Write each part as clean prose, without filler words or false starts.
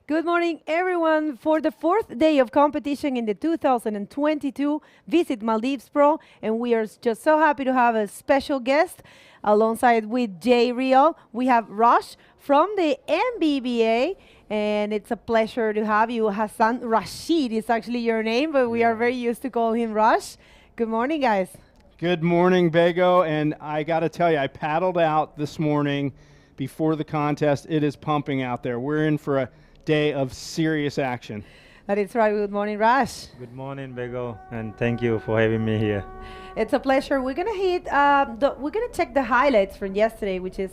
Good morning, everyone. For the fourth day of competition in the 2022 Visit Maldives Pro, and we are just so happy to have a special guest alongside with Jay Real. We have Rush from the MBBA, and it's a pleasure to have you. Hassan Rashid is actually your name, but we are very used to calling him Rush. Good morning, guys. Good morning, Bego, and I got to tell you, I paddled out this morning before the contest. It is pumping out there. We're in for a day of serious action. That is right. Good morning, Rush. Good morning, Bego, and thank you for having me here. It's a pleasure. We're gonna we're gonna check the highlights from yesterday, which is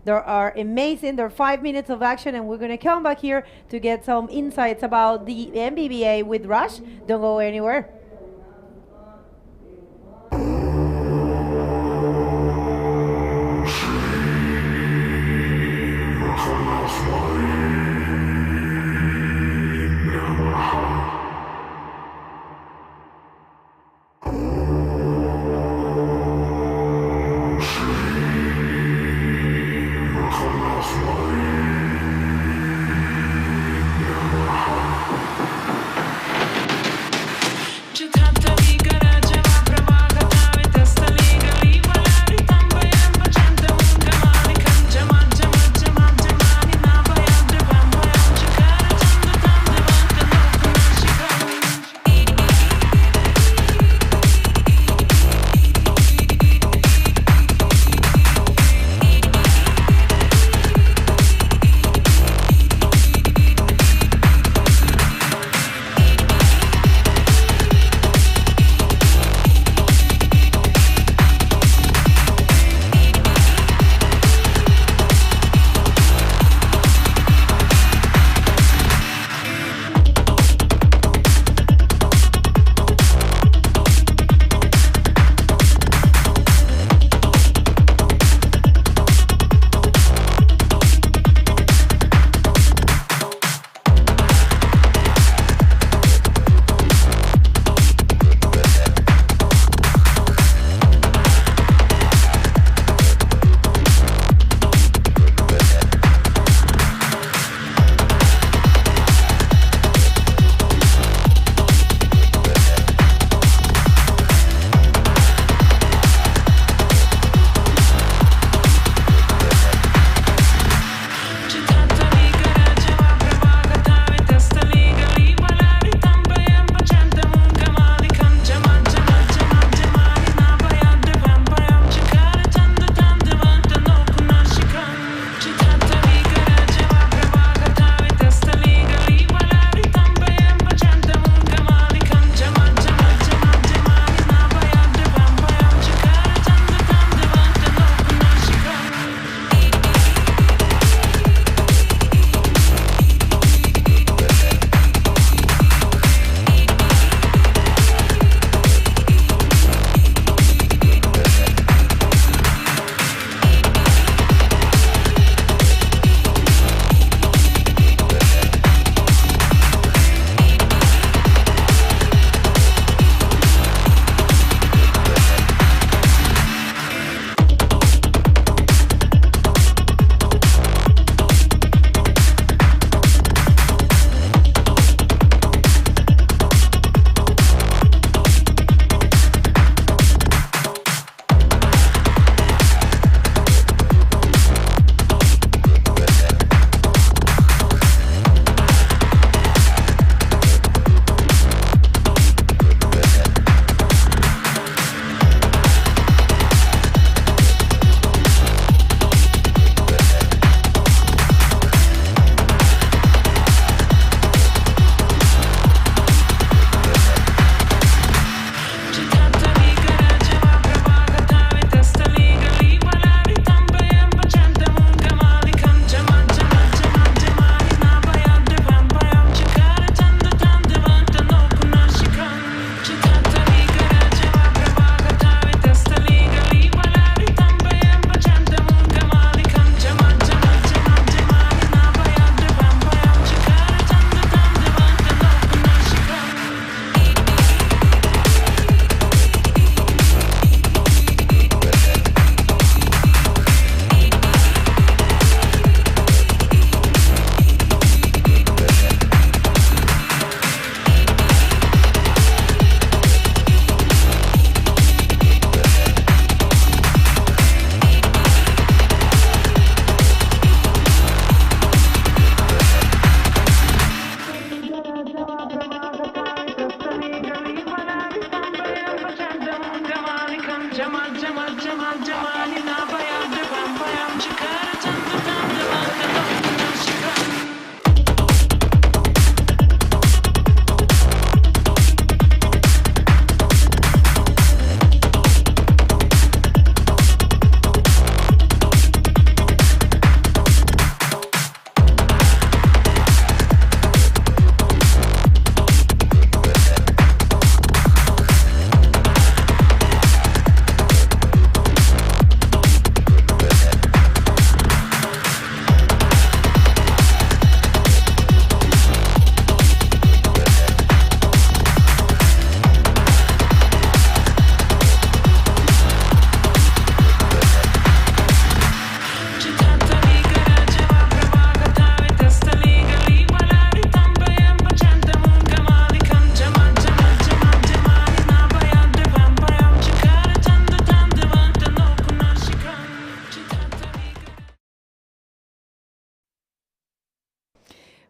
there are amazing. There are 5 minutes of action, and we're gonna come back here to get some insights about the MBBA with Rush. Don't go anywhere.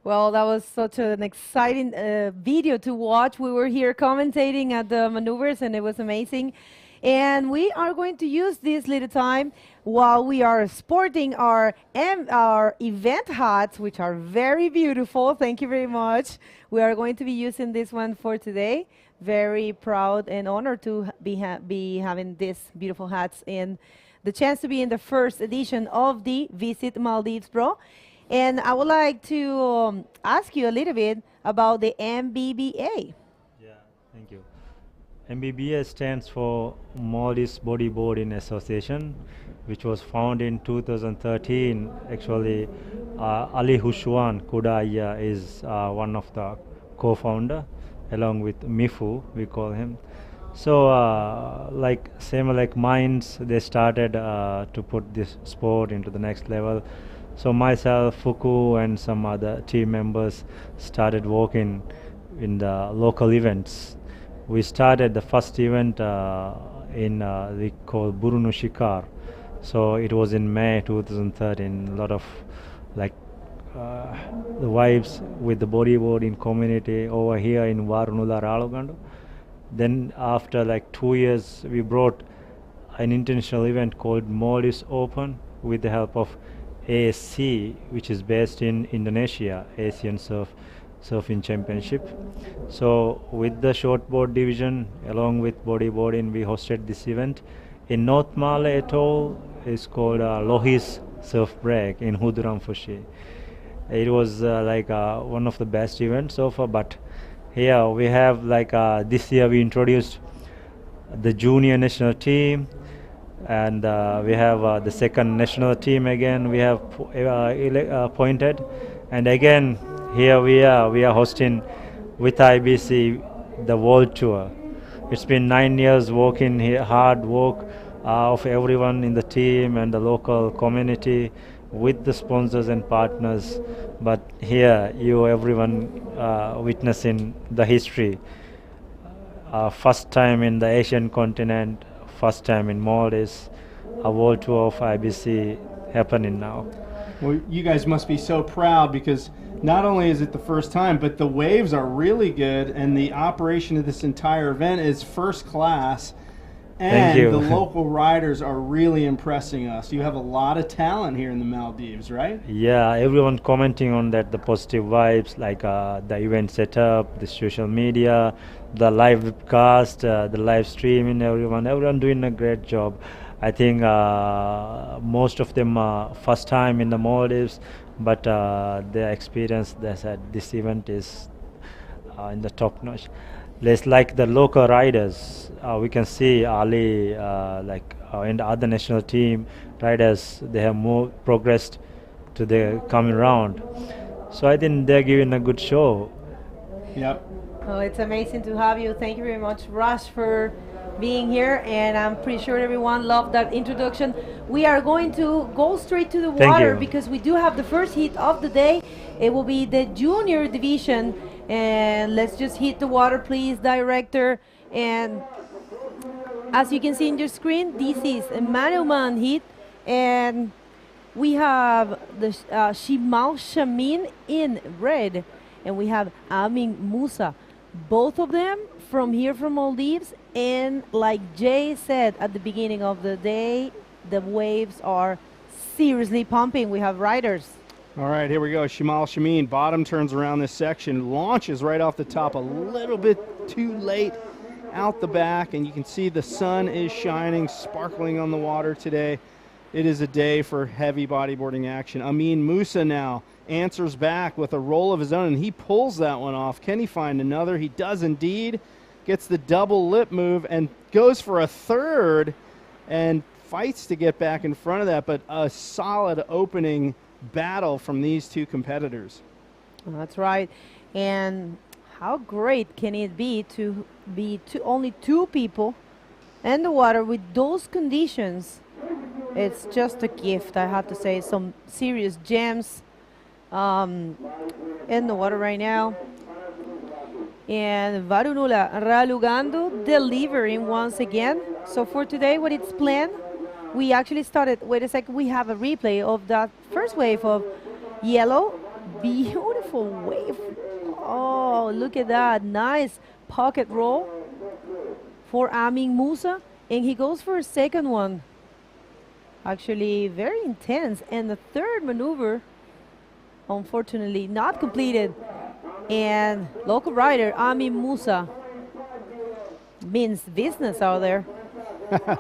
Well, that was such an exciting video to watch. We were here commentating at the maneuvers, and it was amazing. And we are going to use this little time while we are sporting our event hats, which are very beautiful. Thank you very much. We are going to be using this one for today. Very proud and honored to be having these beautiful hats and the chance to be in the first edition of the Visit Maldives Pro. And I would like to ask you a little bit about the MBBA. Yeah, thank you. MBBA stands for Maldives Bodyboarding Association, which was founded in 2013. Actually, Ali Hushwan Kudaya is one of the co-founder, along with Mifu, we call him. So, like same like Minds, they started to put this sport into the next level. So myself, Fuku, and some other team members started working in the local events. We started the first event in we call Burunu Shikar. So it was in May 2013. A lot of like the vibes with the bodyboarding community over here in Varunula Ralugando. Then after like 2 years, we brought an international event called Maldives Open with the help of ASC, which is based in Indonesia, Asian Surfing Championship. So with the shortboard division, along with bodyboarding, we hosted this event in North Malay Atoll. It's called Lohis Surf Break in Huduramfushi. It was like one of the best events so far, but here we have like this year we introduced the junior national team, and we have the second national team again we have appointed, and again here we are hosting with IBC the world tour. It's been 9 years working here, hard work of everyone in the team and the local community with the sponsors and partners, but here everyone witnessing the history. First time in the Asian continent, first time in Maldives, a world tour of IBC happening now. Well, you guys must be so proud because not only is it the first time, but the waves are really good and the operation of this entire event is first class. And the local riders are really impressing us. You have a lot of talent here in the Maldives, right? Yeah, everyone commenting on that, the positive vibes, like the event setup, the social media, the live webcast, the live streaming, everyone doing a great job. I think most of them first time in the Maldives, but their experience, they said this event is in the top notch. Less like the local riders, we can see Ali and the other national team riders, they have more progressed to the coming round. So I think they're giving a good show. Yep. Oh, it's amazing to have you. Thank you very much, Rush, for being here, and I'm pretty sure everyone loved that introduction. We are going to go straight to the water because we do have the first heat of the day. It will be the junior division. And let's just hit the water, please, director. And as you can see in your screen, this is a man-to-man heat. And we have the Shimal Shamin in red. And we have Amin Musa. Both of them from here from Maldives. And like Jay said at the beginning of the day, the waves are seriously pumping. We have riders. All right, here we go. Shimal Shamin, bottom turns around this section, launches right off the top a little bit too late out the back, and you can see the sun is shining, sparkling on the water today. It is a day for heavy bodyboarding action. Amin Musa now answers back with a roll of his own, and he pulls that one off. Can he find another? He does indeed. Gets the double lip move and goes for a third and fights to get back in front of that, but a solid opening battle from these two competitors. That's right. And how great can it be to be only two people in the water with those conditions? It's just a gift, I have to say. Some serious gems in the water right now. And Varunula Ralugando delivering once again. So for today, what it's planned, we actually started, wait a second, we have a replay of that first wave of yellow, beautiful beautiful wave. Oh, look at that. Nice pocket roll for Amin Musa. And he goes for a second one. Actually, very intense. And the third maneuver, unfortunately, not completed. And local rider Amin Musa means business out there.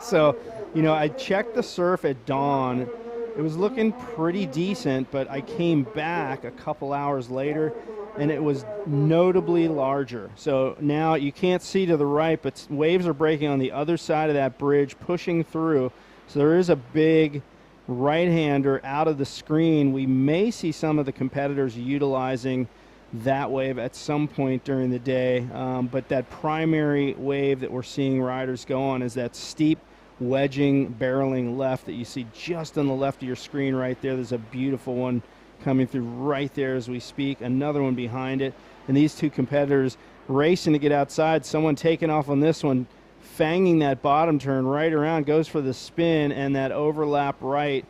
So, you know, I checked the surf at dawn. It was looking pretty decent, but I came back a couple hours later and it was notably larger. So now you can't see to the right, but waves are breaking on the other side of that bridge, pushing through. So there is a big right-hander out of the screen. We may see some of the competitors utilizing that wave at some point during the day, but that primary wave that we're seeing riders go on is that steep wedging, barreling left that you see just on the left of your screen right there. There's a beautiful one coming through right there as we speak, another one behind it, and these two competitors racing to get outside. Someone taking off on this one, fanging that bottom turn right around, goes for the spin, and that overlap right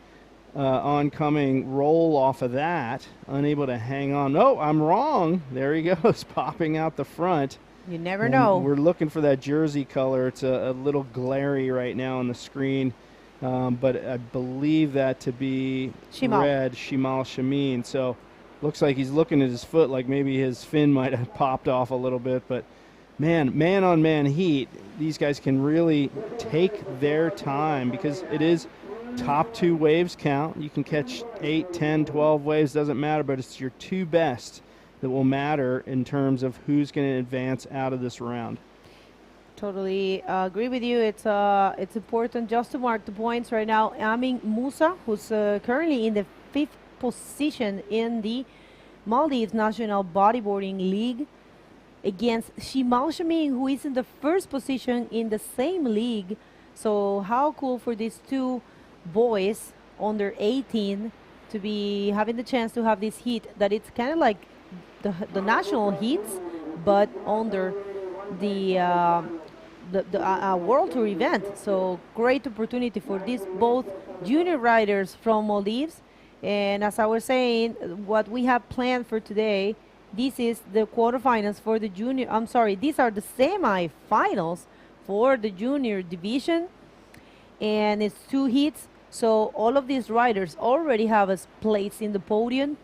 oncoming roll off of that, unable to hang on. No, I'm wrong. There he goes, popping out the front. You never know. We're looking for that jersey color. It's a little glary right now on the screen, but I believe that to be red, Shimal Shamin. So looks like he's looking at his foot like maybe his fin might have popped off a little bit, but man on man heat, these guys can really take their time because it is top two waves count. You can catch 8, 10, 12 waves, doesn't matter, but it's your two best that will matter in terms of who's going to advance out of this round. Totally agree with you. It's important just to mark the points right now. Amin Musa, who's currently in the 5th position in the Maldives National Bodyboarding League, against Shimal Shamin, who is in the 1st position in the same league. So how cool for these two boys under 18 to be having the chance to have this heat that it's kind of like the national heats, but under the World Tour event. So great opportunity for these both junior riders from Maldives. And as I was saying, what we have planned for today, this is the quarterfinals for the junior. I'm sorry, these are the semi-finals for the junior division, and it's 2 heats. So all of these riders already have a place in the podium.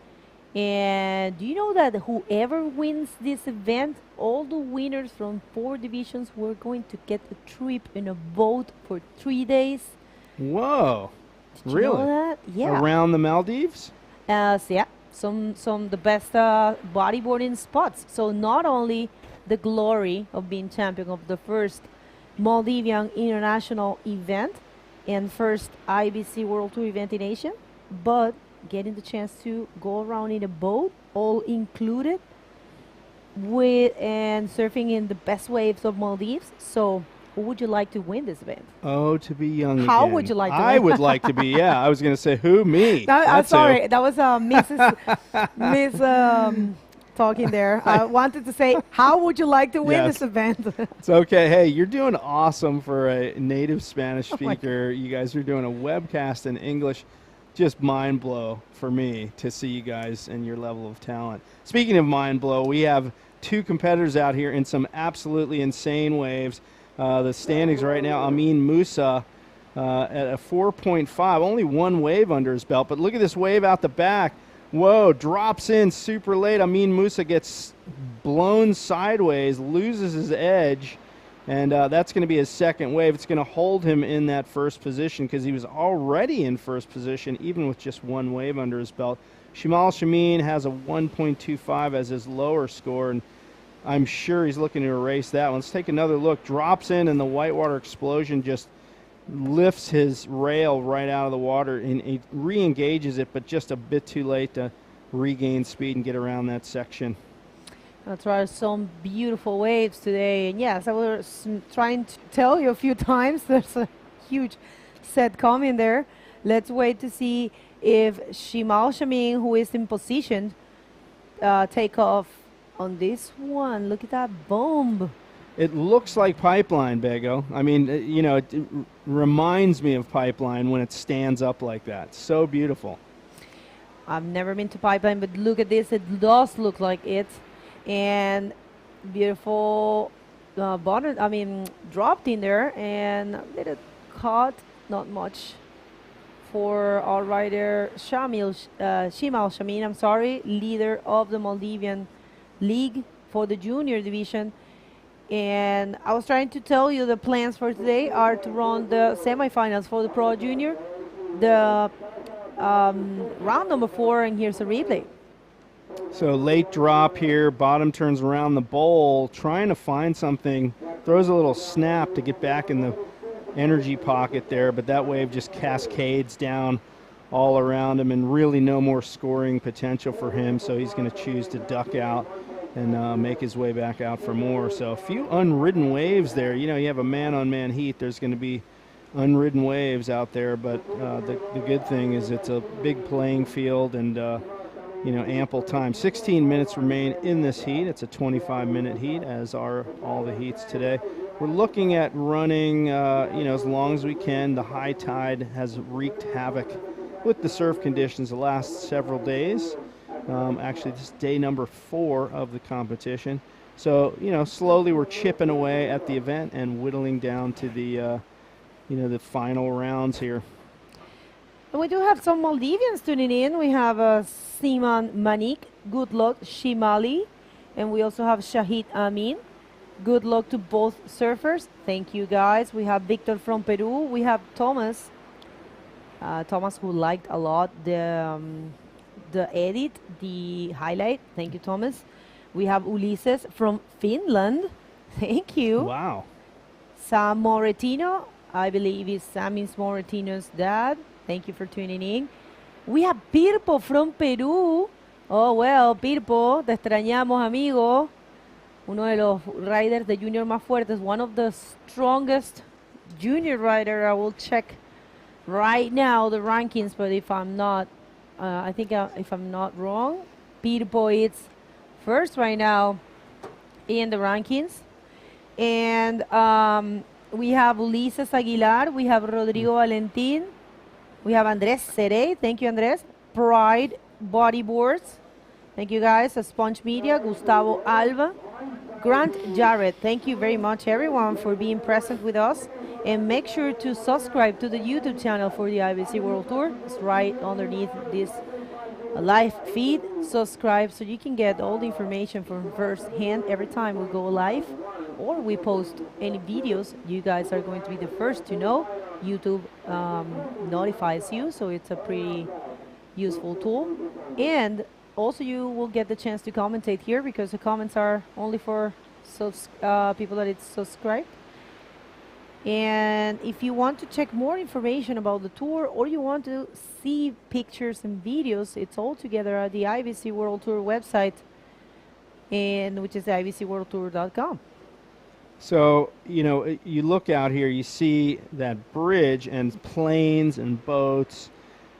And do you know that whoever wins this event, all the winners from 4 divisions, were going to get a trip in a boat for 3 days? Whoa! Did you know that? Yeah. Around the Maldives? Yeah. Some the best bodyboarding spots. So not only the glory of being champion of the first Maldivian international event and first IBC World Tour event in Asia, but getting the chance to go around in a boat, all included, and surfing in the best waves of Maldives. So who would you like to win this event? Oh, to be young How again. would you like to I win? would like to be, yeah. I was going to say, who? Me. I'm sorry. That was Miss talking there. I wanted to say, how would you like to win this event? It's okay. Hey, you're doing awesome for a native Spanish speaker. You guys are doing a webcast in English. Just mind blow for me to see you guys and your level of talent. Speaking of mind blow, we have 2 competitors out here in some absolutely insane waves. The standings right now, Amin Musa at a 4.5, only 1 wave under his belt, but look at this wave out the back. Whoa, drops in super late. Amin Musa gets blown sideways, loses his edge, and that's going to be his second wave. It's going to hold him in that 1st position because he was already in 1st position, even with just 1 wave under his belt. Shimal Shamin has a 1.25 as his lower score, and I'm sure he's looking to erase that one. Let's take another look. Drops in, and the whitewater explosion just lifts his rail right out of the water, and he re-engages it, but just a bit too late to regain speed and get around that section. That's right. Some beautiful waves today. And yes, I was trying to tell you a few times, there's a huge set coming there. Let's wait to see if Shimal Shamin, who is in position, take off on this one. Look at that bomb. It looks like Pipeline, Bego. I mean, you know, it reminds me of Pipeline when it stands up like that. So beautiful. I've never been to Pipeline, but look at this. It does look like it. And beautiful bonnet, dropped in there. And a little caught, not much for our rider, Shimal Shamin, I'm sorry, leader of the Maldivian League for the junior division. And I was trying to tell you the plans for today are to run the semifinals for the Pro Junior, the round number 4, and here's a replay. So late drop here, bottom turns around the bowl, trying to find something, throws a little snap to get back in the energy pocket there, but that wave just cascades down all around him and really no more scoring potential for him, so he's going to choose to duck out and make his way back out for more. So a few unridden waves there. You know, you have a man-on-man heat, there's going to be unridden waves out there, but the good thing is it's a big playing field and you know, ample time. 16 minutes remain in this heat. It's a 25-minute heat, as are all the heats today. We're looking at running, you know, as long as we can. The high tide has wreaked havoc with the surf conditions the last several days. Actually, this is day number 4 of the competition. So, you know, slowly we're chipping away at the event and whittling down to the, you know, the final rounds here. And we do have some Maldivians tuning in. We have Siman Manik, good luck, Shimali. And we also have Shahid Amin. Good luck to both surfers. Thank you, guys. We have Victor from Peru. We have Thomas. Thomas, who liked a lot the edit, the highlight. Thank you, Thomas. We have Ulises from Finland. Thank you. Wow. Sam Moretino. I believe is Sammy Moretino's dad. Thank you for tuning in. We have Pirpo from Peru. Oh, well, Pirpo, te extrañamos, amigo. Uno de los riders de junior más fuertes. One of the strongest junior rider. I will check right now the rankings, but if I'm not, I think if I'm not wrong, Pirpo is first right now in the rankings. And we have Ulises Aguilar. We have Rodrigo Valentin. We have Andres Serey. Thank you, Andres. Pride Bodyboards. Thank you, guys. Sponge Media. Gustavo Alba. Grant Jarrett. Thank you very much, everyone, for being present with us. And make sure to subscribe to the YouTube channel for the IBC World Tour. It's right underneath this live feed. Subscribe so you can get all the information from first hand every time we go live or we post any videos. You guys are going to be the first to know. YouTube notifies you, so it's a pretty useful tool. And also you will get the chance to commentate here because the comments are only for people that it's subscribed. And if you want to check more information about the tour or you want to see pictures and videos, it's all together at the IBC World Tour website, and which is ibcworldtour.com. So, you know, you look out here, you see that bridge and planes and boats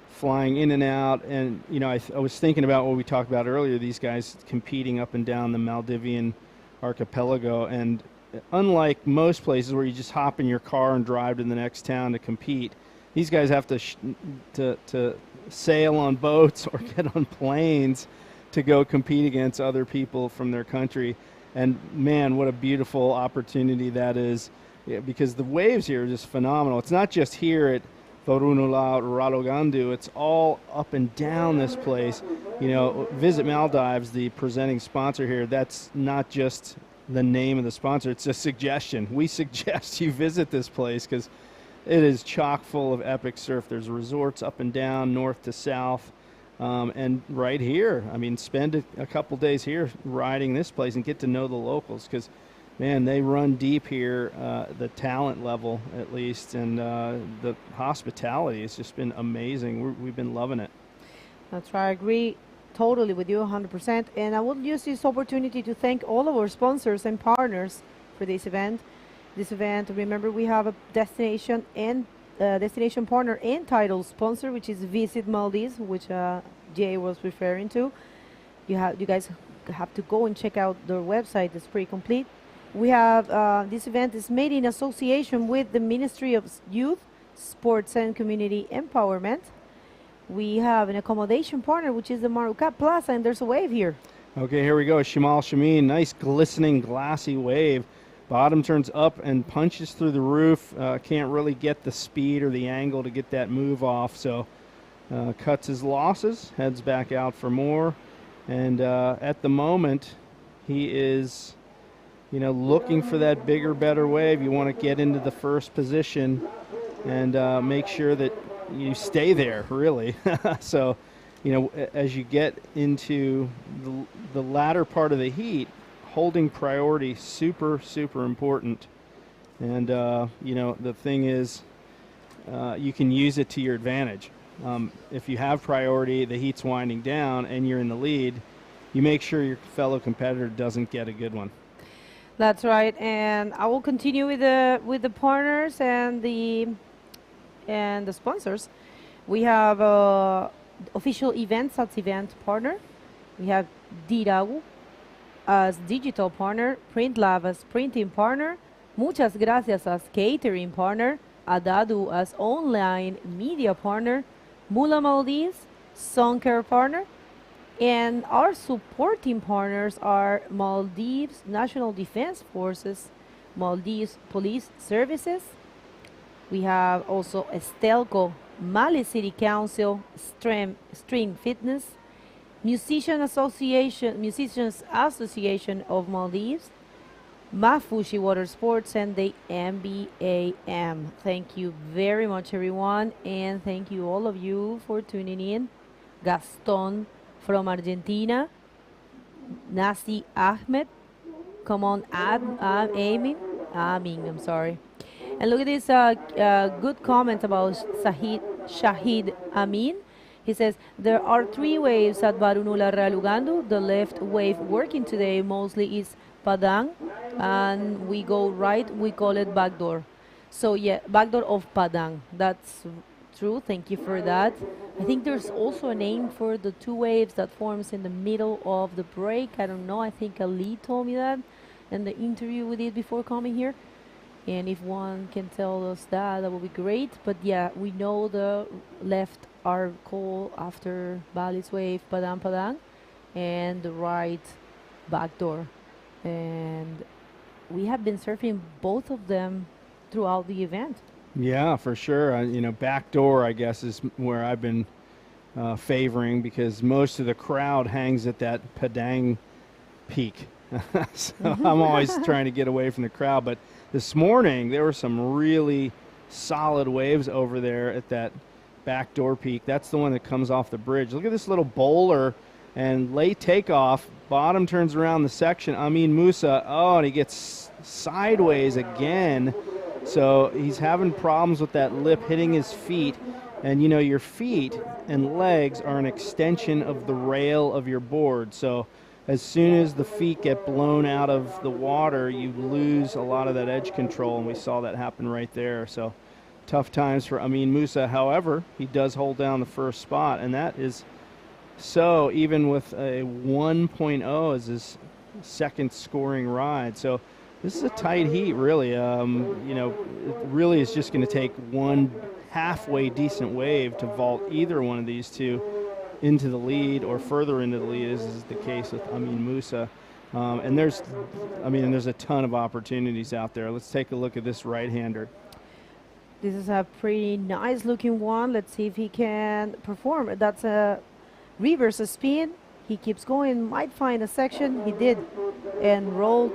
flying in and out. And, you know, I was thinking about what we talked about earlier, these guys competing up and down the Maldivian archipelago. And unlike most places where you just hop in your car and drive to the next town to compete, these guys have to sail on boats or get on planes to go compete against other people from their country. And man, what a beautiful opportunity that is, because the waves here are just phenomenal. It's not just here at Varunula Ralogandu, it's all up and down this place. You know, Visit Maldives, the presenting sponsor here, that's not just the name of the sponsor, it's a suggestion. We suggest you visit this place because it is chock full of epic surf. There's resorts up and down, north to south. And right here, I mean, spend a couple days here riding this place and get to know the locals because, man, they run deep here, the talent level at least, and the hospitality has just been amazing. We've been loving it. That's right. I agree totally with you 100%. And I will use this opportunity to thank all of our sponsors and partners for this event. Remember, we have a destination partner and title sponsor, which is Visit Maldives, which Jay was referring to. You guys have to go and check out their website. It's pretty complete. We have this event is made in association with the Ministry of Youth, Sports and Community Empowerment. we have an accommodation partner, which is the Marucat Plaza, and there's a wave here. Okay, here we go. Shimal Shameen, nice glistening glassy wave. Bottom turns up and punches through the roof. Can't really get the speed or the angle to get that move off, so cuts his losses, heads back out for more. And at the moment, he is, looking for that bigger, better wave. You want to get into the first position and make sure that you stay there, really. So, as you get into the latter part of the heat, holding priority, super, super important. And, the thing is, you can use it to your advantage. If you have priority, the heat's winding down, and you're in the lead, you make sure your fellow competitor doesn't get a good one. That's right, and I will continue with the partners and the sponsors. We have official events as event partner. We have Diragu as digital partner, Print Lab as printing partner, Muchas Gracias as catering partner, Adadu as online media partner, Mula Maldives, Sun Care partner, and our supporting partners are Maldives National Defense Forces, Maldives Police Services. We have also Estelco, Mali City Council, Stream Fitness, Musicians Association of Maldives, Mafushi Water Sports, and the MBAM. Thank you very much, everyone, and thank you all of you for tuning in. Gaston from Argentina, Nasi Ahmed, come on, Amin, I'm sorry. And look at this good comment about Shahid Amin. He says, there are 3 waves at Barunula Realugandu. The left wave working today mostly is Padang, and we go right, we call it backdoor. So yeah, backdoor of Padang. That's true, thank you for that. I think there's also a name for the 2 waves that forms in the middle of the break. I don't know, I think Ali told me that in the interview we did before coming here. And if one can tell us that would be great. But yeah, we know the left are called after Bali's wave, Padang Padang, and the right backdoor. And we have been surfing both of them throughout the event. Yeah, for sure. Backdoor, I guess, is where I've been favoring, because most of the crowd hangs at that Padang peak. So I'm always trying to get away from the crowd. But this morning, there were some really solid waves over there at that backdoor peak. That's the one that comes off the bridge. Look at this little bowler and late takeoff. Bottom turns around the section. Amin Musa, and he gets sideways again. So he's having problems with that lip hitting his feet. And your feet and legs are an extension of the rail of your board. So as soon as the feet get blown out of the water, you lose a lot of that edge control, and we saw that happen right there. So tough times for Amin Musa. However, he does hold down the first spot, and that is so even with a 1.0 as his second scoring ride. So this is a tight heat, really. It really is just going to take one halfway decent wave to vault either one of these two into the lead or further into the lead, as is the case with Amin Musa. And there's a ton of opportunities out there. Let's take a look at this right-hander. This is a pretty nice looking one. Let's see if he can perform. That's a reverse spin. He keeps going, might find a section. He did, and rolled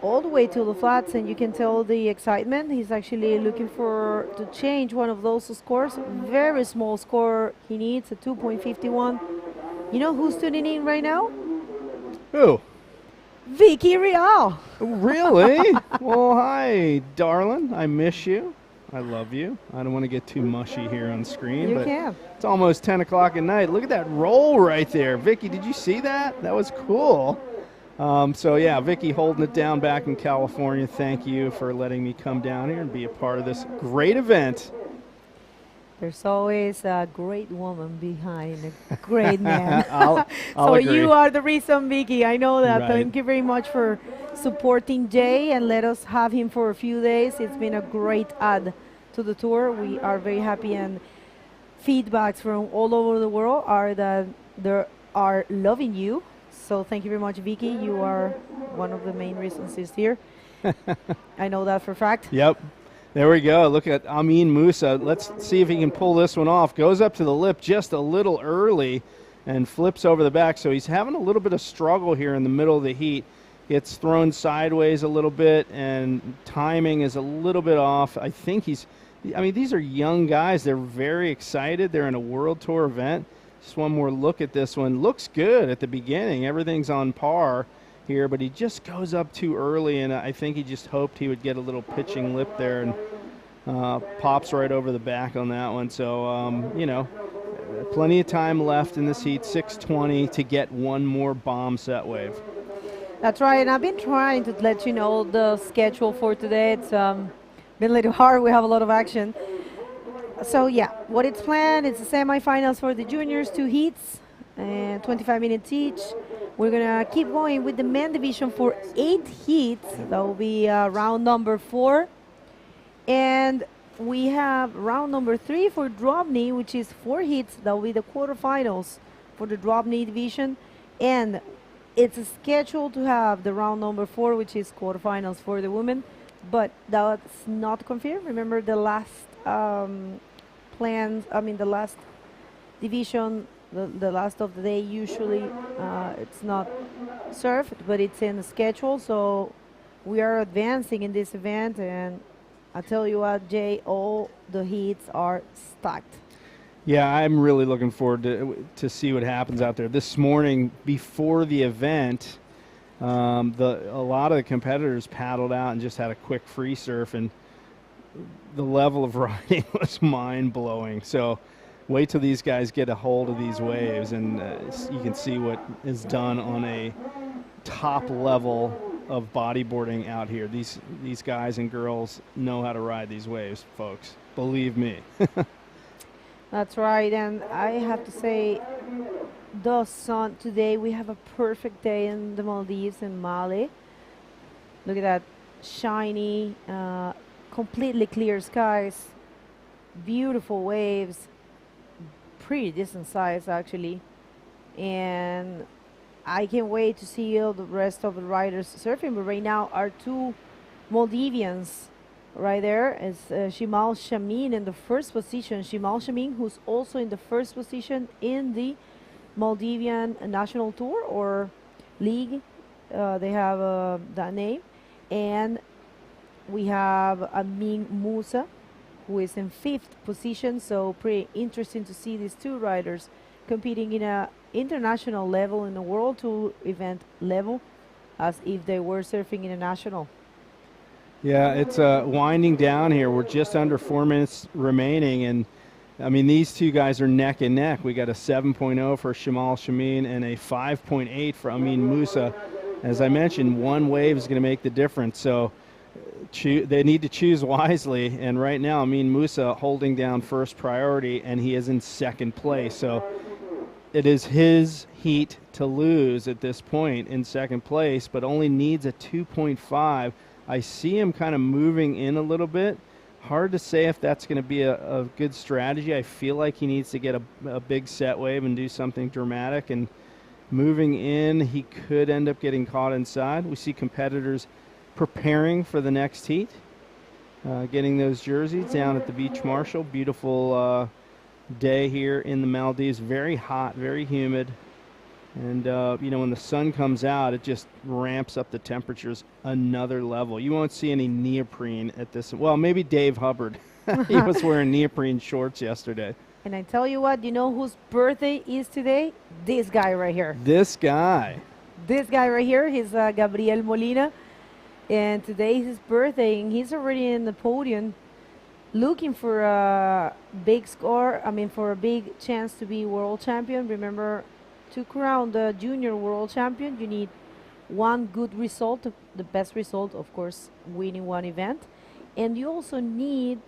all the way to the flats, and you can tell the excitement. He's actually looking to change one of those scores. Very small score he needs, a 2.51. You know who's tuning in right now? Who? Vicky Real. Really? Well, hi, darling. I miss you. I love you. I don't want to get too mushy here on screen, You but can. it's almost 10 o'clock at night. Look at that roll right there. Vicky, did you see that? That was cool. So yeah, Vicky holding it down back in California. Thank you for letting me come down here and be a part of this great event. There's always a great woman behind a great man. I'll So agree. you are the reason, Vicky. I know that. Right. Thank you very much for supporting Jay and let us have him for a few days. It's been a great add to the tour. We are very happy, and feedbacks from all over the world are that they are loving you. So thank you very much, Vicky. You are one of the main reasons he's here. I know that for a fact. Yep. There we go. Look at Amin Musa. Let's see if he can pull this one off. Goes up to the lip just a little early and flips over the back. So he's having a little bit of struggle here in the middle of the heat. Gets thrown sideways a little bit, and timing is a little bit off. I think I mean, these are young guys. They're very excited. They're in a World Tour event. Just one more look at this one. Looks good at the beginning. Everything's on par here, but he just goes up too early, and I think he just hoped he would get a little pitching lip there, and pops right over the back on that one. So, you know, plenty of time left in this heat, 6:20 to get one more bomb set wave. That's right, and I've been trying to let you know the schedule for today. It's been a little hard. We have a lot of action. So yeah, what it's planned is the semifinals for the juniors, 2 heats, and 25 minutes each. We're gonna keep going with the men division for 8 heats. That will be round number 4. And we have round number 3 for DROPKNEE, which is 4 heats. That will be the quarterfinals for the DROPKNEE division. And it's scheduled to have the round number 4, which is quarterfinals for the women, but that's not confirmed. Remember the last the last division, the last of the day, usually it's not served, but it's in the schedule. So we are advancing in this event, and I tell you what, Jay, all the heats are stacked. Yeah, I'm really looking forward to see what happens out there. This morning, before the event, a lot of the competitors paddled out and just had a quick free surf, and the level of riding was mind-blowing. So wait till these guys get a hold of these waves, and you can see what is done on a top level of bodyboarding out here. These guys and girls know how to ride these waves, folks. Believe me. That's right, and I have to say, the sun today, we have a perfect day in the Maldives in Mali. Look at that, shiny, completely clear skies, beautiful waves, pretty decent size actually, and I can't wait to see all the rest of the riders surfing. But right now, our 2 Maldivians right there is Shimal Shamin in the first position. Shimal Shamin, who's also in the first position in the Maldivian National Tour or League. They have that name. And we have Amin Musa, who is in 5th position. So pretty interesting to see these 2 riders competing in a international level, in a World Tour event level, as if they were surfing in a national. Yeah, it's winding down here. We're just under 4 minutes remaining, and I mean, these 2 guys are neck and neck. We got a 7.0 for Shimal Shamin and a 5.8 for Amin Musa. As I mentioned, one wave is going to make the difference, so they need to choose wisely. And right now, Amin Musa holding down first priority, and he is in 2nd place. So it is his heat to lose at this point in 2nd place, but only needs a 2.5. I see him kind of moving in a little bit. Hard to say if that's going to be a good strategy. I feel like he needs to get a big set wave and do something dramatic. And moving in, he could end up getting caught inside. We see competitors preparing for the next heat, getting those jerseys down at the Beach Marshal. Beautiful day here in the Maldives. Very hot, very humid. And, you know, when the sun comes out, it just ramps up the temperatures another level. You won't see any neoprene at this. Well, maybe Dave Hubbard. He was wearing neoprene shorts yesterday. And I tell you what, you know whose birthday is today? This guy right here. This guy. This guy right here, he's Gabriel Molina. And today is his birthday, and he's already in the podium looking for a big score, for a big chance to be world champion. Remember, to crown the junior world champion, you need one good result, the best result, of course, winning one event. And you also need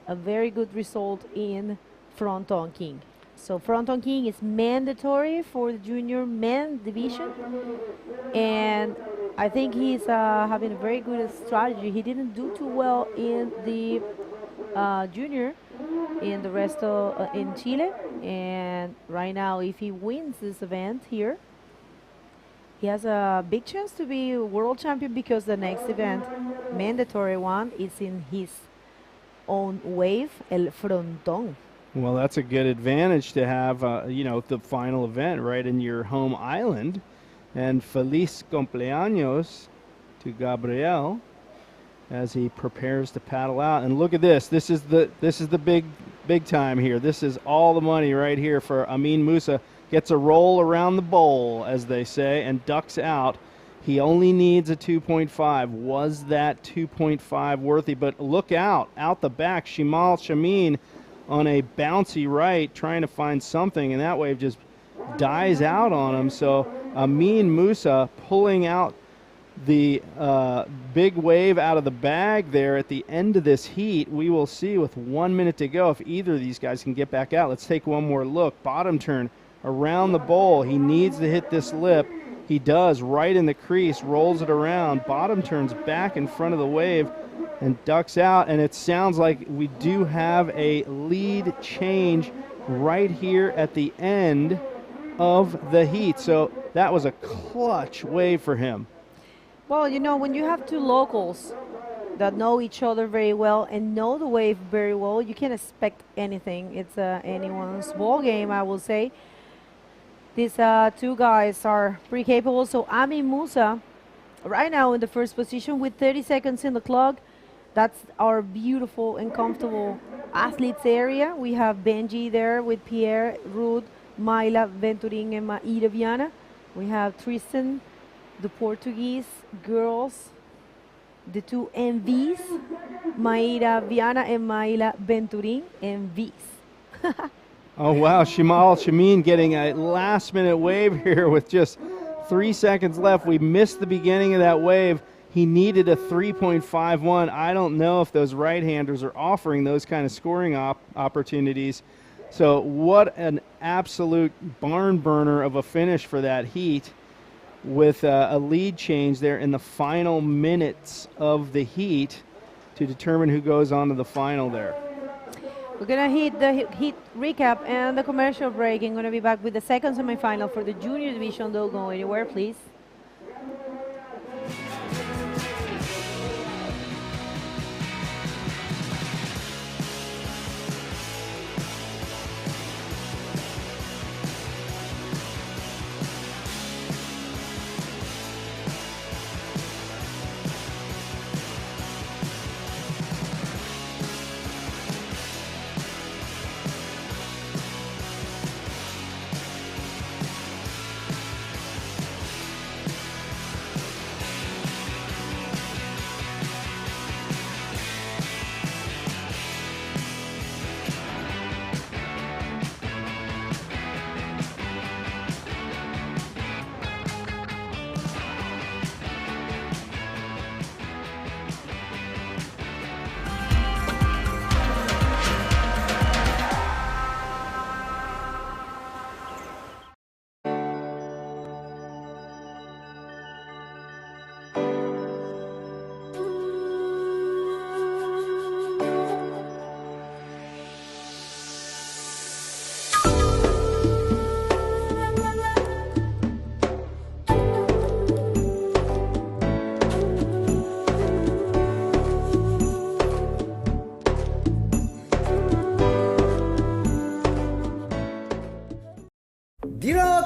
a very good result in front-on king. So front-on king is mandatory for the junior men division. And I think he's having a very good strategy. He didn't do too well in the junior, in the rest of in Chile. And right now, if he wins this event here, he has a big chance to be world champion because the next event, mandatory one, is in his own wave, El Frontón. Well, that's a good advantage to have, you know, the final event right in your home island. And feliz cumpleaños to Gabriel as he prepares to paddle out. And look at this. This is the big time here. This is all the money right here for Amin Musa. Gets a roll around the bowl, as they say, and ducks out. He only needs a 2.5. Was that 2.5 worthy? But look out the back. Shimal Shamin on a bouncy right, trying to find something, and that wave just dies out on him. So Amin Musa pulling out the big wave out of the bag there at the end of this heat. We will see with 1 minute to go if either of these guys can get back out. Let's take one more look. Bottom turn around the bowl. He needs to hit this lip. He does, right in the crease, rolls it around. Bottom turns back in front of the wave and ducks out. And it sounds like we do have a lead change right here at the end of the heat. So that was a clutch wave for him. Well, you know, when you have two locals that know each other very well and know the wave very well, you can expect anything. It's anyone's ball game, I will say. These two guys are pretty capable. So Amin Musa, right now in the first position with 30 seconds in the clock. That's our beautiful and comfortable athletes area. We have Benji there with Pierre, Ruth, Mayla, Venturin, and Maida Viana. We have Tristan, the Portuguese girls, the two MVs, Maida Viana and Mayla Venturin, MVs. Oh, wow. Shimal Shamin getting a last-minute wave here with just 3 seconds left. We missed the beginning of that wave. He needed a 3.51. I don't know if those right-handers are offering those kind of scoring opportunities. So what an absolute barn burner of a finish for that heat with a lead change there in the final minutes of the heat to determine who goes on to the final there. We're going to hit the heat recap and the commercial break. I'm going to be back with the second semifinal for the junior division. Don't go anywhere, please.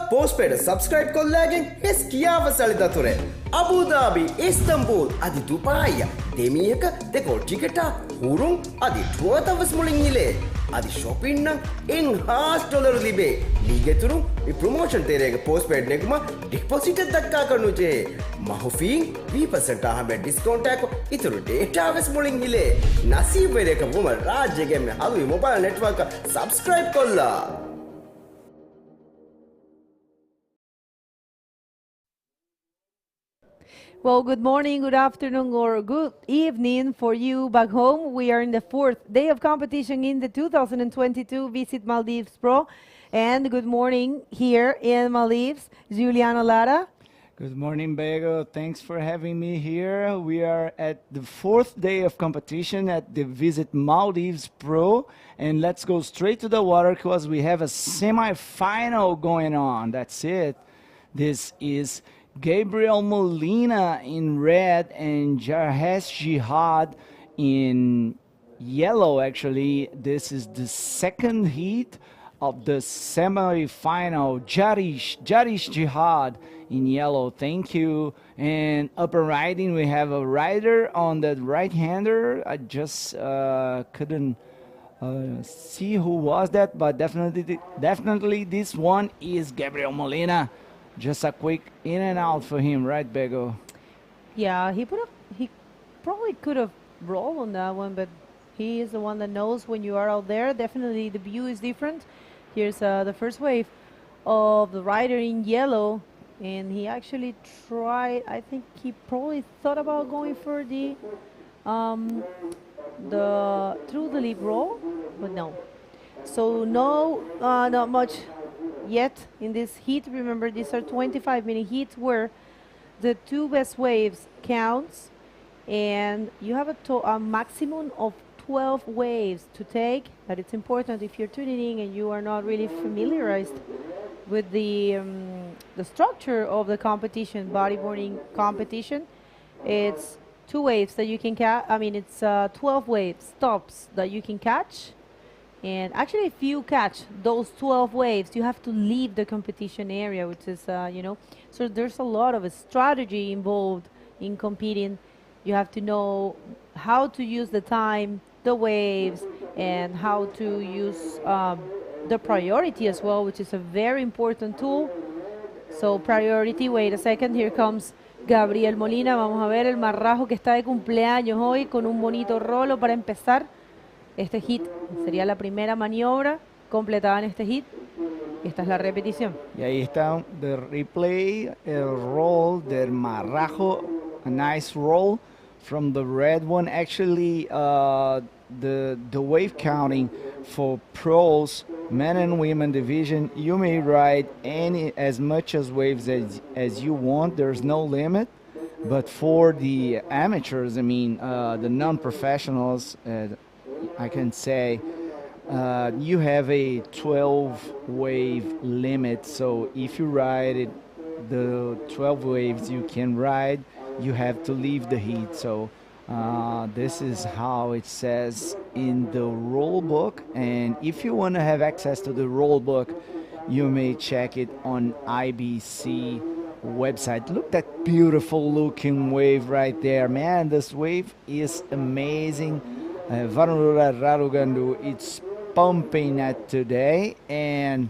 Postpaid subscribe kollagen hes kiyawa salidature Abu Dhabi Istanbul adi Dubai demiyaka dekol ticketa hurun adi tuwatawas mulin ile adi shopping nan in $100 libe ligeturu mi promotion terega postpaid neguma deposit dakka karnu je mahufin 20% ahme discount ako ituru data was mulin ile nasib vereka buma rajyege me halu mobile network subscribe kolla. Well, good morning, good afternoon, or good evening for you back home. We are in the fourth day of competition in the 2022 Visit Maldives Pro. And good morning here in Maldives, Juliana Lara. Good morning, Bego. Thanks for having me here. We are at the fourth day of competition at the Visit Maldives Pro. And let's go straight to the water because we have a semi-final going on. That's it. This is Gabriel Molina in red and Jahesh Jihad in yellow, actually. This is the second heat of the semi-final. Jarish Jihad in yellow, thank you. And upper riding, we have a rider on the right-hander. I just couldn't see who was that, but definitely this one is Gabriel Molina. Just a quick in and out for him, right, Bego? Yeah, he probably could have rolled on that one, but he is the one that knows when you are out there. Definitely the view is different. Here's the first wave of the rider in yellow, and he actually tried, I think he probably thought about going for the through the leap roll, but no. So no, not much yet in this heat. Remember, these are 25-minute heats where the two best waves counts, and you have a maximum of 12 waves to take. That it's important if you're tuning in and you are not really familiarized with the structure of the competition, bodyboarding competition. It's two waves that you can catch. I mean, it's 12 waves stops that you can catch. And actually, if you catch those 12 waves, you have to leave the competition area, which is, so there's a lot of a strategy involved in competing. You have to know how to use the time, the waves, and how to use the priority as well, which is a very important tool. So priority, wait a second, here comes Gabriel Molina. Vamos a ver el marrajo que está de cumpleaños hoy con un bonito rolo para empezar este hit. Sería la primera maniobra completada en este hit. Y esta es la repetición. Y ahí está the replay, el roll del marrajo, a nice roll from the red one. Actually, the wave counting for pros, men and women division, you may ride as much as waves as you want. There's no limit. But for the amateurs, I mean, the non-professionals, I can say you have a 12 wave limit. So if you ride it, the 12 waves you can ride, you have to leave the heat. So this is how it says in the rule book. And if you want to have access to the rule book, you may check it on IBC website. Look at that beautiful looking wave right there, man. This wave is amazing. Vanura Rarugandu, it's pumping at today, and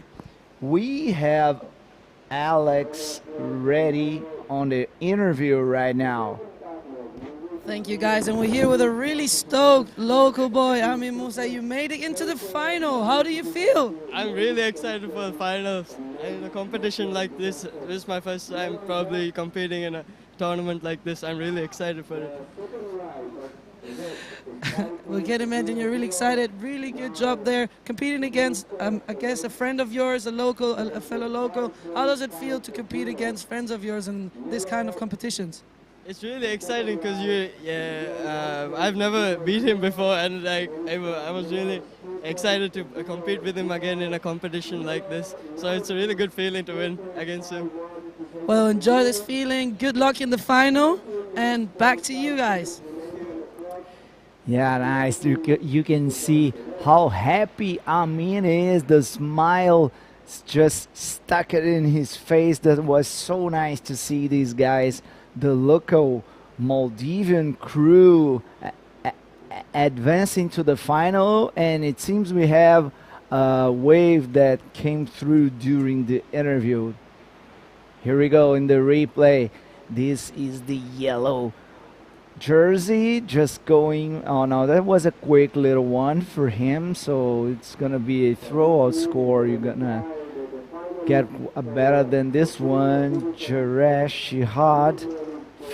we have Alex ready on the interview right now. Thank you, guys, and we're here with a really stoked local boy, Amin Musa. You made it into the final. How do you feel? I'm really excited for the finals. In a competition like this is my first time probably competing in a tournament like this. I'm really excited for it. We can imagine you're really excited. Really good job there. Competing against, I guess, a friend of yours, a fellow local. How does it feel to compete against friends of yours in this kind of competitions? It's really exciting because I've never beat him before, and I was really excited to compete with him again in a competition like this. So it's a really good feeling to win against him. Well, enjoy this feeling. Good luck in the final, and back to you guys. Yeah, nice. You can see how happy Amin is. The smile just stuck it in his face. That was so nice to see these guys, the local Maldivian crew, advancing to the final. And it seems we have a wave that came through during the interview. Here we go in the replay. This is the yellow jersey just going. Oh no, that was a quick little one for him, so it's gonna be a throwout score. You're gonna get a better than this one. Jaresh Shihad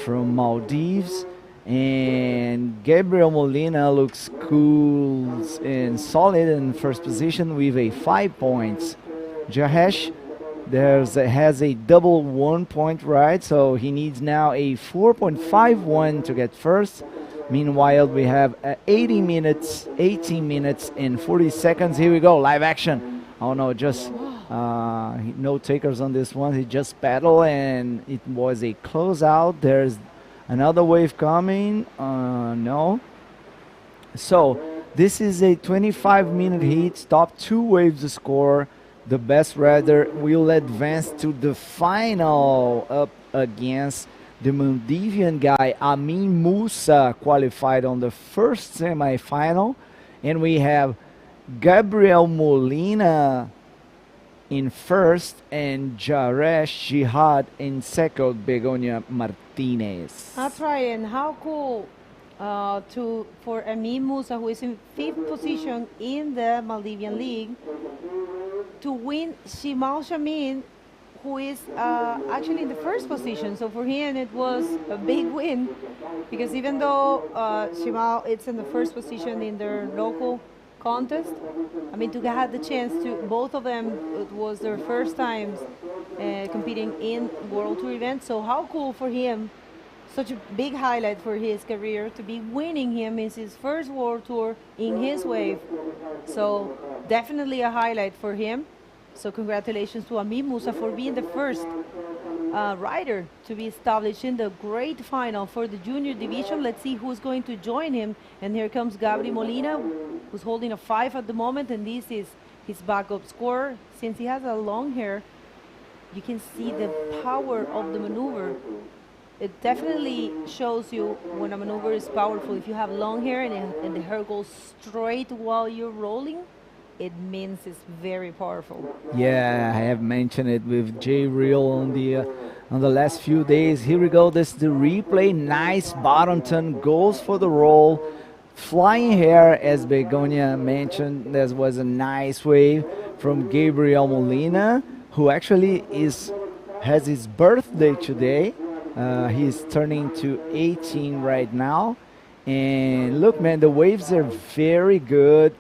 from Maldives, and Gabriel Molina looks cool and solid in first position with a 5 points. Jahesh has a double 1 point ride, so he needs now a 4.51 to get first. Meanwhile, we have 18 minutes and 40 seconds. Here we go, live action. Oh no, just no takers on this one. He just paddled and it was a closeout. There's another wave coming. No. So this is a 25-minute heat. Top 2 waves to score. The best rider will advance to the final up against the Maldivian guy Amin Musa, qualified on the first semi-final. And we have Gabriel Molina in first and Jaresh Jihad in second, Begonia Martinez. That's right, and how cool for Amin Musa, who is in 5th position in the Maldivian League, to win Shimal Shamin, who is actually in the 1st position. So for him, it was a big win, because even though Shimal it's in the 1st position in their local contest, I mean, to have the chance to, both of them, it was their first times competing in World Tour events. So how cool for him, such a big highlight for his career, to be winning him is his first World Tour in his wave. So definitely a highlight for him. So congratulations to Amin Musa for being the first rider to be established in the great final for the junior division. Let's see who's going to join him. And here comes Gabri Molina, who's holding a 5 at the moment, and this is his backup scorer. Since he has a long hair, you can see the power of the maneuver. It definitely shows you when a maneuver is powerful. If you have long hair and the hair goes straight while you're rolling, it means it's very powerful. Yeah, I have mentioned it with J Real on the last few days. Here we go. This is the replay. Nice bottom turn, goes for the roll. Flying hair, as Begonia mentioned. There was a nice wave from Gabriel Molina, who actually has his birthday today. He's turning to 18 right now. And look, man, the waves are very good.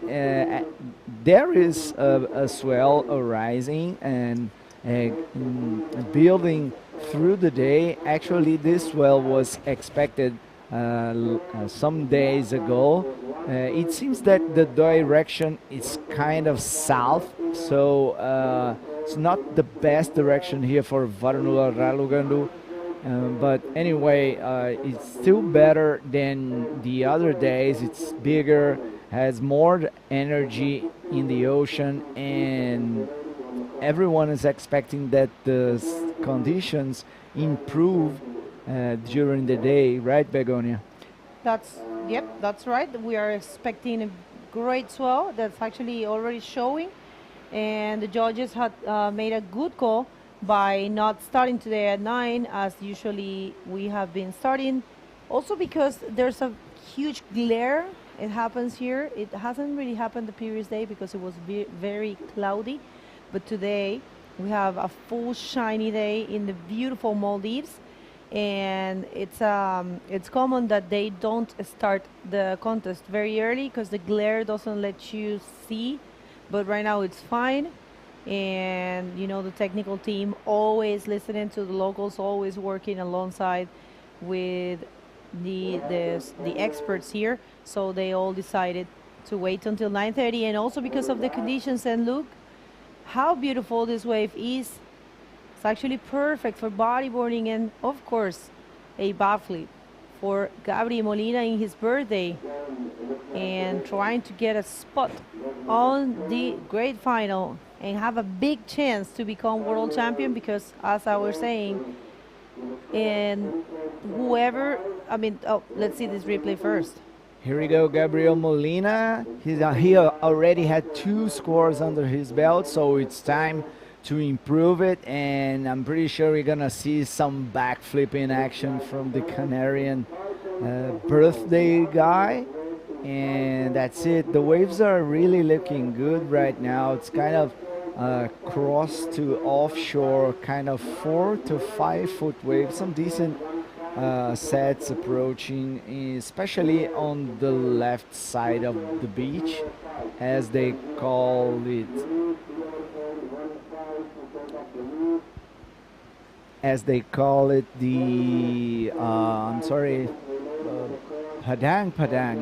There is a swell arising and building through the day. Actually, this swell was expected some days ago. It seems that the direction is kind of south, so it's not the best direction here for Varnula Ralugandu. But anyway, it's still better than the other days. It's bigger, has more energy in the ocean, and everyone is expecting that the conditions improve during the day, right, Begonia? Yep, that's right. We are expecting a great swell that's actually already showing, and the judges had made a good call by not starting today at 9 as usually we have been starting. Also because there's a huge glare. It happens here. It hasn't really happened the previous day because it was very cloudy. But today we have a full shiny day in the beautiful Maldives. And it's common that they don't start the contest very early because the glare doesn't let you see. But right now it's fine. And you know, the technical team always listening to the locals, always working alongside with the experts here. So they all decided to wait until 9:30, and also because of the conditions. And look how beautiful this wave is. It's actually perfect for bodyboarding and of course a backflip for Gabri Molina in his birthday, and trying to get a spot on the great final and have a big chance to become world champion, because as I was saying, and whoever, I mean, let's see this replay first. Here we go, Gabriel Molina. He already had 2 scores under his belt, so it's time to improve it, and I'm pretty sure we're gonna see some backflipping action from the Canarian birthday guy. And that's it. The waves are really looking good right now. It's kind of cross to offshore, kind of 4 to 5 foot waves. Some decent sets approaching, especially on the left side of the beach, as they call it. as they call it, the I'm sorry, Padang.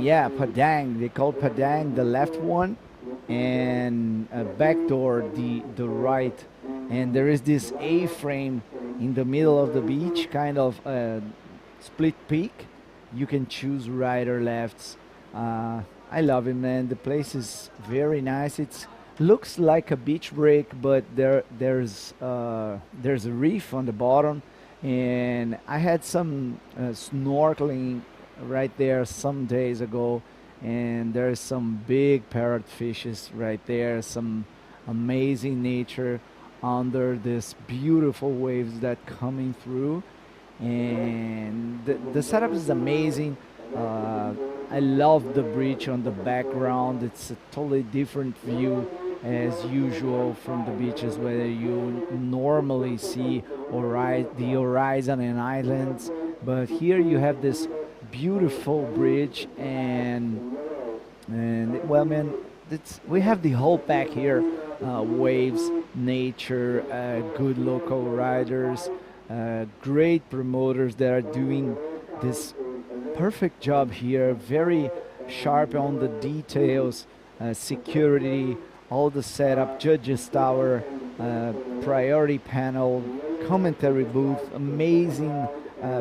Yeah, Padang. They call Padang the left one, and backdoor the right. And there is this A-frame in the middle of the beach, kind of split peak. You can choose right or lefts. I love it, man. The place is very nice. It's looks like a beach break, but there's a reef on the bottom, and I had some snorkeling right there some days ago, and there's some big parrotfishes right there, some amazing nature under this beautiful waves that coming through, and the setup is amazing. I love the bridge on the background. It's a totally different view as usual from the beaches where you normally see the horizon and islands. But here you have this beautiful bridge, and well, man, we have the whole pack here: waves, nature, good local riders, great promoters that are doing this perfect job here, very sharp on the details, security, all the setup, judges tower, priority panel, commentary booth, amazing,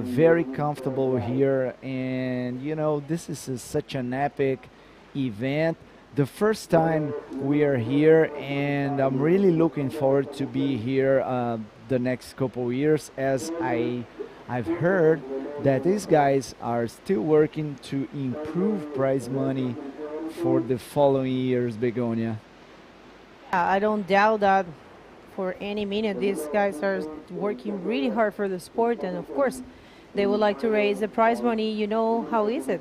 very comfortable here. And you know, this is such an epic event. The first time we are here, and I'm really looking forward to be here the next couple years, as I've heard that these guys are still working to improve prize money for the following years, Begonia. I don't doubt that for any minute. These guys are working really hard for the sport, and of course, they would like to raise the prize money. You know, how is it?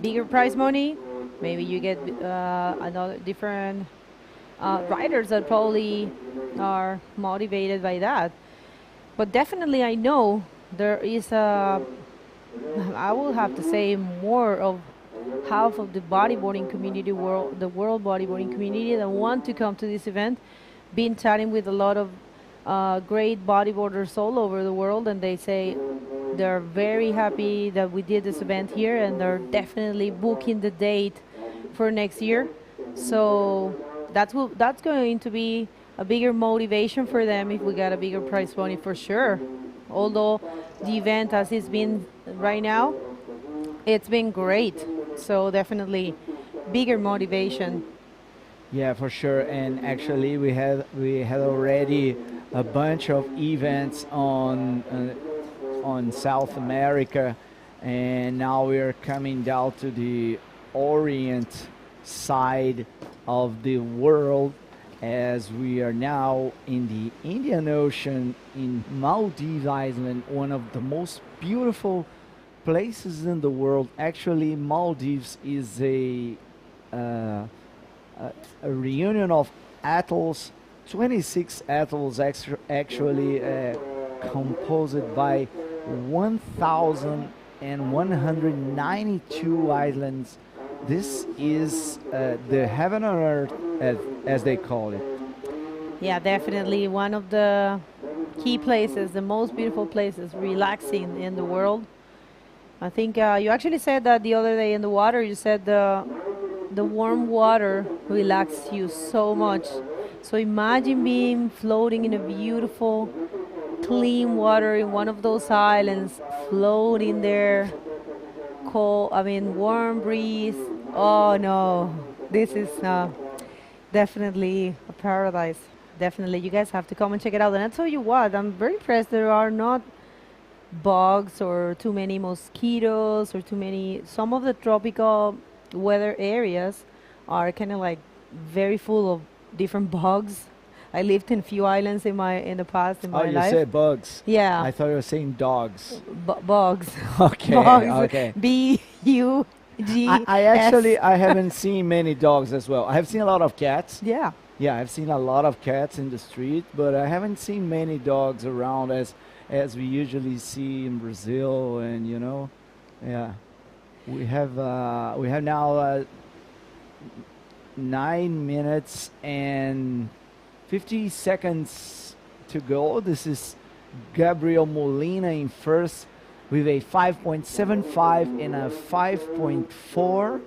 Bigger prize money, maybe you get another different riders that probably are motivated by that. But definitely, I know there is I will have to say more of half of the bodyboarding community, the world bodyboarding community, that want to come to this event. Been chatting with a lot of great bodyboarders all over the world, and they say they're very happy that we did this event here, and they're definitely booking the date for next year. So that's going to be a bigger motivation for them if we got a bigger prize money, for sure. Although the event as it's been right now, it's been great. So definitely bigger motivation. Yeah, for sure. And actually, we had already a bunch of events on South America, and now we are coming down to the Orient side of the world, as we are now in the Indian Ocean in Maldives Island, one of the most beautiful places in the world. Actually, Maldives is a reunion of atolls, 26 atolls actually composed by 1,192 islands. This is the heaven on earth, as they call it. Yeah, definitely one of the key places, the most beautiful places, relaxing in the world. I think you actually said that the other day in the water. You said the warm water relaxes you so much. So imagine being floating in a beautiful, clean water in one of those islands, floating there, warm breeze. Oh no, this is definitely a paradise. Definitely, you guys have to come and check it out. And I tell you what, I'm very impressed. There are not bugs or too many mosquitoes or too many. Some of the tropical weather areas are kind of like very full of different bugs. I lived in a few islands in the past in my life. Oh, you said bugs. Yeah. I thought you were saying dogs. Bugs. Okay. Bugs. Okay. B-U-G. I haven't seen many dogs as well. I have seen a lot of cats. Yeah. Yeah, I've seen a lot of cats in the street, but I haven't seen many dogs around as we usually see in Brazil. And yeah, we have now 9 minutes and 50 seconds to go. This is Gabriel Molina in first with a 5.75 and a 5.4.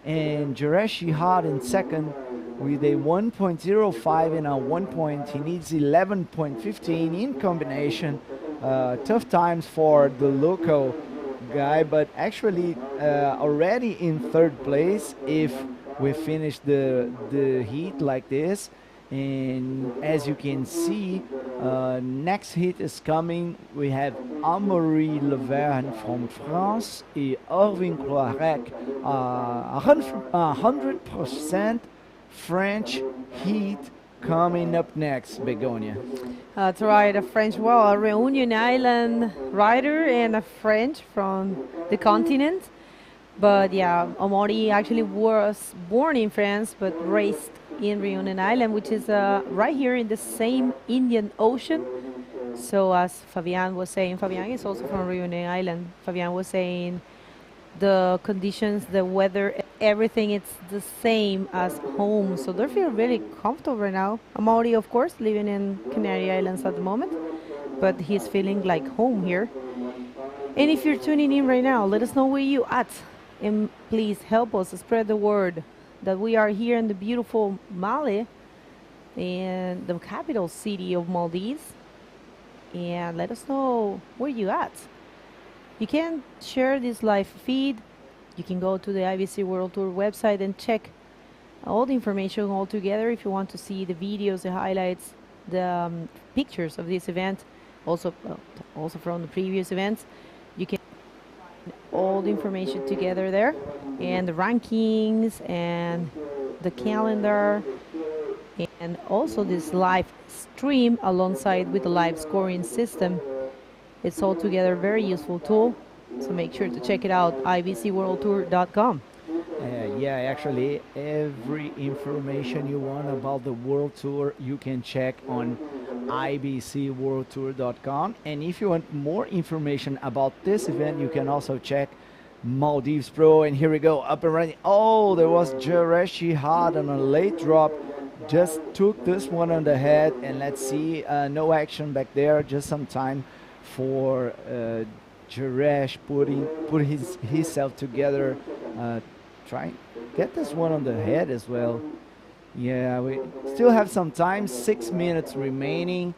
And Jaresh Jihad in second with a 1.05 and a 1 point. He needs 11.15 in combination. Tough times for the local guy, but actually already in third place if we finish the heat like this. And as you can see, next hit is coming. We have Amaury Leverne from France et Irving Cloirec, 100% French heat coming up next, Begonia. That's right, a French, well, a Reunion Island rider and a French from the continent. But yeah, Amaury actually was born in France but raised in Reunion Island, which is right here in the same Indian Ocean. So as Fabian was saying, Fabian is also from Reunion Island. Fabian was saying the conditions, the weather, everything, it's the same as home. So they feel really comfortable right now. Amaury, of course, living in Canary Islands at the moment, but he's feeling like home here. And if you're tuning in right now, let us know where you at. And please help us spread the word that we are here in the beautiful Male, in the capital city of Maldives. And let us know where you at. You can share this live feed. You can go to the IBC World Tour website and check all the information all together if you want to see the videos, the highlights, the pictures of this event, also from the previous events. You can all the information together there, and the rankings and the calendar, and also this live stream alongside with the live scoring system. It's all together very useful tool, so make sure to check it out, ibcworldtour.com. Yeah, actually every information you want about the World Tour you can check on ibcworldtour.com. And if you want more information about this event, you can also check Maldives Pro. And here we go, up and running. Oh, there was Jaresh Jihad on a late drop. Just took this one on the head, and let's see, no action back there, just some time for Jaresh put himself together, try get this one on the head as well. Yeah, we still have some time, 6 minutes remaining.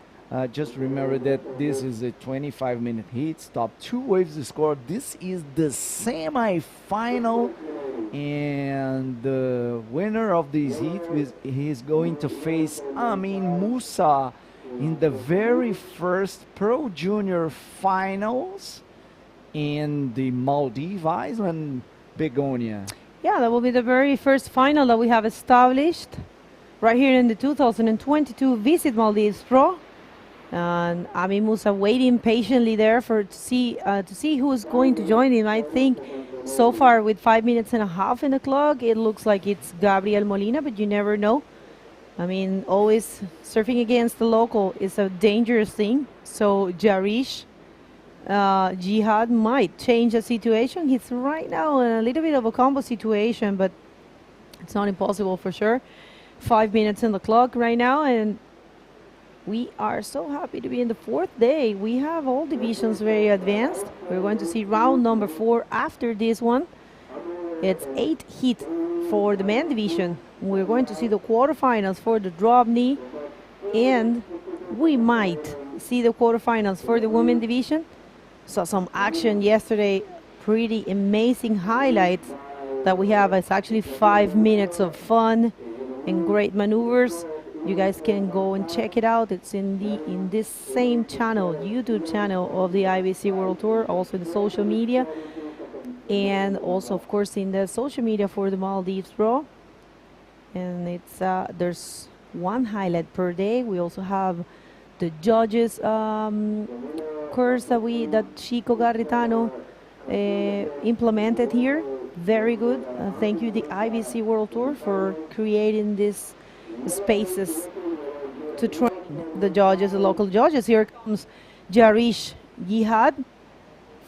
Just remember that this is a 25-minute heat. Stop 2 waves to score. This is the semi-final, and the winner of this heat is going to face Amin Musa in the very first Pro Junior finals in the Maldives Island, Begonia. Yeah, that will be the very first final that we have established right here in the 2022 Visit Maldives Pro. And Amin Musa waiting patiently there to see who is going to join him. I think so far with 5 minutes and a half in the clock, it looks like it's Gabriel Molina, but you never know. I mean, always surfing against the local is a dangerous thing. So Jaresh Jihad might change the situation. He's right now in a little bit of a combo situation, but it's not impossible for sure. 5 minutes in the clock right now, and we are so happy to be in the 4th day. We have all divisions very advanced. We're going to see round number 4 after this one. It's 8 heat for the men division. We're going to see the quarterfinals for the DROPKNEE, and we might see the quarterfinals for the women division. Saw some action yesterday, pretty amazing highlights that we have. It's actually 5 minutes of fun and great maneuvers. You guys can go and check it out. It's in this same channel, YouTube channel of the IBC World Tour, also in the social media, and also of course in the social media for the Maldives Pro. And it's there's one highlight per day. We also have the judges course that Chico Garritano implemented here. Very good. Thank you, the IBC World Tour, for creating these spaces to train the judges, the local judges. Here comes Jaresh Jihad.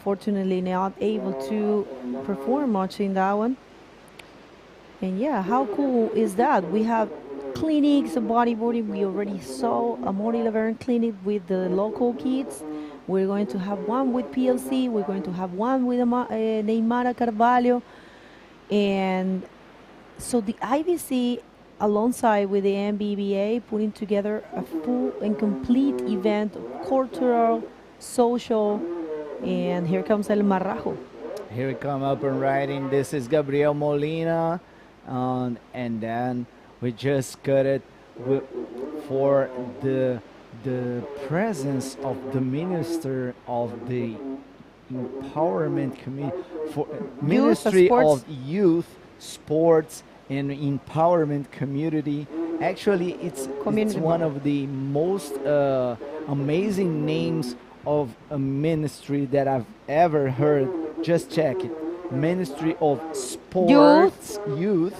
Fortunately not able to perform much in that one. And yeah, how cool is that? We have clinics of bodyboarding. We already saw a Mori Laverne clinic with the local kids. We're going to have one with PLC. We're going to have one with Neymara Carvalho. And so the IBC, alongside with the MBBA, putting together a full and complete event, cultural, social, and here comes El Marrajo. Here we come up and riding. This is Gabriel Molina, and then we just cut it for the presence of the Minister of the Empowerment Committee for Ministry of Youth, Sports and Empowerment Community. Actually, it's one of the most amazing names of a ministry that I've ever heard. Just check it. Ministry of Sports, Youth,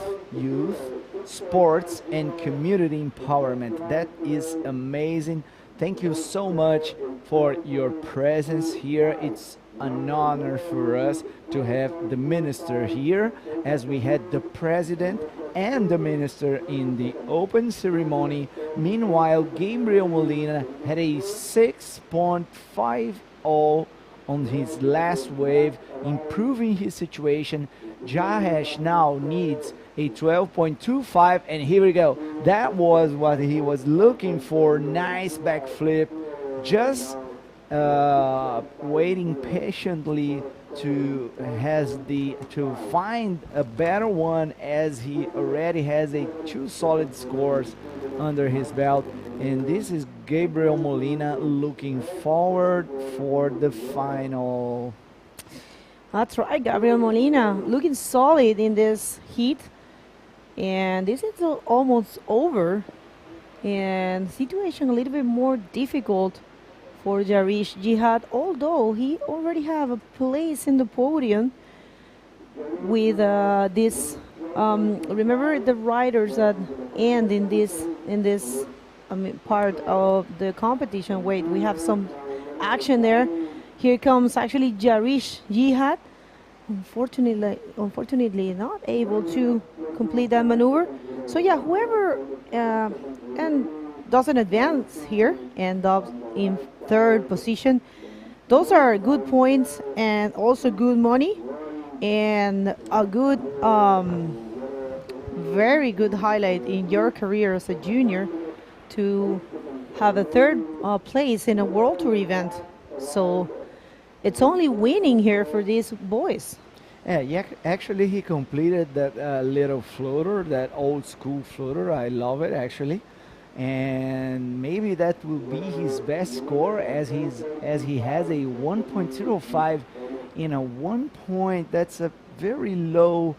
Sports and Community Empowerment. That is amazing. Thank you so much for your presence here. It's an honor for us to have the minister here, as we had the president and the minister in the open ceremony. Meanwhile, Gabriel Molina had a 6.50 on his last wave, improving his situation. Jahesh now needs a 12.25, and here we go. That was what he was looking for. Nice backflip. Just waiting patiently to find a better one, as he already has two solid scores under his belt. And this is Gabriel Molina looking forward for the final. That's right, Gabriel Molina looking solid in this heat. And this is almost over. And situation a little bit more difficult for Jarish Jihad, although he already have a place in the podium with this. Remember the riders that end in this part of the competition. Wait, we have some action there. Here comes actually Jarish Jihad. Unfortunately not able to complete that maneuver. So yeah, whoever and doesn't advance here, end up in third position. Those are good points and also good money, and a good, very good highlight in your career as a junior to have a third place in a World Tour event. So it's only winning here for these boys. Yeah, actually he completed that little floater, that old school floater. I love it actually. And maybe that will be his best score, as he has a 1.05 in a 1 point. That's a very low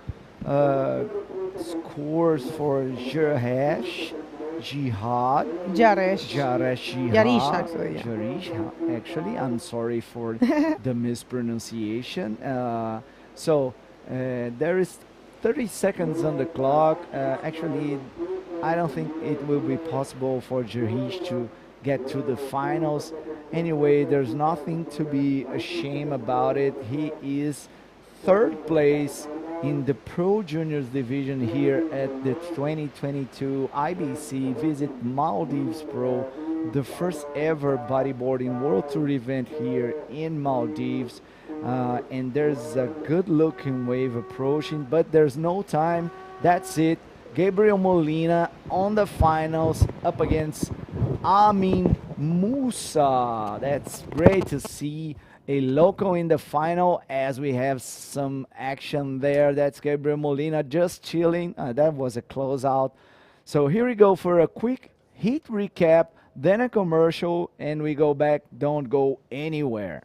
scores for Jaresh Jihad. Jarish, actually. Yeah. Jarish, actually. I'm sorry for the mispronunciation. So there is 30 seconds on the clock. Actually, I don't think it will be possible for Jarish to get to the finals. Anyway, there's nothing to be ashamed about it. He is third place in the Pro Juniors division here at the 2022 IBC Visit Maldives Pro, the first ever bodyboarding World Tour event here in Maldives. And there's a good looking wave approaching, but there's no time. That's it. Gabriel Molina on the finals up against Amin Musa. That's great to see a local in the final, as we have some action there. That's Gabriel Molina just chilling. That was a closeout. So here we go for a quick heat recap, then a commercial, and we go back. Don't go anywhere.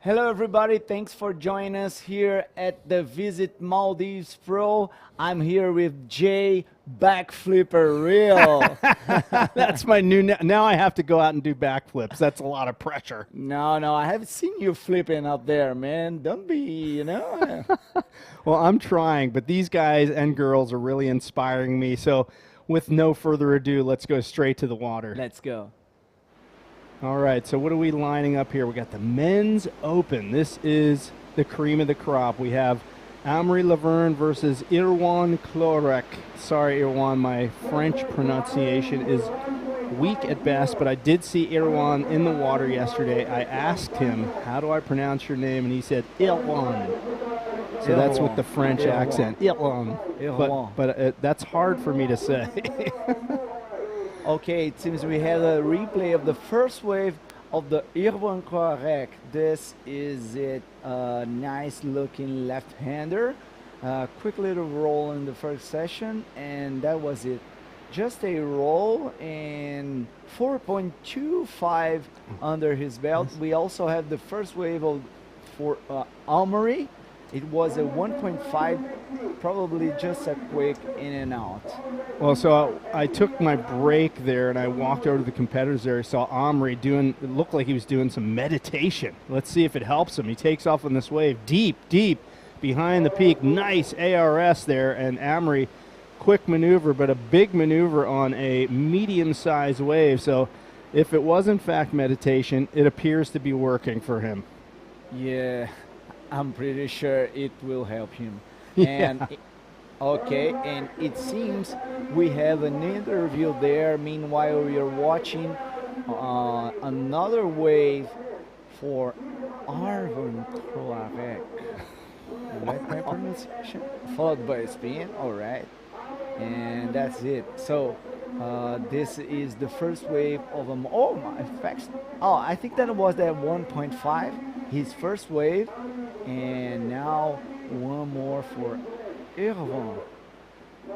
Hello, everybody. Thanks for joining us here at the Visit Maldives Pro. I'm here with Jay Backflipper Real. That's my new. Now I have to go out and do backflips. That's a lot of pressure. No, I haven't seen you flipping up there, man. Don't be, you know. Well, I'm trying, but these guys and girls are really inspiring me. So, with no further ado, let's go straight to the water. Let's go. All right, so what are we lining up here? We got the Men's Open. This is the cream of the crop. We have Amaury Laverne versus Irwan Clorec. Sorry, Irwan, my French pronunciation is weak at best, but I did see Irwan in the water yesterday. I asked him, how do I pronounce your name? And he said, Irwan. So that's with the French accent. Irwan. But that's hard for me to say. Okay, it seems we have a replay of the first wave of the Irwan Clorec. This is it, nice looking left-hander. Quick little roll in the first session, and that was it. Just a roll and 4.25 under his belt. We also have the first wave of for Amaury. It was a 1.5, probably just a quick in and out. Well, so I took my break there and I walked over to the competitors there. I saw Amaury it looked like he was doing some meditation. Let's see if it helps him. He takes off on this wave deep behind the peak. Nice ARS there, and Amaury, quick maneuver, but a big maneuver on a medium-sized wave. So if it was in fact meditation, it appears to be working for him. Yeah, I'm pretty sure it will help him. Yeah. And okay, and it seems we have an interview there. Meanwhile, we are watching another wave for Irwan Clorec. Right, my pronunciation? Followed by a spin, all right. And that's it. So this is the first wave of I think that was that 1.5, his first wave, and now one more for Irwan.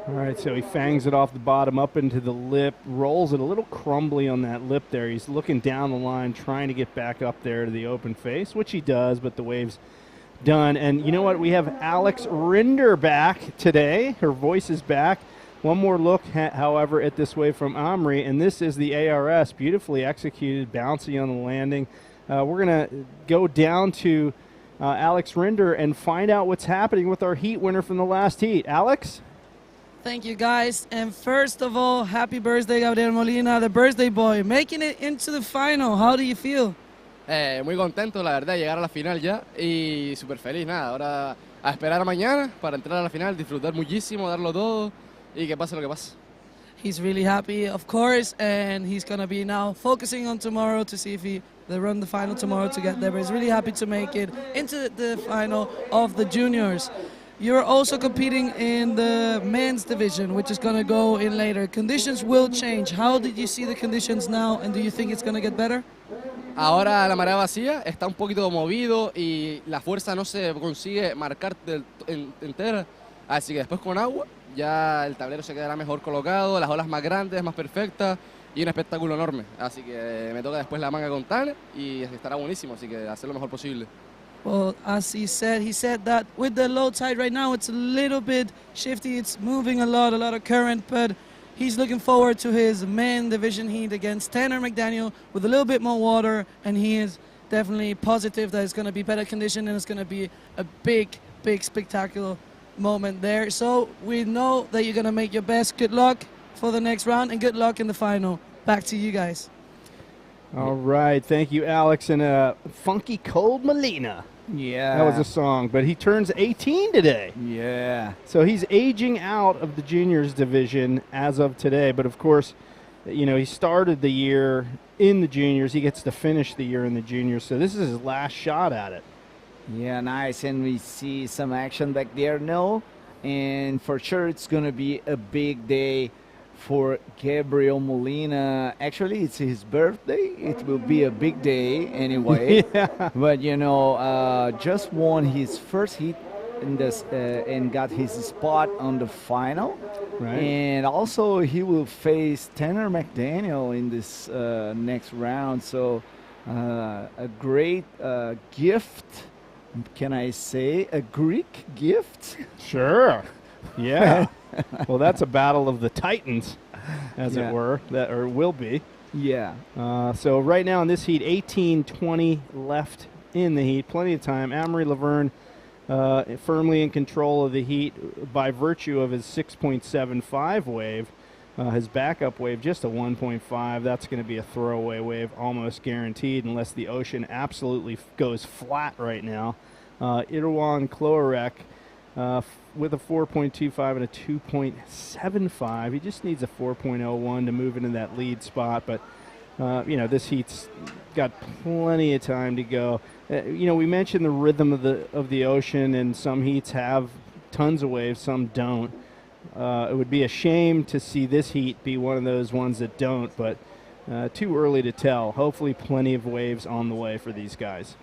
All right, so he fangs it off the bottom up into the lip, rolls it a little crumbly on that lip there. He's looking down the line, trying to get back up there to the open face, which he does, but the wave's done. And you know what? We have Alex Rinder back today. Her voice is back. One more look, however, at this wave from Amaury, and this is the ARS, beautifully executed, bouncy on the landing. We're going to go down to Alex Rinder and find out what's happening with our heat winner from the last heat. Alex? Thank you, guys. And first of all, happy birthday, Gabriel Molina, the birthday boy, making it into the final. How do you feel? Muy contento, la verdad, llegar a la final ya y súper feliz. Nada, ahora a esperar mañana para entrar a la final, disfrutar muchísimo, darlo todo y que pase lo que pase. He's really happy, of course, and he's going to be now focusing on tomorrow to see if they run the final tomorrow to get there. But he's really happy to make it into the final of the juniors. You're also competing in the men's division, which is going to go in later. Conditions will change. How did you see the conditions now, and do you think it's going to get better? Ahora la marea vacía está un poquito movido y la fuerza no se consigue marcar entera. Así que después con agua ya el tablero se quedará mejor colocado, las olas más grandes, más perfectas y un espectáculo enorme. Así que me toca después la manga con tal y estará buenísimo, así que hacer lo mejor posible. Well, as he said that with the low tide right now, it's a little bit shifty. It's moving a lot of current, but he's looking forward to his men division heat against Tanner McDaniel with a little bit more water, and he is definitely positive that it's going to be better condition and it's going to be a big spectacular moment there. So we know that you're going to make your best. Good luck for the next round and good luck in the final. Back to you guys. All right, thank you, Alex, and Funky Cold Molina. Yeah. That was a song, but he turns 18 today. Yeah. So he's aging out of the juniors division as of today, but of course, you know, he started the year in the juniors. He gets to finish the year in the juniors, so this is his last shot at it. Yeah, nice, and we see some action back there now, and for sure it's going to be a big day for Gabriel Molina. Actually, it's his birthday. It will be a big day anyway. Yeah. But, you know, just won his first heat in this, and got his spot on the final. Right. And also he will face Tanner McDaniel in this next round. So A great gift. Can I say a Greek gift? Sure. Yeah. Well, that's a battle of the Titans, as Yeah. it were, that or will be. Yeah. So right now in this heat, 18:20 left in the heat. Plenty of time. Amory Laverne firmly in control of the heat by virtue of his 6.75 wave. His backup wave, just a 1.5. That's going to be a throwaway wave, almost guaranteed, unless the ocean absolutely goes flat right now. Irwan Kloarek with a 4.25 and a 2.75. He just needs a 4.01 to move into that lead spot, but this heat's got plenty of time to go. We mentioned the rhythm of the ocean, and some heats have tons of waves, some don't. It would be a shame to see this heat be one of those ones that don't, but too early to tell. Hopefully plenty of waves on the way for these guys.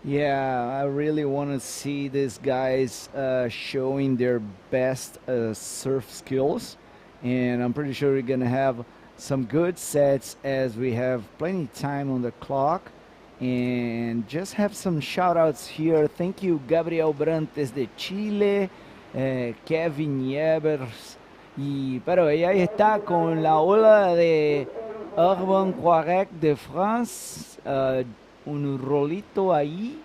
Yeah, I really want to see these guys showing their best surf skills, and I'm pretty sure we're going to have some good sets as we have plenty of time on the clock. And just have some shout outs here. Thank you, Gabriel Brantes de Chile, Kevin Yebers. Pero y ahí está con la ola de Urban Quarec de France. Un rolito ahí.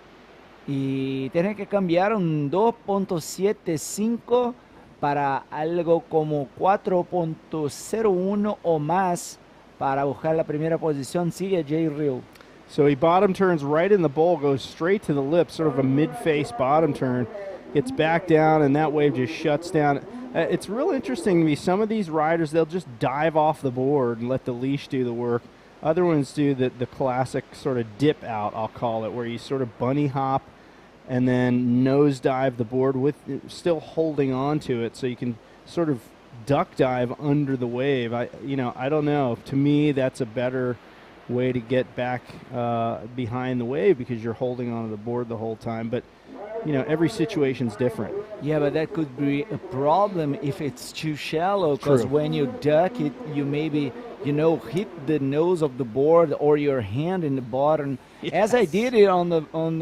Y tiene que cambiar un 2.75 para algo como 4.01 o más para buscar la primera posición. Sigue Jay Rio. So he bottom turns right in the bowl, goes straight to the lip, sort of a mid-face bottom turn, gets back down, and that wave just shuts down. It's real interesting to me. Some of these riders, they'll just dive off the board and let the leash do the work. Other ones do the classic sort of dip out, I'll call it, where you sort of bunny hop and then nose dive the board with still holding on to it, so you can sort of duck dive under the wave. I don't know. To me, that's a better way to get back behind the wave because you're holding onto the board the whole time. But every situation's different. Yeah, but that could be a problem if it's too shallow, because when you duck it, you maybe hit the nose of the board or your hand in the bottom. Yes. As I did it on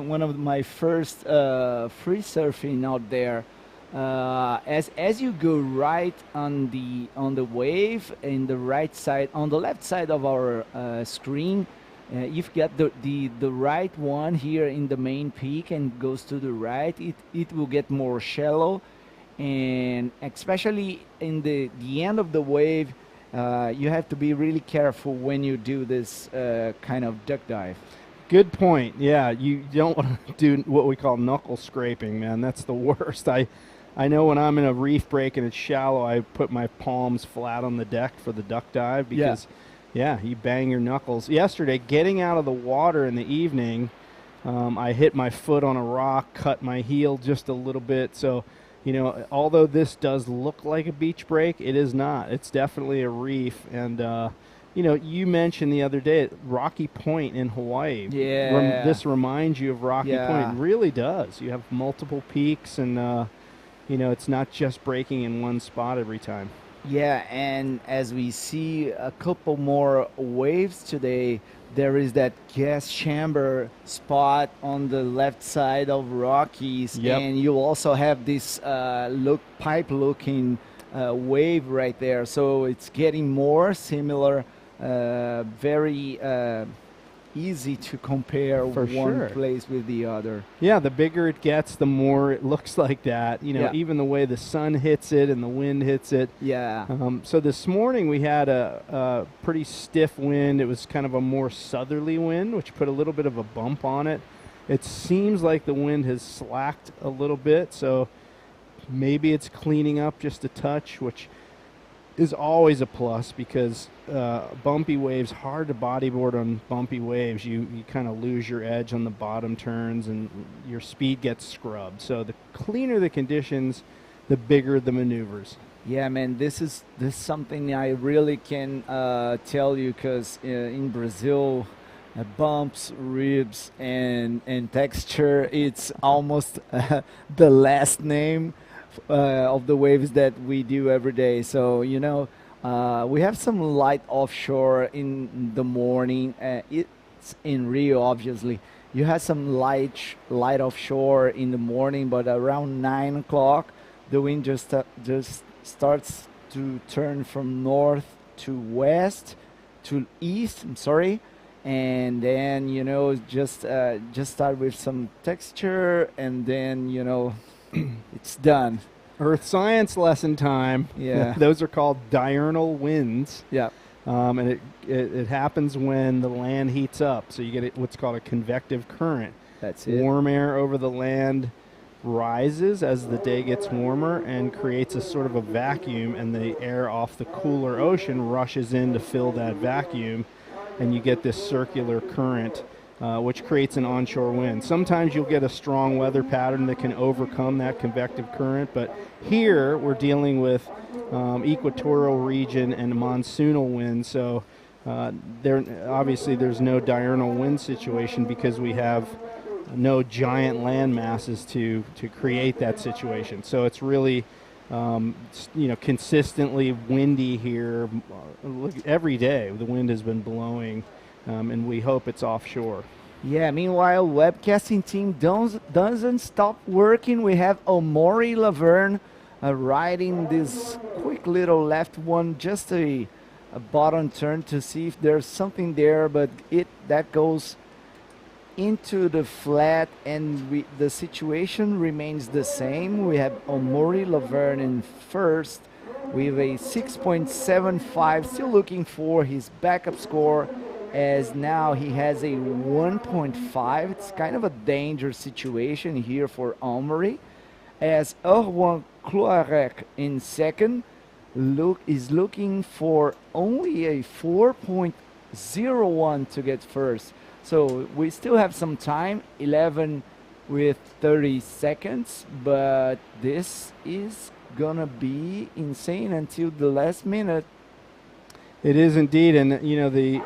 one of my first free surfing out there. As you go right on the wave in the right side, on the left side of our screen, you've got the right one here in the main peak and goes to the right. It will get more shallow, and especially in the end of the wave, you have to be really careful when you do this kind of duck dive. Good point. Yeah, you don't want to do what we call knuckle scraping, man. That's the worst. I know when I'm in a reef break and it's shallow, I put my palms flat on the deck for the duck dive because, you bang your knuckles. Yesterday, getting out of the water in the evening, I hit my foot on a rock, cut my heel just a little bit. So, although this does look like a beach break, it is not. It's definitely a reef. And, you mentioned the other day Rocky Point in Hawaii. Yeah. This reminds you of Rocky Point. It really does. You have multiple peaks and, it's not just breaking in one spot every time. Yeah, and as we see a couple more waves today, there is that gas chamber spot on the left side of Rockies, and you also have this pipe-looking wave right there. So it's getting more similar, very easy to compare one place with the other. Yeah, the bigger it gets, the more it looks like that. Even the way the sun hits it and the wind hits it. Yeah. So this morning we had a pretty stiff wind. It was kind of a more southerly wind, which put a little bit of a bump on it. It seems like the wind has slacked a little bit, so maybe it's cleaning up just a touch, which is always a plus because bumpy waves, hard to bodyboard on bumpy waves. You kind of lose your edge on the bottom turns and your speed gets scrubbed. So the cleaner the conditions, the bigger the maneuvers. Yeah, man, this is something I really can tell you because in Brazil, bumps, ribs, and texture, it's almost the last name of the waves that we do every day. So, we have some light offshore in the morning. it's in Rio, obviously. You had some light offshore in the morning, but around 9 o'clock, the wind just starts to turn from north to west to east. I'm sorry, and then just start with some texture, and then it's done. Earth science lesson time. Yeah. Those are called diurnal winds. Yeah. And it happens when the land heats up. So you get what's called a convective current. That's it. Warm air over the land rises as the day gets warmer and creates a sort of a vacuum, and the air off the cooler ocean rushes in to fill that vacuum, and you get this circular current, which creates an onshore wind. Sometimes you'll get a strong weather pattern that can overcome that convective current, but here we're dealing with equatorial region and monsoonal winds, so obviously there's no diurnal wind situation because we have no giant land masses to create that situation. So it's really consistently windy here. Every day the wind has been blowing, and we hope it's offshore. Yeah, meanwhile, webcasting team doesn't stop working. We have Omori Laverne riding this quick little left one, just a bottom turn to see if there's something there, but that goes into the flat, and the situation remains the same. We have Omori Laverne in first with a 6.75, still looking for his backup score, as now he has a 1.5. It's kind of a dangerous situation here for Omori, as Erwan Cloarec in second is looking for only a 4.01 to get first. So we still have some time, 11 with 30 seconds, but this is gonna be insane until the last minute. It is indeed, and the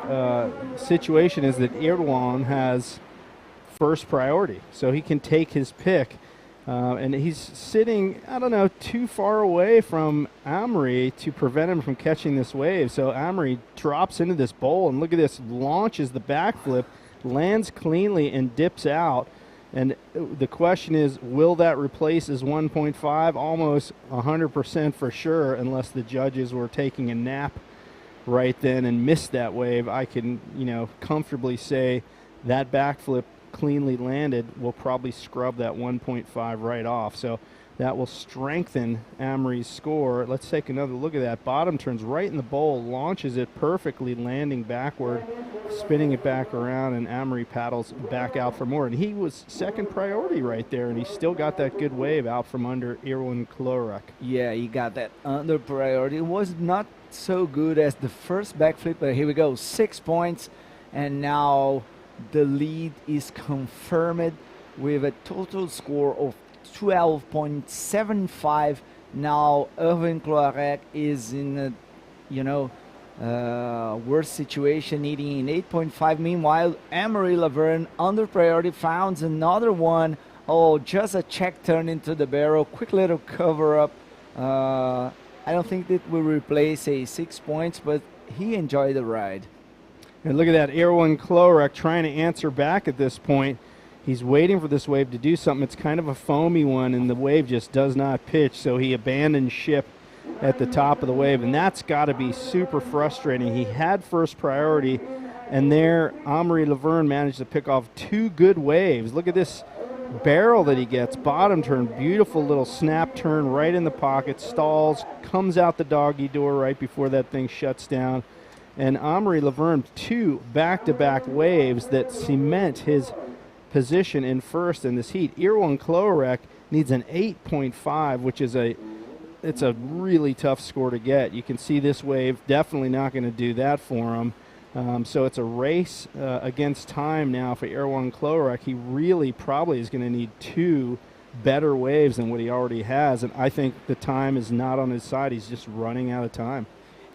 situation is that Erwan has first priority, so he can take his pick, and he's sitting, I don't know, too far away from Amory to prevent him from catching this wave. So Amory drops into this bowl, and look at this, launches the backflip, lands cleanly and dips out. And the question is, will that replace his 1.5? Almost 100% for sure, unless the judges were taking a nap right then and missed that wave. I can, comfortably say that backflip cleanly landed will probably scrub that 1.5 right off. So that will strengthen Amory's score. Let's take another look at that. Bottom turns right in the bowl, launches it perfectly, landing backward, spinning it back around, and Amory paddles back out for more. And he was second priority right there, and he still got that good wave out from under Erwan Cloarec. Yeah, he got that under priority. It was not so good as the first backflip, but here we go, 6 points, and now the lead is confirmed with a total score of 12.75. Now Erwan Cloarec is in a worse situation, needing an 8.5. Meanwhile, Amory Laverne under priority found another one. Oh, just a check turn into the barrel, quick little cover up. I don't think that will replace a 6 points, but he enjoyed the ride. And look at that, Erwan Cloarec trying to answer back at this point. He's waiting for this wave to do something. It's kind of a foamy one, and the wave just does not pitch, so he abandoned ship at the top of the wave, and that's got to be super frustrating. He had first priority, and there Amory Laverne managed to pick off two good waves. Look at this barrel that he gets. Bottom turn, beautiful little snap turn right in the pocket, stalls, comes out the doggy door right before that thing shuts down. And Amory Laverne, two back-to-back waves that cement his position in first in this heat. Erwan Cloarec needs an 8.5, which is it's a really tough score to get. You can see this wave definitely not going to do that for him. So it's a race against time now for Erwan Cloarec. He really probably is going to need two better waves than what he already has, and I think the time is not on his side. He's just running out of time.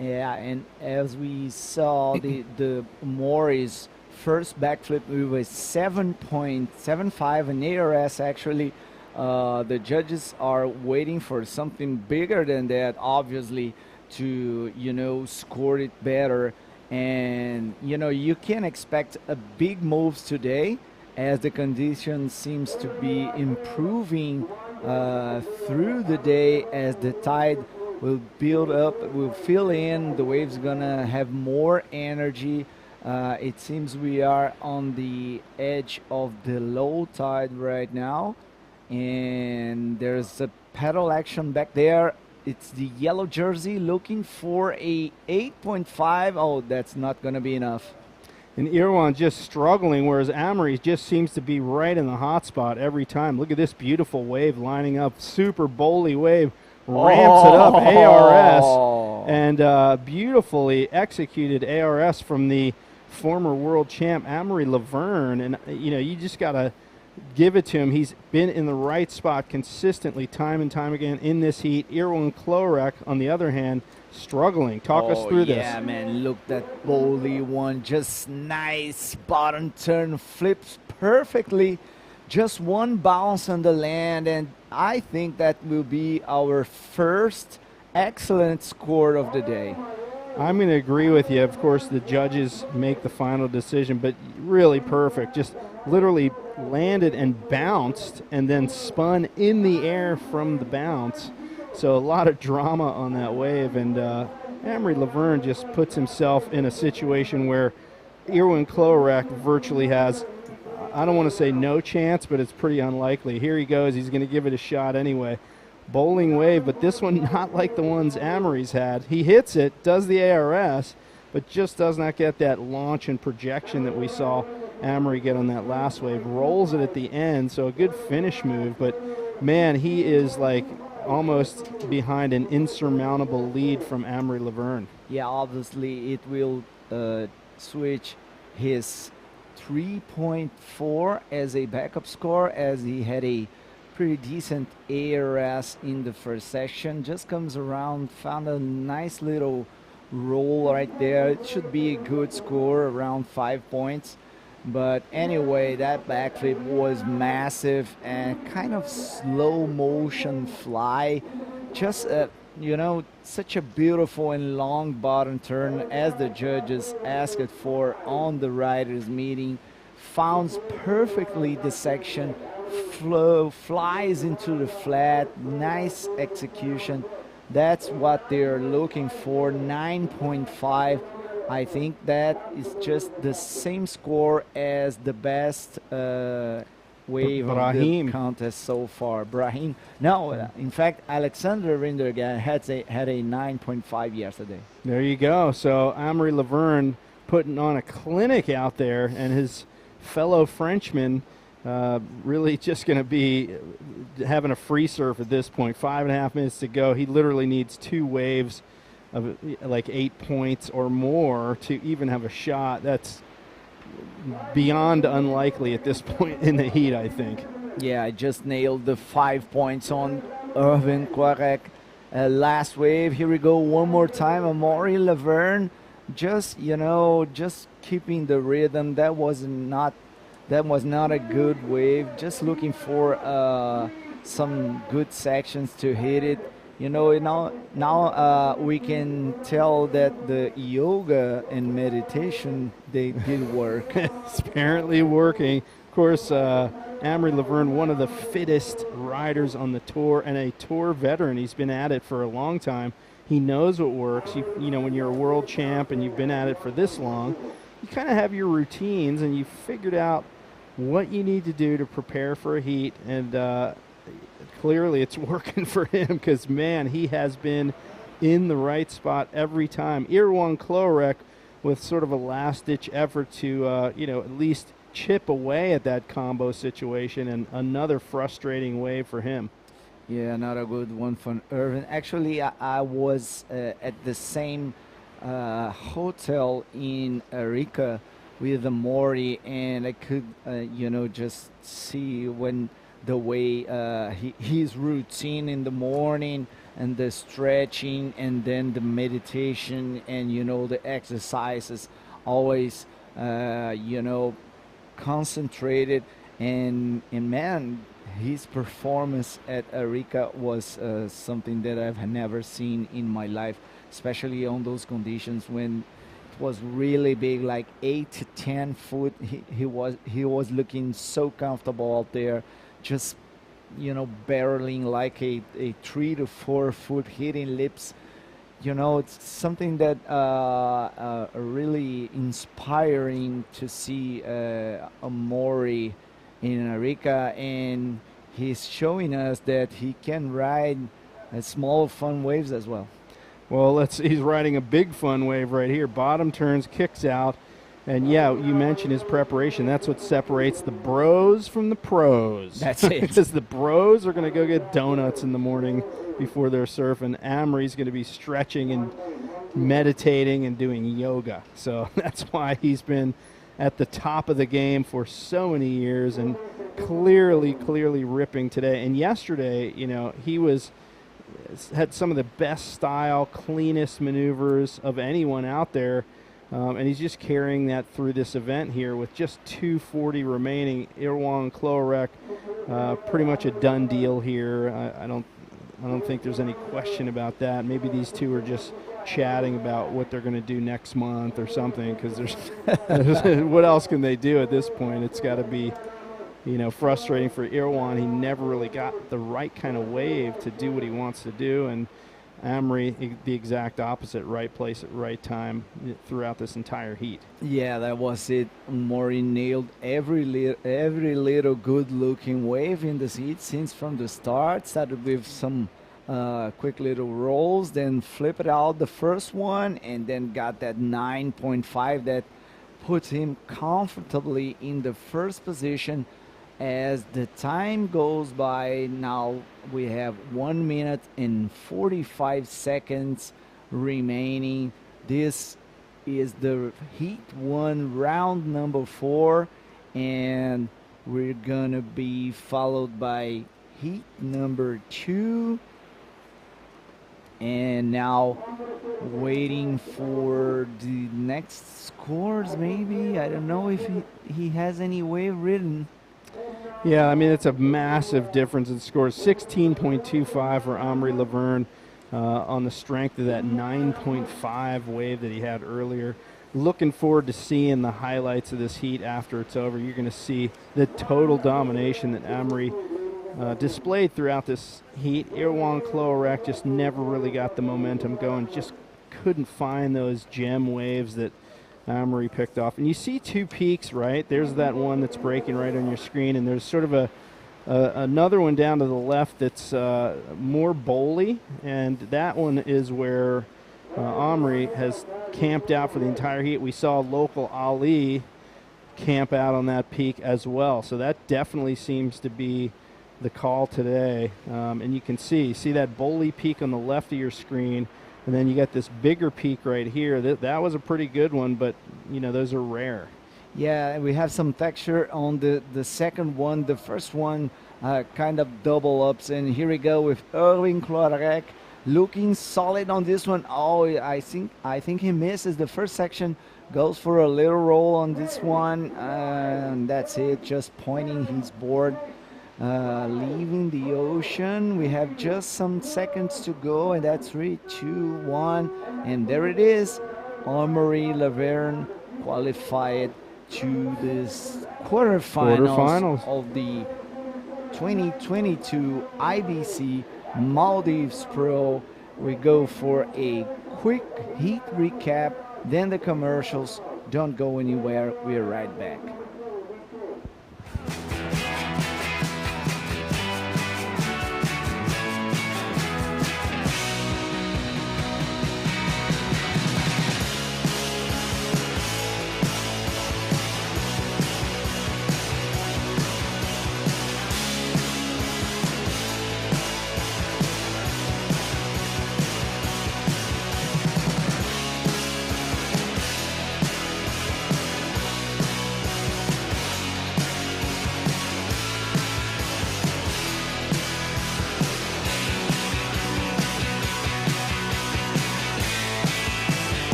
Yeah, and as we saw, the Morris first backflip with a 7.75, an ARS actually. The judges are waiting for something bigger than that, obviously, to score it better. And you can expect a big moves today, as the condition seems to be improving through the day, as the tide will build up, will fill in, the wave's gonna have more energy. It seems we are on the edge of the low tide right now, and there's a pedal action back there. It's the yellow jersey looking for a 8.5. Oh, that's not gonna be enough. And Irwan just struggling, whereas Amory just seems to be right in the hot spot every time. Look at this beautiful wave lining up. Super bowly wave. Ramps it up. ARS. And beautifully executed ARS from the former world champ, Amory Laverne. And, you just got to give it to him. He's been in the right spot consistently time and time again in this heat. Irwan Klorek, on the other hand, struggling. Talk us through this. Yeah, man, look, that bowly one, just nice bottom turn, flips perfectly. Just one bounce on the land, and I think that will be our first excellent score of the day. I'm going to agree with you. Of course, the judges make the final decision, but really perfect. Just literally landed and bounced and then spun in the air from the bounce. So a lot of drama on that wave, and Amory Laverne just puts himself in a situation where Irwan Klorek virtually has, I don't want to say no chance, but it's pretty unlikely. Here he goes. He's going to give it a shot anyway. Bowling wave, but this one not like the ones Amory's had. He hits it, does the ARS, but just does not get that launch and projection that we saw Amory get on that last wave. Rolls it at the end, so a good finish move, but man, he is like almost behind an insurmountable lead from Amory Laverne. Yeah, obviously it will switch his 3.4 as a backup score, as he had a pretty decent ARS in the first section. Just comes around, found a nice little roll right there. It should be a good score, around 5 points. But anyway, that backflip was massive and kind of slow motion fly. Just, such a beautiful and long bottom turn, as the judges asked for on the riders meeting. Founds perfectly the section, flies into the flat, nice execution. That's what they're looking for, 9.5. I think that is just the same score as the best wave of the contest so far. Brahim. No, in fact, Alexander Rindergan had a 9.5 yesterday. There you go. So Amory Laverne putting on a clinic out there, and his fellow Frenchman really just going to be having a free surf at this point. 5.5 minutes to go. He literally needs 2 waves of like 8 points or more to even have a shot. That's beyond unlikely at this point in the heat, I think. Yeah, I just nailed the 5 points on Irwan Klorek. Last wave, here we go one more time. Amory Laverne, just keeping the rhythm. That was not a good wave. Just looking for some good sections to hit it. Now we can tell that the yoga and meditation, they did work. It's apparently working. Of course, Amory Laverne, one of the fittest riders on the tour and a tour veteran. He's been at it for a long time. He knows what works. When you're a world champ and you've been at it for this long, you kind of have your routines and you've figured out what you need to do to prepare for a heat, and clearly it's working for him, because, man, he has been in the right spot every time. Irwan Klorek with sort of a last-ditch effort to, at least chip away at that combo situation, and another frustrating wave for him. Yeah, not a good one for Irvin. Actually, I was at the same hotel in Arica with Maury, and I could, just see when the way his routine in the morning, and the stretching, and then the meditation, and the exercises, always concentrated, and man, his performance at Arica was something that I've never seen in my life, especially on those conditions when was really big, like 8 to 10 foot. He was looking so comfortable out there, just barreling like a 3 to 4 foot hitting lips. It's something that really inspiring to see Maury in Arica, and he's showing us that he can ride small fun waves as well. Well, he's riding a big fun wave right here. Bottom turns, kicks out. And yeah, you mentioned his preparation. That's what separates the bros from the pros. That's it. Because the bros are going to go get donuts in the morning before their surf, and Amory's going to be stretching and meditating and doing yoga. So that's why he's been at the top of the game for so many years, and clearly ripping today. And yesterday, he had some of the best style, cleanest maneuvers of anyone out there. And he's just carrying that through this event here with just 240 remaining. Irwan Kloarek, pretty much a done deal here. I don't think there's any question about that. Maybe these two are just chatting about what they're going to do next month or something, because what else can they do at this point? It's got to be frustrating for Irwan. He never really got the right kind of wave to do what he wants to do, and Amory, the exact opposite, right place at right time throughout this entire heat. Yeah, that was it. Maury nailed every little good-looking wave in this heat since from the start. Started with some quick little rolls, then flip it out the first one, and then got that 9.5 that puts him comfortably in the first position. As the time goes by, now we have 1 minute and 45 seconds remaining. This is the Heat 1 round number 4, and we're gonna be followed by Heat number 2. And now waiting for the next scores, maybe. I don't know if he has any wave written. Yeah, I mean, it's a massive difference in scores. 16.25 for Amory Laverne on the strength of that 9.5 wave that he had earlier. Looking forward to seeing the highlights of this heat after it's over. You're going to see the total domination that Amory displayed throughout this heat. Irwan Kloarek just never really got the momentum going, just couldn't find those gem waves that Amory picked off. And you see two peaks, right? There's that one that's breaking right on your screen, and there's sort of another one down to the left that's more bowly, and that one is where Amory has camped out for the entire heat. We saw local Ali camp out on that peak as well, so that definitely seems to be the call today. And you can see that bowly peak on the left of your screen, and then you got this bigger peak right here. That was a pretty good one, but those are rare. Yeah, we have some texture on the second one. The first one kind of double ups, and here we go with Erwin Kloarek looking solid on this one. Oh, I think he misses the first section, goes for a little roll on this one, and that's it, just pointing his board. Leaving the ocean. We have just some seconds to go, and that's 3, 2, 1, and there it is. Amory Laverne qualified to this quarterfinals of the 2022 IBC Maldives Pro. We go for a quick heat recap, then the commercials. Don't go anywhere. We're right back.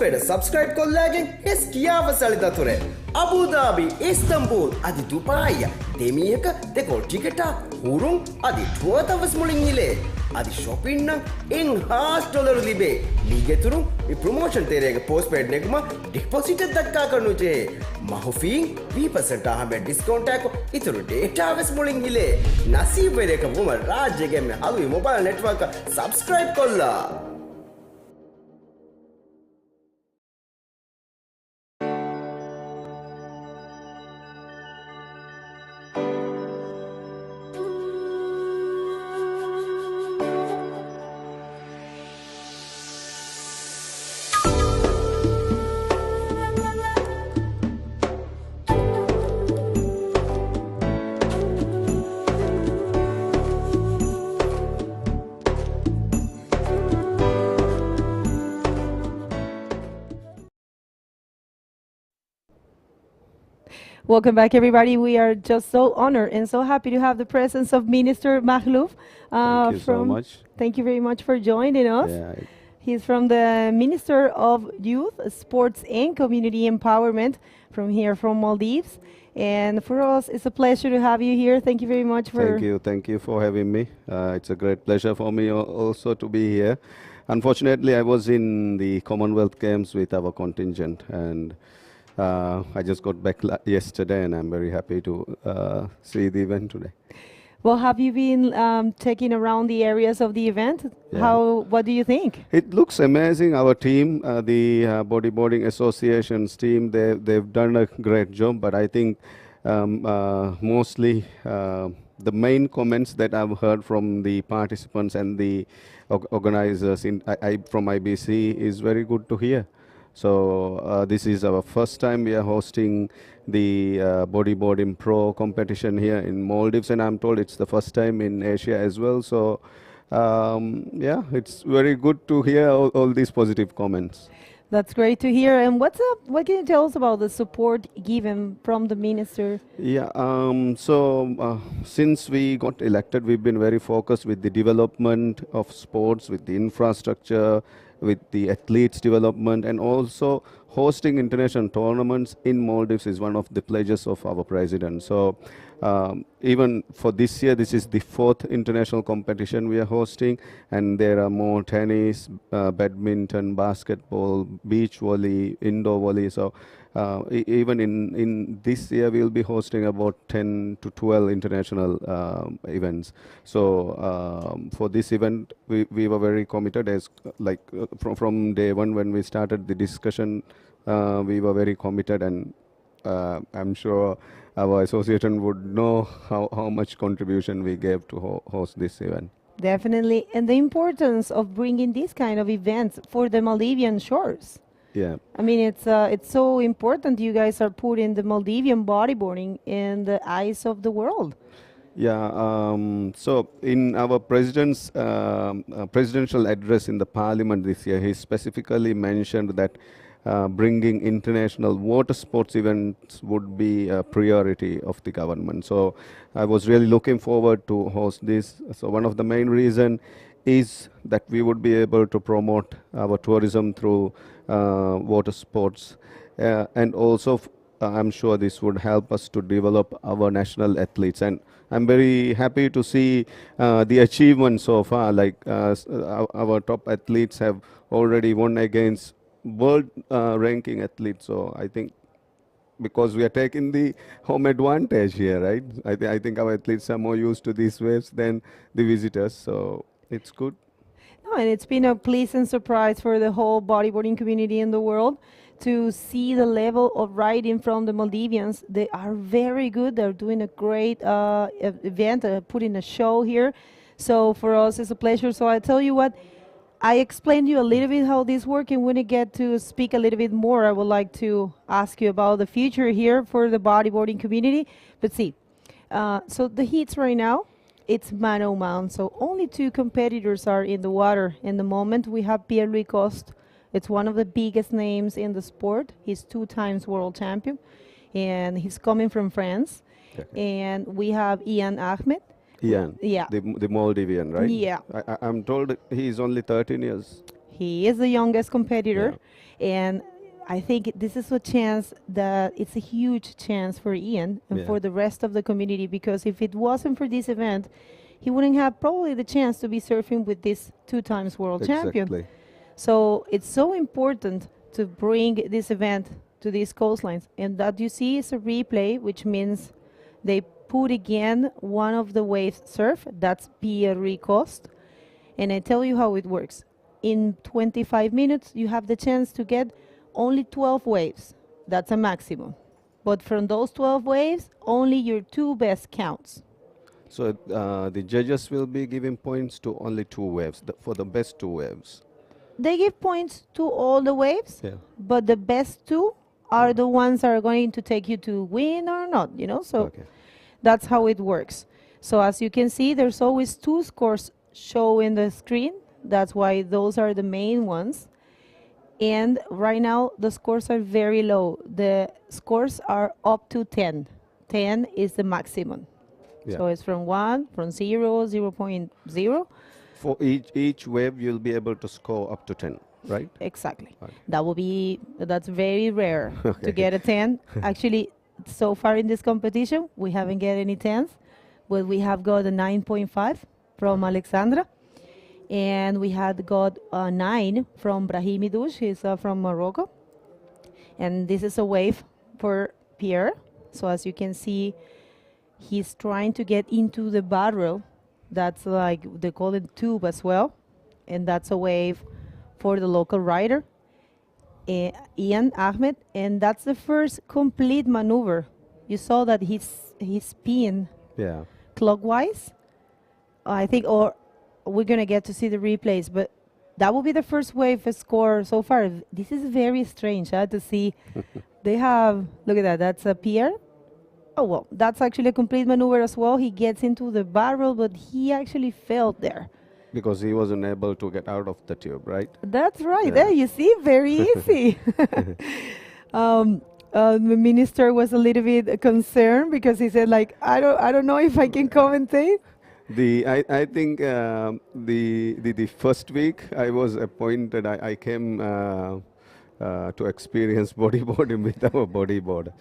postpaid subscribe කොල්ලාගෙන් හිස් කියාව සලිදතුරේ Abu Dhabi Istanbul අධි දුපාය දෙමියක දෙකොල් ටිකටා හුරුම් අධි ටුවතවස් මුලින් ඉලේ අධි shopping නම් enhanced dollar ලිබේ මීගෙතුරු මේ promotion තේරේක postpaid නෙකම deposit දක්කා කරනුචේ මහුෆීන් 20% ආහම discount එක ඉතුරු data වස් මුලින් ඉලේ නසීබ වෙරේක වුම රාජ්‍යගෙම හලුයි mobile network subscribe කොල්ලා. Welcome back, everybody. We are just so honored and so happy to have the presence of Minister Mahlouf. Thank you so much. Thank you very much for joining us. Yeah, He's from the Minister of Youth, Sports and Community Empowerment from here, from Maldives. And for us, it's a pleasure to have you here. Thank you very much for... Thank you for having me. It's a great pleasure for me also to be here. Unfortunately, I was in the Commonwealth Games with our contingent, and I just got back yesterday, and I'm very happy to see the event today. Well, have you been taking around the areas of the event? Yeah. What do you think? It looks amazing. Our team, the Bodyboarding Association's team, they've done a great job, but I think mostly the main comments that I've heard from the participants and the organizers from IBC is very good to hear. So this is our first time we are hosting the Bodyboarding Pro competition here in Maldives, and I'm told it's the first time in Asia as well. So yeah, it's very good to hear all these positive comments. That's great to hear. And what can you tell us about the support given from the minister? Yeah, since we got elected, we've been very focused with the development of sports, with the infrastructure, with the athletes development, and also hosting international tournaments in Maldives is one of the pledges of our president. So even for this year, this is the 4th international competition we are hosting, and there are more tennis, badminton, basketball, beach volley, indoor volley. So even in this year, we'll be hosting about 10 to 12 international events. So for this event, we were very committed, as from day one when we started the discussion, we were very committed, and I'm sure our association would know how much contribution we gave to host this event. Definitely, and the importance of bringing these kind of events for the Maldivian shores. Yeah. I mean, it's so important you guys are putting the Maldivian bodyboarding in the eyes of the world. Yeah, so in our president's presidential address in the parliament this year, he specifically mentioned that bringing international water sports events would be a priority of the government. So I was really looking forward to host this. So one of the main reason is that we would be able to promote our tourism through water sports, and also I'm sure this would help us to develop our national athletes. And I'm very happy to see the achievements so far. Like our top athletes have already won against world ranking athletes. So I think because we are taking the home advantage here, right? I think our athletes are more used to these waves than the visitors. So it's good. No, and it's been a pleasant surprise for the whole bodyboarding community in the world to see the level of riding from the Maldivians. They are very good. They're doing a great event, putting a show here. So for us, it's a pleasure. So I tell you what, I explained to you a little bit how this works, and when I get to speak a little bit more, I would like to ask you about the future here for the bodyboarding community. But see, so the heats right now, it's man-o-man, so only 2 competitors are in the water. In the moment, we have Pierre-Louis Coste. It's one of the biggest names in the sport. He's 2 times world champion, and he's coming from France. Okay. And we have Ian Ahmed. Ian, yeah, the Maldivian, right? Yeah. I'm told he's only 13 years. He is the youngest competitor, and I think this is a chance that it's a huge chance for Ian and for the rest of the community, because if it wasn't for this event, he wouldn't have probably the chance to be surfing with this 2 times world champion. So it's so important to bring this event to these coastlines. And that you see is a replay, which means they put again one of the waves surf. That's Pierre Ricost. And I tell you how it works. In 25 minutes, you have the chance to get only 12 waves. That's a maximum. But from those 12 waves, only your 2 best counts. So the judges will be giving points to only 2 waves, for the best 2 waves. They give points to all the waves, but the best 2 are the ones that are going to take you to win or not, you know? So that's how it works. So as you can see, there's always 2 scores show in the screen. That's why those are the main ones. And right now, the scores are very low. The scores are up to 10. 10 is the maximum. So it's from 1, from 0, 0.0. For each wave, you'll be able to score up to 10, right? Exactly. That's very rare to get a 10. Actually, so far in this competition, we haven't get any 10s, but we have got a 9.5 from Alexandra, and we had got a 9 from Brahimi Douche. He's from Morocco, and this is a wave for Pierre. So as you can see, he's trying to get into the barrel. That's like, they call it tube as well. And that's a wave for the local rider, Ian Ahmed. And that's the first complete maneuver. You saw that he spin clockwise. I think, or we're going to get to see the replays, but that will be the first wave score so far. This is very strange to see. They have, look at that, that's a Pierre. Oh, well, that's actually a complete maneuver as well. He gets into the barrel, but he actually fell there. Because he wasn't able to get out of the tube, right? That's right. There, you see, very easy. The minister was a little bit concerned because he said, like, I don't know if I can commentate. I think the first week I was appointed, I came to experience bodyboarding with our bodyboarder.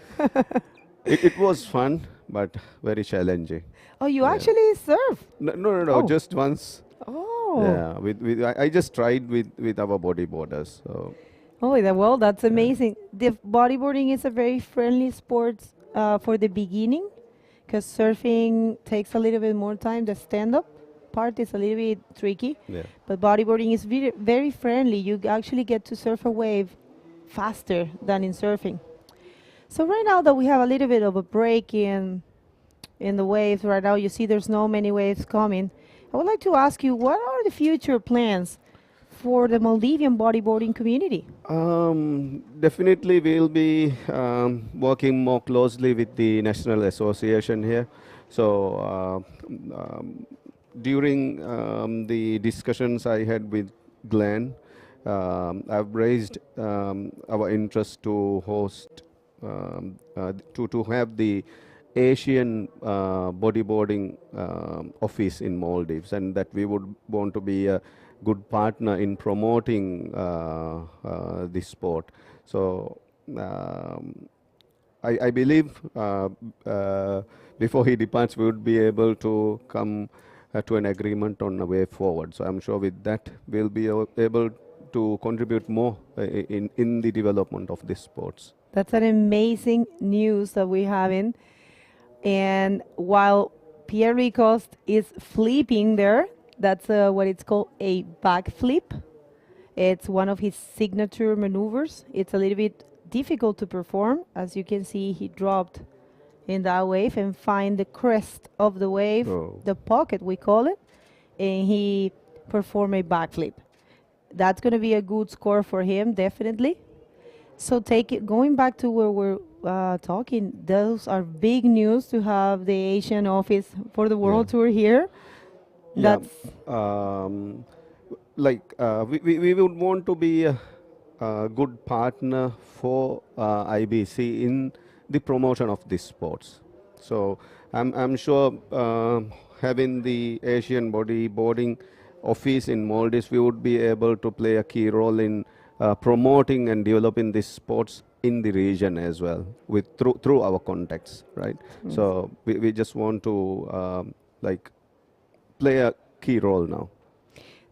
It was fun, but very challenging. Oh, you actually surf? No, just once. Oh. Yeah, I just tried with our bodyboarders. So. Oh, well, that's amazing. The bodyboarding is a very friendly sport for the beginning, because surfing takes a little bit more time. The stand-up part is a little bit tricky, but bodyboarding is very, very friendly. You actually get to surf a wave faster than in surfing. So right now that we have a little bit of a break in the waves, right now you see there's no many waves coming. I would like to ask you, what are the future plans for the Maldivian bodyboarding community? Definitely we'll be working more closely with the National Association here. So during the discussions I had with Glenn, I've raised our interest to host to have the Asian bodyboarding office in Maldives, and that we would want to be a good partner in promoting this sport. So I believe before he departs, we would be able to come to an agreement on a way forward. So I'm sure with that, we'll be able to contribute more in the development of these sports. That's an amazing news that we have in. And while Pierre Ricost is flipping there, that's what it's called a backflip. It's one of his signature maneuvers. It's a little bit difficult to perform. As you can see, he dropped in that wave and find the crest of the wave, the pocket we call it, and he performed a backflip. That's going to be a good score for him, definitely. So going back to where we're talking, those are big news to have the Asian office for the World Tour here. Yeah. We would want to be a good partner for IBC in the promotion of these sports. So I'm sure having the Asian bodyboarding office in Maldives, we would be able to play a key role in promoting and developing these sports in the region as well, with through our contacts, right? So we just want to like play a key role now.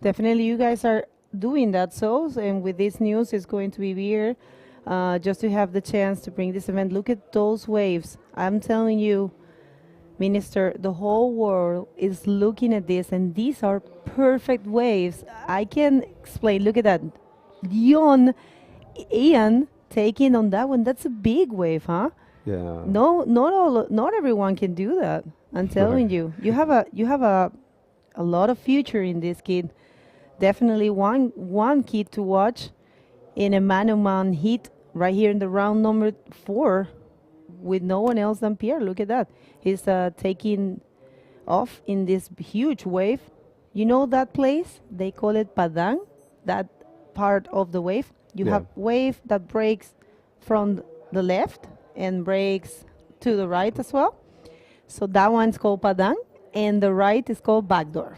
Definitely, you guys are doing that. And with this news, it's going to be weird just to have the chance to bring this event. Look at those waves. I'm telling you, Minister, the whole world is looking at this, and these are perfect waves. I can explain. Look at that. Ian taking on that one. That's a big wave, huh? Yeah. No, not everyone can do that. I'm telling you, you have a lot of future in this kid. Definitely one kid to watch in a man-on-man hit right here in the round number 4 with no one else than Pierre. Look at that. He's taking off in this huge wave. You know that place? They call it Padang, that part of the wave. You have wave that breaks from the left and breaks to the right as well. So that one's called Padang, and the right is called backdoor.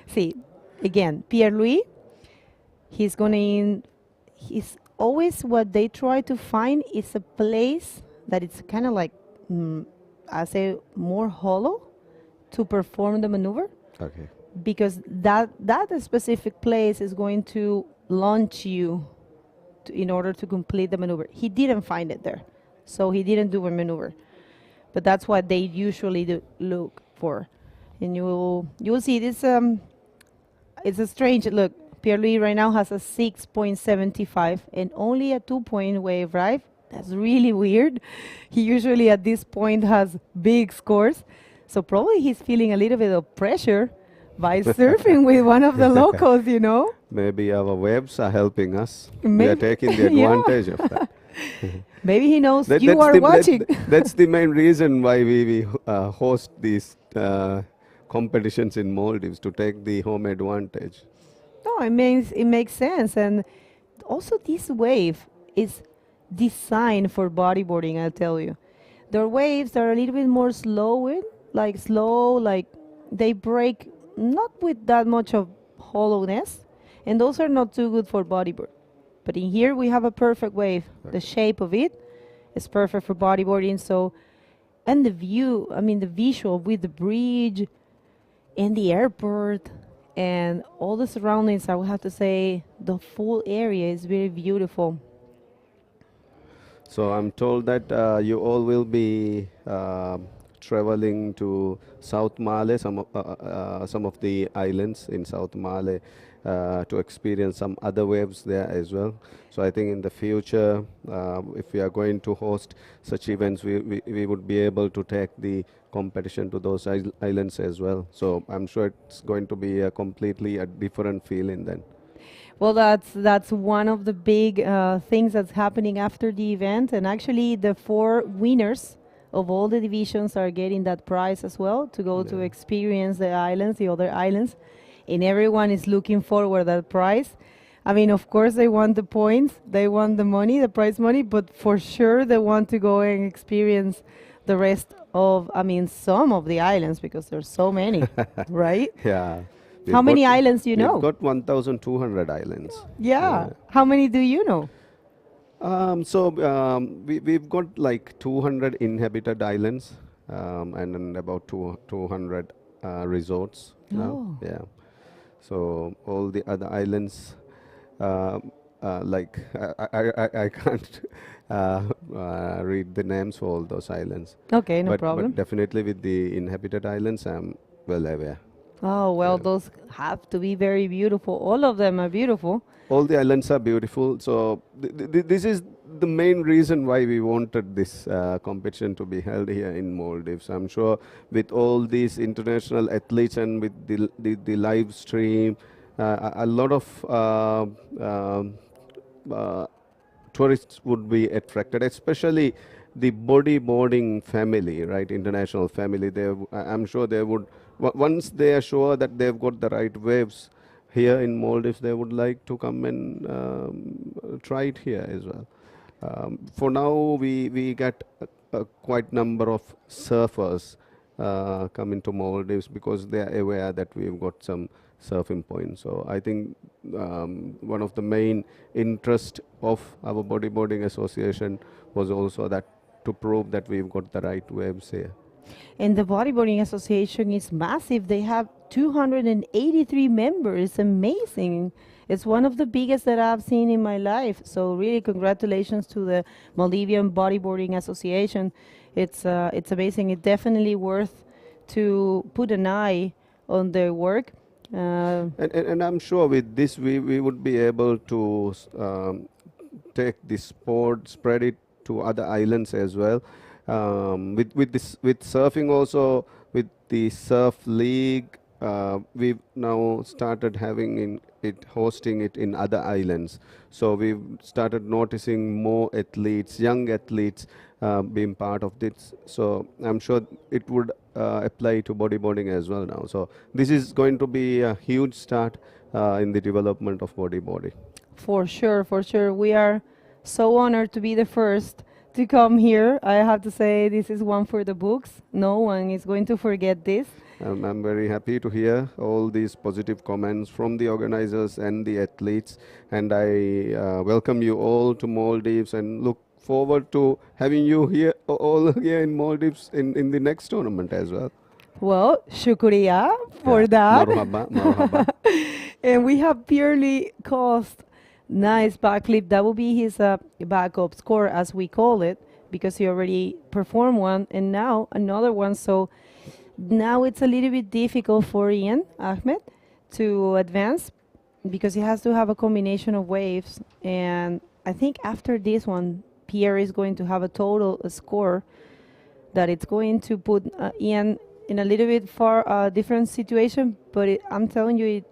See, again, Pierre-Louis, he's always what they try to find is a place that it's kind of like, I say, more hollow to perform the maneuver. Okay. Because that specific place is going to launch you in order to complete the maneuver. He didn't find it there, so he didn't do a maneuver. But that's what they usually look for. And you will see this. It's a strange look. Pierre-Louis right now has a 6.75 and only a 2-point wave, right? That's really weird. He usually at this point has big scores. So probably he's feeling a little bit of pressure by surfing with one of the locals, you know? Maybe our waves are helping us. We are taking the advantage of that. Maybe he knows you are watching. That's the main reason why we host these competitions in Maldives, to take the home advantage. No, it makes sense. And also this wave is designed for bodyboarding, I'll tell you. There are waves that are a little bit more slow, like they break not with that much of hollowness, and those are not too good for bodyboard. But in here we have a perfect wave. The shape of it is perfect for bodyboarding. So, and the view, the visual with the bridge and the airport and all the surroundings, I would have to say the full area is very beautiful. So I'm told that you all will be traveling to South Malé, some of the islands in South Malé, to experience some other waves there as well. So I think in the future, if we are going to host such events, we would be able to take the competition to those islands as well. So I'm sure it's going to be a completely different feeling then. Well, that's one of the big things that's happening after the event. And actually, the 4 winners of all the divisions are getting that prize as well to go to experience the islands, the other islands. And everyone is looking forward to that prize. Of course, they want the points, they want the money, the prize money, but for sure they want to go and experience the rest of, some of the islands, because there's so many, right? Yeah. How many islands do you know? We've got 1,200 islands. Yeah. How many do you know? We've got like 200 inhabited islands and then about 200 resorts now. Yeah. So all the other islands, I can't read the names for all those islands. Okay, no problem. But definitely with the inhabited islands, I'm well aware. Oh, well, those have to be very beautiful. All of them are beautiful. All the islands are beautiful. So this is the main reason why we wanted this competition to be held here in Maldives. I'm sure with all these international athletes and with the live stream, a lot of tourists would be attracted, especially the bodyboarding family, right? International family. I'm sure they would, once they are sure that they've got the right waves here in Maldives, they would like to come and try it here as well. For now, we get a quite number of surfers come into Maldives because they are aware that we've got some surfing points. So I think one of the main interest of our bodyboarding association was also that to prove that we've got the right waves here. And the Bodyboarding Association is massive. They have 283 members. It's amazing. It's one of the biggest that I've seen in my life. So really congratulations to the Maldivian Bodyboarding Association. It's amazing. It's definitely worth to put an eye on their work. And I'm sure with this we would be able to take this sport, spread it to other islands as well. With surfing also, with the surf league, we've now started hosting it in other islands. So we've started noticing more athletes, young athletes, being part of this. So I'm sure it would apply to bodyboarding as well now. So this is going to be a huge start in the development of bodyboarding. For sure, for sure. We are so honored to be the first to come here. I have to say this is one for the books. No one is going to forget this. I'm very happy to hear all these positive comments from the organizers and the athletes, and I welcome you all to Maldives and look forward to having you here all here in Maldives in the next tournament as well. Well, shukriya for that. Marhaba, marhaba. And we have purely cost nice backflip. That will be his backup score, as we call it, because he already performed one and now another one. So now it's a little bit difficult for Ian Ahmed to advance because he has to have a combination of waves. And I think after this one, Pierre is going to have a total score that it's going to put Ian in a little bit far different situation. But I'm telling you,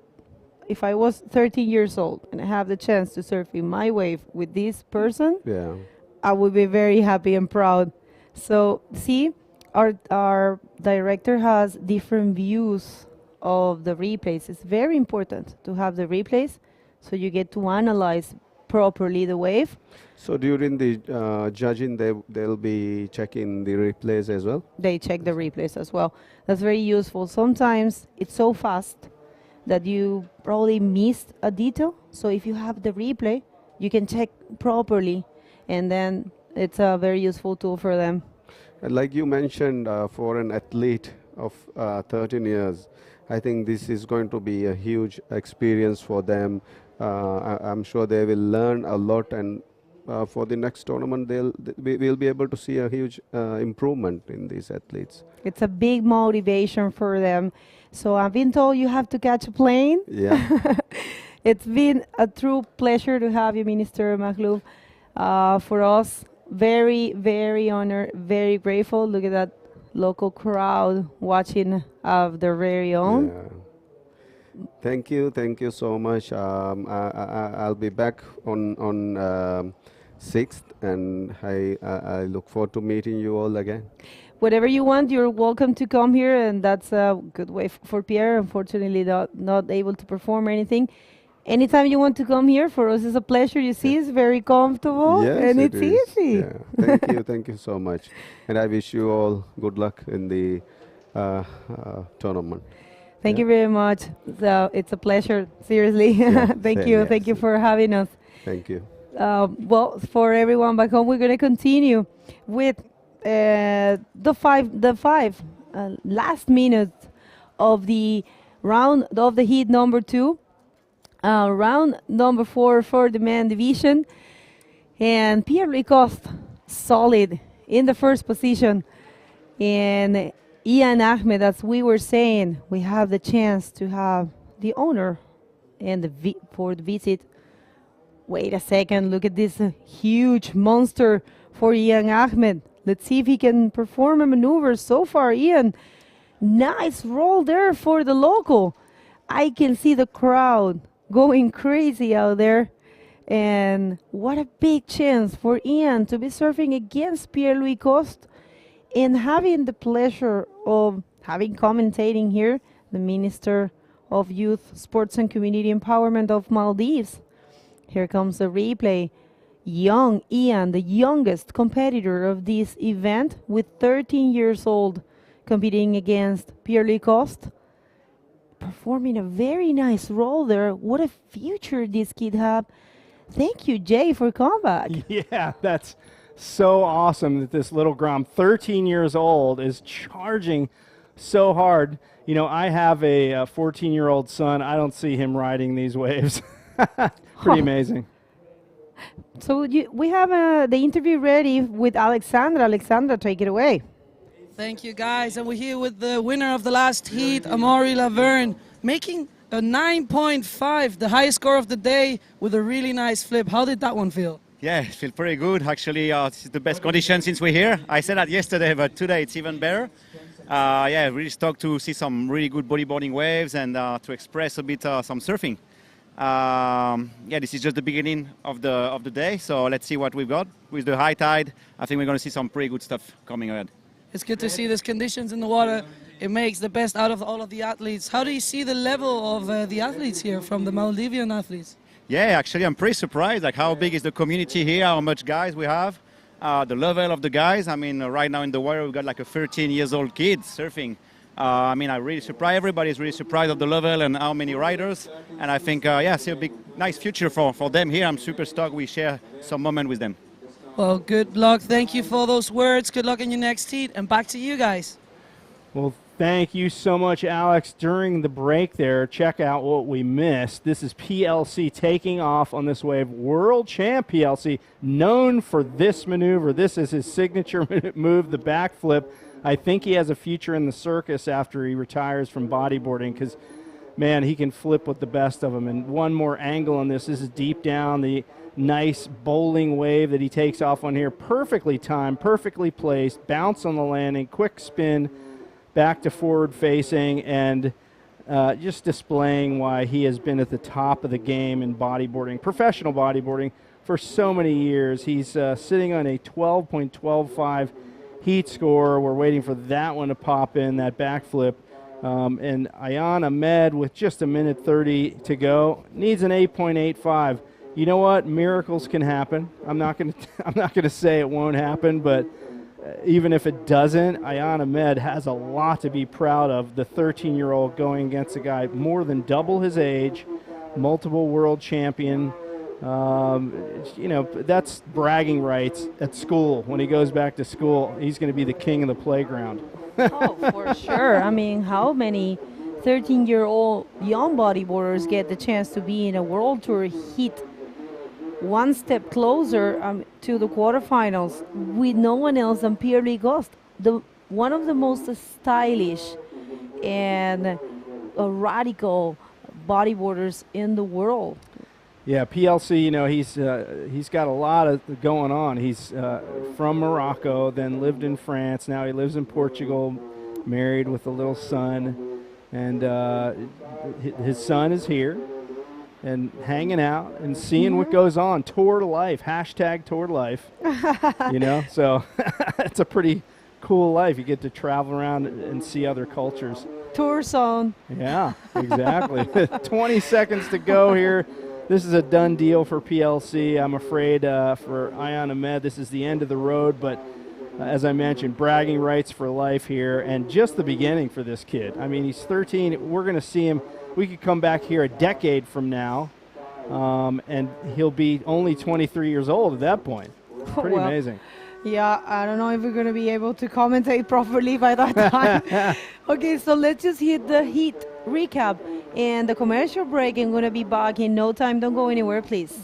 if I was 13 years old and I have the chance to surf in my wave with this person, Yeah. I would be very happy and proud. So see, our director has different views of the replays. It's very important to have the replays so you get to analyze properly the wave. So during the judging, they'll be checking the replays as well? They check the replays as well. That's very useful. Sometimes it's so fast that you probably missed a detail. So if you have the replay, you can check properly, and then it's a very useful tool for them. And like you mentioned, for an athlete of 13 years, I think this is going to be a huge experience for them. I'm sure they will learn a lot, and for the next tournament, we'll be able to see a huge improvement in these athletes. It's a big motivation for them. So I've been told you have to catch a plane. Yeah. It's been a true pleasure to have you, Minister Makhlouf. For us, very, very honored, very grateful. Look at that local crowd watching of their very own. Yeah. Thank you so much. I'll be back on 6th, and I look forward to meeting you all again. Whatever you want, you're welcome to come here, and that's a good way for Pierre. Unfortunately, not able to perform or anything. Anytime you want to come here, for us it's a pleasure. You see, it's very comfortable, Yes, and it it's is. easy. Yeah. Thank you so much, and I wish you all good luck in the tournament. Thank you very much. So it's a pleasure, seriously. Yeah, Thank same, you yeah, for having us. Thank you. Well, for everyone back home, we're going to continue with the five last minutes of the round of the heat number 2. Round number 4 for the men division. And Pierre Coste, solid in the first position. And Ian Ahmed, as we were saying, we have the chance to have the owner and for the visit. Wait a second, look at this huge monster for Ian Ahmed. Let's see if he can perform a maneuver. So far, Ian, nice roll there for the local. I can see the crowd going crazy out there. And what a big chance for Ian to be surfing against Pierre-Louis Coste and having the pleasure of having commentating here the Minister of Youth, Sports and Community Empowerment of Maldives. Here comes the replay. Young Ian, the youngest competitor of this event with 13 years old. competing against Pierre Coste, performing a very nice role there. What a future this kid have. Thank you, Jay, for coming back. Yeah, that's so awesome that this little Grom, 13 years old, is charging so hard. You know, I have a 14-year-old son. I don't see him riding these waves. Pretty amazing. So we have the interview ready with Alexandra. Alexandra, take it away. Thank you, guys. And we're here with the winner of the last heat, Amaury Laverne, making a 9.5, the highest score of the day, with a really nice flip. How did that one feel? Yeah, it feels pretty good. Actually, this is the best condition since we're here. I said that yesterday, but today it's even better. Yeah, really stoked to see some really good bodyboarding waves and to express a bit some surfing. Yeah, this is just the beginning of the day, so let's see what we've got. With the high tide, I think we're going to see some pretty good stuff coming ahead. It's good to see there's conditions in the water. It makes the best out of all of the athletes. How do you see the level of the athletes here, from the Maldivian athletes? Yeah, actually, I'm pretty surprised, like how big is the community here, how much guys we have, the level of the guys. I mean, right now in the water, we've got like a 13-year-old kid surfing. I mean, I'm really surprised. Everybody's really surprised of the level and how many riders. And I think, yeah, see a big, nice future for them here. I'm super stoked we share some moment with them. Well, good luck. Thank you for those words. Good luck in your next heat. And back to you guys. Well, thank you so much, Alex. During the break there, check out what we missed. This is PLC taking off on this wave. World champ PLC, known for this maneuver. This is his signature move, the backflip. I think he has a future in the circus after he retires from bodyboarding because, man, he can flip with the best of them. And one more angle on this. This is deep down, the nice bowling wave that he takes off on here. Perfectly timed, perfectly placed, bounce on the landing, quick spin, back to forward facing, and just displaying why he has been at the top of the game in bodyboarding, professional bodyboarding, for so many years. He's sitting on a 12.125 heat score. We're waiting for that one to pop in, that backflip. And Ayan Ahmed, with just a minute 30 to go, needs an 8.85. You know what? Miracles can happen. I'm not going to say it won't happen, but even if it doesn't, Ayan Ahmed has a lot to be proud of. The 13-year-old going against a guy more than double his age, multiple world champion. You know, that's bragging rights at school. When he goes back to school, he's going to be the king of the playground. Oh, for sure. I mean, how many 13-year-old young bodyboarders get the chance to be in a World Tour heat one step closer to the quarterfinals with no one else than Pierre Coste, one of the most stylish and radical bodyboarders in the world. Yeah, PLC, you know, he's got a lot of going on. He's from Morocco, then lived in France. Now he lives in Portugal, married with a little son. And his son is here and hanging out and seeing what goes on. Tour to life, hashtag tour to life, you know. So it's a pretty cool life. You get to travel around and see other cultures. Tour zone. Yeah, exactly. 20 seconds to go here. This is a done deal for PLC. I'm afraid for Ayan Ahmed, this is the end of the road, but as I mentioned, bragging rights for life here, and just the beginning for this kid. I mean, he's 13. We're going to see him. We could come back here a decade from now, and he'll be only 23 years old at that point. Pretty amazing. Yeah, I don't know if we're going to be able to commentate properly by that time. Okay, so let's just hit the heat recap and the commercial break. I'm going to be back in no time. Don't go anywhere, please.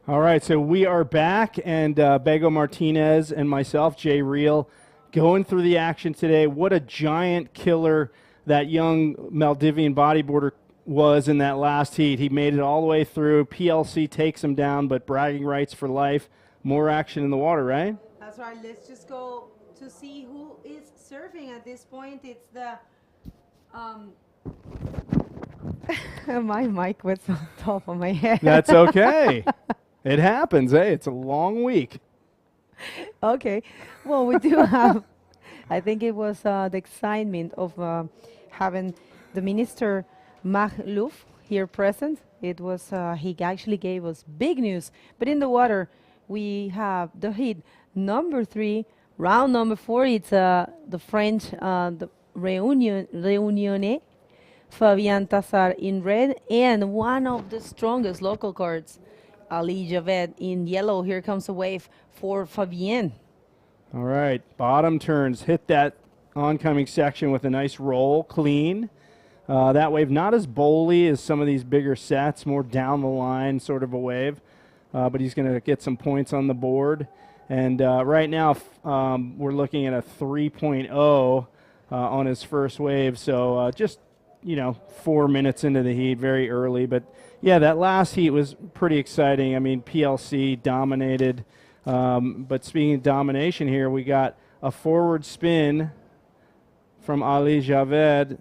All right, so we are back, and Bego Martinez and myself, Jay Reel, going through the action today. What a giant killer that young Maldivian bodyboarder was in that last heat. He made it all the way through. PLC takes him down, but bragging rights for life. More action in the water, right? That's right. Let's just go to see who is surfing at this point. It's the my mic was on top of my head. That's okay. It happens, hey? It's a long week. Okay. Well, we do have, I think it was the excitement of having the Minister Makhlouf here present. It was, he actually gave us big news. But in the water, we have the heat number 3, round number 4. It's the French, the Réunionnais, Fabien Tassar in red, and one of the strongest local cards, Ali Javed in yellow. Here comes a wave for Fabien. All right, bottom turns, hit that oncoming section with a nice roll, clean. That wave not as bowly as some of these bigger sets, more down the line sort of a wave, but he's going to get some points on the board. And right now we're looking at a 3.0 on his first wave, so just 4 minutes into the heat, very early. But yeah, that last heat was pretty exciting. I mean, PLC dominated. But speaking of domination here, we got a forward spin from Ali Javed.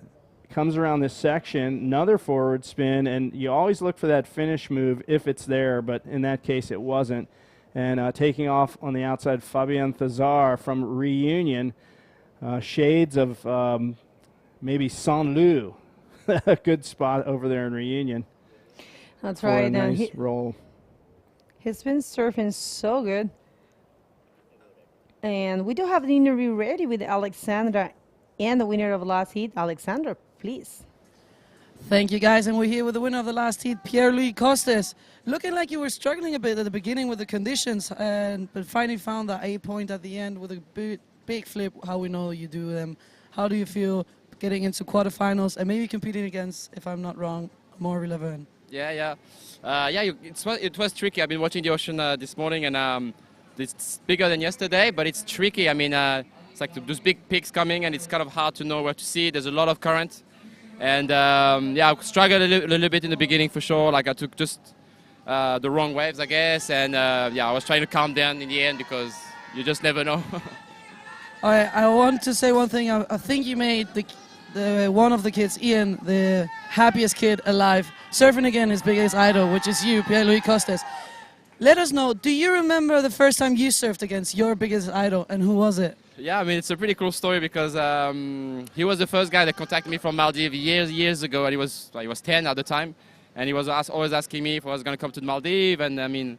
Comes around this section, another forward spin, and you always look for that finish move if it's there, but in that case it wasn't. And taking off on the outside, Fabien Thazar from Reunion. Shades of maybe Saint-Lô. A good spot over there in Reunion. That's right. A nice roll. He's been surfing so good. And we do have the interview ready with Alexandra and the winner of the last heat. Alexandra, please. Thank you, guys. And we're here with the winner of the last heat, Pierre-Louis Costes. Looking like you were struggling a bit at the beginning with the conditions, but finally found that A point at the end with a big flip, how we know you do them. How do you feel getting into quarterfinals and maybe competing against, if I'm not wrong, more relevant? Yeah. It was tricky. I've been watching the ocean this morning, and it's bigger than yesterday, but it's tricky. I mean, it's like those big peaks coming, and it's kind of hard to know where to see. There's a lot of current, and I struggled a little bit in the beginning for sure. Like I took just the wrong waves, I guess, and I was trying to calm down in the end because you just never know. I want to say one thing. I think you made the one of the kids, Ian, the happiest kid alive, surfing again his biggest idol, which is you, Pierre-Louis Costes. Let us know, do you remember the first time you surfed against your biggest idol, and who was it? Yeah, I mean, it's a pretty cool story because he was the first guy that contacted me from Maldives years ago, and he was 10 at the time, and he was always asking me if I was going to come to the Maldives, and I mean,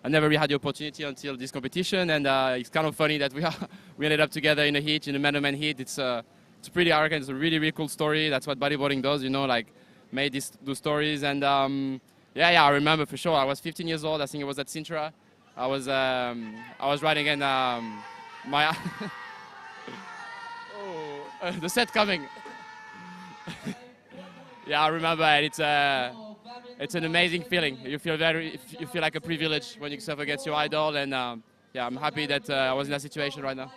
I never really had the opportunity until this competition, and it's kind of funny that we ended up together in a heat, in a man-to-man heat. It's pretty arrogant. It's a really, really cool story. That's what bodyboarding does, like made those stories. And I remember for sure. I was 15 years old. I think it was at Sintra. I was riding in my the set coming. Yeah, I remember it. It's an amazing feeling. You feel like a privilege when you surf against your idol. And I'm happy that I was in that situation right now.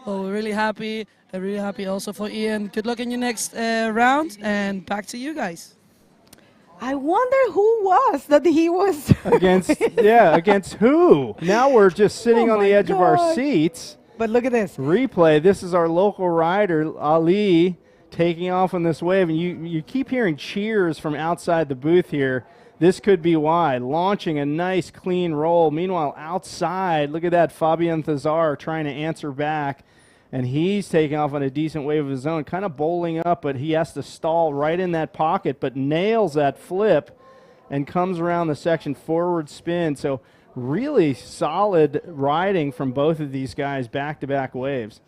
Well, we're really happy. I'm really happy also for Ian. Good luck in your next round, and back to you guys. I wonder who was that he was against who? Now we're just sitting on the edge of our seats. But look at this. Replay. This is our local rider, Ali, taking off on this wave. And you keep hearing cheers from outside the booth here. This could be why. Launching a nice, clean roll. Meanwhile, outside, look at that, Fabien Thazar trying to answer back. And he's taking off on a decent wave of his own, kind of bowling up, but he has to stall right in that pocket, but nails that flip and comes around the section forward spin. So really solid riding from both of these guys, back-to-back waves.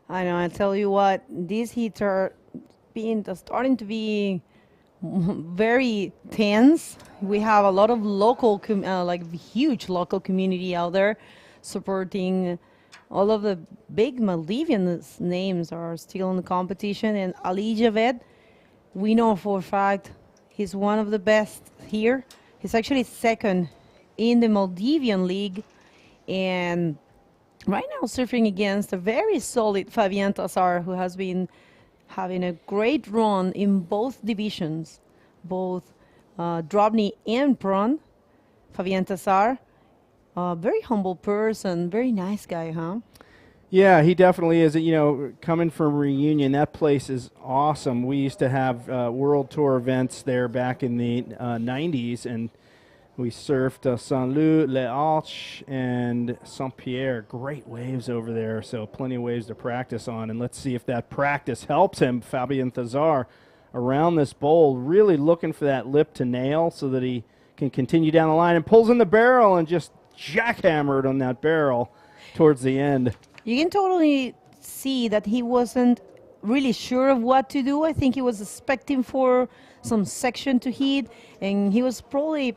I know, I tell you what, these heats are starting to be very tense. We have a lot of local, huge local community out there supporting. All of the big Maldivian names are still in the competition, and Ali Javed, we know for a fact he's one of the best here. He's actually second in the Maldivian League, and right now surfing against a very solid Fabien Tassar, who has been having a great run in both divisions, both DROPKNEE and Prawn. Fabien Tassar, a very humble person, very nice guy, huh? Yeah, he definitely is. You know, coming from Reunion, that place is awesome. We used to have World Tour events there back in the 90s, and we surfed Saint-Loup, Les Arches, and Saint-Pierre. Great waves over there, so plenty of waves to practice on. And let's see if that practice helps him. Fabien Tassar around this bowl, really looking for that lip to nail so that he can continue down the line, and pulls in the barrel and just jackhammered on that barrel towards the end. You can totally see that he wasn't really sure of what to do. I think he was expecting for some section to hit, and he was probably,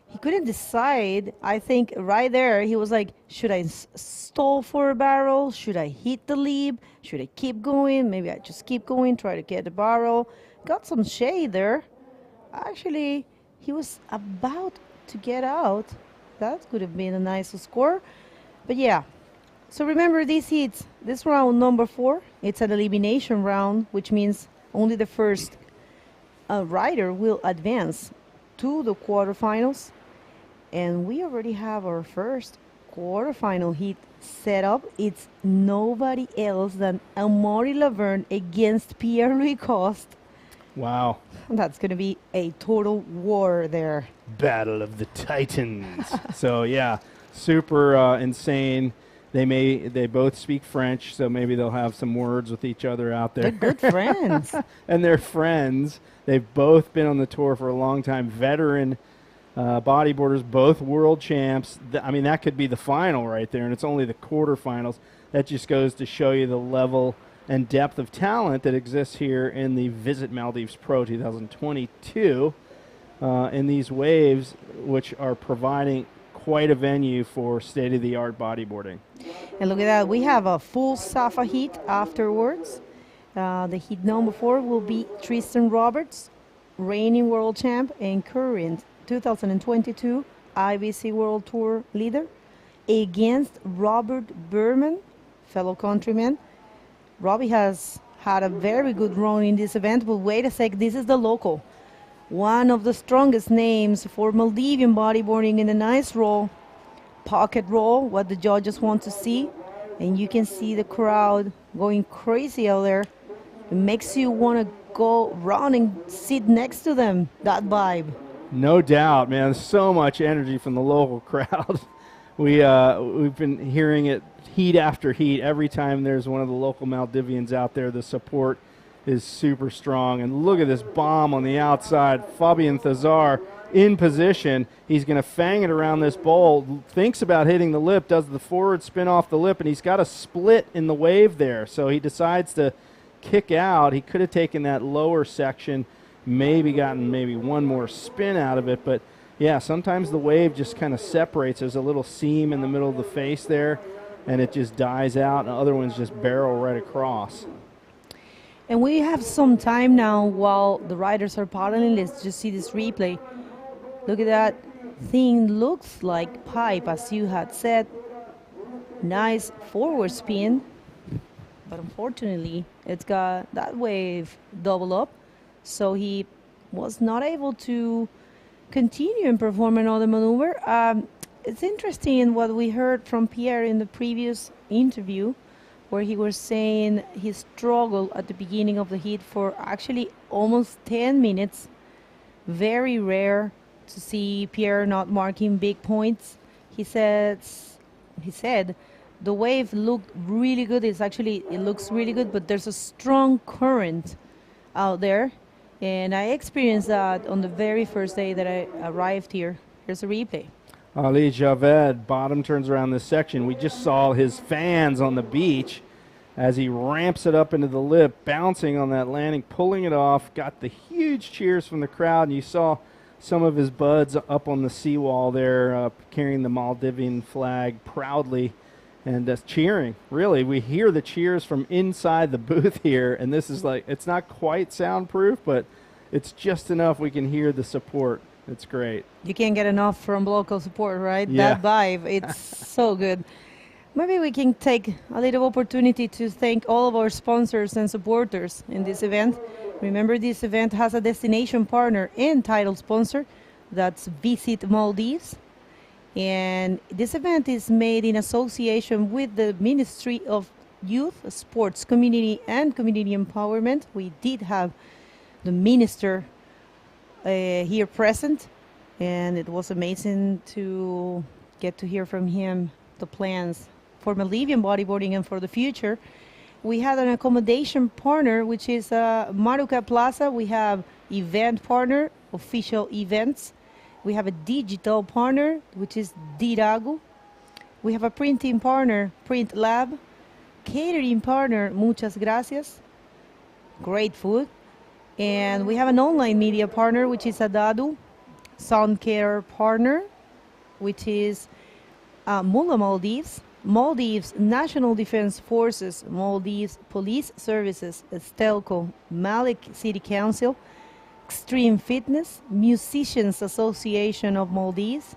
he couldn't decide. I think right there he was like, should I stall for a barrel? Should I hit the lip? Should I keep going? Maybe I just keep going, try to get the barrel. Got some shade there. Actually, he was about to get out. That could have been a nice score. But yeah. So remember these heats, this round number 4, it's an elimination round, which means only the first rider will advance to the quarterfinals. And we already have our first quarterfinal heat set up. It's nobody else than Amaury Laverne against Pierre-Louis Coste. Wow. That's going to be a total war there. Battle of the Titans. So yeah, super insane. They both speak French, so maybe they'll have some words with each other out there. They're good friends. And they're friends. They've both been on the tour for a long time. Veteran bodyboarders, both world champs. I mean, that could be the final right there, and it's only the quarterfinals. That just goes to show you the level and depth of talent that exists here in the Visit Maldives Pro 2022 in these waves, which are providing quite a venue for state-of-the-art bodyboarding. And look at that, we have a full Safa heat afterwards. The heat number 4 will be Tristan Roberts, reigning world champ and current 2022 IBC World Tour leader, against Robert Berman, fellow countryman. Robbie has had a very good run in this event, but wait a sec, this is the local. One of the strongest names for Maldivian bodyboarding in a nice roll, pocket roll, what the judges want to see. And you can see the crowd going crazy out there. It makes you want to go run and sit next to them, that vibe. No doubt, man. So much energy from the local crowd. We've been hearing it heat after heat. Every time there's one of the local Maldivians out there, the support is super strong. And look at this bomb on the outside. Fabien Tassar in position. He's going to fang it around this bowl. Thinks about hitting the lip, does the forward spin off the lip, and he's got a split in the wave there. So he decides to kick out. He could have taken that lower section, maybe gotten one more spin out of it. But yeah, sometimes the wave just kind of separates. There's a little seam in the middle of the face there, and it just dies out, and other ones just barrel right across. And we have some time now while the riders are paddling. Let's just see this replay. Look at that thing, looks like pipe, as you had said. Nice forward spin, but unfortunately it's got that wave double up, so he was not able to continue and perform another maneuver. It's interesting what we heard from Pierre in the previous interview, where he was saying he struggled at the beginning of the heat for actually almost 10 minutes. Very rare to see Pierre not marking big points. He said the wave looked really good. It looks really good, but there's a strong current out there. And I experienced that on the very first day that I arrived here. Here's a replay. Ali Javed, bottom turns around this section. We just saw his fans on the beach as he ramps it up into the lip, bouncing on that landing, pulling it off, got the huge cheers from the crowd, and you saw some of his buds up on the seawall there carrying the Maldivian flag proudly and cheering. Really, we hear the cheers from inside the booth here, and this is like, it's not quite soundproof, but it's just enough we can hear the support. It's great. You can't get enough from local support, right? Yeah. That vibe, it's so good. Maybe we can take a little opportunity to thank all of our sponsors and supporters in this event. Remember, this event has a destination partner and title sponsor. That's Visit Maldives. And this event is made in association with the Ministry of Youth, Sports, Community, and Community Empowerment. We did have the minister here present, and it was amazing to get to hear from him the plans for Maldivian bodyboarding and for the future. We had an accommodation partner, which is Maruka Plaza. We have event partner, official events. We have a digital partner, which is Diragu. We have a printing partner, Print Lab. Catering partner, Muchas Gracias. Great food. And we have an online media partner, which is Adadu. Sound care partner, which is Mula Maldives. Maldives National Defense Forces, Maldives Police Services, Estelco, Malik City Council, Extreme Fitness, Musicians Association of Maldives,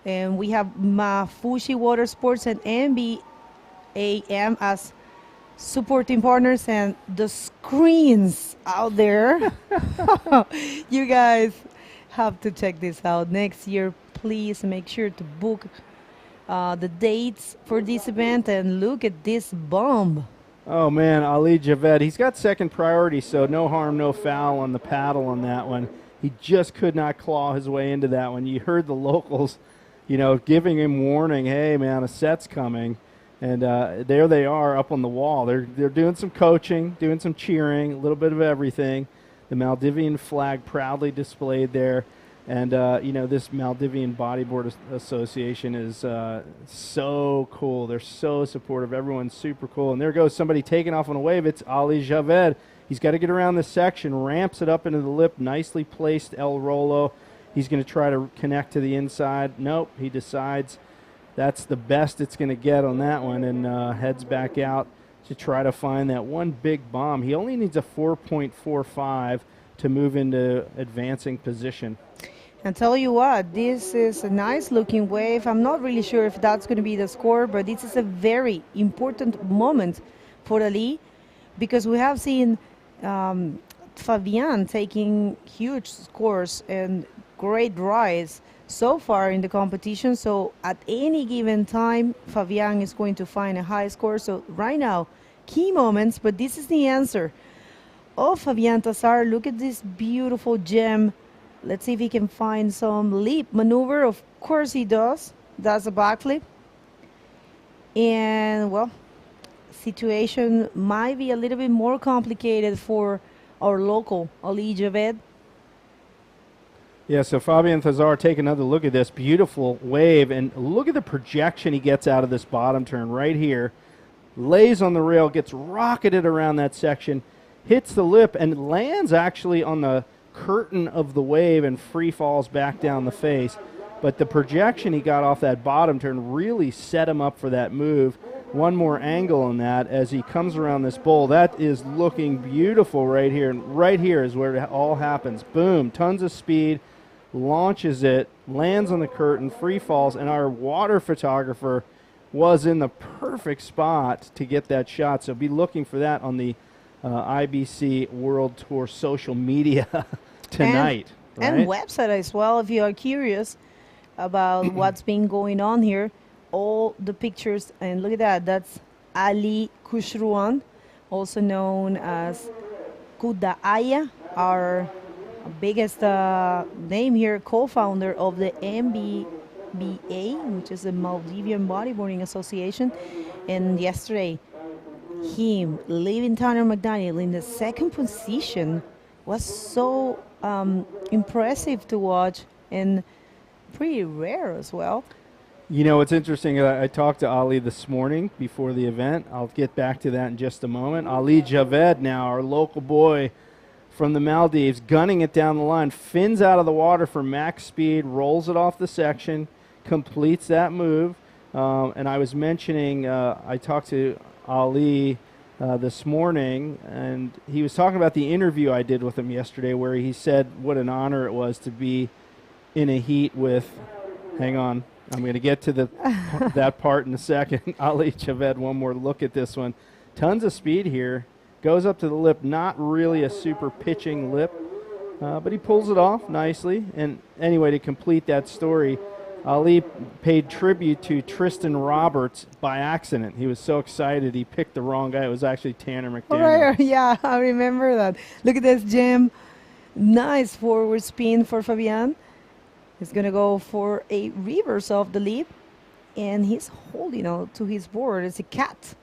and we have Mafushi Water Sports and MBAM as supporting partners, and the screens out there. You guys have to check this out. Next year, please make sure to book the dates for this event, and look at this bomb. Oh man, Ali Javed, he's got second priority, so no harm, no foul on the paddle on that one. He just could not claw his way into that one. You heard the locals, giving him warning, hey man, a set's coming. And there they are up on the wall. They're doing some coaching, doing some cheering, a little bit of everything. The Maldivian flag proudly displayed there. And, this Maldivian Bodyboard Association is so cool. They're so supportive. Everyone's super cool. And there goes somebody taking off on a wave. It's Ali Javed. He's got to get around this section, ramps it up into the lip, nicely placed El Rolo. He's going to try to connect to the inside. Nope, he decides that's the best it's going to get on that one, and heads back out to try to find that one big bomb. He only needs a 4.45 to move into advancing position. And tell you what, this is a nice looking wave. I'm not really sure if that's going to be the score, but this is a very important moment for Ali, because we have seen Fabian taking huge scores and great rise so far in the competition. So at any given time, Fabian is going to find a high score. So right now, key moments, but this is the answer. Oh, Fabian Tassar, look at this beautiful gem. Let's see if he can find some leap maneuver. Of course he does. That's a backflip. And, well, situation might be a little bit more complicated for our local Ali Javed. Yeah, so Fabian Thazar, take another look at this beautiful wave, and look at the projection he gets out of this bottom turn right here. Lays on the rail, gets rocketed around that section, hits the lip, and lands actually on the curtain of the wave and free falls back down the face. But the projection he got off that bottom turn really set him up for that move. One more angle on that as he comes around this bowl. That is looking beautiful right here. And right here is where it all happens. Boom, tons of speed, launches it, lands on the curtain, free falls, and our water photographer was in the perfect spot to get that shot. So be looking for that on the IBC World Tour social media tonight. And website as well, if you are curious about what's been going on here. All the pictures, and look at that, that's Ali Kushruan, also known as Kudaaya, our biggest name here, co-founder of the MBBA, which is the Maldivian Bodyboarding Association. And yesterday, him leaving Tanner McDaniel in the second position was so impressive to watch and pretty rare as well. You know, it's interesting. I talked to Ali this morning before the event. I'll get back to that in just a moment. Ali Javed now, our local boy from the Maldives, gunning it down the line, fins out of the water for max speed, rolls it off the section, completes that move. And I was mentioning, I talked to Ali this morning, and he was talking about the interview I did with him yesterday, where he said what an honor it was to be in a heat with. Hang on, I'm going to get to that part in a second. Ali Javed, one more look at this one. Tons of speed here. Goes up to the lip, not really a super pitching lip, but he pulls it off nicely. And anyway, to complete that story, Ali paid tribute to Tristan Roberts by accident. He was so excited he picked the wrong guy. It was actually Tanner McDaniel. Right, yeah, I remember that. Look at this, Jim. Nice forward spin for Fabian. He's going to go for a reverse of the leap, and he's holding on to his board. It's a cat.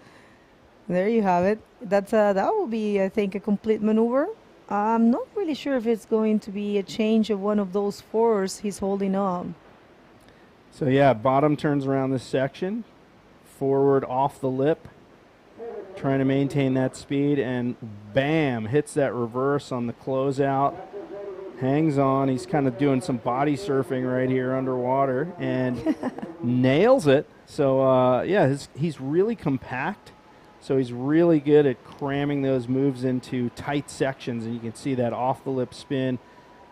There you have it. That will be, I think, a complete maneuver. I'm not really sure if it's going to be a change of one of those fours he's holding on. So yeah, bottom turns around this section, forward off the lip, trying to maintain that speed, and bam, hits that reverse on the closeout, hangs on. He's kind of doing some body surfing right here underwater and nails it. So yeah, he's really compact. So he's really good at cramming those moves into tight sections, and you can see that off the lip spin.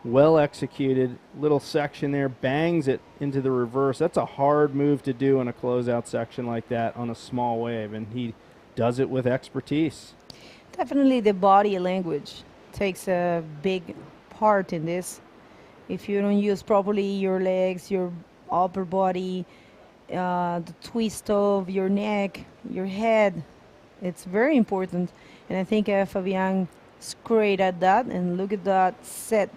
Well executed, little section there, bangs it into the reverse. That's a hard move to do in a closeout section like that on a small wave, and he does it with expertise. Definitely the body language takes a big part in this. If you don't use properly your legs, your upper body, the twist of your neck, your head, it's very important. And I think Fabian is great at that. And look at that set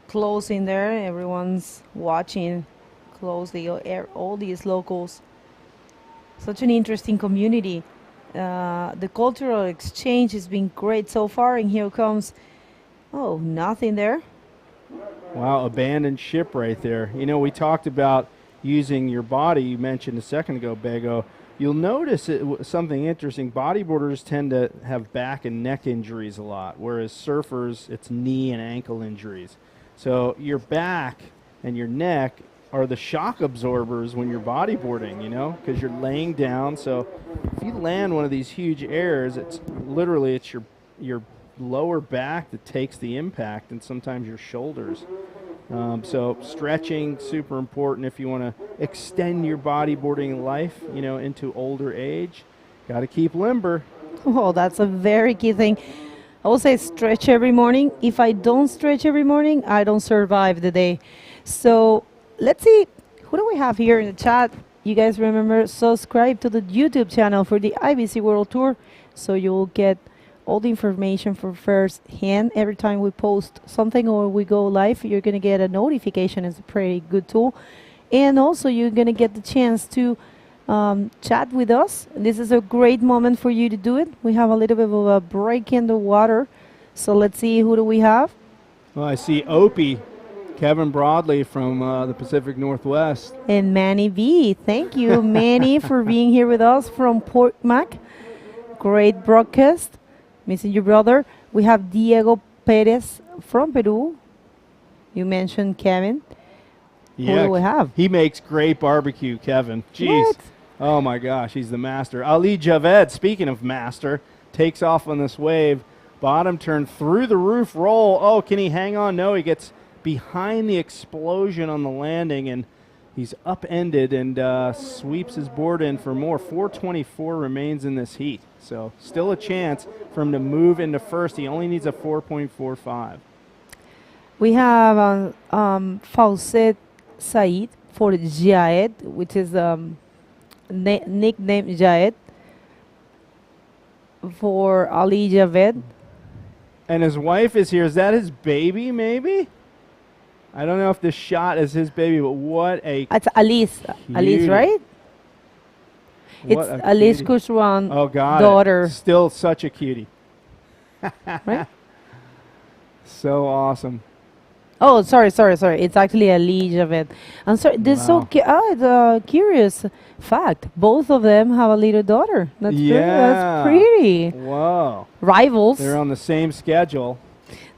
close in there. Everyone's watching closely, all these locals. Such an interesting community. The cultural exchange has been great so far, and here comes, oh, nothing there. Wow, abandoned ship right there. You know, we talked about using your body. You mentioned a second ago, Bego. You'll notice something interesting. Bodyboarders tend to have back and neck injuries a lot, whereas surfers, it's knee and ankle injuries. So your back and your neck are the shock absorbers when you're bodyboarding, you know, because you're laying down. So if you land one of these huge airs, it's literally your lower back that takes the impact, and sometimes your shoulders. So stretching, super important if you want to extend your bodyboarding life, you know, into older age. Got to keep limber. Oh, that's a very key thing. I will say stretch every morning. If I don't stretch every morning, I don't survive the day. So let's see, who do we have here in the chat? You guys remember, subscribe to the YouTube channel for the IBC World Tour, so you'll get all the information for first hand. Every time we post something or we go live, you're going to get a notification. It's a pretty good tool. And also you're going to get the chance to chat with us. This is a great moment for you to do it. We have a little bit of a break in the water. So let's see, who do we have? Well, I see Opie, Kevin Broadley from the Pacific Northwest. And Manny V. Thank you, Manny, for being here with us from Port Mac. Great broadcast. Missing your brother. We have Diego Perez from Peru. You mentioned Kevin. Yeah, who do we have? He makes great barbecue, Kevin. Jeez. What? Oh, my gosh, he's the master. Ali Javed, speaking of master, takes off on this wave. Bottom turn through the roof roll. Oh, can he hang on? No, he gets behind the explosion on the landing, and he's upended and sweeps his board in for more. 424 remains in this heat. So still a chance for him to move into first. He only needs a 4.45. We have Fawcett Said for Jaed, which is nickname Jaed for Ali Javed. And his wife is here. Is that his baby, maybe? I don't know if this shot is his baby, but what a... It's Alice. Alice, right? It's Alice Kushwan, daughter. Still such a cutie. Right? So awesome. Oh, sorry. It's actually Ali Javed. I'm sorry. This is so it's a curious fact. Both of them have a little daughter. That's that's pretty. Whoa. Rivals. They're on the same schedule.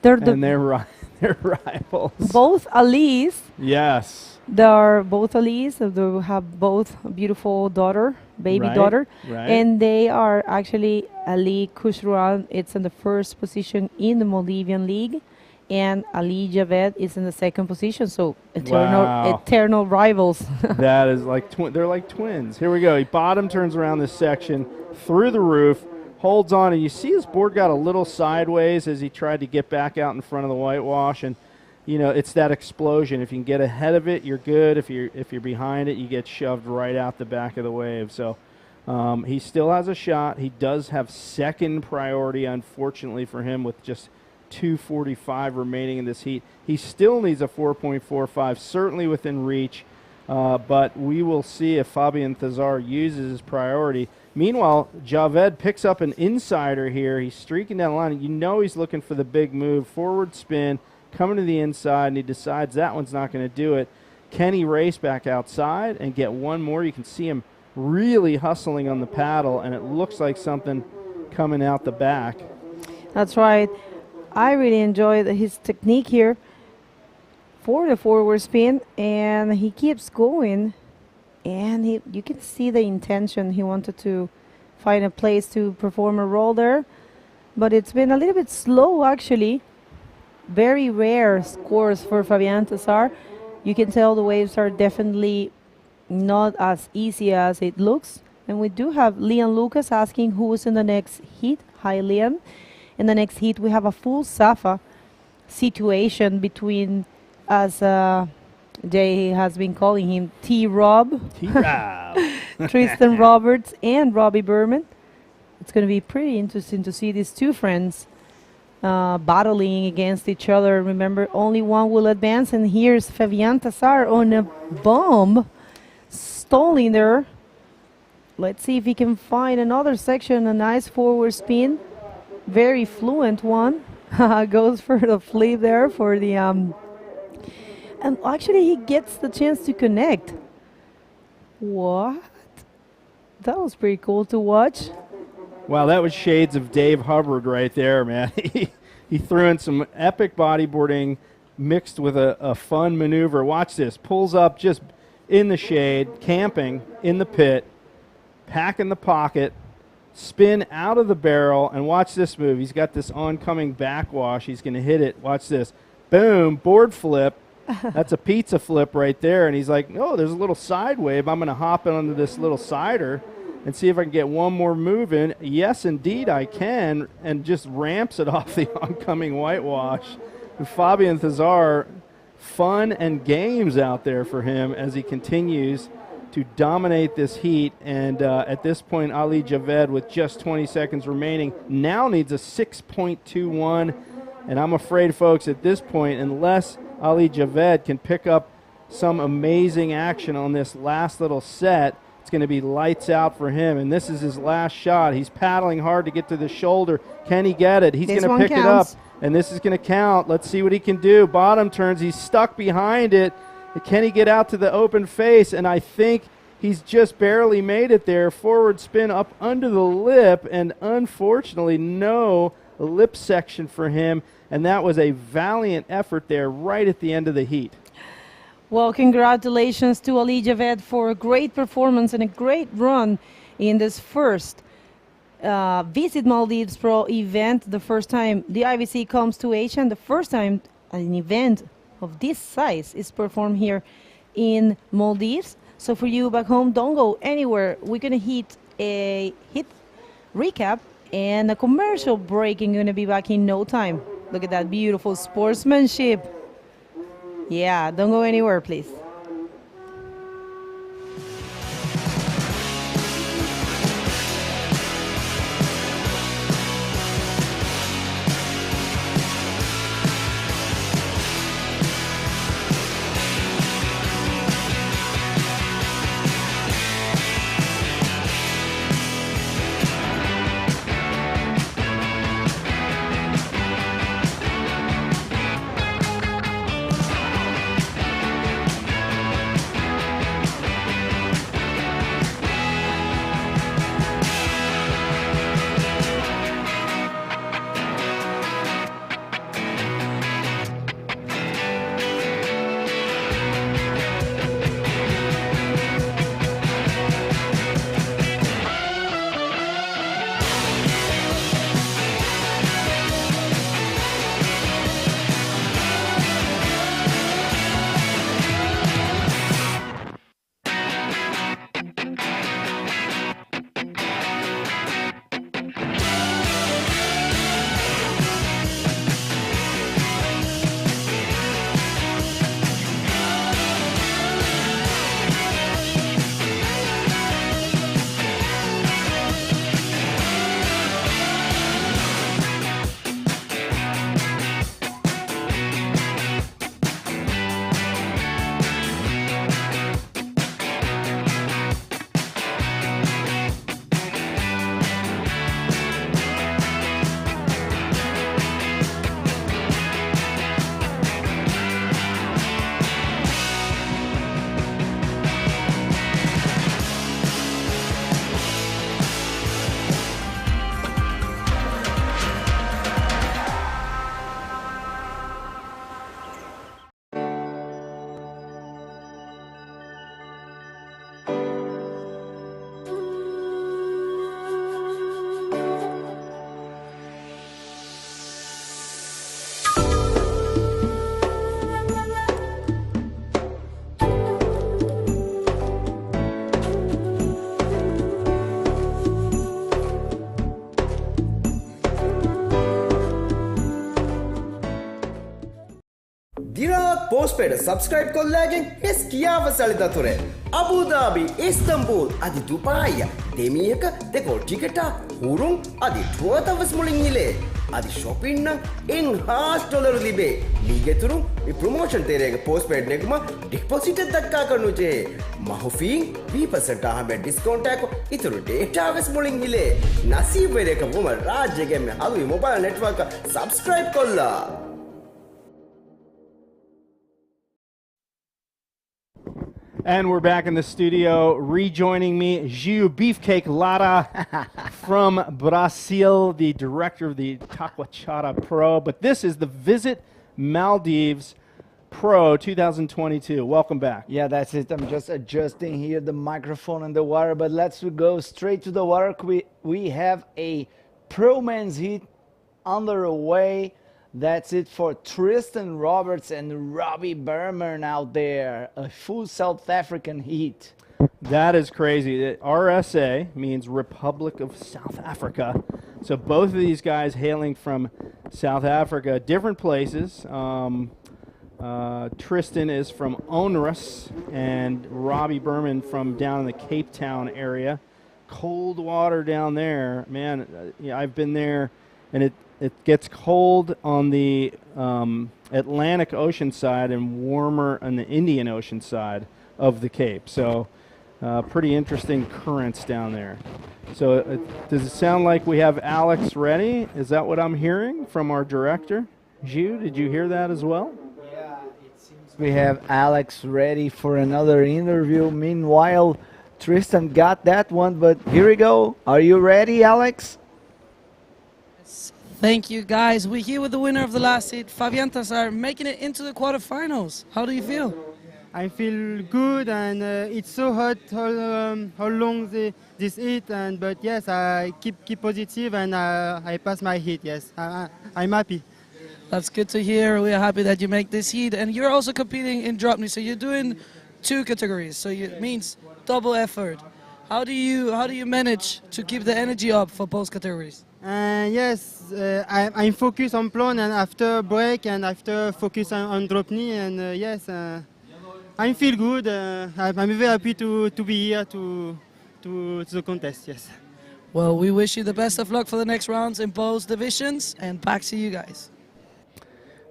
They're rivals. Both Alice. Yes. They're both Alice. They have both a beautiful daughter. baby Right, daughter. right. And they are actually Ali Kushruan. It's in the first position in the Moldavian league. And Ali Javed is in the second position. So Wow. eternal rivals. That is like they're like twins. Here we go. He bottom turns around this section through the roof, holds on, and you see his board got a little sideways as he tried to get back out in front of the whitewash. And you know, it's that explosion. If you can get ahead of it, you're good. If you're behind it, you get shoved right out the back of the wave. So he still has a shot. He does have second priority, unfortunately for him, with just 2:45 remaining in this heat. He still needs a 4.45, certainly within reach, but we will see if Fabian Thazar uses his priority. Meanwhile, Javed picks up an insider here. He's streaking down the line. You know he's looking for the big move, forward spin, coming to the inside, and he decides that one's not going to do it. Can he race back outside and get one more? You can see him really hustling on the paddle, and it looks like something coming out the back. That's right. I really enjoyed his technique here for the forward spin, and he keeps going, and you can see the intention. He wanted to find a place to perform a roll there, but it's been a little bit slow actually. Very rare scores for Fabian Thazar. You can tell the waves are definitely not as easy as it looks. And we do have Leon Lucas asking who's in the next heat. Hi, Leon. In the next heat, we have a full Safa situation between, as Jay has been calling him, T-Rob, T-Rob. Tristan Roberts, and Robbie Berman. It's going to be pretty interesting to see these two friends battling against each other. Remember, only one will advance, and here's Fabian Thazar on a bomb, stalling there. Let's see if he can find another section, a nice forward spin. Very fluent one. Goes for the flip there for the and actually he gets the chance to connect. What? That was pretty cool to watch. Wow, that was shades of Dave Hubbard right there, man. He threw in some epic bodyboarding mixed with a fun maneuver. Watch this. Pulls up just in the shade, camping in the pit, pack in the pocket, spin out of the barrel, and watch this move. He's got this oncoming backwash. He's going to hit it. Watch this. Boom, board flip. That's a pizza flip right there. And he's like, oh, there's a little side wave. I'm going to hop onto this little cider and see if I can get one more move in. Yes, indeed, I can, and just ramps it off the oncoming whitewash. And Fabian Thazar, fun and games out there for him as he continues to dominate this heat. And at this point, Ali Javed, with just 20 seconds remaining, now needs a 6.21. And I'm afraid, folks, at this point, unless Ali Javed can pick up some amazing action on this last little set, it's going to be lights out for him. And this is his last shot. He's paddling hard to get to the shoulder. Can he get it? He's going to pick it up. And this is going to count. Let's see what he can do. Bottom turns. He's stuck behind it. Can he get out to the open face? And I think he's just barely made it there. Forward spin up under the lip. And unfortunately, no lip section for him. And that was a valiant effort there right at the end of the heat. Well, congratulations to Ali Javed for a great performance and a great run in this first Visit Maldives Pro event. The first time the IVC comes to Asia, and the first time an event of this size is performed here in Maldives. So for you back home, don't go anywhere. We're going to hit a hit recap and a commercial break, and going to be back in no time. Look at that beautiful sportsmanship. Yeah, don't go anywhere, please. Postpaid subscribe කොල්ලාගෙන් හෙස් කියාව සලිදතුරේ Abu Dhabi Istanbul අධි දුපාය දෙමියක දෙකොල් ටිකටා හුරුම් අධි ටුවතවස් මුලින් හිලේ අධි ශොපින්න ඉන් $5 ලිබේ ලීගෙතුරු promotion තේරේක පෝස්පේඩ් නෙකුම ඩිපොසිට දක්කා කරනුචේ මහුෆීන් 2% ආහමේ discount ඉතුරු ඩේටාවස් මුලින් හිලේ නසීබරේක වුම රාජ්‍යගෙම හලුයි මොබයිල් නෙට්වර්ක් සබස්ක්‍රයිබ් කොල්ලා. And we're back in the studio. Rejoining me, Gil Beefcake Lara from Brazil, the director of the Taquachara Pro. But this is the Visit Maldives Pro 2022. Welcome back. Yeah, that's it. I'm just adjusting here the microphone and the water, but let's go straight to the water. We have a Pro Men's Heat underway. That's it for Tristan Roberts and Robbie Berman out there. A full South African heat. That is crazy. RSA means Republic of South Africa. So both of these guys hailing from South Africa, different places. Tristan is from Onrus and Robbie Berman from down in the Cape Town area. Cold water down there. Man, I've been there, and it gets cold on the Atlantic Ocean side and warmer on the Indian Ocean side of the Cape. So pretty interesting currents down there. So does it sound like we have Alex ready? Is that what I'm hearing from our director? Gilles, did you hear that as well? Yeah, it seems we have Alex ready for another interview. Meanwhile, Tristan got that one, but here we go. Are you ready, Alex? Thank you, guys. We're here with the winner of the last heat, Fabian Tassar, making it into the quarterfinals. How do you feel? I feel good, and it's so hot how long this heat, but yes, I keep positive, and I pass my heat. Yes, I'm happy. That's good to hear. We are happy that you make this heat, and you're also competing in DROPKNEE. So you're doing 2 categories, so it means double effort. How do you manage to keep the energy up for both categories? Yes, I'm focused on plan, and after break and after focus on DROPKNEE, and yes, I feel good. I'm very happy to be here to the contest. Yes. Well, we wish you the best of luck for the next rounds in both divisions, and back to you guys.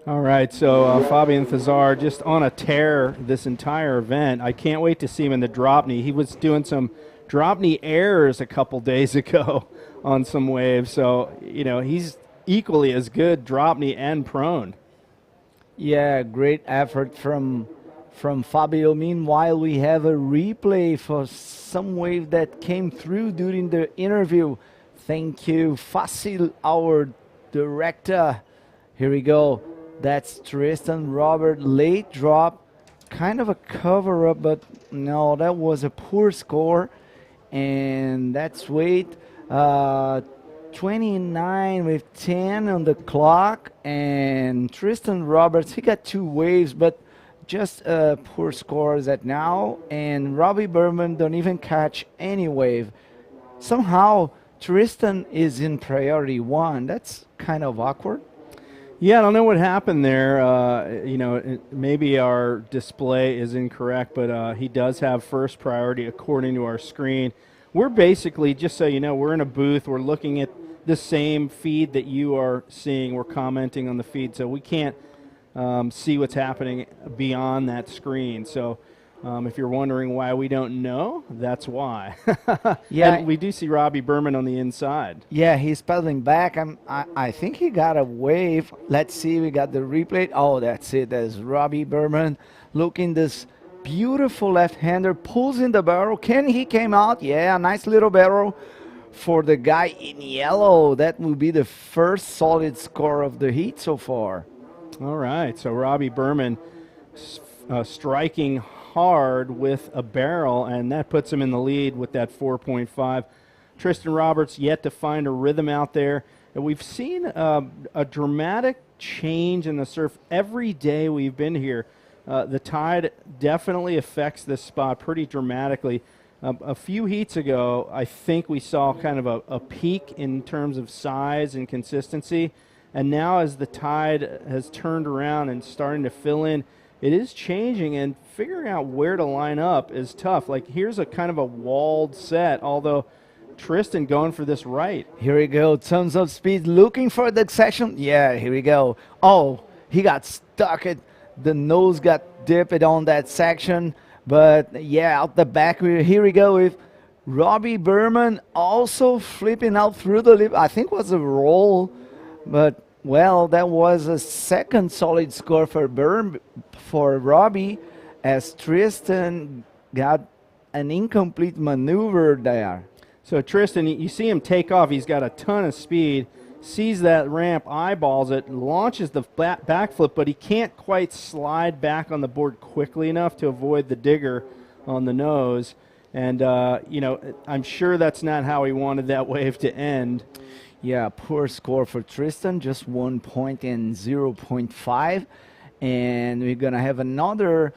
All right, so Fabian Thazar just on a tear this entire event. I can't wait to see him in the DROPKNEE. He was doing some DROPKNEE airs a couple days ago on some waves, so he's equally as good DROPKNEE and prone. Yeah, great effort from Fabio. Meanwhile, we have a replay for some wave that came through during the interview. Thank you, Fasil, our director. Here we go. That's Tristan Robert, late drop, kind of a cover-up, but no, that was a poor score. And that's weight 29 with 10 on the clock. And Tristan Roberts, he got 2 waves, but just poor scores at now. And Robbie Berman don't even catch any wave. Somehow, Tristan is in priority 1. That's kind of awkward. Yeah, I don't know what happened there. Maybe our display is incorrect, but he does have first priority according to our screen. We're basically, just so you know, we're in a booth. We're looking at the same feed that you are seeing. We're commenting on the feed, so we can't see what's happening beyond that screen. So if you're wondering why we don't know, that's why. Yeah, and we do see Robbie Berman on the inside. Yeah, he's pedaling back. I think he got a wave. Let's see, we got the replay. Oh, that's it. There's Robbie Berman looking this beautiful left-hander, pulls in the barrel. He came out. Yeah, nice little barrel for the guy in yellow. That will be the first solid score of the heat so far. All right, so Robbie Berman striking hard with a barrel, and that puts him in the lead with that 4.5. Tristan Roberts yet to find a rhythm out there. And we've seen a dramatic change in the surf every day we've been here. The tide definitely affects this spot pretty dramatically. A few heats ago, I think we saw kind of a peak in terms of size and consistency. And now as the tide has turned around and starting to fill in, it is changing, and figuring out where to line up is tough. Like, here's a kind of a walled set, although Tristan going for this right. Here we go, tons of speed, looking for the section. Yeah, here we go. Oh, he got stuck. The nose got dipped on that section. But yeah, out the back, here we go with Robbie Berman also flipping out through the lip. I think it was a roll, but well, that was a second solid score for Robbie, as Tristan got an incomplete maneuver there. So Tristan, you see him take off. He's got a ton of speed, sees that ramp, eyeballs it, launches the backflip, but he can't quite slide back on the board quickly enough to avoid the digger on the nose. And, you know, I'm sure that's not how he wanted that wave to end. Yeah, poor score for Tristan, just 1 point and 0.5. And we're going to have another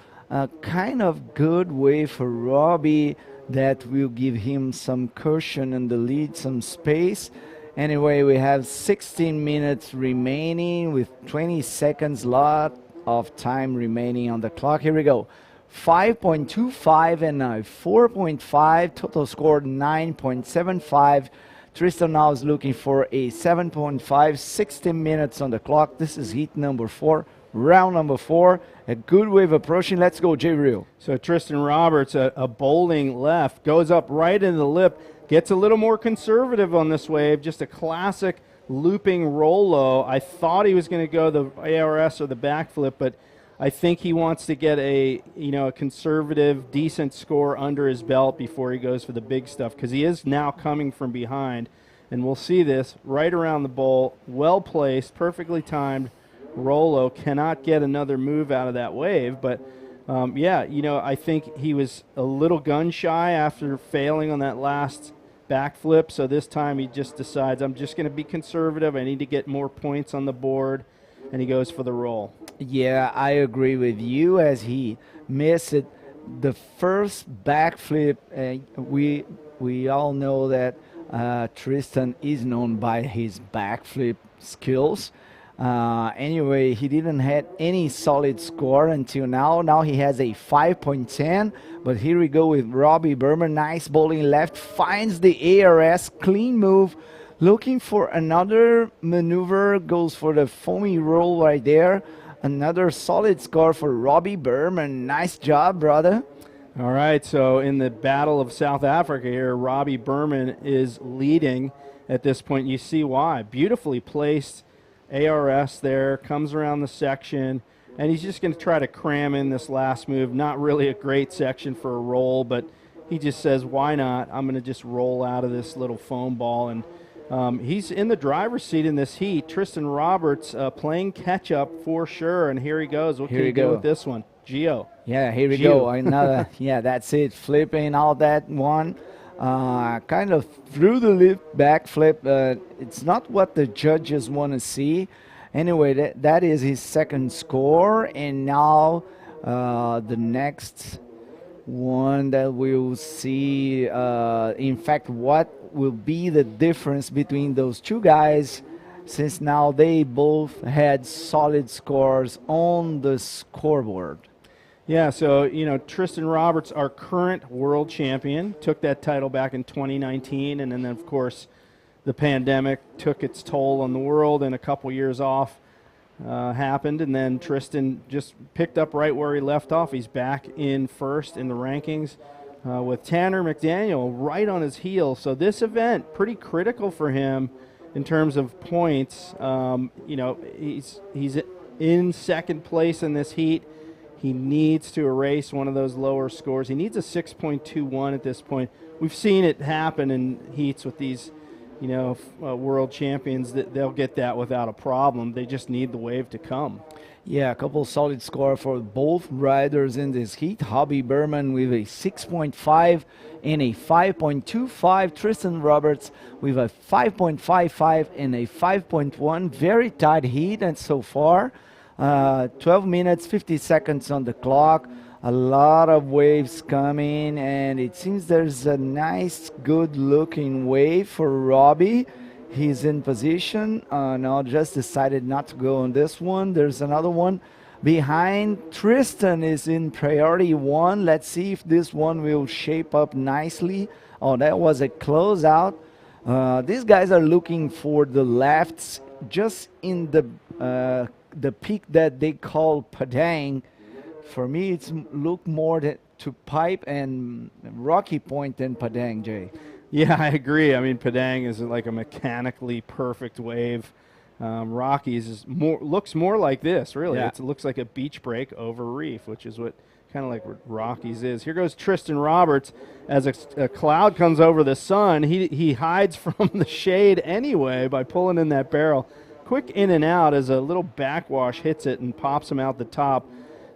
kind of good wave for Robbie that will give him some cushion in the lead, some space. Anyway, we have 16 minutes remaining with 20 seconds, lot of time remaining on the clock. Here we go. 5.25 and 4.5, total score 9.75. Tristan now is looking for a 7.5, 16 minutes on the clock. This is heat number 4, round number 4. A good wave approaching. Let's go, J. Real. So Tristan Roberts, a bowling left, goes up right into the lip, gets a little more conservative on this wave, just a classic looping roll low. I thought he was going to go the ARS or the backflip, but I think he wants to get a conservative, decent score under his belt before he goes for the big stuff, because he is now coming from behind. And we'll see this right around the bowl, well placed, perfectly timed. Rolo cannot get another move out of that wave, but yeah, I think he was a little gun shy after failing on that last backflip. So this time he just decides, I'm just going to be conservative. I need to get more points on the board, and he goes for the roll. Yeah, I agree with you, as he missed it. The first backflip, we all know that Tristan is known by his backflip skills. Anyway, he didn't have any solid score until now. Now he has a 5.10, but here we go with Robbie Berman. Nice bowling left, finds the ARS, clean move, looking for another maneuver, goes for the foamy roll right there. Another solid score for Robbie Berman. Nice job, brother. All right, so in the Battle of South Africa here, Robbie Berman is leading at this point. You see why. Beautifully placed ARS there, comes around the section, and he's just going to try to cram in this last move. Not really a great section for a roll, but he just says, why not? I'm going to just roll out of this little foam ball. And he's in the driver's seat in this heat. Tristan Roberts playing catch-up for sure, and here he goes. What can he do with this one? Gio. Yeah, here we go. Another, yeah, that's it. Flipping all that one. Kind of through the lip backflip. It's not what the judges want to see. Anyway, that is his second score. And now the next one that we'll see, in fact, what will be the difference between those two guys, since now they both had solid scores on the scoreboard. Yeah, so, Tristan Roberts, our current world champion, took that title back in 2019, and then, of course, the pandemic took its toll on the world, and a couple years off happened, and then Tristan just picked up right where he left off. He's back in first in the rankings with Tanner McDaniel right on his heels. So this event, pretty critical for him in terms of points. He's in second place in this heat. He needs to erase one of those lower scores. He needs a 6.21 at this point. We've seen it happen in heats with these, world champions, that they'll get that without a problem. They just need the wave to come. Yeah, a couple solid scores for both riders in this heat. Robbie Berman with a 6.5 and a 5.25. Tristan Roberts with a 5.55 and a 5.1. Very tight heat, and so far 12 minutes, 50 seconds on the clock. A lot of waves coming, and it seems there's a nice, good-looking wave for Robbie. He's in position. Now just decided not to go on this one. There's another one behind Tristan is in priority 1. Let's see if this one will shape up nicely. Oh, that was a closeout. These guys are looking for the lefts just in the peak that they call Padang. For me, it's look more to pipe and Rocky Point than Padang, Jay. Yeah, I agree. I mean, Padang is like a mechanically perfect wave. Rockies is looks more like this, really. Yeah. It looks like a beach break over reef, which is what kind of like what Rockies is. Here goes Tristan Roberts as a cloud comes over the sun. He hides from the shade anyway by pulling in that barrel. Quick in and out as a little backwash hits it and pops him out the top.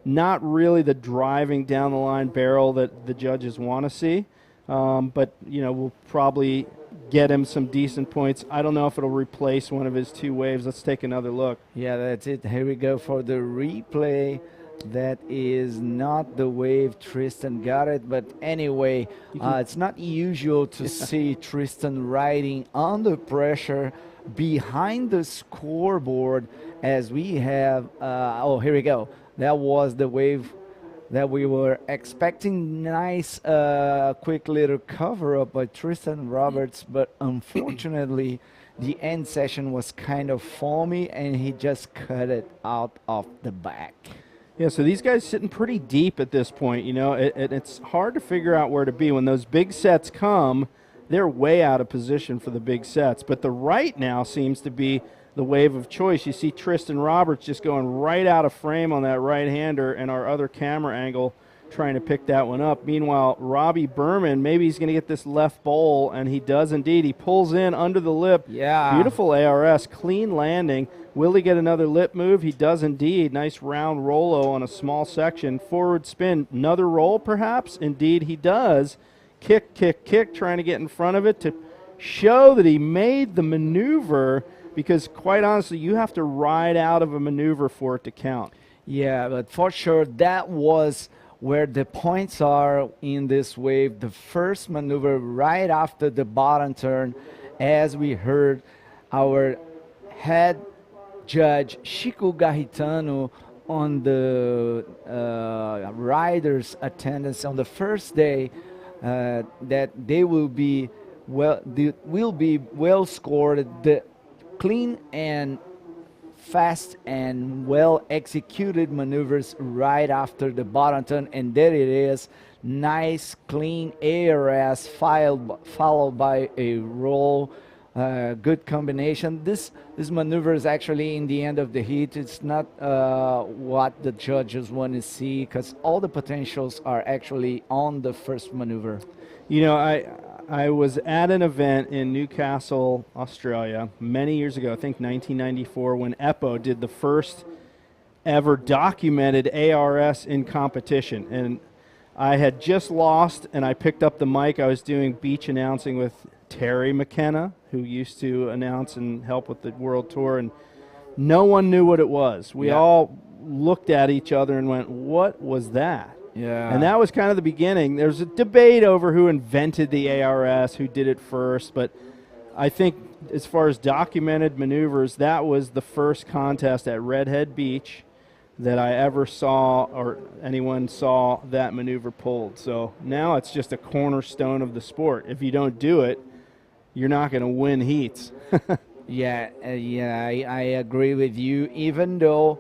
Not really the driving down the line barrel that the judges want to see, but we'll probably get him some decent points. I don't know if it'll replace one of his 2 waves. Let's take another look. Yeah, that's it. Here we go for the replay. That is not the wave Tristan got it, but anyway, it's not usual to see Tristan riding under pressure behind the scoreboard as we have. Oh, here we go. That was the wave that we were expecting. Nice, quick little cover up by Tristan Roberts, but unfortunately, the end session was kind of foamy and he just cut it out of the back. Yeah, so these guys sitting pretty deep at this point. It's hard to figure out where to be. When those big sets come, they're way out of position for the big sets. But the right now seems to be the wave of choice. You see Tristan Roberts just going right out of frame on that right-hander, and our other camera angle trying to pick that one up. Meanwhile, Robbie Berman, maybe he's going to get this left bowl, and he does indeed. He pulls in under the lip. Yeah. Beautiful ARS, clean landing. Will he get another lip move? He does indeed. Nice round Rolo on a small section. Forward spin, another roll perhaps? Indeed he does. Kick, kick, kick, trying to get in front of it to show that he made the maneuver, because quite honestly, you have to ride out of a maneuver for it to count. Yeah, but for sure, that was where the points are in this wave. The first maneuver right after the bottom turn, as we heard our head judge Chico Garritano on the riders' attendance on the first day, that they will be well scored. The clean and fast and well executed maneuvers right after the bottom turn, and there it is. Nice clean ARS followed by a roll. Good combination. This maneuver is actually in the end of the heat. It's not what the judges want to see, because all the potentials are actually on the first maneuver. I was at an event in Newcastle, Australia, many years ago, I think 1994, when EPO did the first ever documented ARS in competition. And I had just lost, and I picked up the mic. I was doing beach announcing with Terry McKenna, who used to announce and help with the World Tour, and no one knew what it was. We all looked at each other and went, what was that? Yeah. And that was kind of the beginning. There's a debate over who invented the ARS, who did it first, but I think as far as documented maneuvers, that was the first contest at Redhead Beach that I ever saw or anyone saw that maneuver pulled. So now it's just a cornerstone of the sport. If you don't do it, you're not going to win heats. I agree with you. Even though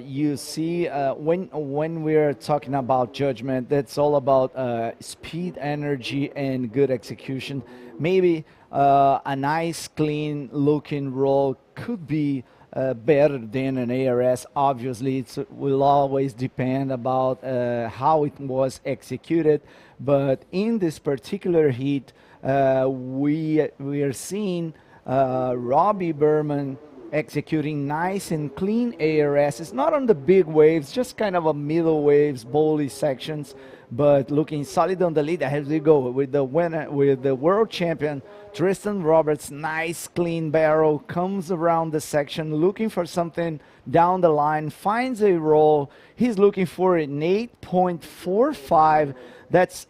you see when we're talking about judgment, that's all about speed, energy, and good execution. Maybe a nice, clean looking roll could be better than an ARS. Obviously, it will always depend about how it was executed. But in this particular heat, we are seeing Robbie Berman executing nice and clean ARS. It's not on the big waves, just kind of a middle waves, bowly sections, but looking solid on the lead. Here we go with the winner, with the world champion Tristan Roberts. Nice clean barrel, comes around the section looking for something down the line, finds a roll. He's looking for an 8.45.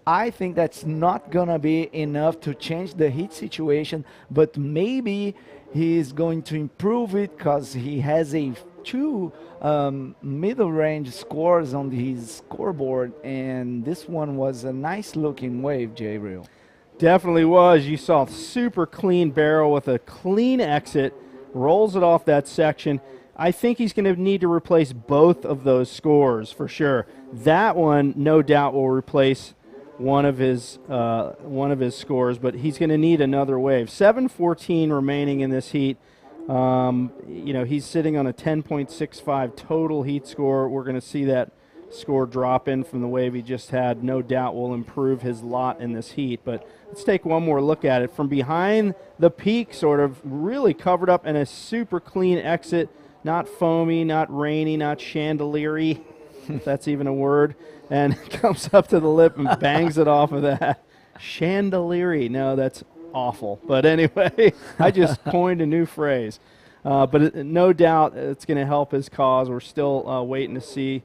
I think that's not gonna be enough to change the heat situation, but maybe he's going to improve it because he has a two middle range scores on his scoreboard, and this one was a nice looking wave, J. Real. Definitely was. You saw super clean barrel with a clean exit, rolls it off that section. I think he's going to need to replace both of those scores for sure. That one, no doubt, will replace one of his scores, but he's going to need another wave. 7:14 remaining in this heat. He's sitting on a 10.65 total heat score. We're going to see that score drop in from the wave he just had. No doubt will improve his lot in this heat. But let's take one more look at it. From behind the peak, sort of really covered up, and a super clean exit. Not foamy, not rainy, not chandelier-y, if that's even a word. And comes up to the lip and bangs it off of that. Chandelier-y. No, that's awful. But anyway, I just coined a new phrase. But no doubt it's going to help his cause. We're still waiting to see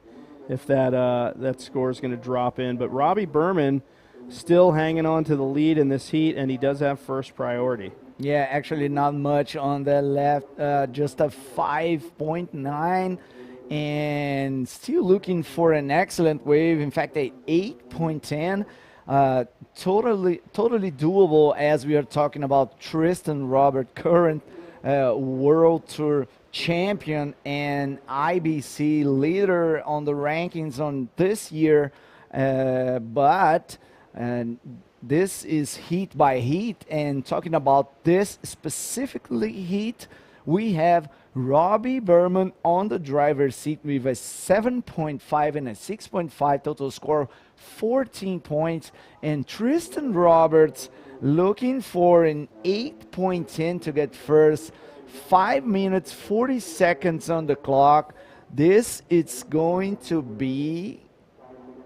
if that score is going to drop in. But Robbie Berman still hanging on to the lead in this heat, and he does have first priority. Yeah, actually not much on the left, just a 5.9, and still looking for an excellent wave. In fact, a 8.10. Totally doable, as we are talking about Tristan Robert, current World Tour champion and IBC leader on the rankings on this year, but this is heat by heat. And talking about this specifically heat, we have Robbie Berman on the driver's seat with a 7.5 and a 6.5 total score, 14 points, and Tristan Roberts looking for an 8.10 to get first. 5 minutes 40 seconds on the clock. This is going to be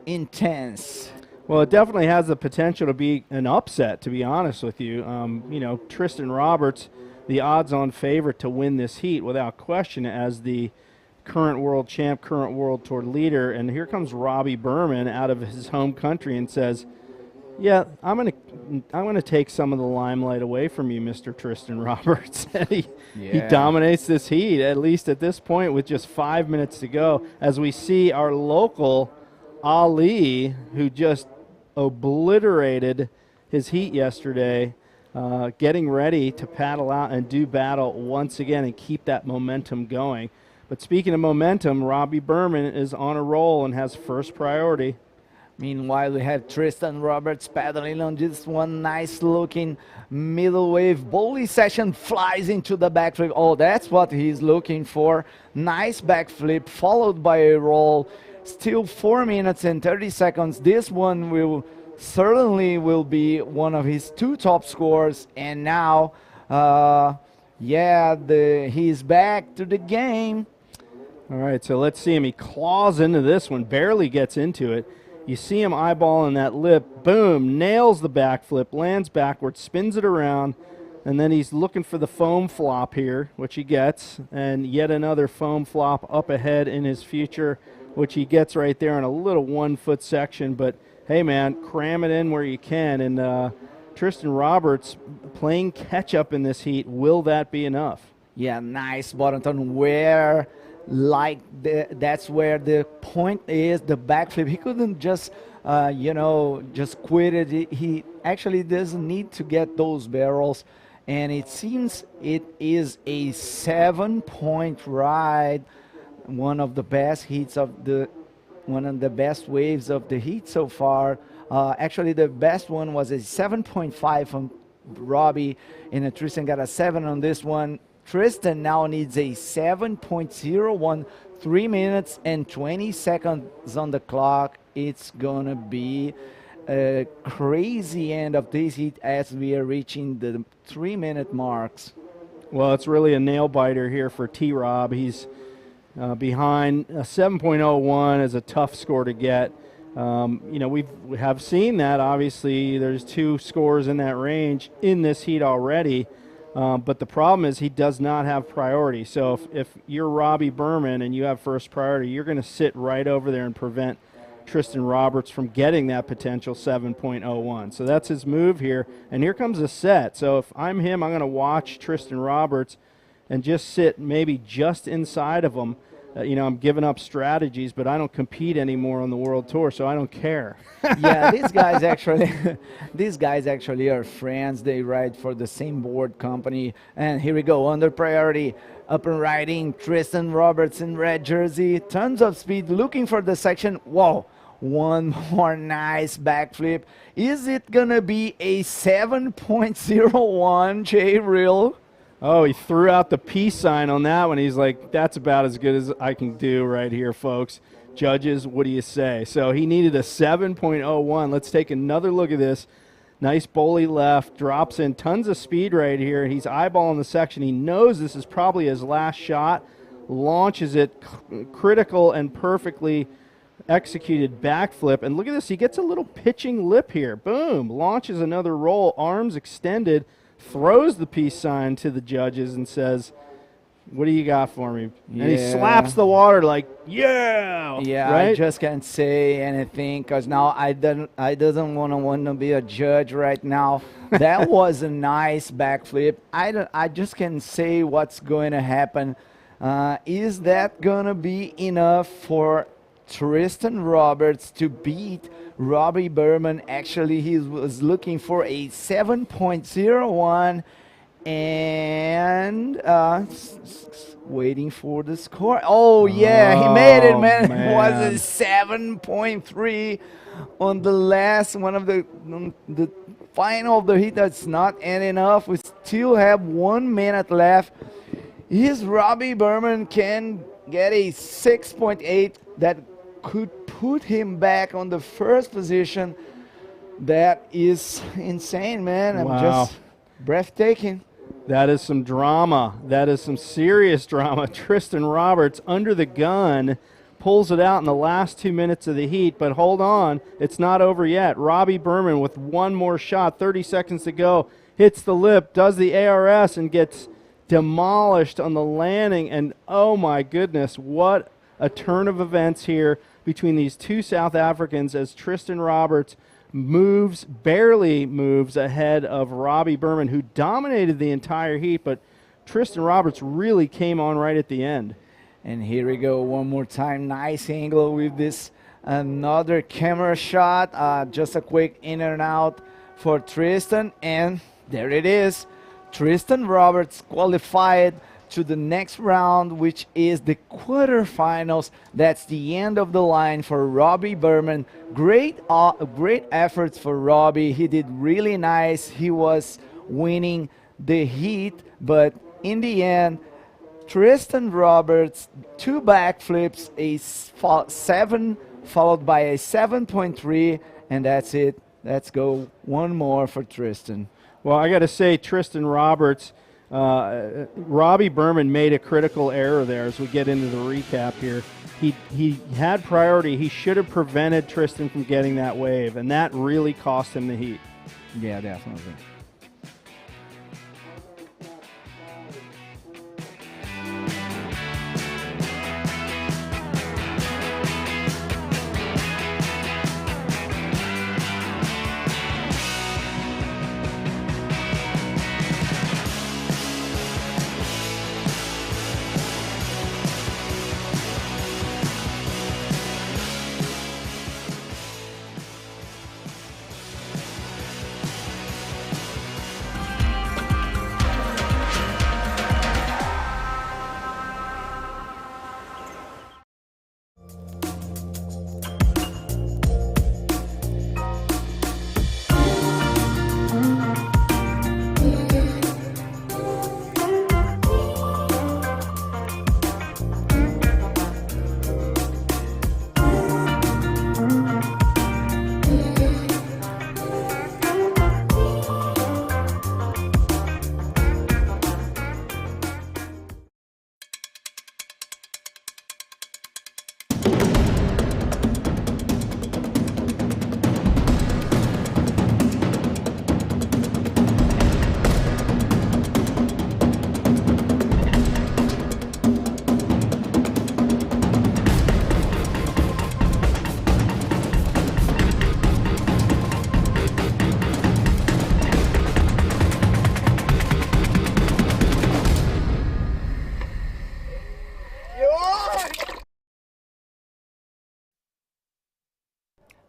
intense. Well, it definitely has the potential to be an upset, to be honest with you. Tristan Roberts, the odds-on favorite to win this heat without question as the current world champ, current world tour leader. And here comes Robbie Berman out of his home country and says, yeah, I'm gonna take some of the limelight away from you, Mr. Tristan Roberts. he dominates this heat, at least at this point, with just 5 minutes to go, as we see our local Ali, who just obliterated his heat yesterday, getting ready to paddle out and do battle once again and keep that momentum going. But speaking of momentum, Robbie Berman is on a roll and has first priority. Meanwhile, we have Tristan Roberts paddling on this one nice looking middle wave. Bowley session flies into the backflip. Oh, that's what he's looking for. Nice backflip followed by a roll. Still 4 minutes and 30 seconds. This one will certainly be one of his two top scores. And now, he's back to the game. All right, so let's see him. He claws into this one, barely gets into it. You see him eyeballing that lip. Boom, nails the backflip, lands backwards, spins it around, and then he's looking for the foam flop here, which he gets, and yet another foam flop up ahead in his future, which he gets right there in a little 1 foot section. But hey, man, cram it in where you can. And Tristan Roberts playing catch up in this heat. Will that be enough? Yeah, nice bottom turn where that's where the point is, the backflip. He couldn't just just quit it. He actually doesn't need to get those barrels, and it seems it is a 7-point ride. One of the best heats one of the best waves of the heat so far. Actually, the best one was a 7.5 from Robbie, and Tristan got a 7 on this one. Tristan now needs a 7.01, 3 minutes and 20 seconds on the clock. It's going to be a crazy end of this heat as we are reaching the 3-minute marks. Well, it's really a nail biter here for T-Rob. He's behind. A 7.01 is a tough score to get. We have seen that. Obviously, there's 2 scores in that range in this heat already. But the problem is he does not have priority. So if you're Robbie Berman and you have first priority, you're going to sit right over there and prevent Tristan Roberts from getting that potential 7.01. So that's his move here. And here comes a set. So if I'm him, I'm going to watch Tristan Roberts and just sit maybe just inside of him. You know, I'm giving up strategies, but I don't compete anymore on the World Tour, so I don't care. Yeah, these guys actually are friends. They ride for the same board company. And here we go, under priority, up and riding, Tristan Roberts in red jersey, tons of speed, looking for the section. Whoa, one more nice backflip. Is it gonna be a 7.01 J Real? Oh, he threw out the peace sign on that one. He's like, that's about as good as I can do right here, folks. Judges, what do you say? So he needed a 7.01. Let's take another look at this. Nice bully left, drops in tons of speed right here. He's eyeballing the section. He knows this is probably his last shot, launches it, critical and perfectly executed backflip. And look at this, he gets a little pitching lip here. Boom, launches another roll, arms extended, throws the peace sign to the judges and says, what do you got for me? Yeah. And he slaps the water like, yeah. Yeah, right? I just can't say anything because now I doesn't want to be a judge right now. That was a nice backflip. I just can't say what's going to happen. Is that going to be enough for Tristan Roberts to beat Robbie Berman? Actually, he was looking for a 7.01 and waiting for the score. Oh, yeah, he made it, man. It was a 7.3 on the last one of the final of the heat. That's not enough. We still have 1 minute left. Is Robbie Berman can get a 6.8 that could put him back on the first position? That is insane, man. I'm just breathtaking. That is some drama. That is some serious drama. Tristan Roberts under the gun pulls it out in the last 2 minutes of the heat, but hold on, it's not over yet. Robbie Berman with one more shot, 30 seconds to go, hits the lip, does the ARS, and gets demolished on the landing. And oh my goodness, what a turn of events here between these two South Africans as Tristan Roberts barely moves ahead of Robbie Berman, who dominated the entire heat, but Tristan Roberts really came on right at the end. And here we go one more time. Nice angle with this another camera shot. Just a quick in and out for Tristan, and there it is. Tristan Roberts qualified to the next round, which is the quarterfinals. That's the end of the line for Robbie Berman. Great efforts for Robbie. He did really nice. He was winning the heat, but in the end, Tristan Roberts, 2 backflips, a 7 followed by a 7.3, and that's it. Let's go one more for Tristan. Well, I got to say, Tristan Roberts, Robbie Berman made a critical error there as we get into the recap here. He had priority. He should have prevented Tristan from getting that wave, and that really cost him the heat. Yeah, definitely.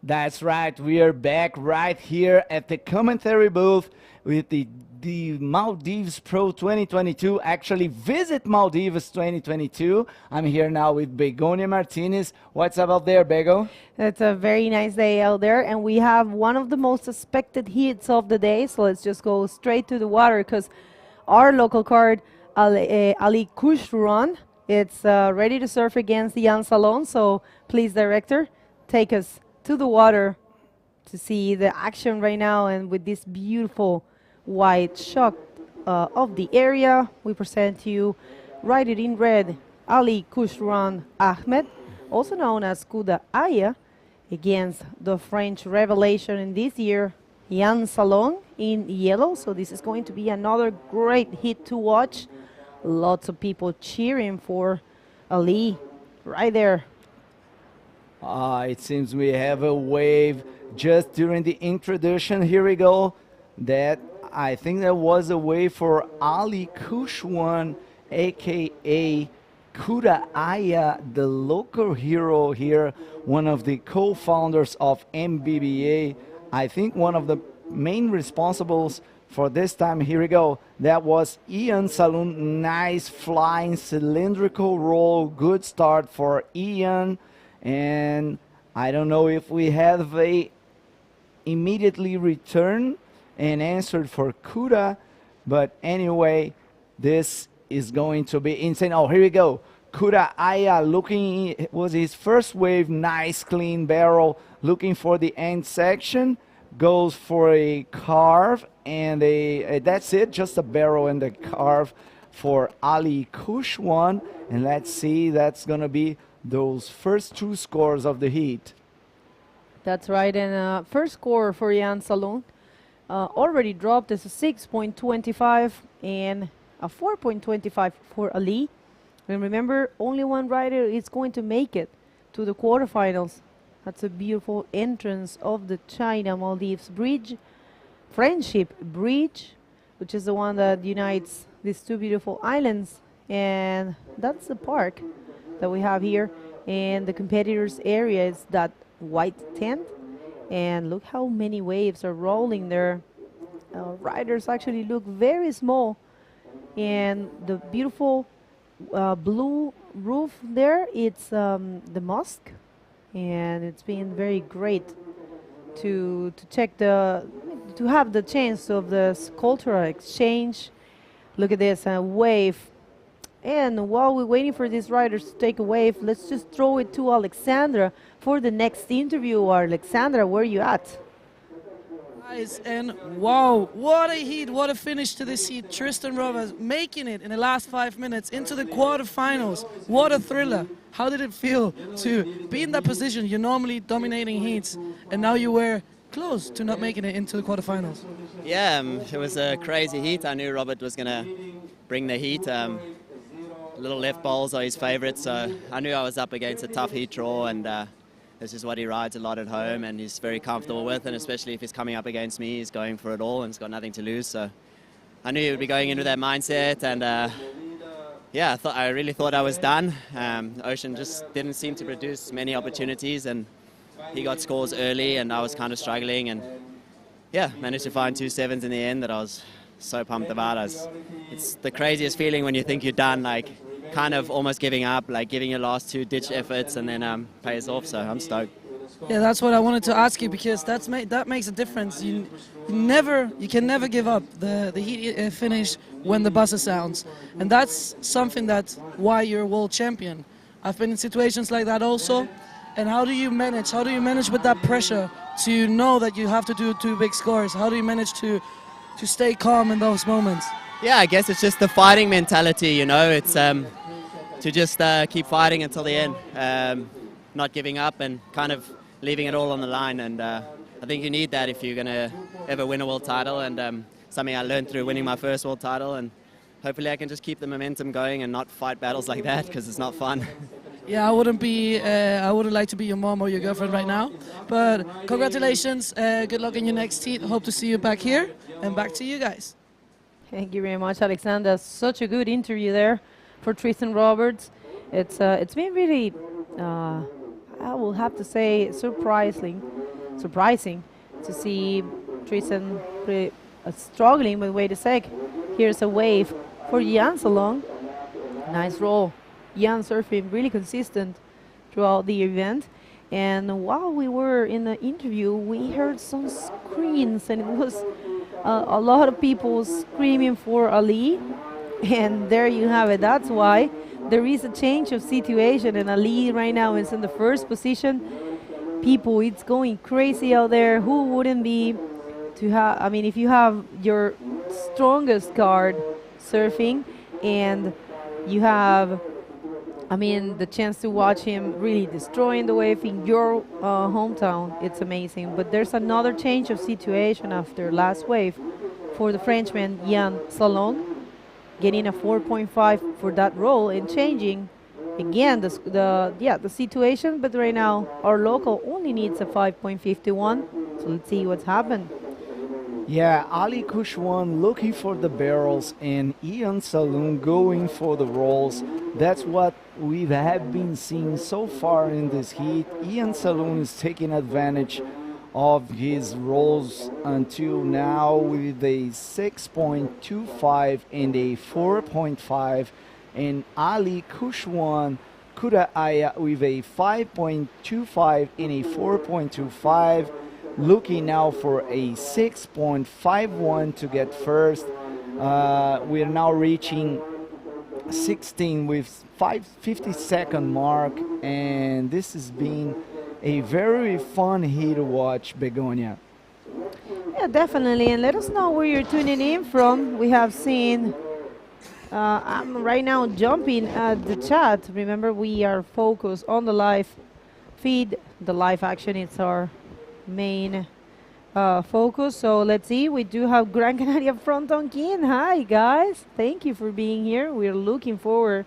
That's right. We are back right here at the commentary booth with the Maldives Pro 2022. Actually, Visit Maldives 2022. I'm here now with Begonia Martinez. What's up out there, Bego? It's a very nice day out there, and we have one of the most expected heats of the day. So let's just go straight to the water because our local card, Ali Kushruan, it's ready to surf against Jan Salon. So please, director, take us to the water to see the action right now. And with this beautiful white shot of the area, we present to you, write it in red, Ali Kushruan Ahmed, also known as Kuda Aya, against the French revelation in this year, Jan Salon, in yellow. So this is going to be another great hit to watch. Lots of people cheering for Ali right there. It seems we have a wave just during the introduction. Here we go. That I think that was a wave for Ali Kushwan, aka Kuda Aya, the local hero here, one of the co-founders of MBBA. I think one of the main responsibles for this time. Here we go. That was Ian Saloon. Nice flying cylindrical roll. Good start for Ian. And I don't know if we have a immediately return and answered for Kuda, but anyway, this is going to be insane. Oh, here we go. Kuda Aya looking, it was his first wave, nice clean barrel, looking for the end section, goes for a carve, and that's it, just a barrel and a carve for Ali Kushwan. And let's see, that's gonna be those first two scores of the heat. That's right, and first score for Jan Salon already dropped as a 6.25 and a 4.25 for Ali. And remember, only one rider is going to make it to the quarterfinals. That's a beautiful entrance of the China-Maldives Bridge, Friendship Bridge, which is the one that unites these two beautiful islands. And that's the park that we have here, and the competitors area is that white tent. And look how many waves are rolling there. Riders actually look very small, and the beautiful blue roof there, it's the mosque, and it's been very great to check to have the chance of the cultural exchange. Look at this wave. And while we're waiting for these riders to take a wave, let's just throw it to Alexandra for the next interview. Alexandra, where are you at? Guys, and wow, what a heat, what a finish to this heat. Tristan Roberts making it in the last 5 minutes into the quarterfinals. What a thriller. How did it feel to be in that position? You're normally dominating heats, and now you were close to not making it into the quarterfinals. Yeah, it was a crazy heat. I knew Robert was going to bring the heat. Little left bowls are his favourites, so I knew I was up against a tough heat draw, and this is what he rides a lot at home and he's very comfortable with, and especially if he's coming up against me, he's going for it all and he's got nothing to lose. So I knew he would be going into that mindset, and yeah, I really thought I was done. Ocean just didn't seem to produce many opportunities, and he got scores early and I was kind of struggling, and yeah, managed to find 2 sevens in the end that I was so pumped about. It's the craziest feeling when you think you're done, like kind of almost giving up, like giving your last 2 ditch efforts, and then pays off, so I'm stoked. Yeah, that's what I wanted to ask you, because that makes a difference. You can never give up the heat finish when the buzzer sounds, and that's something that's why you're a world champion. I've been in situations like that also, and how do you manage with that pressure to know that you have to do 2 big scores? How do you manage to stay calm in those moments? Yeah, I guess it's just the fighting mentality, you know. It's to just keep fighting until the end, not giving up and kind of leaving it all on the line. And I think you need that if you're going to ever win a world title, and something I learned through winning my first world title. And hopefully I can just keep the momentum going and not fight battles like that, because it's not fun. Yeah, I wouldn't like to be your mom or your girlfriend right now. But congratulations, good luck in your next heat. Hope to see you back here, and back to you guys. Thank you very much, Alexander. Such a good interview there for Tristan Roberts. It's been really, I will have to say, surprising surprising to see Tristan struggling, but wait a sec. Here's a wave for Jan Salong. Nice roll. Jan surfing really consistent throughout the event. And while we were in the interview, we heard some screams, and it was a lot of people screaming for Ali. And there you have it. That's why there is a change of situation, and Ali right now is in the first position. People, it's going crazy out there. Who wouldn't be to have, I mean, if you have your strongest card surfing and you have, I mean, the chance to watch him really destroying the wave in your hometown, it's amazing. But there's another change of situation after last wave for the Frenchman Jan Salong, getting a 4.5 for that roll and changing again the situation. But right now our local only needs a 5.51. So let's see what's happened. Yeah, Ali Kushwan looking for the barrels and Ian Saloon going for the rolls. That's what we have been seeing so far in this heat. Ian Saloon is taking advantage of his rolls until now with a 6.25 and a 4.5, and Ali Kushwan Kudaaya with a 5.25 and a 4.25. Looking now for a 6.51 to get first. We are now reaching 16 with 50-second mark, and this has been a very fun heat to watch, Begonia. Yeah, definitely. And let us know where you're tuning in from. We have seen, I'm right now jumping at the chat. Remember, we are focused on the live feed. The live action is our main focus. So let's see, we do have Gran Canaria Fronton King. Hi guys, thank you for being here. We're looking forward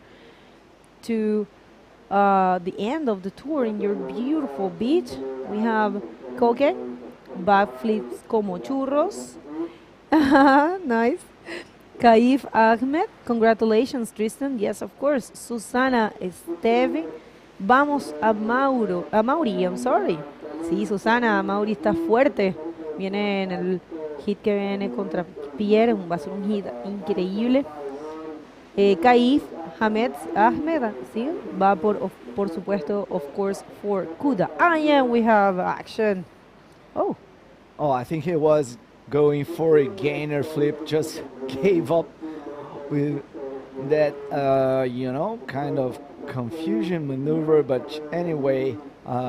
to the end of the tour in your beautiful beach. We have Koke, backflips como churros. Nice. Kaif Ahmed, congratulations Tristan. Yes, of course. Susana Esteve. Vamos a Mauri, I'm sorry. Sí, Susana, Mauri está fuerte. Viene en el hit que viene contra Pierre, va a ser un hit increíble. Kaif Ahmed, sí, va por supuesto, of course, for Kuda. Yeah, we have action. Oh, I think he was going for a gainer flip, just gave up with that, kind of confusion maneuver. But anyway,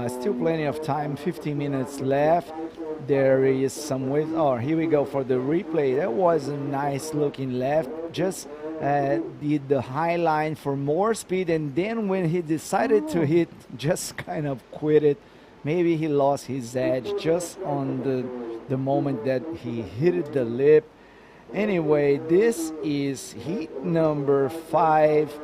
still plenty of time, 15 minutes left. There is some width. Oh, here we go for the replay. That was a nice looking left. Just did the high line for more speed, and then when he decided to hit, just kind of quit it. Maybe he lost his edge just on the moment that he hit the lip. Anyway, this is heat number 5,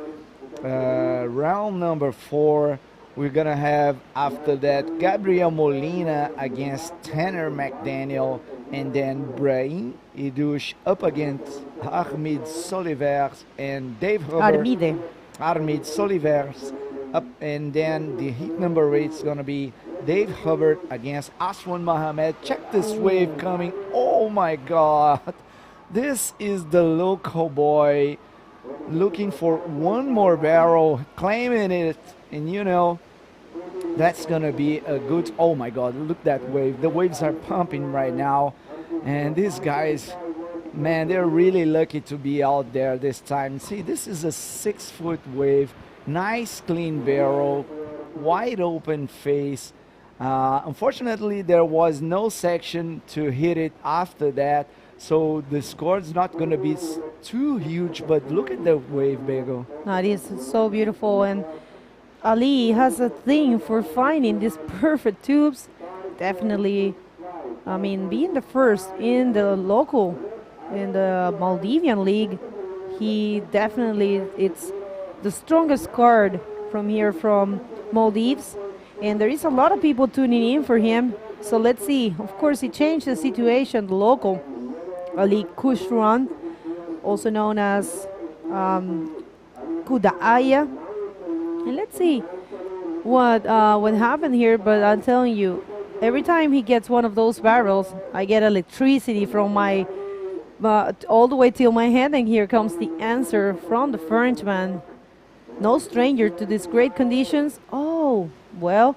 round number 4. We're gonna have after that Gabriel Molina against Tanner McDaniel, and then Brahim Idouche up against Armid Solivers and Dave Hubbard. Armid Solivers up, and then the heat number 8 is gonna be Dave Hubbard against Aswan Mohamed. Check this wave coming. Oh my God. This is the local boy looking for one more barrel, claiming it, and that's gonna be a good, oh my God, look that wave. The waves are pumping right now, and these guys, man, they're really lucky to be out there this time. See, this is a 6-foot wave, nice clean barrel, wide open face. Unfortunately, there was no section to hit it after that, so the score's not going to be too huge, but look at the wave, Bego. No, it is so beautiful, and Ali has a thing for finding these perfect tubes. Definitely, I mean, being the first in the local, in the Maldivian League, he definitely, it's the strongest card from here from Maldives. And there is a lot of people tuning in for him. So let's see. Of course, he changed the situation, the local Ali Kushwan, also known as Kudaaya. And let's see what happened here. But I'm telling you, every time he gets one of those barrels, I get electricity from my all the way till my head, and here comes the answer from the Frenchman. No stranger to these great conditions. Oh, well,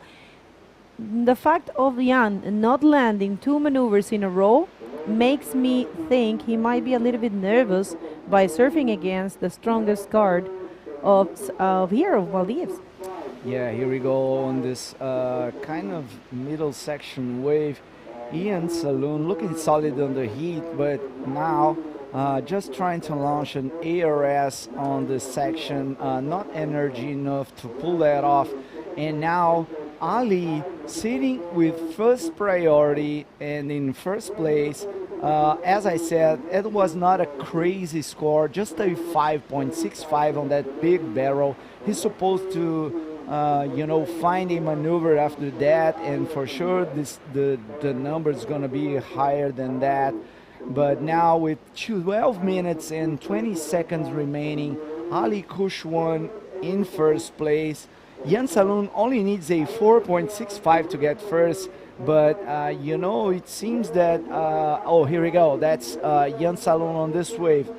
the fact of Jan not landing 2 maneuvers in a row makes me think he might be a little bit nervous by surfing against the strongest card of here of Maldives. Yeah, here we go on this kind of middle section wave. Ian Saloon looking solid on the heat, but now just trying to launch an ARS on this section, not energy enough to pull that off. And now Ali sitting with first priority and in first place. As I said, it was not a crazy score, just a 5.65 on that big barrel. He's supposed to find a maneuver after that, and for sure the number is going to be higher than that. But now with 12 minutes and 20 seconds remaining, Ali Kushwan in first place. Jan Saloon only needs a 4.65 to get first, but it seems that here we go, that's Jan Saloon on this wave.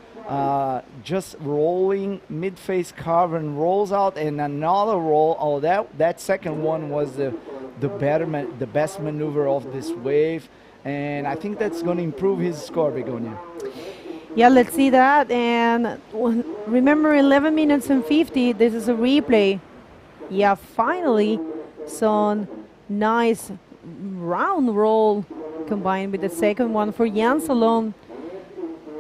Just rolling mid-face carve and rolls out, and another roll. Oh, that second one was the best maneuver of this wave, and I think that's going to improve his score, Begonia. Yeah, let's see that. And remember, 11 minutes and 50. This is a replay. Yeah, finally, some nice round roll combined with the second one for Jan Saloon.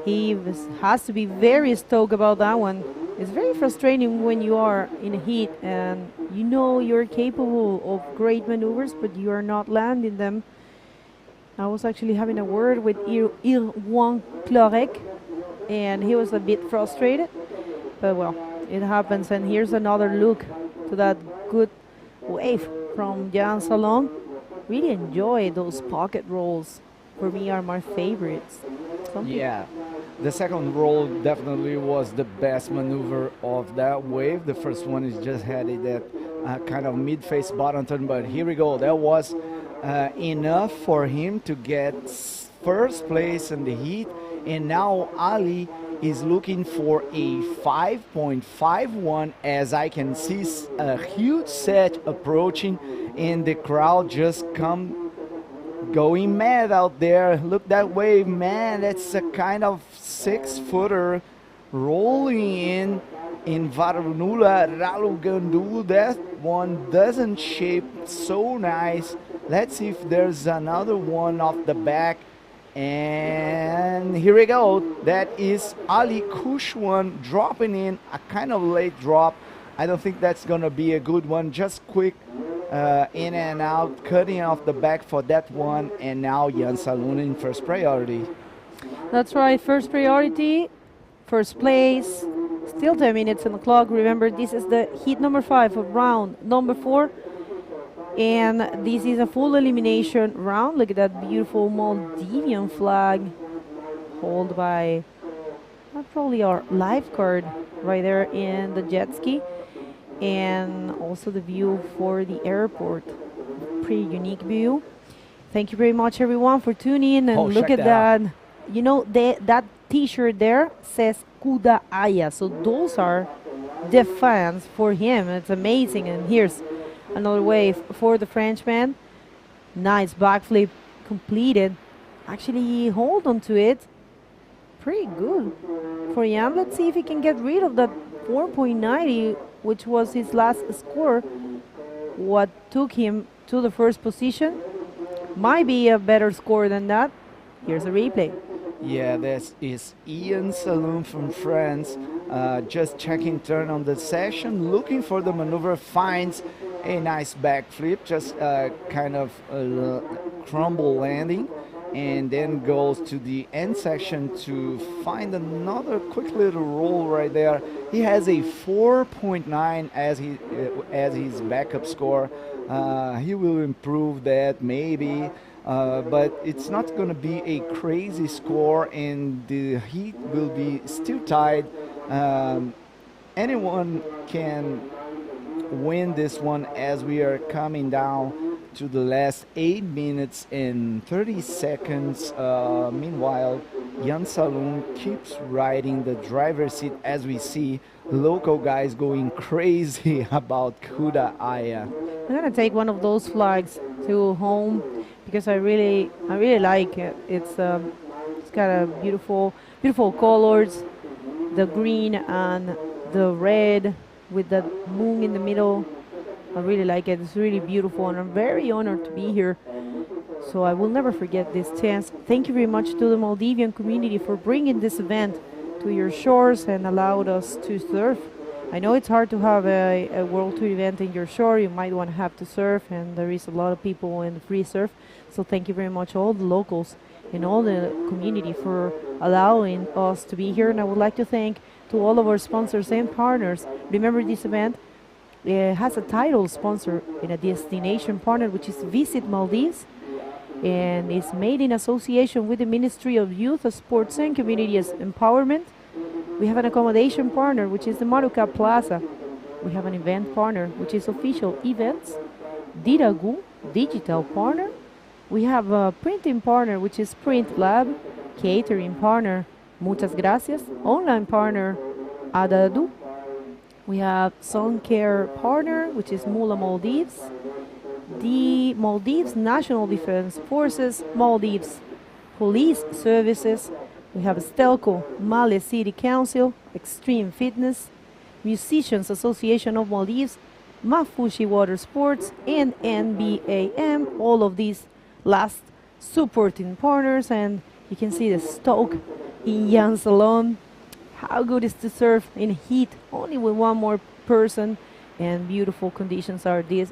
He has to be very stoked about that one. It's very frustrating when you are in a heat and you know you're capable of great maneuvers, but you are not landing them. I was actually having a word with Irwan Clorec, and he was a bit frustrated, but well, it happens. And here's another look to that good wave from Jan Saloon. Really enjoy those pocket rolls. For me, are my favorites. Yeah, the second roll definitely was the best maneuver of that wave. The first one is just had that kind of mid-face bottom turn, but here we go. That was enough for him to get first place in the heat, and now Ali is looking for a 5.51, as I can see a huge set approaching, and the crowd just going mad out there. Look that wave, man. That's a kind of 6-footer rolling in Varunula Ralugandu. That one doesn't shape so nice. Let's see if there's another one off the back. And here we go. That is Ali Kushwan dropping in a kind of late drop. I don't think that's gonna be a good one. Just quick in and out, cutting off the back for that one. And now Jan Saloon in first priority. That's right, first priority, first place. Still 10 minutes on the clock. Remember, this is the heat number 5 of round number 4. And this is a full elimination round. Look at that beautiful Maldivian flag held by probably our lifeguard right there in the jet ski. And also the view for the airport. Pretty unique view. Thank you very much, everyone, for tuning in. And look at that. You know, that T-shirt there says Kuda Aya. So those are the fans for him. It's amazing. And here's another wave for the Frenchman. Nice backflip completed. Actually, he hold on to it. Pretty good for Jan. Let's see if he can get rid of that 4.90, which was his last score. What took him to the first position might be a better score than that. Here's a replay. Yeah, this is Ian Saloon from France. Just checking turn on the session, looking for the maneuver, finds a nice backflip, just kind of crumble landing, and then goes to the end section to find another quick little roll right there. He has a 4.9 as his backup score. He will improve that maybe, but it's not going to be a crazy score, and the heat will be still tied. Anyone can win this one as we are coming down to the last 8 minutes and 30 seconds. Meanwhile, Jan Saloon keeps riding the driver's seat as we see local guys going crazy about Kuda Aya. I'm gonna take one of those flags to home because I really like it. It's got a beautiful colors, the green and the red with the moon in the middle. I really like it. It's really beautiful, and I'm very honored to be here. So I will never forget this chance. Thank you very much to the Maldivian community for bringing this event to your shores and allowed us to surf. I know it's hard to have a World Tour event in your shore. You might want to have to surf, and there is a lot of people in the free surf. So thank you very much, all the locals and all the community, for allowing us to be here. And I would like to thank to all of our sponsors and partners. Remember, this event has a title sponsor and a destination partner, which is Visit Maldives, and it's made in association with the Ministry of Youth, Sports and Community Empowerment. We have an accommodation partner, which is the Maruka Plaza. We have an event partner, which is Official Events. Diragu, digital partner. We have a printing partner, which is Print Lab. Catering partner, Muchas Gracias. Online partner, Adadu. We have Sun Care partner, which is Mula Maldives. The Maldives National Defense Forces, Maldives Police Services. We have Stelco, Male City Council, Extreme Fitness, Musicians Association of Maldives, Mafushi Water Sports, and NBAM. All of these last supporting partners, and you can see the stoke in Jan Salon. How good is to surf in heat, only with one more person, and beautiful conditions are these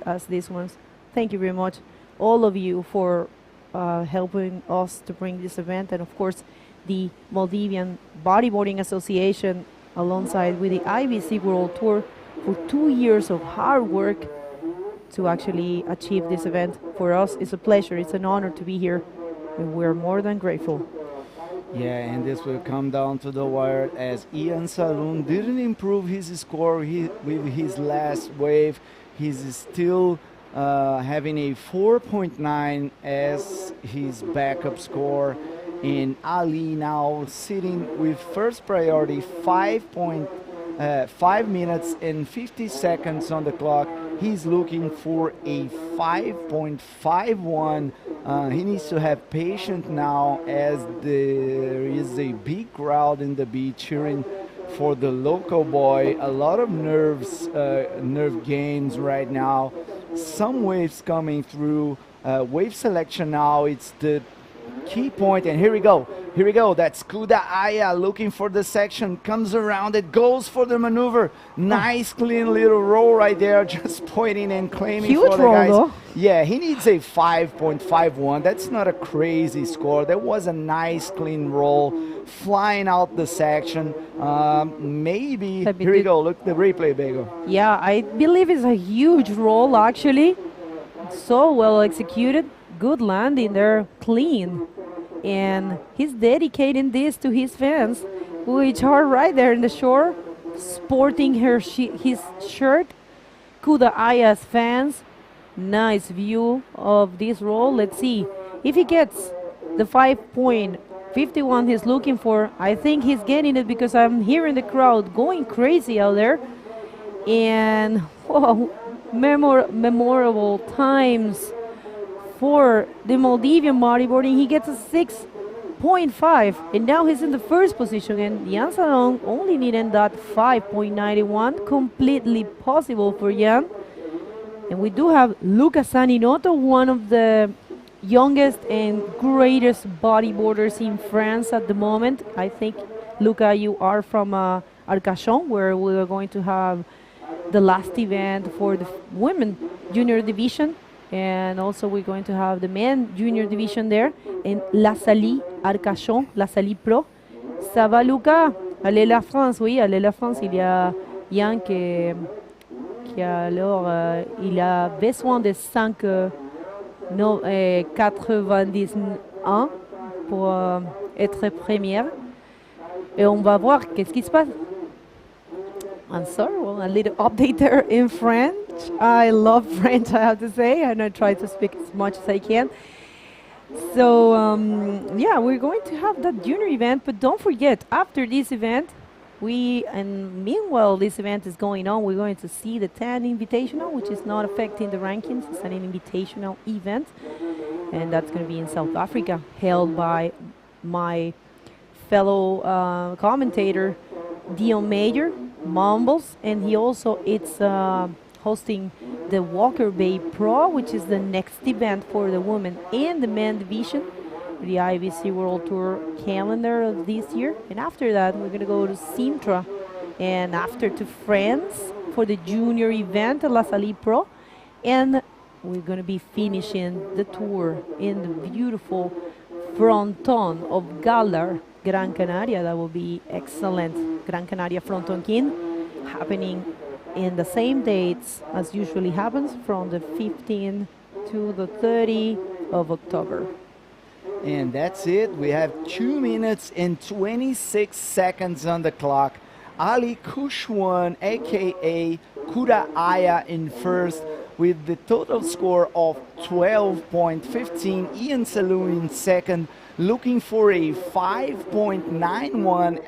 ones. Thank you very much, all of you, for helping us to bring this event, and of course the Maldivian Bodyboarding Association alongside with the IBC World Tour for 2 years of hard work to actually achieve this event. For us, it's a pleasure, it's an honor to be here, and we're more than grateful. Yeah, and this will come down to the wire as Ian Saloon didn't improve his score with his last wave. He's still having a 4.9 as his backup score. And Ali now sitting with first priority, 5 minutes and 50 seconds on the clock. He's looking for a 5.51. He needs to have patience now as there is a big crowd in the beach cheering for the local boy. A lot of nerve gains right now. Some waves coming through. Wave selection now, it's the key point, and here we go. That's Kuda Aya looking for the section, comes around it, goes for the maneuver. Nice clean little roll right there, just pointing and claiming Huge for the roll, guys. though. Yeah, he needs a 5.51. That's not a crazy score. That was a nice clean roll, flying out the section. Maybe, here we go, look the replay, Bego. Yeah, I believe it's a huge roll, actually. So well executed. Good landing there, clean. And he's dedicating this to his fans, which are right there in the shore, sporting his shirt. Kuda Aya's fans. Nice view of this roll. Let's see if he gets the 5.51 he's looking for. I think he's getting it because I'm hearing the crowd going crazy out there. And whoa, memorable times for the Maldivian bodyboarding. He gets a 6.5, and now he's in the first position, and Jan Salon only needing that 5.91, completely possible for Jan. And we do have Luca Saninotto, one of the youngest and greatest bodyboarders in France at the moment. I think, Luca, you are from Arcachon, where we are going to have the last event for the women junior division. And also we're going to have the men junior division there in La Salie, Arcachon, La Salie Pro. Ça va, Luca? Allez la France, oui, allez la France. Il y a Yann qui alors, il a besoin de 5,91 pour être première. Et on va voir qu'est-ce qui se passe. I'm sorry, well, a little update there in France. I love French, I have to say, and I try to speak as much as I can. So, yeah, we're going to have that junior event, but don't forget, after this event, and meanwhile this event is going on, we're going to see the 10 Invitational, which is not affecting the rankings. It's an invitational event, and that's going to be in South Africa, held by my fellow commentator, Dion Major, Mumbles, and he also it's hosting the Walker Bay Pro, which is the next event for the women and the men division, the IBC World Tour calendar of this year. And after that, we're going to go to Sintra, and after to France for the junior event, La Salle Pro, and we're going to be finishing the tour in the beautiful fronton of Galar, Gran Canaria. That will be excellent. Gran Canaria Fronton King happening in the same dates as usually happens, from the 15th to the 30th of October. And that's it. We have 2 minutes and 26 seconds on the clock. Ali Kushwan, aka Kuda Aya, in first with the total score of 12.15. Ian Saloon in second, looking for a 5.91,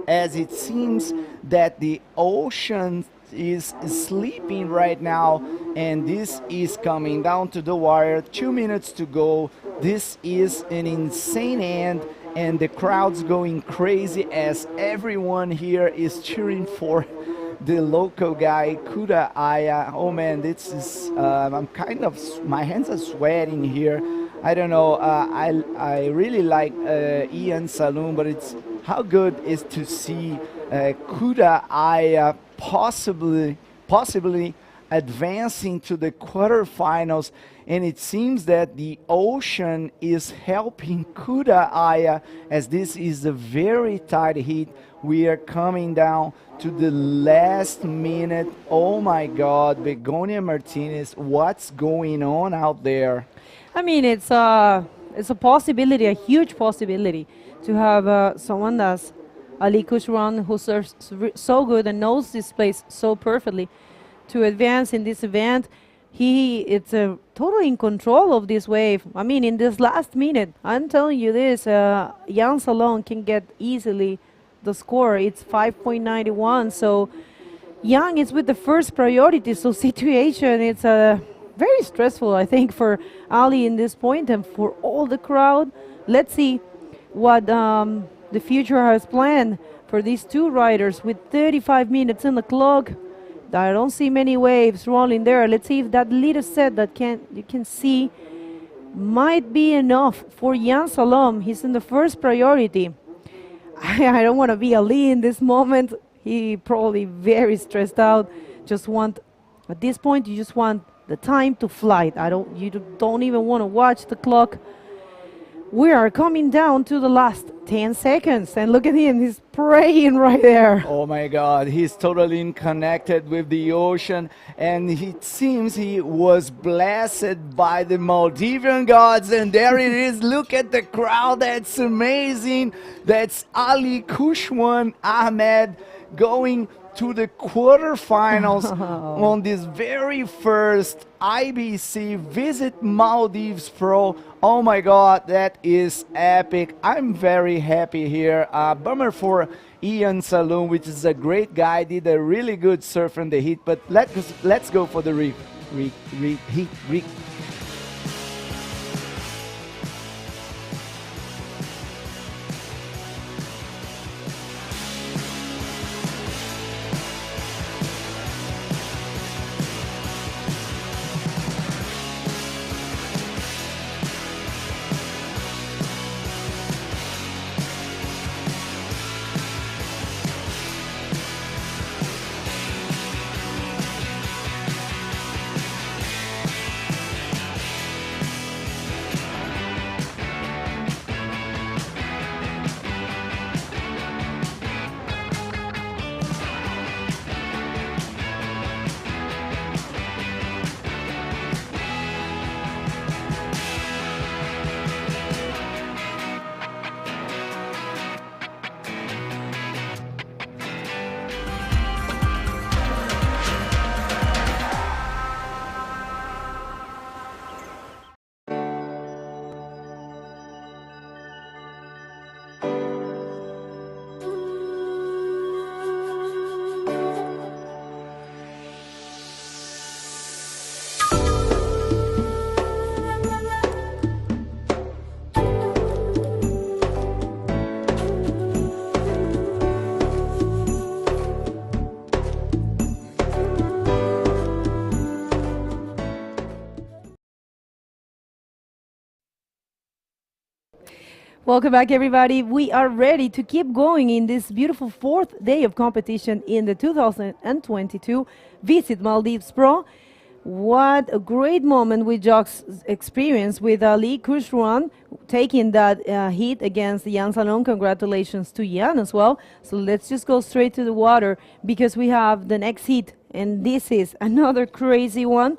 as it seems that the ocean is sleeping right now, and this is coming down to the wire. 2 minutes to go. This is an insane end, and the crowd's going crazy as everyone here is cheering for the local guy, Kuda Aya. Oh man, this is, I'm kind of, my hands are sweating here. I don't know, I really like Ian Saloon, but it's how good is to see Kuda Aya possibly advancing to the quarterfinals, and it seems that the ocean is helping Kuda Aya, as this is a very tight heat. We are coming down to the last minute. Oh my God, Begonia Martinez, what's going on out there? I mean, it's a possibility, a huge possibility, to have someone that's Ali Kushwan, who serves so good and knows this place so perfectly, to advance in this event. It's totally in control of this wave. I mean, in this last minute, I'm telling you this, Jan Salon can get easily the score. It's 5.91. So Jan is with the first priority. So situation, it's very stressful, I think, for Ali in this point and for all the crowd. Let's see what the future has planned for these two riders with 35 minutes in the clock. I don't see many waves rolling there. Let's see if that little set that you can see might be enough for Jan Salom. He's in the first priority. I don't want to be Ali in this moment. He probably very stressed out. At this point, you just want the time to fly. You don't even want to watch the clock. We are coming down to the last 10 seconds, and look at him, he's praying right there. Oh my God, he's totally connected with the ocean, and it seems he was blessed by the Maldivian gods, and there it is. Look at the crowd, that's amazing. That's Ali Kushwan Ahmed going to the quarterfinals on this very first IBC Visit Maldives Pro. Oh my God, that is epic. I'm very happy here. Bummer for Ian Saloon, which is a great guy, did a really good surf in the heat, but let's go for the heat. Welcome back, everybody. We are ready to keep going in this beautiful fourth day of competition in the 2022 Visit Maldives Pro. What a great moment we just experienced with Ali Kushwan taking that heat against Jan Salon. Congratulations to Jan as well. So let's just go straight to the water because we have the next heat, and this is another crazy one.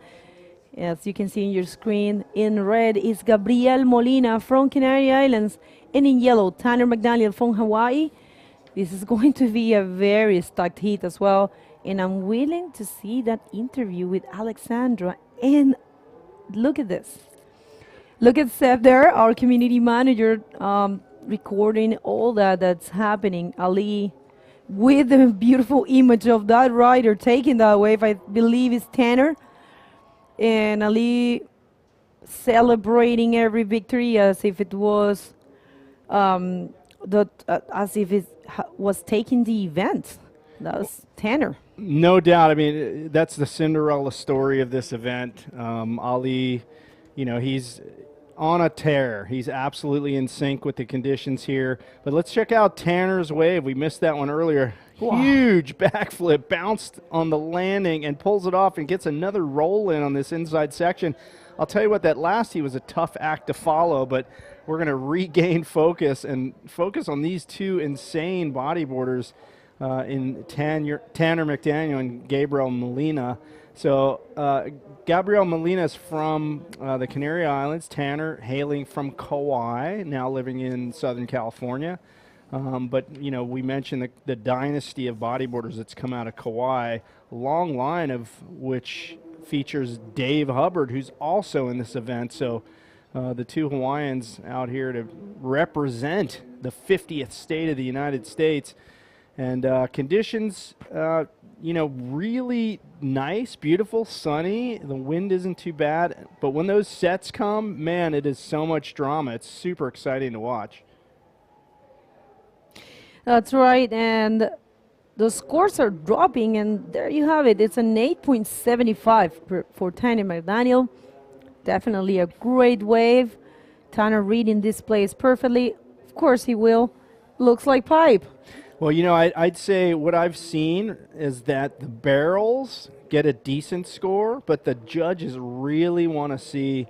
As you can see on your screen, in red is Gabriel Molina from Canary Islands, and in yellow, Tanner McDaniel from Hawaii. This is going to be a very stacked heat as well, and I'm willing to see that interview with Alexandra. And look at this. Look at Seth there, our community manager, recording all that's happening. Ali with the beautiful image of that rider taking that wave, I believe is Tanner. And Ali celebrating every victory as if it was as if it was taking the event. That was Tanner. No doubt. I mean, that's the Cinderella story of this event. Ali, he's on a tear. He's absolutely in sync with the conditions here. But let's check out Tanner's wave. We missed that one earlier. Wow. Huge backflip, bounced on the landing and pulls it off and gets another roll in on this inside section. I'll tell you what, that last heat was a tough act to follow, but we're going to regain focus and focus on these two insane bodyboarders in Tanner McDaniel and Gabriel Molina. So Gabriel Molina is from the Canary Islands. Tanner hailing from Kauai, now living in Southern California. But, we mentioned the dynasty of bodyboarders that's come out of Kauai, a long line of which features Dave Hubbard, who's also in this event. So the two Hawaiians out here to represent the 50th state of the United States. And conditions, really nice, beautiful, sunny. The wind isn't too bad. But when those sets come, man, it is so much drama. It's super exciting to watch. That's right, and the scores are dropping, and there you have it. It's an 8.75 for Tanner McDaniel. Definitely a great wave. Tanner reading this place perfectly. Of course he will. Looks like pipe. Well, I'd say what I've seen is that the barrels get a decent score, but the judges really want to see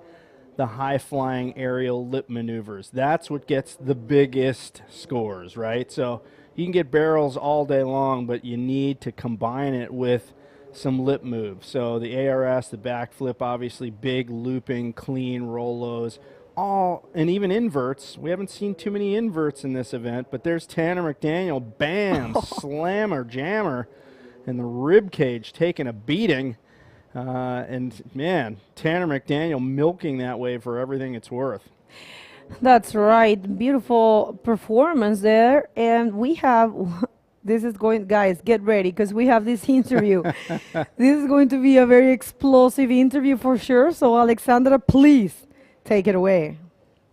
the high-flying aerial lip maneuvers. That's what gets the biggest scores, right? So you can get barrels all day long, but you need to combine it with some lip moves. So the ARS, the backflip, obviously big looping, clean rollos, and even inverts. We haven't seen too many inverts in this event, but there's Tanner McDaniel, bam, slammer, jammer, and the rib cage taking a beating. And man, Tanner McDaniel milking that wave for everything it's worth. That's right. Beautiful performance there. And we have, guys, get ready because we have this interview. This is going to be a very explosive interview for sure. So Alexandra, please take it away.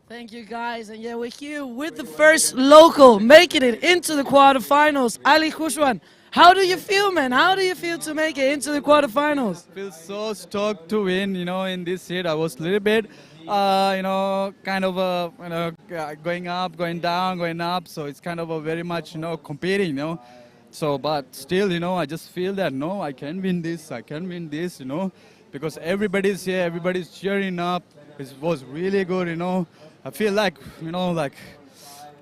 Thank you, guys. And yeah, we're here with the first local making it into the quarterfinals, Ali Kushwan. How do you feel, man? How do you feel to make it into the quarterfinals? I feel so stoked to win, in this heat. I was a little bit, going up, going down, going up. So it's kind of a very much, competing, So, but still, I just feel that, no, I can win this, because everybody's here, everybody's cheering up. It was really good, I feel like,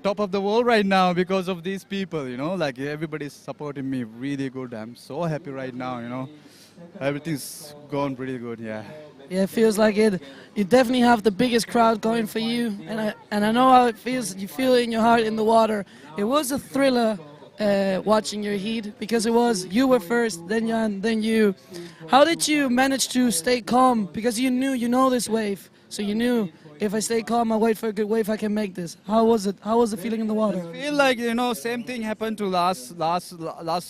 top of the world right now because of these people, everybody's supporting me really good. I'm so happy right now, Everything's going pretty good, yeah. Yeah, it feels like it. You definitely have the biggest crowd going for you, and I know how it feels. You feel it in your heart in the water. It was a thriller watching your heat because you were first, then Jan, then you. How did you manage to stay calm? Because you know this wave, so you knew. If I stay calm, I wait for a good wave, I can make this. How was it? How was the feeling in the water? I feel like, same thing happened to last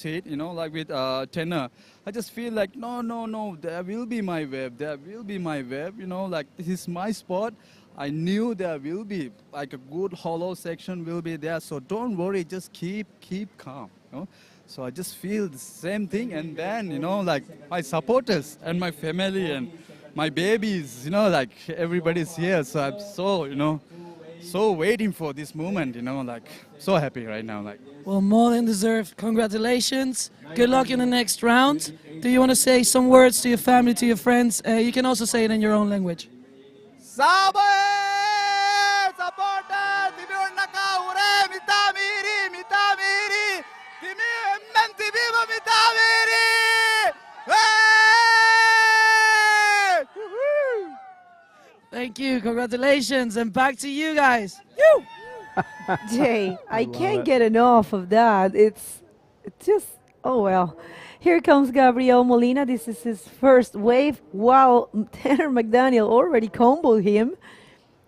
hit, like with Tanner. I just feel like, no, there will be my wave. There will be my wave, like this is my spot. I knew there will be, like a good hollow section will be there. So don't worry, just keep calm, So I just feel the same thing. And then, like my supporters and my family and my babies, like everybody's here, so I'm so, so waiting for this moment, you know, like so happy right now. Like, Well, more than deserved. Congratulations. Good luck in the next round. Do you want to say some words to your family, to your friends? You can also say it in your own language. Thank you. Congratulations. And back to you guys. Jay, I love can't it. get enough of that. It's just, oh well. Here comes Gabriel Molina. This is his first wave. Wow, Tanner McDaniel already comboed him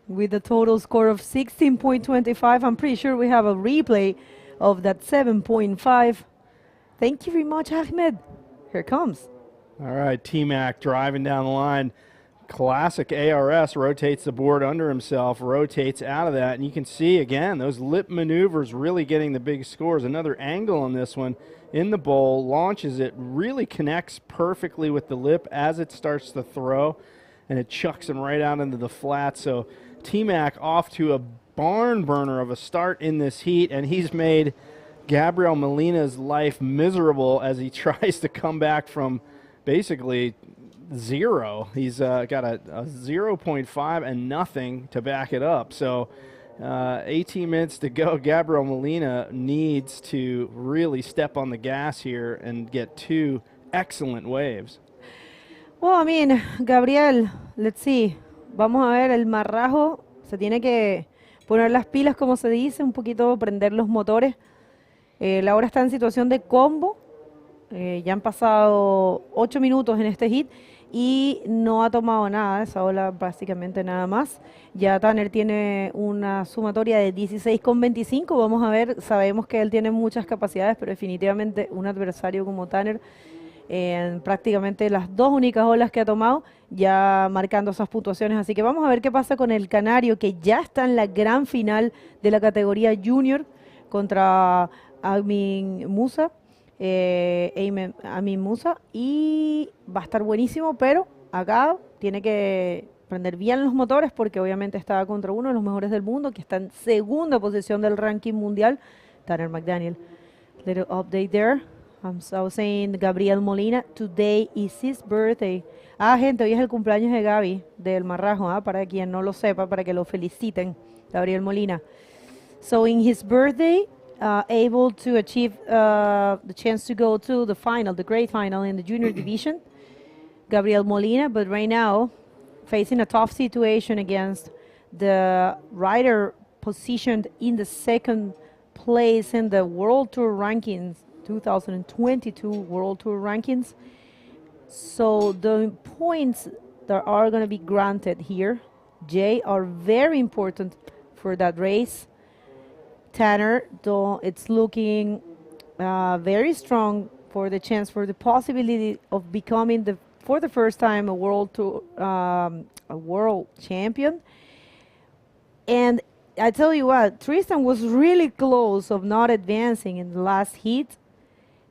with a total score of 16.25. I'm pretty sure we have a replay of that 7.5. Thank you very much, Ahmed. Here comes. All right, T-Mac driving down the line. Classic ARS, rotates the board under himself, rotates out of that, and you can see again those lip maneuvers really getting the big scores. Another angle on this one in the bowl, launches it, really connects perfectly with the lip as it starts to throw, and it chucks him right out into the flat. So T-Mac off to a barn burner of a start in this heat, and he's made Gabriel Molina's life miserable as he tries to come back from basically zero. He's got a 0.5 and nothing to back it up. So 18 minutes to go. Gabriel Molina needs to really step on the gas here and get two excellent waves. Well, I mean, Gabriel, let's see. Vamos a ver, el marrajo se tiene que poner las pilas, como se dice, un poquito prender los motores. La hora está en situación de combo. Ya han pasado 8 minutos en este hit y no ha tomado nada, esa ola básicamente nada más. Ya Tanner tiene una sumatoria de 16,25. Vamos a ver, sabemos que él tiene muchas capacidades, pero definitivamente un adversario como Tanner, en prácticamente las dos únicas olas que ha tomado, ya marcando esas puntuaciones. Así que vamos a ver qué pasa con el canario, que ya está en la gran final de la categoría junior contra Amin Musa. Amin Musa, y va a estar buenísimo, pero acá tiene que prender bien los motores porque obviamente está contra uno de los mejores del mundo, que está en segunda posición del ranking mundial, Tanner McDaniel. Little update there. I was saying Gabriel Molina, today is his birthday. Gente, hoy es el cumpleaños de Gaby, del Marrajo, para quien no lo sepa, para que lo feliciten, Gabriel Molina. So in his birthday, able to achieve the chance to go to the final, the great final in the junior division, Gabriel Molina, but right now facing a tough situation against the rider positioned in the second place in the World Tour rankings, 2022 World Tour rankings. So the points that are going to be granted here, Jay, are very important for that race. Tanner, though, it's looking very strong for the chance, for the possibility of becoming for the first time a world tour, a world champion. And I tell you what, Tristan was really close of not advancing in the last heat,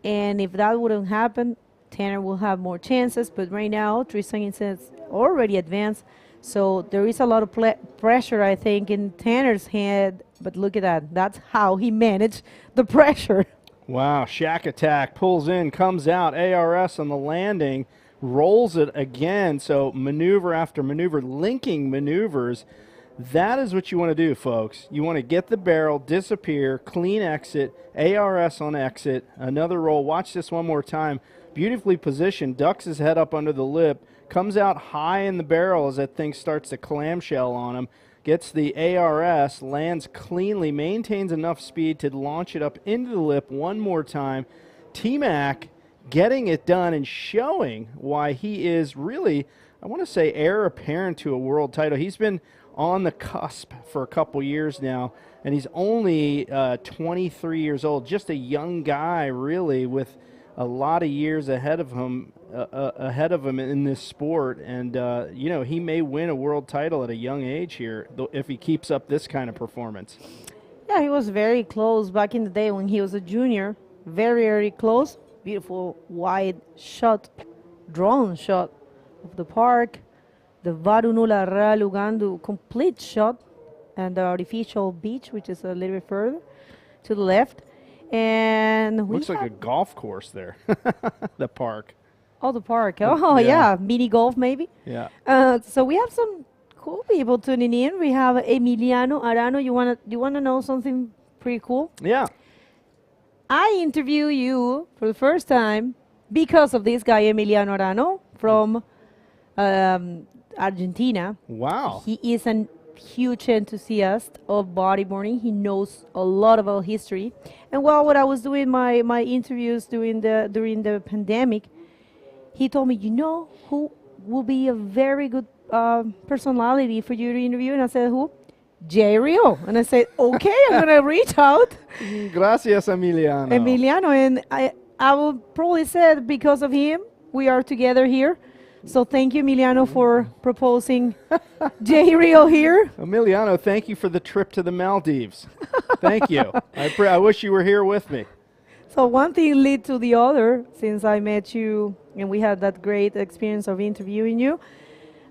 and if that wouldn't happen, Tanner will have more chances. But right now, Tristan is already advanced, so there is a lot of pressure, I think, in Tanner's head. But look at that. That's how he managed the pressure. Wow, Shack Attack pulls in, comes out, ARS on the landing, rolls it again. So maneuver after maneuver, linking maneuvers. That is what you want to do, folks. You want to get the barrel, disappear, clean exit, ARS on exit, another roll. Watch this one more time. Beautifully positioned, ducks his head up under the lip, comes out high in the barrel as that thing starts to clamshell on him. Gets the ARS, lands cleanly, maintains enough speed to launch it up into the lip one more time. T-Mac getting it done and showing why he is really, I want to say, heir apparent to a world title. He's been on the cusp for a couple years now, and he's only 23 years old, just a young guy, really, with a lot of years ahead of him in this sport, and you know, he may win a world title at a young age here if he keeps up this kind of performance. Yeah, he was very close back in the day when he was a junior. Very, very close. Beautiful wide shot, drone shot of the park. The Varunula Ralugandu complete shot. and the artificial beach, which is a little bit further to the left. And we looks like a golf course there, the park. Oh, the park. Oh, yeah. Mini golf, maybe. Yeah. So we have some cool people tuning in. We have Emiliano Arano. You wanna know something pretty cool? Yeah. I interview you for the first time because of this guy, Emiliano Arano, from Argentina. Wow. He is a huge enthusiast of bodyboarding. He knows a lot about history. And while what I was doing my interviews during the pandemic, he told me, you know who will be a very good personality for you to interview? And I said, who? Jay Rio. And I said, okay, I'm going to reach out. Gracias, Emiliano. Emiliano. And I will probably say because of him, we are together here. So thank you, Emiliano, for proposing Jay Rio here. Emiliano, thank you for the trip to the Maldives. Thank you. I wish you were here with me. So one thing led to the other since I met you and we had that great experience of interviewing you.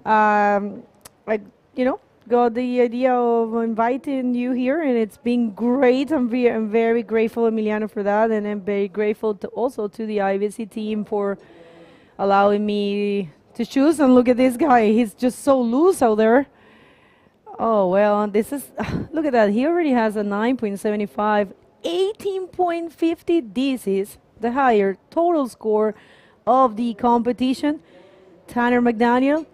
I got the idea of inviting you here, and it's been great. I'm very grateful, Emiliano, for that, and I'm very grateful also to the IBC team for allowing me to choose. And look at this guy. He's just so loose out there. Oh, well, this is, look at that. He already has a 9.75, 18.50. This is the higher total score of the competition. Tanner McDaniel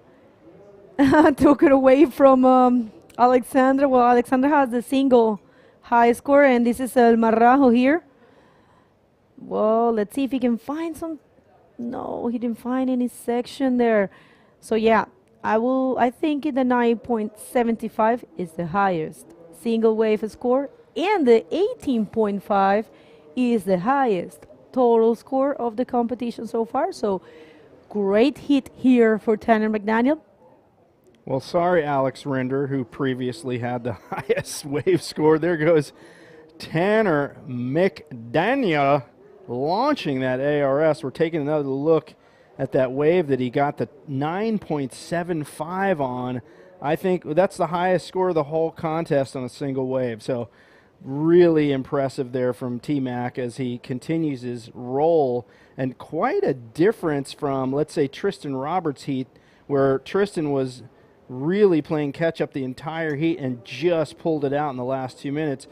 took it away from Alexandra. Well, Alexandra has the single high score, and this is El Marrajo here. Well, let's see if he can find some. No, he didn't find any section there. So yeah, I think the 9.75 is the highest single wave score, and the 18.5 is the highest total score of the competition so far. So great hit here for Tanner McDaniel. Well, sorry, Alex Rinder, who previously had the highest wave score. There goes Tanner McDaniel launching that ARS. We're taking another look at that wave that he got the 9.75 on. I think that's the highest score of the whole contest on a single wave. So really impressive there from T-Mac as he continues his roll. And quite a difference from, let's say, Tristan Roberts' heat, where Tristan was really playing catch-up the entire heat and just pulled it out in the last 2 minutes.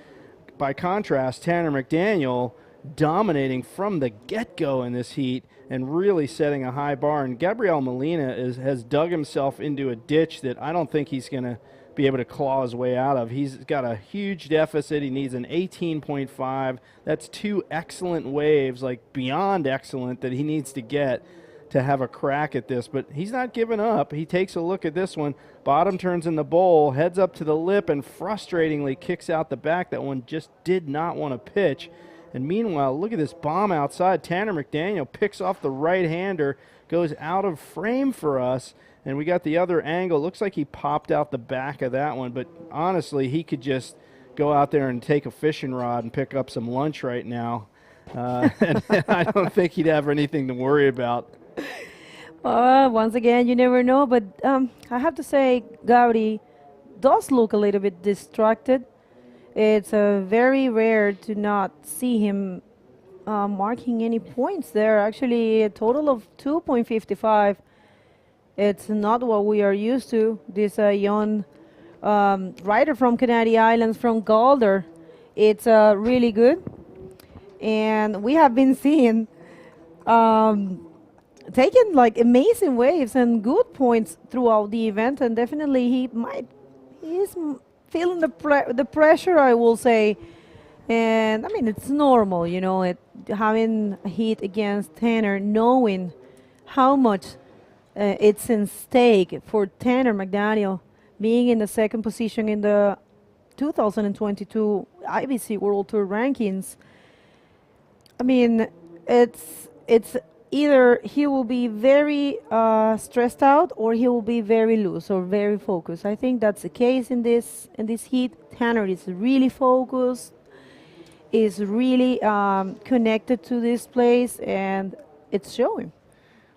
By contrast, Tanner McDaniel dominating from the get-go in this heat and really setting a high bar. And Gabriel Molina has dug himself into a ditch that I don't think he's going to be able to claw his way out of. He's got a huge deficit. He needs an 18.5. That's 2 excellent waves, like beyond excellent, that he needs to get to have a crack at this. But he's not giving up. He takes a look at this one. Bottom turns in the bowl, heads up to the lip, and frustratingly kicks out the back. That one just did not want to pitch. And meanwhile, look at this bomb outside. Tanner McDaniel picks off the right-hander, goes out of frame for us, and we got the other angle. Looks like he popped out the back of that one, but honestly, he could just go out there and take a fishing rod and pick up some lunch right now. And I don't think he'd have anything to worry about. Once again, you never know, but I have to say, Gaudi does look a little bit distracted. It's very rare to not see him marking any points there. Actually, a total of 2.55. It's not what we are used to. This young rider from Canary Islands, from Galder, it's really good. And we have been seeing taking like amazing waves and good points throughout the event, and definitely he's feeling the pressure, I will say. And I mean, it's normal, you know, having a hit against Tanner, knowing how much it's in stake for Tanner McDaniel, being in the second position in the 2022 IBC World Tour rankings. I mean, it's either he will be very stressed out, or he will be very loose or very focused. I think that's the case in this heat. Tanner is really focused, is really connected to this place, and it's showing.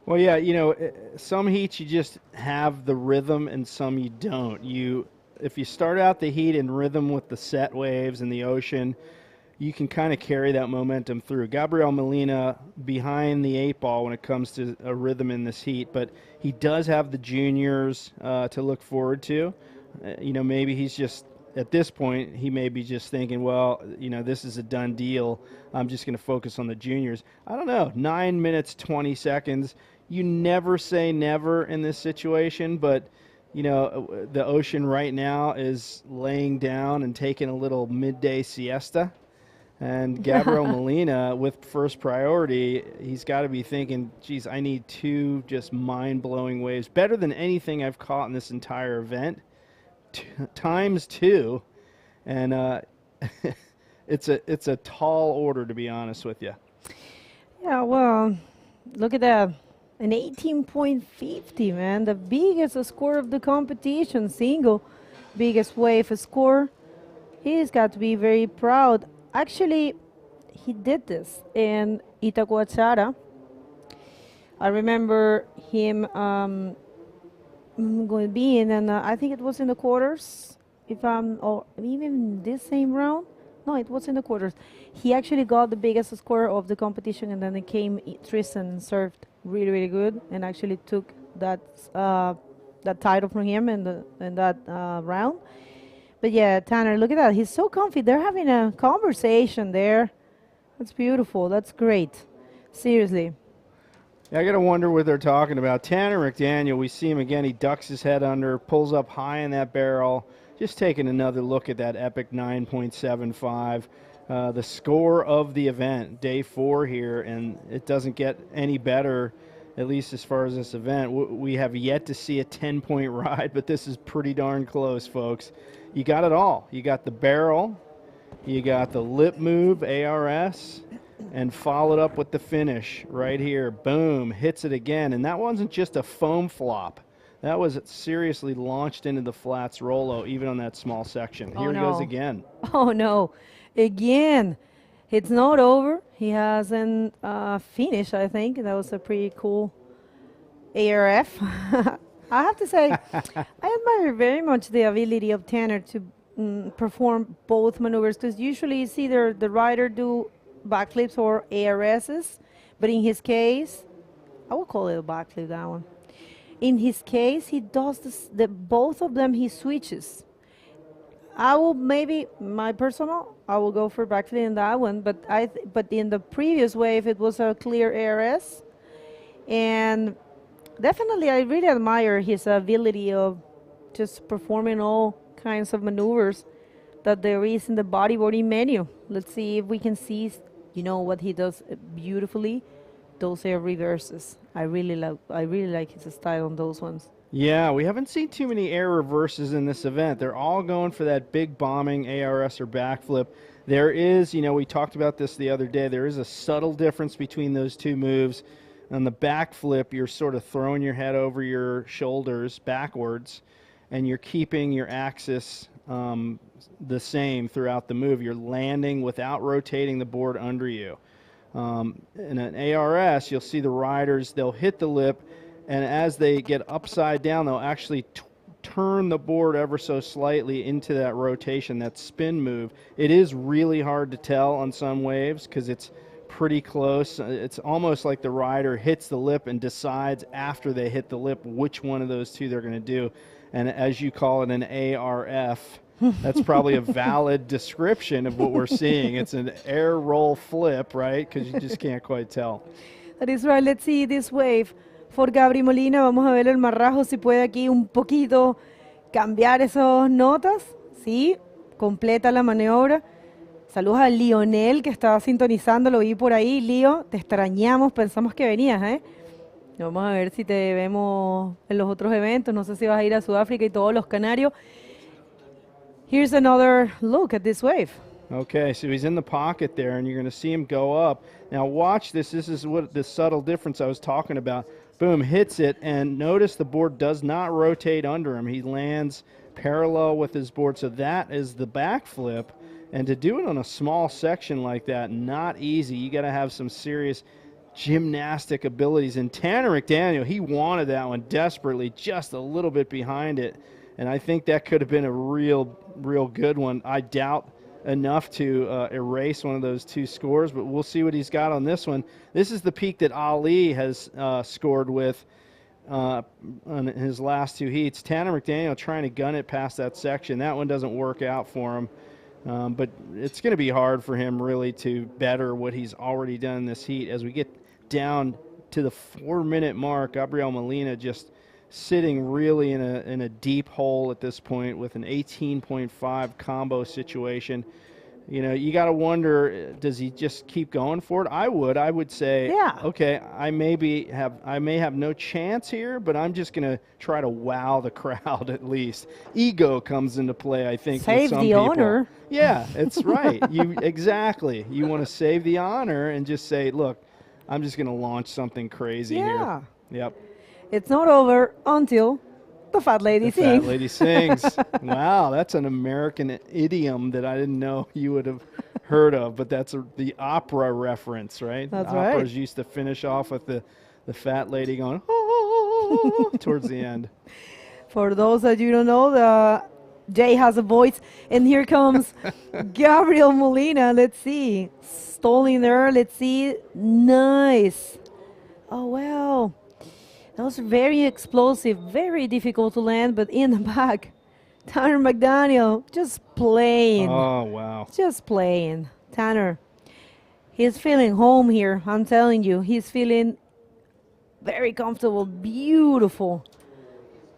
Well, yeah, you know, some heats you just have the rhythm and some you don't. if you start out the heat in rhythm with the set waves and the ocean, you can kind of carry that momentum through. Gabriel Molina behind the 8 ball when it comes to a rhythm in this heat, but he does have the juniors to look forward to. Maybe he's just, at this point, he may be just thinking, well, this is a done deal. I'm just going to focus on the juniors. I don't know. 9 minutes, 20 seconds. You never say never in this situation, but the ocean right now is laying down and taking a little midday siesta. And Gabriel Molina, with first priority, he's got to be thinking, geez, I need 2 just mind-blowing waves, better than anything I've caught in this entire event, times 2. And it's a tall order, to be honest with you. Yeah, well, look at that. An 18.50, man. The biggest score of the competition, single biggest wave score. He's got to be very proud. Actually, he did this in Itacoachara. I remember him being, and I think it was in the quarters, or even this same round. No, it was in the quarters. He actually got the biggest score of the competition, and then it came Tristan and served really, really good, and actually took that title from him in that round. But yeah, Tanner, look at that. He's so comfy. They're having a conversation there. That's beautiful. That's great. Seriously. Yeah, I got to wonder what they're talking about. Tanner McDaniel, we see him again. He ducks his head under, pulls up high in that barrel. Just taking another look at that epic 9.75. The score of the event, day 4 here, and it doesn't get any better, at least as far as this event. We have yet to see a 10-point ride, but this is pretty darn close, folks. You got it all. You got the barrel, you got the lip move, ARS, and followed up with the finish right here. Boom, hits it again. And that wasn't just a foam flop. That was seriously launched into the flats Rolo, even on that small section. Here he goes again. Oh, no. Again. It's not over. He hasn't finished, I think. That was a pretty cool ARF. I have to say, I admire very much the ability of Tanner to perform both maneuvers, because usually you see the rider do backflips or ARSs, but in his case, I would call it a backflip, that one. In his case, he does both of them, he switches. I will maybe, I will go for backflip in that one, but in the previous wave, it was a clear ARS. And definitely, I really admire his ability of just performing all kinds of maneuvers that there is in the bodyboarding menu. Let's see if we can see, what he does beautifully. Those air reverses. I really like his style on those ones. Yeah, we haven't seen too many air reverses in this event. They're all going for that big bombing ARS or backflip. There is, we talked about this the other day, there is a subtle difference between those 2 moves. On the backflip, you're sort of throwing your head over your shoulders backwards, and you're keeping your axis the same throughout the move. You're landing without rotating the board under you. In an ARS, you'll see the riders, they'll hit the lip, and as they get upside down, they'll actually turn the board ever so slightly into that rotation, that spin move. It is really hard to tell on some waves because it's pretty close. It's almost like the rider hits the lip and decides after they hit the lip which one of those 2 they're going to do. And as you call it, an ARF, that's probably a valid description of what we're seeing. It's an air roll flip, right? Because you just can't quite tell. That is right. Let's see this wave for Gabri Molina. Vamos a ver el marrajo si puede aquí un poquito cambiar esas notas. Sí, completa la maniobra. Saludos a Lionel, que estaba sintonizando, lo vi por ahí. Lío, te extrañamos, pensamos que venías, ¿eh? Vamos a ver si te vemos en los otros eventos. No sé si vas a ir a Sudáfrica y todos los Canarios. Here's another look at this wave. Okay, so he's in the pocket there, and you're going to see him go up. Now watch this. This is what the subtle difference I was talking about. Boom, hits it, and notice the board does not rotate under him. He lands parallel with his board, so that is the backflip. And to do it on a small section like that, not easy. You got to have some serious gymnastic abilities. And Tanner McDaniel, he wanted that one desperately, just a little bit behind it. And I think that could have been a real good one. I doubt enough to erase one of those 2 scores, but we'll see what he's got on this one. This is the peak that Ali has scored with on his last 2 heats. Tanner McDaniel trying to gun it past that section. That one doesn't work out for him. But it's going to be hard for him really to better what he's already done in this heat. As we get down to the 4-minute mark, Gabriel Molina just sitting really in a deep hole at this point with an 18.5 combo situation. You know, you got to wonder, does he just keep going for it? I would say, yeah, okay, I may have no chance here, but I'm just going to try to wow the crowd at least. Ego comes into play, I think, save with some the people. honor. Yeah, it's right. Exactly. You want to save the honor and just say, look, I'm just going to launch something crazy here. Yep. It's not over until the fat lady sings. Fat lady sings. Wow, that's an American idiom that I didn't know you would have heard of, but that's the opera reference, right? That's Operas right. used to finish off with the fat lady going towards the end. For those that you don't know, Jay has a voice, and here comes Gabriel Molina. Let's see, stalling there. Let's see, nice. Oh wow. That was very explosive, very difficult to land, but in the back, Tanner McDaniel just playing. Oh, wow. Just playing. Tanner, he's feeling home here, I'm telling you. He's feeling very comfortable, beautiful.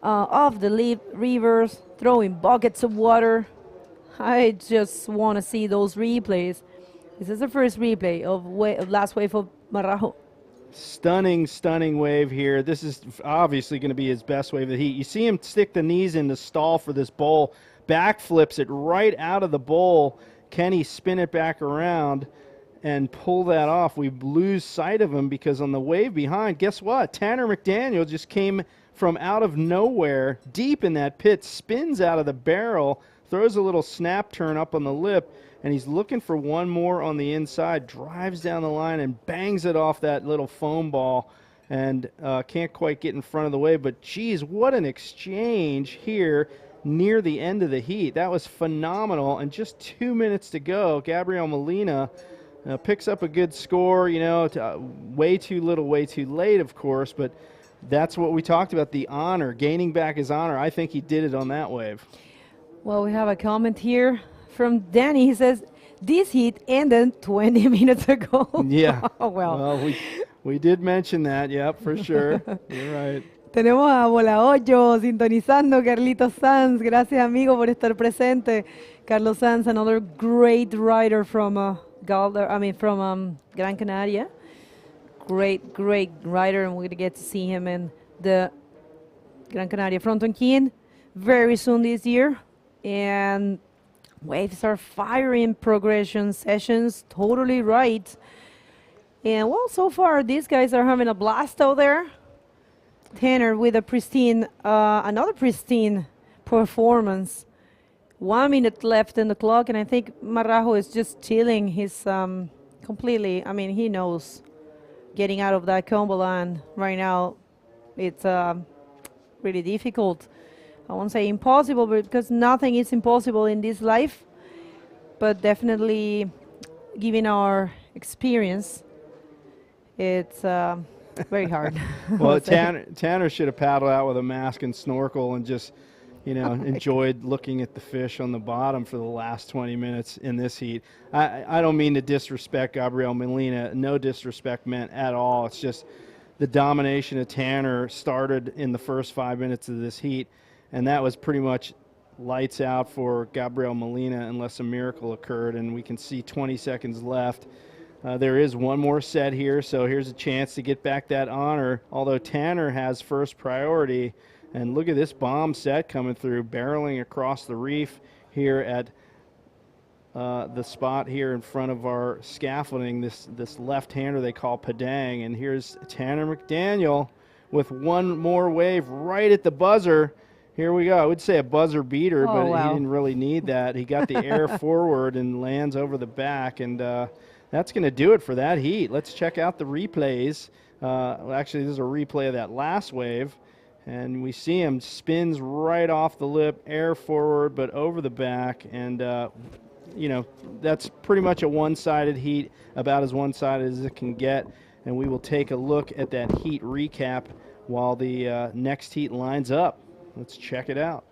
Off the lip, rivers, throwing buckets of water. I just want to see those replays. This is the first replay of last wave of Marajo. Stunning wave here. This is obviously going to be his best wave of the heat. You see him stick the knees in the stall for this bowl, back flips it right out of the bowl. Can he spin it back around and pull that off? We lose sight of him because on the wave behind, guess what? Tanner McDaniel just came from out of nowhere, deep in that pit, spins out of the barrel, throws a little snap turn up on the lip, and he's looking for one more on the inside, drives down the line and bangs it off that little foam ball, and can't quite get in front of the wave. But geez, what an exchange here near the end of the heat. That was phenomenal. And just 2 minutes to go, Gabriel Molina picks up a good score, you know, way too little, way too late, of course, but that's what we talked about, the honor, gaining back his honor. I think he did it on that wave. Well, we have a comment here from Danny. He says, this heat ended 20 minutes ago. Yeah. Oh, well. We did mention that, yep, for sure. You're right. Tenemos a Bola 8 sintonizando, Carlitos Sanz. Gracias, amigo, por estar presente. Carlos Sanz, another great rider from Gran Canaria. Great rider, and we're going to get to see him in the Gran Canaria Fronton Keen very soon this year. And waves are firing progression sessions, totally right. And well, so far these guys are having a blast out there. Tanner with a pristine, another pristine performance. 1 minute left in the clock, and I think Marajo is just chilling. He's completely, I mean, he knows getting out of that combo line right now, it's really difficult. I won't say impossible, but because nothing is impossible in this life, but definitely given our experience, it's very hard. Well, Tanner should have paddled out with a mask and snorkel and just, you know, enjoyed looking at the fish on the bottom for the last 20 minutes in this heat. I don't mean to disrespect Gabriel Molina. No disrespect meant at all. It's just the domination of Tanner started in the first 5 minutes of this heat, and that was pretty much lights out for Gabriel Molina unless a miracle occurred, and we can see 20 seconds left. There is one more set here, so here's a chance to get back that honor, although Tanner has first priority. And look at this bomb set coming through, barreling across the reef here at the spot here in front of our scaffolding, this left-hander they call Padang. And here's Tanner McDaniel with one more wave right at the buzzer. Here we go. I would say a buzzer beater, but he didn't really need that. He got the air forward and lands over the back, and that's going to do it for that heat. Let's check out the replays. Actually, this is a replay of that last wave. And we see him spins right off the lip, air forward, but over the back. And, you know, that's pretty much a one-sided heat, about as one-sided as it can get. And we will take a look at that heat recap while the next heat lines up. Let's check it out.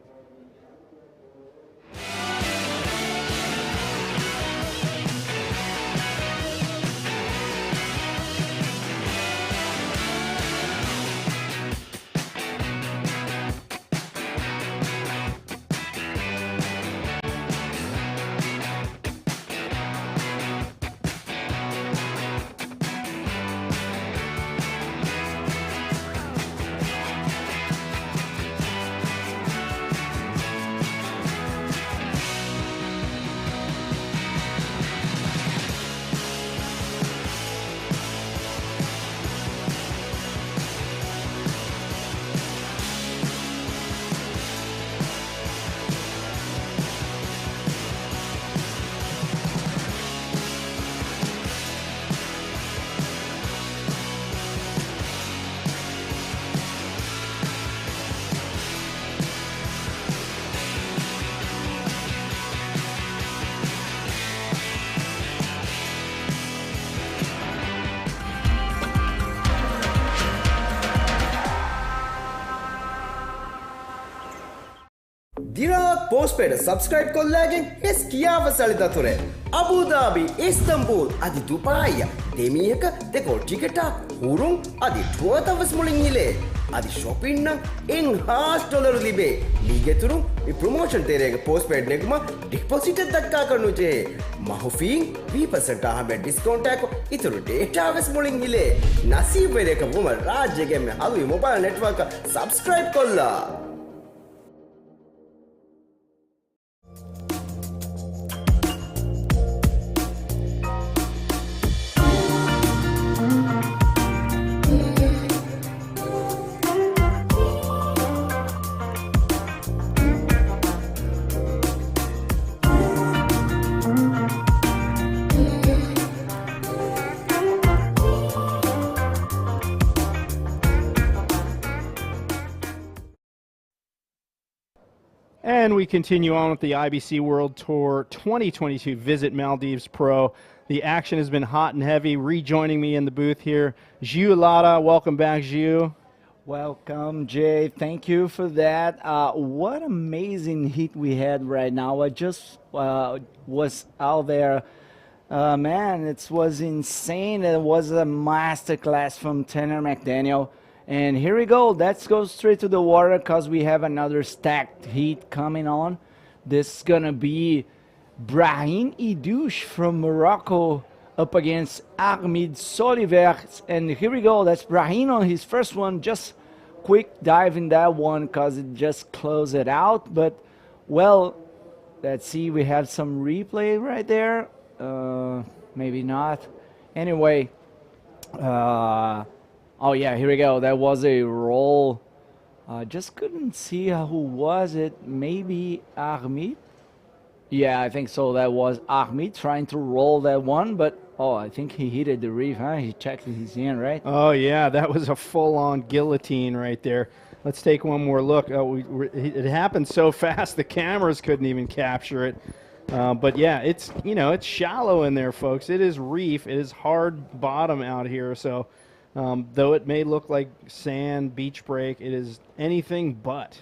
දිරාක් postpaid subscribe කොල්ලාගෙන් එස් කියාව සලිදතුරේ Abu Dhabi Istanbul අධි දුපායිය දෙමියක දෙකොල් ටිකටා හුරුම් අධි ටුවතවස් මුලින් හිලේ අධි ශොපින්න එන් $5 ලිබේ ලීගෙතුරු ප්‍රමෝෂන් තේරේක පෝස්ට්පේඩ් නෙකුම ඩිපොසිට දක්කා කරනුජේ මහුෆීන් 2% ආහබේ ඩිස්කවුන්ට් එකක් ඉතුරු ඩේටාවස් මුලින් හිලේ නසීබේරේක වුම රාජ්‍යගෙම හලුයි මොබයිල් නෙට්වර්ක් සබස්ක්‍රයිබ් කොල්ලා And we continue on with the IBC World Tour 2022 Visit Maldives Pro. The action has been hot and heavy. Rejoining me in the booth here, Gio Lara. Welcome back, Gio. Welcome, Jay. Thank you for that. What amazing heat we had right now. I just was out there. Man, it was insane. It was a masterclass from Tanner McDaniel. And here we go. Let's go straight to the water because we have another stacked heat coming on. This is going to be Brahim Idouche from Morocco up against Armid Solivert. And here we go. That's Brahim on his first one. Just quick dive in that one because it just closed it out. But, well, let's see. We have some replay right there. Maybe not. Anyway, oh yeah, here we go. That was a roll. Just couldn't see who was it. Maybe Armid. Yeah, I think so. That was Armid trying to roll that one, but oh, I think he hit the reef, huh? He checked his hand, right? Oh yeah, that was a full-on guillotine right there. Let's take one more look. It happened so fast the cameras couldn't even capture it. But yeah, it's it's shallow in there, folks. It is reef. It is hard bottom out here. So. Though it may look like sand, beach break, it is anything but.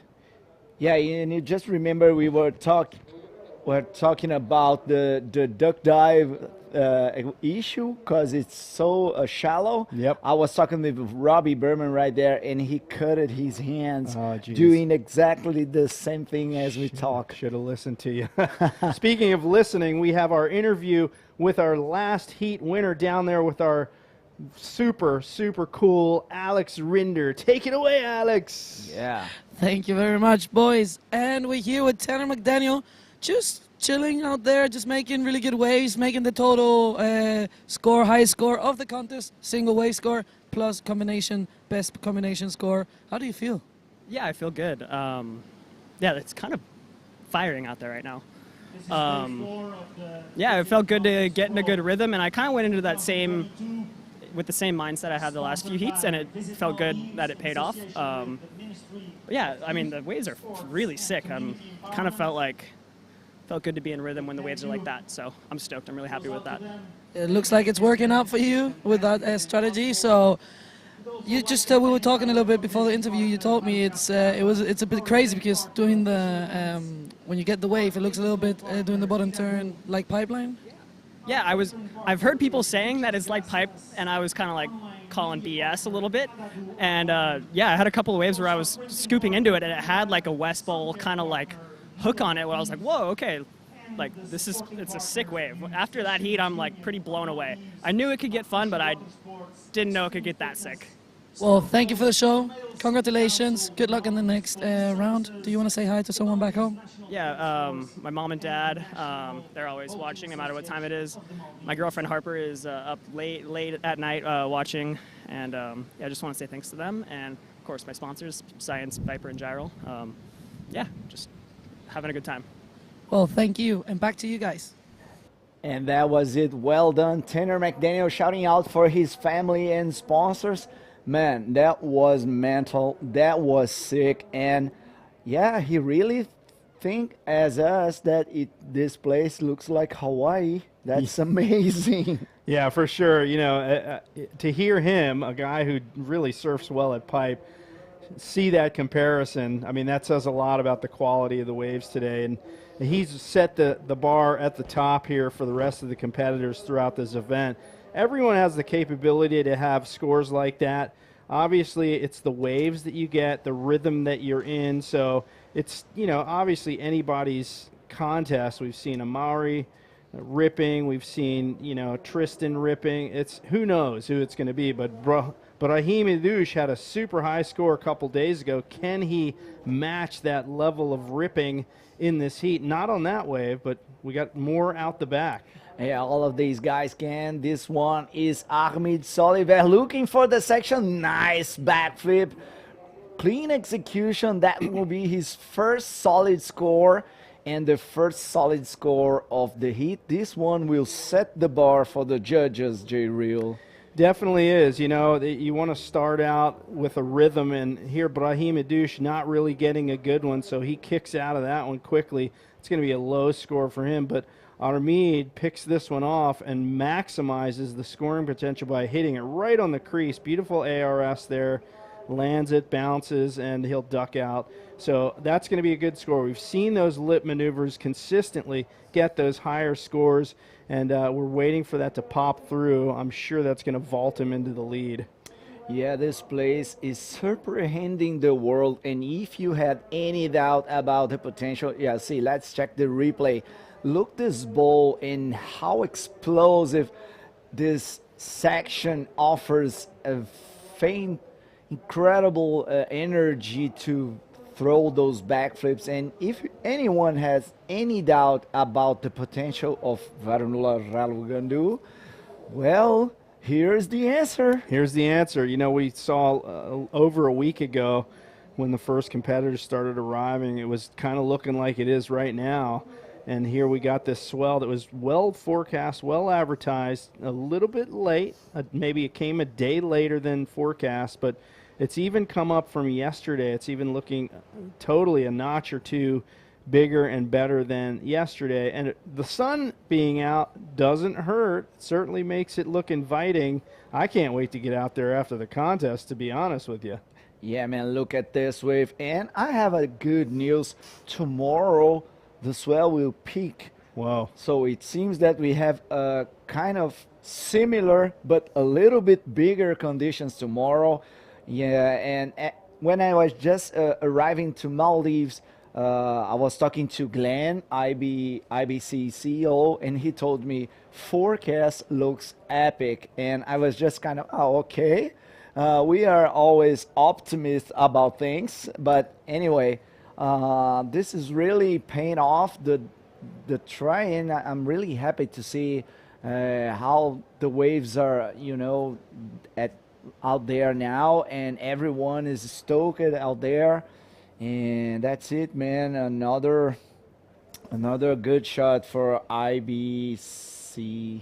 Yeah, and you just remember we were talking about the duck dive issue because it's so shallow. Yep. I was talking with Robbie Berman right there, and he cutted his hands doing exactly the same thing as we talk. Should have listened to you. Speaking of listening, we have our interview with our last heat winner down there with our super cool Alex Rinder. Take it away, Alex. Yeah. Thank you very much, boys. And we're here with Tanner McDaniel, just chilling out there, just making really good waves, making the total high score of the contest, single wave score plus combination, best combination score. How do you feel? Yeah, I feel good. Yeah, it's kind of firing out there right now. Yeah, it felt good to get in a good rhythm, and I kind of went into that with the same mindset I had the last few heats, and it felt good that it paid off. But yeah, I mean, the waves are really sick. Kind of felt good to be in rhythm when the waves are like that. So I'm stoked. I'm really happy with that. It looks like it's working out for you with that strategy. So you just we were talking a little bit before the interview. You told me it's a bit crazy because doing the when you get the wave, it looks a little bit doing the bottom turn like pipeline. Yeah, I've heard people saying that it's like pipe, and I was kind of like calling BS a little bit. And yeah, I had a couple of waves where I was scooping into it, and it had like a West Bowl kind of like hook on it where I was like, whoa, okay, like it's a sick wave. After that heat, I'm like pretty blown away. I knew it could get fun, but I didn't know it could get that sick. Well, thank you for the show. Congratulations. Good luck in the next round. Do you want to say hi to someone back home? Yeah, my mom and dad, they're always watching no matter what time it is. My girlfriend Harper is up late at night watching, and yeah, I just want to say thanks to them, and of course my sponsors, Science, Viper, and Gyral. Yeah, just having a good time. Well, thank you, and back to you guys. And that was it. Well done. Tanner McDaniel shouting out for his family and sponsors. Man, that was mental. That was sick. And yeah, he really think as us that this place looks like Hawaii. That's amazing. Yeah, for sure. You know, to hear him, a guy who really surfs well at pipe, see that comparison, I mean, that says a lot about the quality of the waves today. And he's set the bar at the top here for the rest of the competitors throughout this event. Everyone has the capability to have scores like that. Obviously, it's the waves that you get, the rhythm that you're in. So it's, you know, obviously anybody's contest. We've seen Amaury ripping. We've seen, you know, Tristan ripping. It's who knows who it's going to be. But Brahim Idouche had a super high score a couple days ago. Can he match that level of ripping in this heat? Not on that wave, but we got more out the back. Yeah, all of these guys can. This one is Ahmed Soliver looking for the section. Nice backflip. Clean execution. That will be his first solid score and the first solid score of the heat. This one will set the bar for the judges, J. Real. Definitely is. You know, you want to start out with a rhythm, and here Brahim Idouche not really getting a good one, so he kicks out of that one quickly. It's going to be a low score for him, but Armid picks this one off and maximizes the scoring potential by hitting it right on the crease. Beautiful ARS there. Lands it, bounces, and he'll duck out. So that's going to be a good score. We've seen those lip maneuvers consistently get those higher scores, and we're waiting for that to pop through. I'm sure that's going to vault him into the lead. Yeah, this place is surprehending the world, and if you had any doubt about the potential, yeah, see, let's check the replay. Look this bowl and how explosive this section offers, a faint, incredible energy to throw those backflips. And if anyone has any doubt about the potential of Varunula Ralugandu, well, here's the answer. Here's the answer. You know, we saw over a week ago when the first competitors started arriving, it was kind of looking like it is right now. And here we got this swell that was well forecast, well advertised, a little bit late. Maybe it came a day later than forecast, but it's even come up from yesterday. It's even looking totally a notch or two bigger and better than yesterday. And the sun being out doesn't hurt. It certainly makes it look inviting. I can't wait to get out there after the contest, to be honest with you. Yeah, man, look at this wave. And I have a good news. Tomorrow, the swell will peak. Wow. So it seems that we have a kind of similar but a little bit bigger conditions tomorrow. Yeah, and when I was just arriving to Maldives, I was talking to Glenn, IBC CEO, and he told me forecast looks epic. And I was just kind of, oh, okay. We are always optimists about things. But anyway, this is really paying off the try-in. I'm really happy to see how the waves are, you know, out there now, and everyone is stoked out there. And that's it, man. Another good shot for IBC.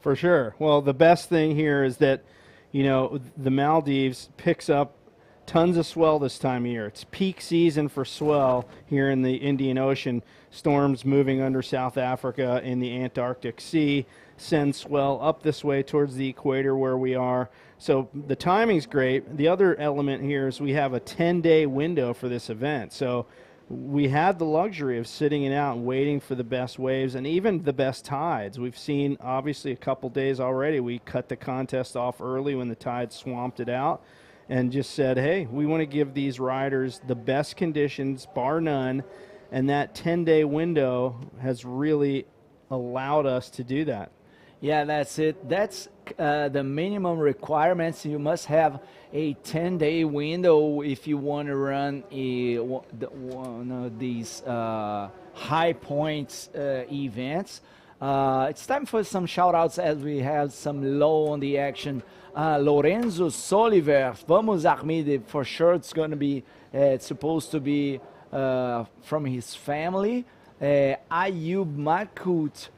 For sure. Well, the best thing here is that, you know, the Maldives picks up tons of swell this time of year. It's peak season for swell here in the Indian Ocean. Storms moving under South Africa in the Antarctic Sea send swell up this way towards the equator where we are. So the timing's great. The other element here is we have a 10-day window for this event. So we had the luxury of sitting it out and waiting for the best waves and even the best tides. We've seen, obviously, a couple days already. We cut the contest off early when the tide swamped it out and just said, hey, we want to give these riders the best conditions, bar none, and that 10-day window has really allowed us to do that. Yeah, that's it. That's the minimum requirements. You must have a 10-day window if you want to run one of these high points events. It's time for some shout-outs as we have some low on the action. Lorenzo Soliver, vamos Armide, for sure it's going to be, it's supposed to be from his family. Ayub Makut,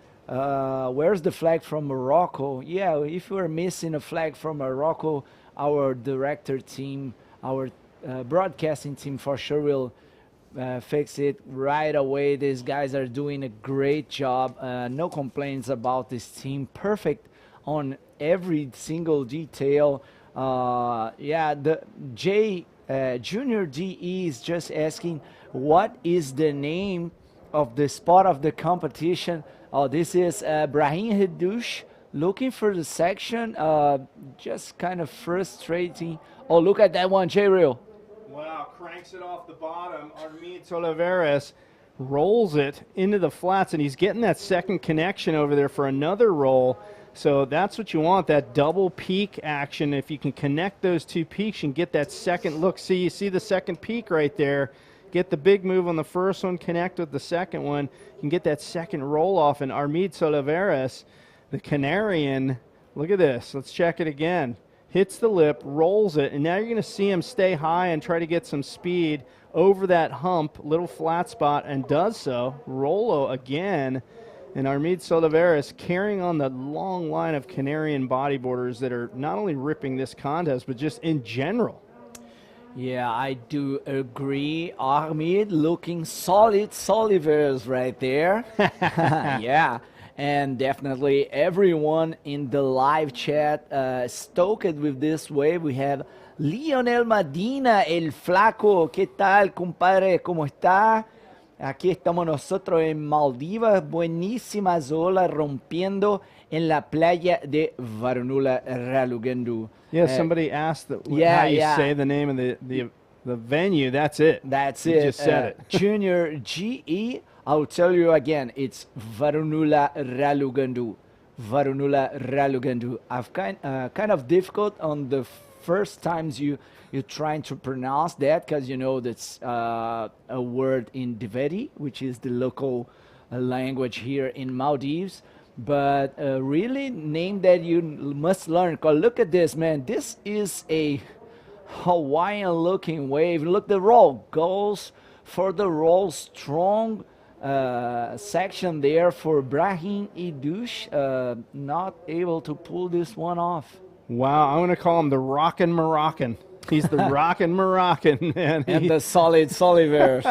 where's the flag from Morocco? Yeah, if we're missing a flag from Morocco, our director team, our broadcasting team for sure will fix it right away. These guys are doing a great job. No complaints about this team. Perfect on every single detail. Yeah, the Junior DE is just asking, what is the name of the spot of the competition? Oh, this is Brahim Hedouche looking for the section. Just kind of frustrating. Oh, look at that one, J-Real. Wow, cranks it off the bottom. Armid Soliveres rolls it into the flats, and he's getting that second connection over there for another roll. So that's what you want, that double peak action. If you can connect those two peaks and get that second look. See, you see the second peak right there. Get the big move on the first one, connect with the second one. You can get that second roll off. And Armid Soliveres, the Canarian, look at this. Let's check it again. Hits the lip, rolls it, and now you're going to see him stay high and try to get some speed over that hump, little flat spot, and does so. Rollo again. And Armid Soliveres carrying on the long line of Canarian bodyboarders that are not only ripping this contest, but just in general. Yeah, I do agree. Armid looking solid Soliveres right there. Yeah, and definitely everyone in the live chat stoked with this wave. We have Lionel Medina, el flaco. ¿Qué tal, compadre? ¿Cómo está? Aquí estamos nosotros en Maldivas, buenísimas olas rompiendo en la playa de Varnula Ralugendu. Yeah, somebody asked how you say the name of the venue. That's it. That's you it. Just said it. Junior GE, I'll tell you again, it's Varnula Ralugendu. Varnula Ralugendu. I've kind of difficult on the first times you're trying to pronounce that, because you know that's a word in Diveti, which is the local language here in Maldives. But really name that you must learn. Cause look at this, man. This is a Hawaiian looking wave. Look, the roll goes for the roll. Strong section there for Brahim Hedouche. Not able to pull this one off. Wow, I'm going to call him the Rockin' Moroccan. He's the Rockin' Moroccan, man. And the solid Soliveres.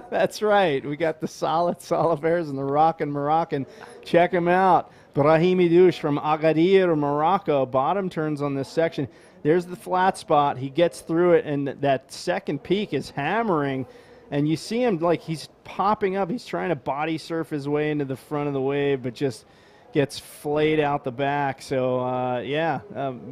That's right. We got the solid Soliveres and the Rockin' Moroccan. Check him out. Brahim Hedouche from Agadir, Morocco. Bottom turns on this section. There's the flat spot. He gets through it, and that second peak is hammering. And you see him like he's popping up. He's trying to body surf his way into the front of the wave, but just gets flayed out the back. So,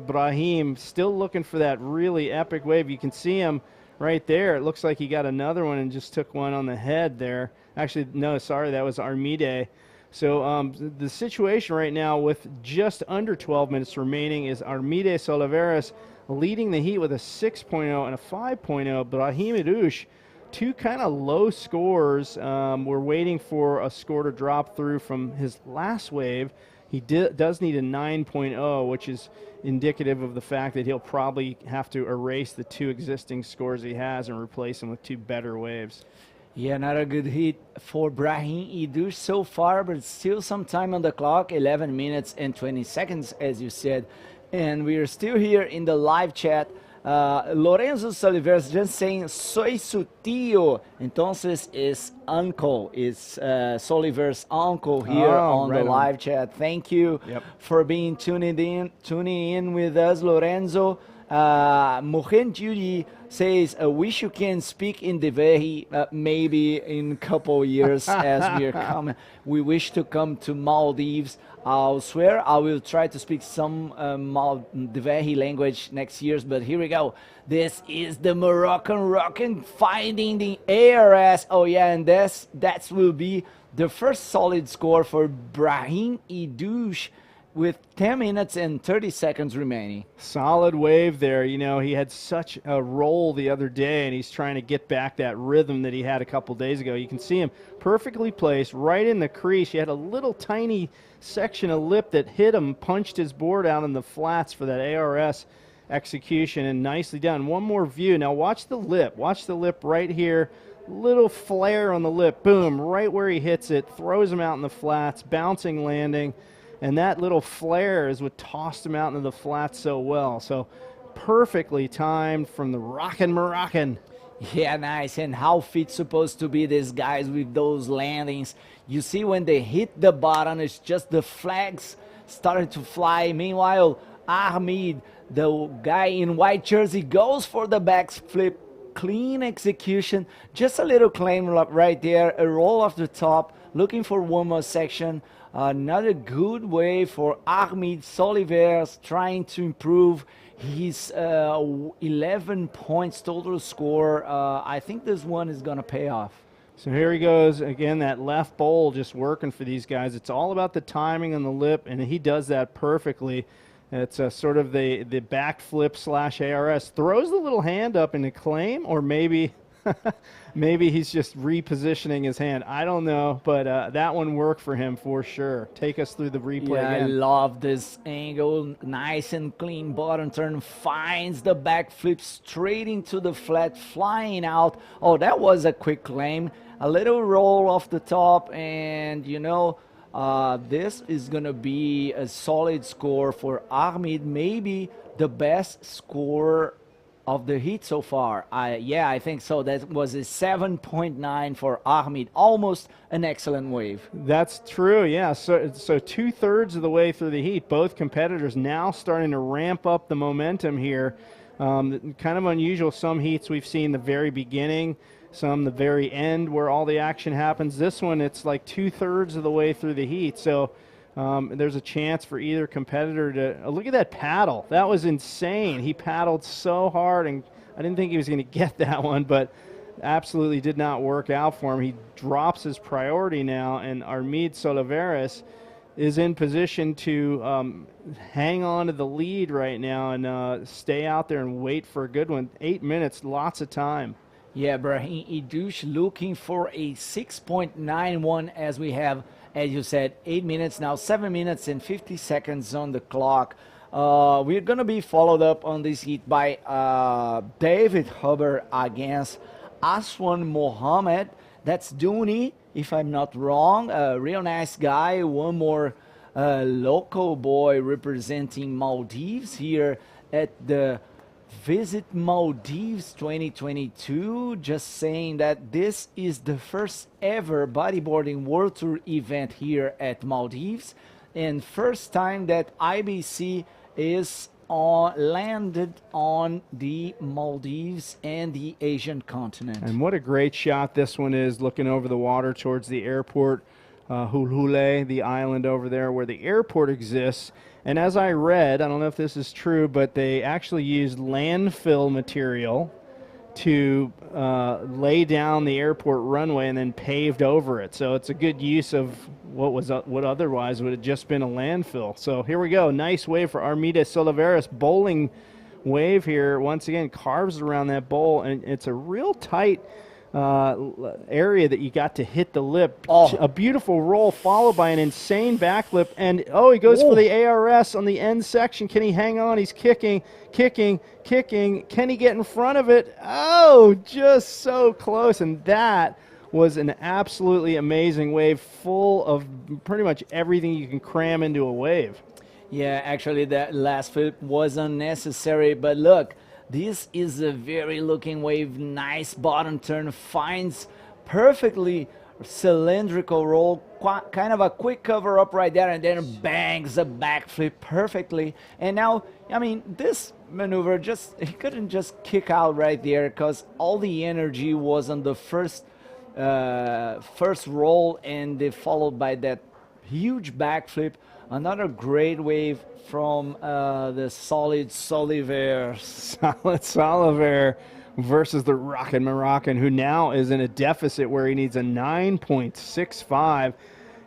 Brahim still looking for that really epic wave. You can see him right there. It looks like he got another one and just took one on the head there. Actually, no, sorry, that was Armide. So the situation right now with just under 12 minutes remaining is Armide Soliveres leading the heat with a 6.0 and a 5.0. Brahim Hedouche, two kind of low scores. We're waiting for a score to drop through from his last wave. He does need a 9.0, which is indicative of the fact that he'll probably have to erase the two existing scores he has and replace them with two better waves. Yeah, not a good hit for Brahim Hedouche so far, but still some time on the clock, 11 minutes and 20 seconds, as you said. And we are still here in the live chat. Lorenzo Soliveres just saying, soy su tío. Entonces es uncle, is Soliveres' uncle here on right the on. live chat. Thank you Yep. for being tuning in with us, Lorenzo. Mohen Judy says, wish you can speak in Devehi maybe in a couple years as we are coming. We wish to come to Maldives. I'll swear I will try to speak some Devehi language next year, but here we go. This is the Moroccan rockin' finding the ARS. Oh yeah, and that will be the first solid score for Brahim Idouche with 10 minutes and 30 seconds remaining. Solid wave there. You know, he had such a roll the other day, and he's trying to get back that rhythm that he had a couple days ago. You can see him perfectly placed right in the crease. He had a little tiny section of lip that hit him, punched his board out in the flats for that ARS execution, and nicely done. One more view. Now watch the lip. Watch the lip right here. Little flare on the lip. Boom, right where he hits it. Throws him out in the flats. Bouncing landing. And that little flare is what tossed him out into the flats so well. So perfectly timed from the rockin' Moroccan. Yeah, nice. And how fit supposed to be these guys with those landings. You see when they hit the bottom, it's just the flags started to fly. Meanwhile, Ahmed, the guy in white jersey, goes for the backflip. Clean execution. Just a little claim right there. A roll off the top. Looking for one more section. Another good way for Ahmed Soliveres trying to improve his 11 points total score. I think this one is going to pay off. So here he goes again, that left bowl just working for these guys. It's all about the timing on the lip, and he does that perfectly. It's sort of the backflip / ARS. Throws the little hand up in a claim, or maybe maybe he's just repositioning his hand. I don't know, but that one worked for him for sure. Take us through the replay again. I love this angle. Nice and clean bottom turn. Finds the backflip straight into the flat, flying out. Oh, that was a quick claim. A little roll off the top, and you know, this is going to be a solid score for Ahmed. Maybe the best score of the heat so far. Yeah, I think so. That was a 7.9 for Ahmed. Almost an excellent wave. That's true, yeah. So 2/3 of the way through the heat, both competitors now starting to ramp up the momentum here. Kind of unusual. Some heats we've seen the very beginning, some the very end where all the action happens. This one, it's like 2/3 of the way through the heat. So there's a chance for either competitor to look at that paddle. That was insane. He paddled so hard, and I didn't think he was going to get that one, but absolutely did not work out for him. He drops his priority now, and Ahmed Soliveres is in position to hang on to the lead right now and stay out there and wait for a good one. 8 minutes, lots of time. Yeah, Brahim Idouche looking for a 6.91 as we have, as you said, 8 minutes now, 7 minutes and 50 seconds on the clock. We're going to be followed up on this heat by David Hubbard against Aswan Mohammed. That's Dooney, if I'm not wrong. A real nice guy. One more local boy representing Maldives here at the Visit Maldives 2022. Just saying that this is the first ever bodyboarding World Tour event here at Maldives, and first time that IBC is landed on the Maldives and the Asian continent. And what a great shot this one is, looking over the water towards the airport, Hulhule, the island over there where the airport exists. And as I read, I don't know if this is true, but they actually used landfill material to lay down the airport runway and then paved over it. So it's a good use of what otherwise would have just been a landfill. So here we go. Nice wave for Ahmed Soliveres. Bowling wave here. Once again, carves around that bowl, and it's a real tight area that you got to hit the lip. Oh. A beautiful roll followed by an insane backflip, and he goes for the ARS on the end section. Can he hang on? He's kicking. Can he get in front of it? Oh, just so close. And that was an absolutely amazing wave, full of pretty much everything you can cram into a wave. Yeah, actually that last flip was unnecessary, but look, This is a very looking wave, nice bottom turn, finds perfectly cylindrical roll, kind of a quick cover up right there, and then bangs a backflip perfectly. And now, I mean, this maneuver he couldn't just kick out right there because all the energy was on the first roll, and followed by that huge backflip. Another great wave from the Solid Soliver. Solid Soliver versus the Rockin' Moroccan, who now is in a deficit where he needs a 9.65.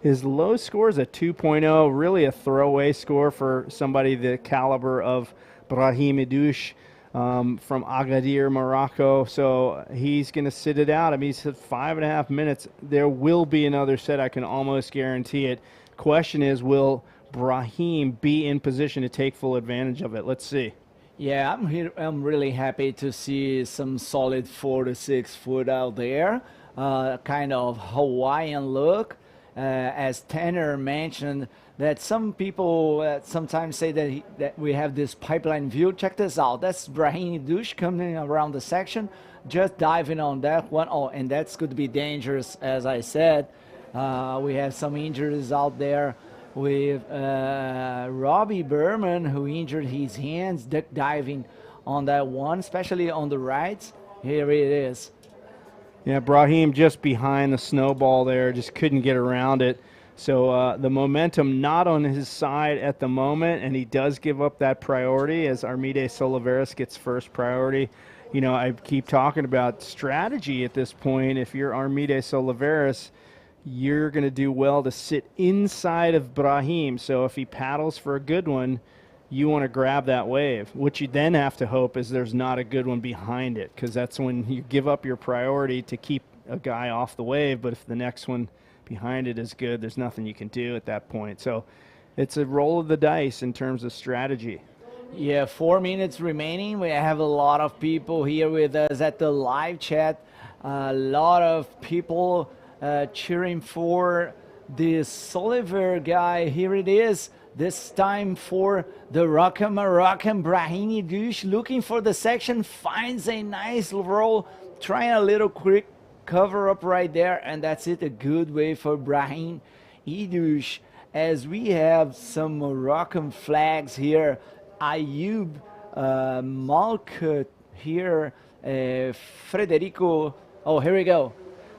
His low score is a 2.0, really a throwaway score for somebody the caliber of Brahim Idouche from Agadir, Morocco. So he's going to sit it out. I mean, he's at 5.5 minutes. There will be another set. I can almost guarantee it. Question is, will Brahim be in position to take full advantage of it? Let's see. Yeah, I'm really happy to see some solid 4 to 6 foot out there. Kind of Hawaiian look. As Tanner mentioned, that some people sometimes say that we have this pipeline view. Check this out. That's Brahim Idouche coming around the section, just diving on that one. Oh, and that's going to be dangerous, as I said. We have some injuries out there with Robbie Berman, who injured his hands diving on that one, especially on the right. Here it is. Yeah, Brahim just behind the snowball there, just couldn't get around it. So the momentum not on his side at the moment, and he does give up that priority as Armides Oliveras gets first priority. You know, I keep talking about strategy at this point. If you're Armides Oliveras, you're going to do well to sit inside of Brahim. So if he paddles for a good one, you want to grab that wave. What you then have to hope is there's not a good one behind it, because that's when you give up your priority to keep a guy off the wave. But if the next one behind it is good, there's nothing you can do at that point. So it's a roll of the dice in terms of strategy. Yeah, 4 minutes remaining. We have a lot of people here with us at the live chat. A lot of people cheering for this Soliver guy. Here it is. This time for the Rockin' Moroccan Brahim Idouche, looking for the section, finds a nice roll, trying a little quick cover up right there, and that's it. A good way for Brahim Idouche. As we have some Moroccan flags here, Ayub Malkut here, Frederico. Oh, here we go.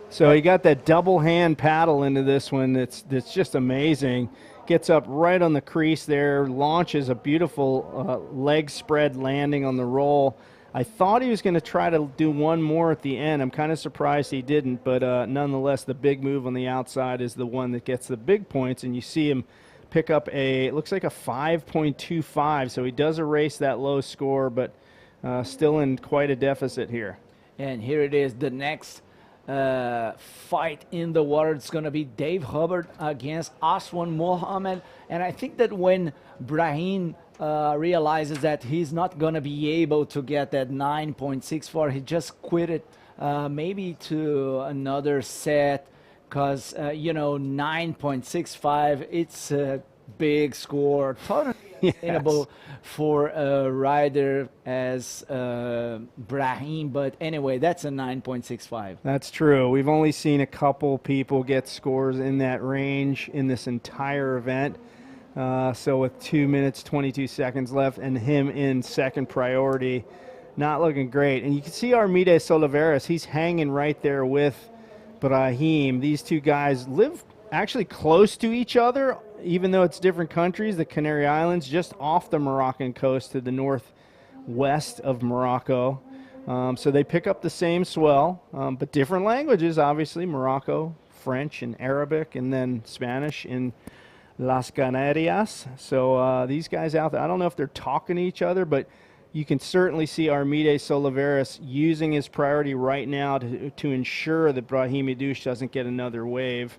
So he got that double hand paddle into this one. That's just amazing. Gets up right on the crease there, launches a beautiful leg spread landing on the roll. I thought he was going to try to do one more at the end. I'm kind of surprised he didn't, but nonetheless, the big move on the outside is the one that gets the big points, and you see him pick up it looks like a 5.25, so he does erase that low score, but still in quite a deficit here. And here it is, the next fight in the water. It's going to be Dave Hubbard against Aswan Mohammed. And I think that when Brahim realizes that he's not going to be able to get that 9.64, he just quit it maybe to another set, because, 9.65, it's a big score. Totally sustainable for a rider as Brahim, but anyway, that's a 9.65. That's true. We've only seen a couple people get scores in that range in this entire event. So with 2 minutes, 22 seconds left, and him in second priority, not looking great. And you can see Armides Oliveras, he's hanging right there with Brahim. These two guys live actually close to each other, even though it's different countries. The Canary Islands, just off the Moroccan coast to the northwest of Morocco. So they pick up the same swell, but different languages, obviously. Morocco, French and Arabic, and then Spanish in Las Canarias. So these guys out there, I don't know if they're talking to each other, but you can certainly see Armides Oliveras using his priority right now to ensure that Brahim Idouche doesn't get another wave.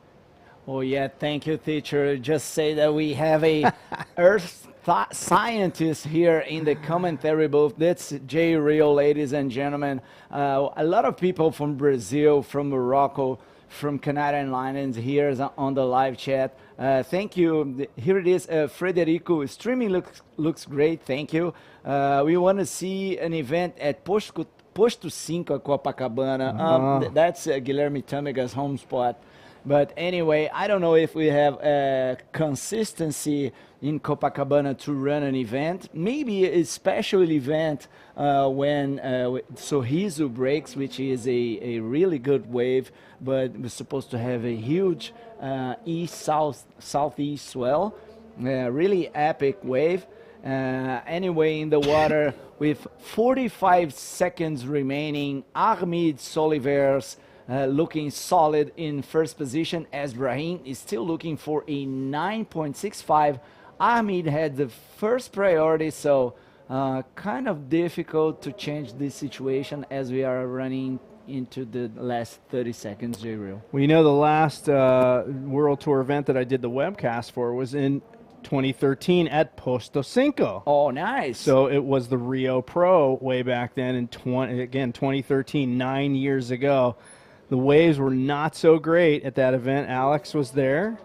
Oh, yeah, thank you, teacher. Just say that we have a earth scientist here in the commentary booth. That's Jay Rio, ladies and gentlemen. A lot of people from Brazil, from Morocco, from Canadian Islands here on the live chat. Thank you. Here it is, Frederico. Streaming looks great. Thank you. We want to see an event at Posto 5 Copacabana. That's Guilherme Tâmega's home spot. But anyway, I don't know if we have consistency in Copacabana to run an event. Maybe a special event when Sorriso breaks, which is a really good wave, but we're supposed to have a huge southeast swell, really epic wave. Anyway, in the water with 45 seconds remaining, Armid Solivers looking solid in first position, as Brahim is still looking for a 9.65. Armid had the first priority, so kind of difficult to change this situation as we are running into the last 30 seconds, J-Real. Well, you know, the last World Tour event that I did the webcast for was in 2013 at Posto 5. Oh, nice. So it was the Rio Pro way back then in 2013, 9 years ago. The waves were not so great at that event. Alex was there.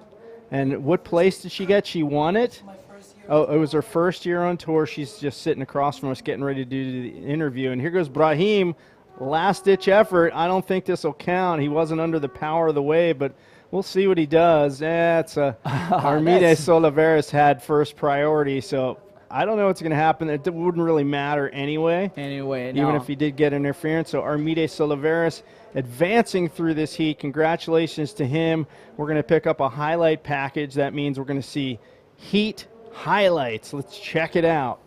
And what place did she get? She won it? My first year. Oh, it was her first year on tour. She's just sitting across from us getting ready to do the interview. And here goes Brahim, last-ditch effort. I don't think this will count. He wasn't under the power of the wave, but we'll see what he does. Armide Soliveris had first priority, so I don't know what's going to happen. It wouldn't really matter anyway. Even if he did get interference. So Armide Soliveris advancing through this heat. Congratulations to him. We're going to pick up a highlight package. That means we're going to see heat highlights. Let's check it out.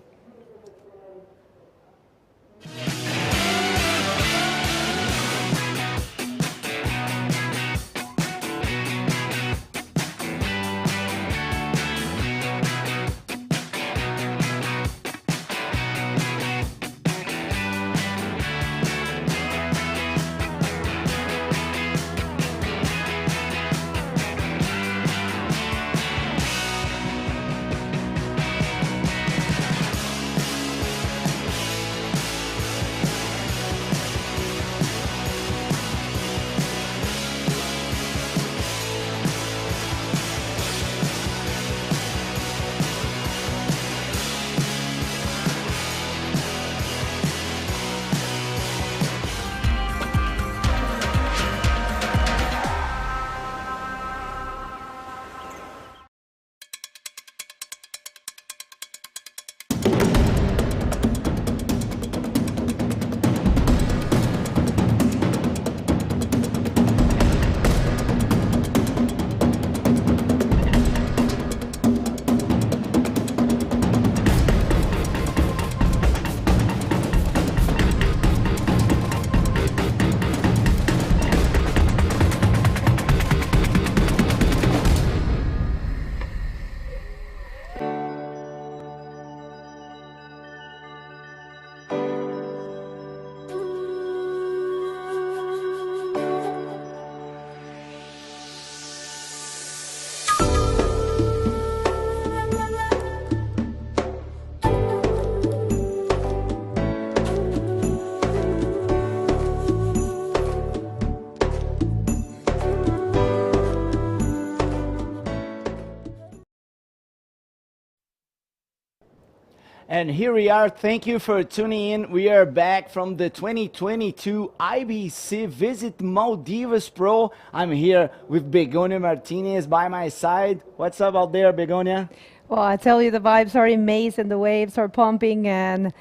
And here we are. Thank you for tuning in. We are back from the 2022 IBC Visit Maldives Pro. I'm here with Begonia Martinez by my side. What's up out there, Begonia? Well, I tell you, the vibes are amazing. The waves are pumping, and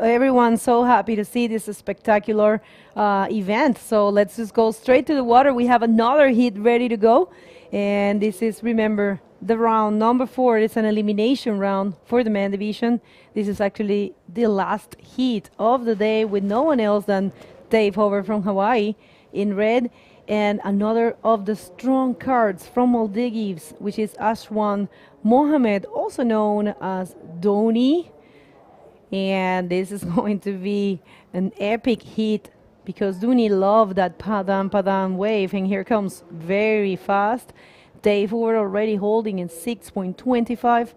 everyone's so happy to see this spectacular event. So let's just go straight to the water. We have another heat ready to go. And this is, remember, the round number 4. It's an elimination round for the men division. This is actually the last heat of the day with no one else than Dave Hover from Hawaii in red. And another of the strong cards from Maldives, which is Ashwan Mohammed, also known as Dhoni. And this is going to be an epic heat because Dhoni loved that padam wave. And here comes very fast. Dave Hover already holding in 6.25.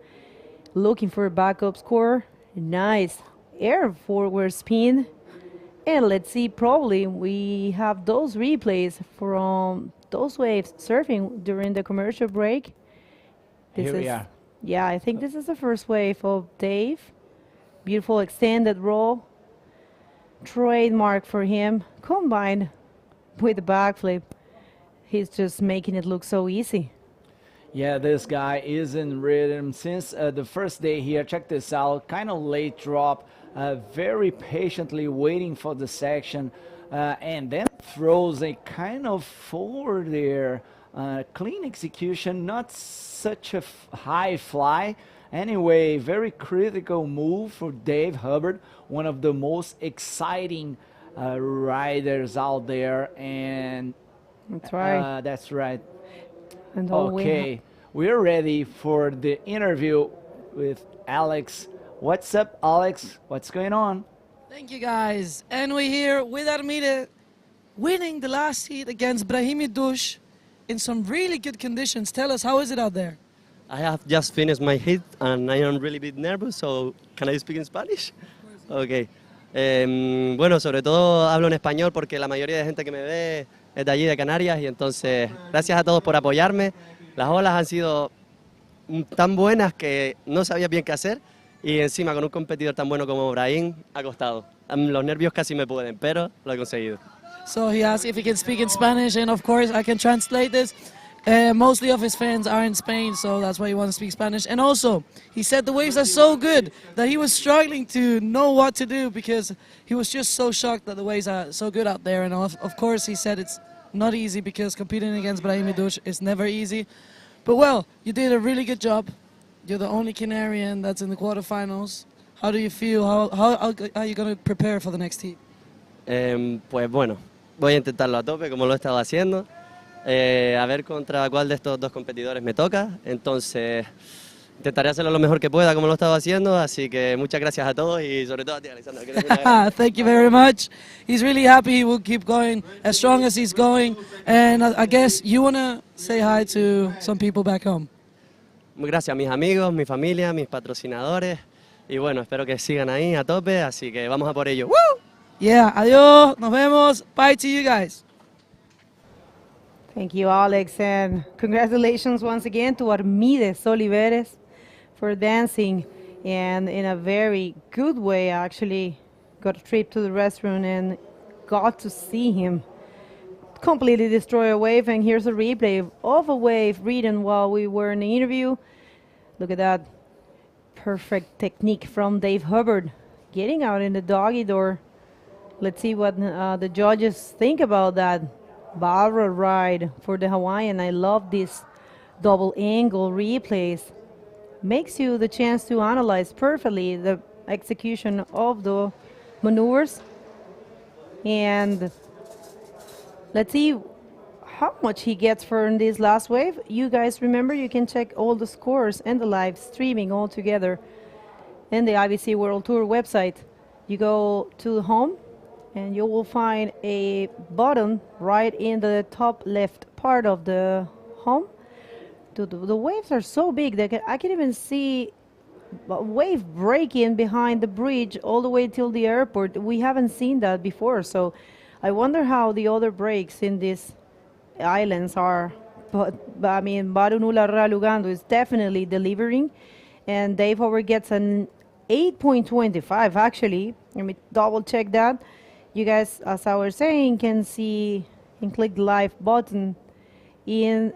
Looking for a backup score. Nice air forward spin. And let's see, probably we have those replays from those waves surfing during the commercial break. Here we are. Yeah, I think this is the first wave of Dave. Beautiful extended roll. Trademark for him, combined with the backflip. He's just making it look so easy. Yeah, this guy is in rhythm since the first day here. Check this out, kind of late drop, very patiently waiting for the section, and then throws a kind of forward there. Clean execution, not such a high fly. Anyway, very critical move for Dave Hubbard, one of the most exciting riders out there. And that's right. That's right. And okay, we're ready for the interview with Alex. What's up, Alex? What's going on? Thank you, guys. And we're here with Armida, winning the last heat against Brahimi Dush in some really good conditions. Tell us, how is it out there? I have just finished my hit and I am really bit nervous, so can I speak in Spanish? Okay. Bueno, sobre todo hablo en español porque la mayoría de gente que me ve es de allí, de Canarias, y entonces gracias a todos por apoyarme. Las olas han sido tan buenas que no sabía bien qué hacer y encima con un competidor tan bueno como Brahim ha costado. Los nervios casi me pueden, pero lo he conseguido. So he asked if he can speak in Spanish, and of course I can translate this. Mostly of his fans are in Spain, so that's why he wants to speak Spanish. And also, he said the waves are so good that he was struggling to know what to do because he was just so shocked that the waves are so good out there. And of course, he said it's not easy because competing against Brahimi Dush is never easy. But well, you did a really good job. You're the only Canarian that's in the quarterfinals. How do you feel? How are you going to prepare for the next heat? Pues bueno, voy a intentarlo a tope como lo he estado haciendo. A ver contra cuál de estos dos competidores me toca. Entonces, intentaré hacerlo lo mejor que pueda como lo he estado haciendo. Así que muchas gracias a todos y sobre todo a ti, Alexander. Thank you very much. He's really happy. He will keep going as strong as he's going. And I guess you want to say hi to some people back home. Gracias a mis amigos, mi familia, mis patrocinadores. Y bueno, espero que sigan ahí a tope. Así que vamos a por ello. ¡Woo! Yeah, adiós. Nos vemos. Bye to you guys. Thank you, Alex, and congratulations once again to Armides Oliveres for dancing, and in a very good way, actually got a trip to the restaurant and got to see him completely destroy a wave. And here's a replay of a wave ridden while we were in the interview. Look at that perfect technique from Dave Hubbard, getting out in the doggy door. Let's see what the judges think about that. Barra ride for the Hawaiian. I love this double angle replays. Makes you the chance to analyze perfectly the execution of the maneuvers. And let's see how much he gets for this last wave. You guys remember, you can check all the scores and the live streaming all together in the IBC World Tour website. You go to home and you will find a button right in the top left part of the home. The waves are so big that I can even see a wave breaking behind the bridge all the way till the airport. We haven't seen that before, so I wonder how the other breaks in these islands are. But I mean, Barunula Ralugando is definitely delivering, and Dave Howard gets an 8.25 actually. Let me double check that. You guys, as I was saying, can see and click the live button in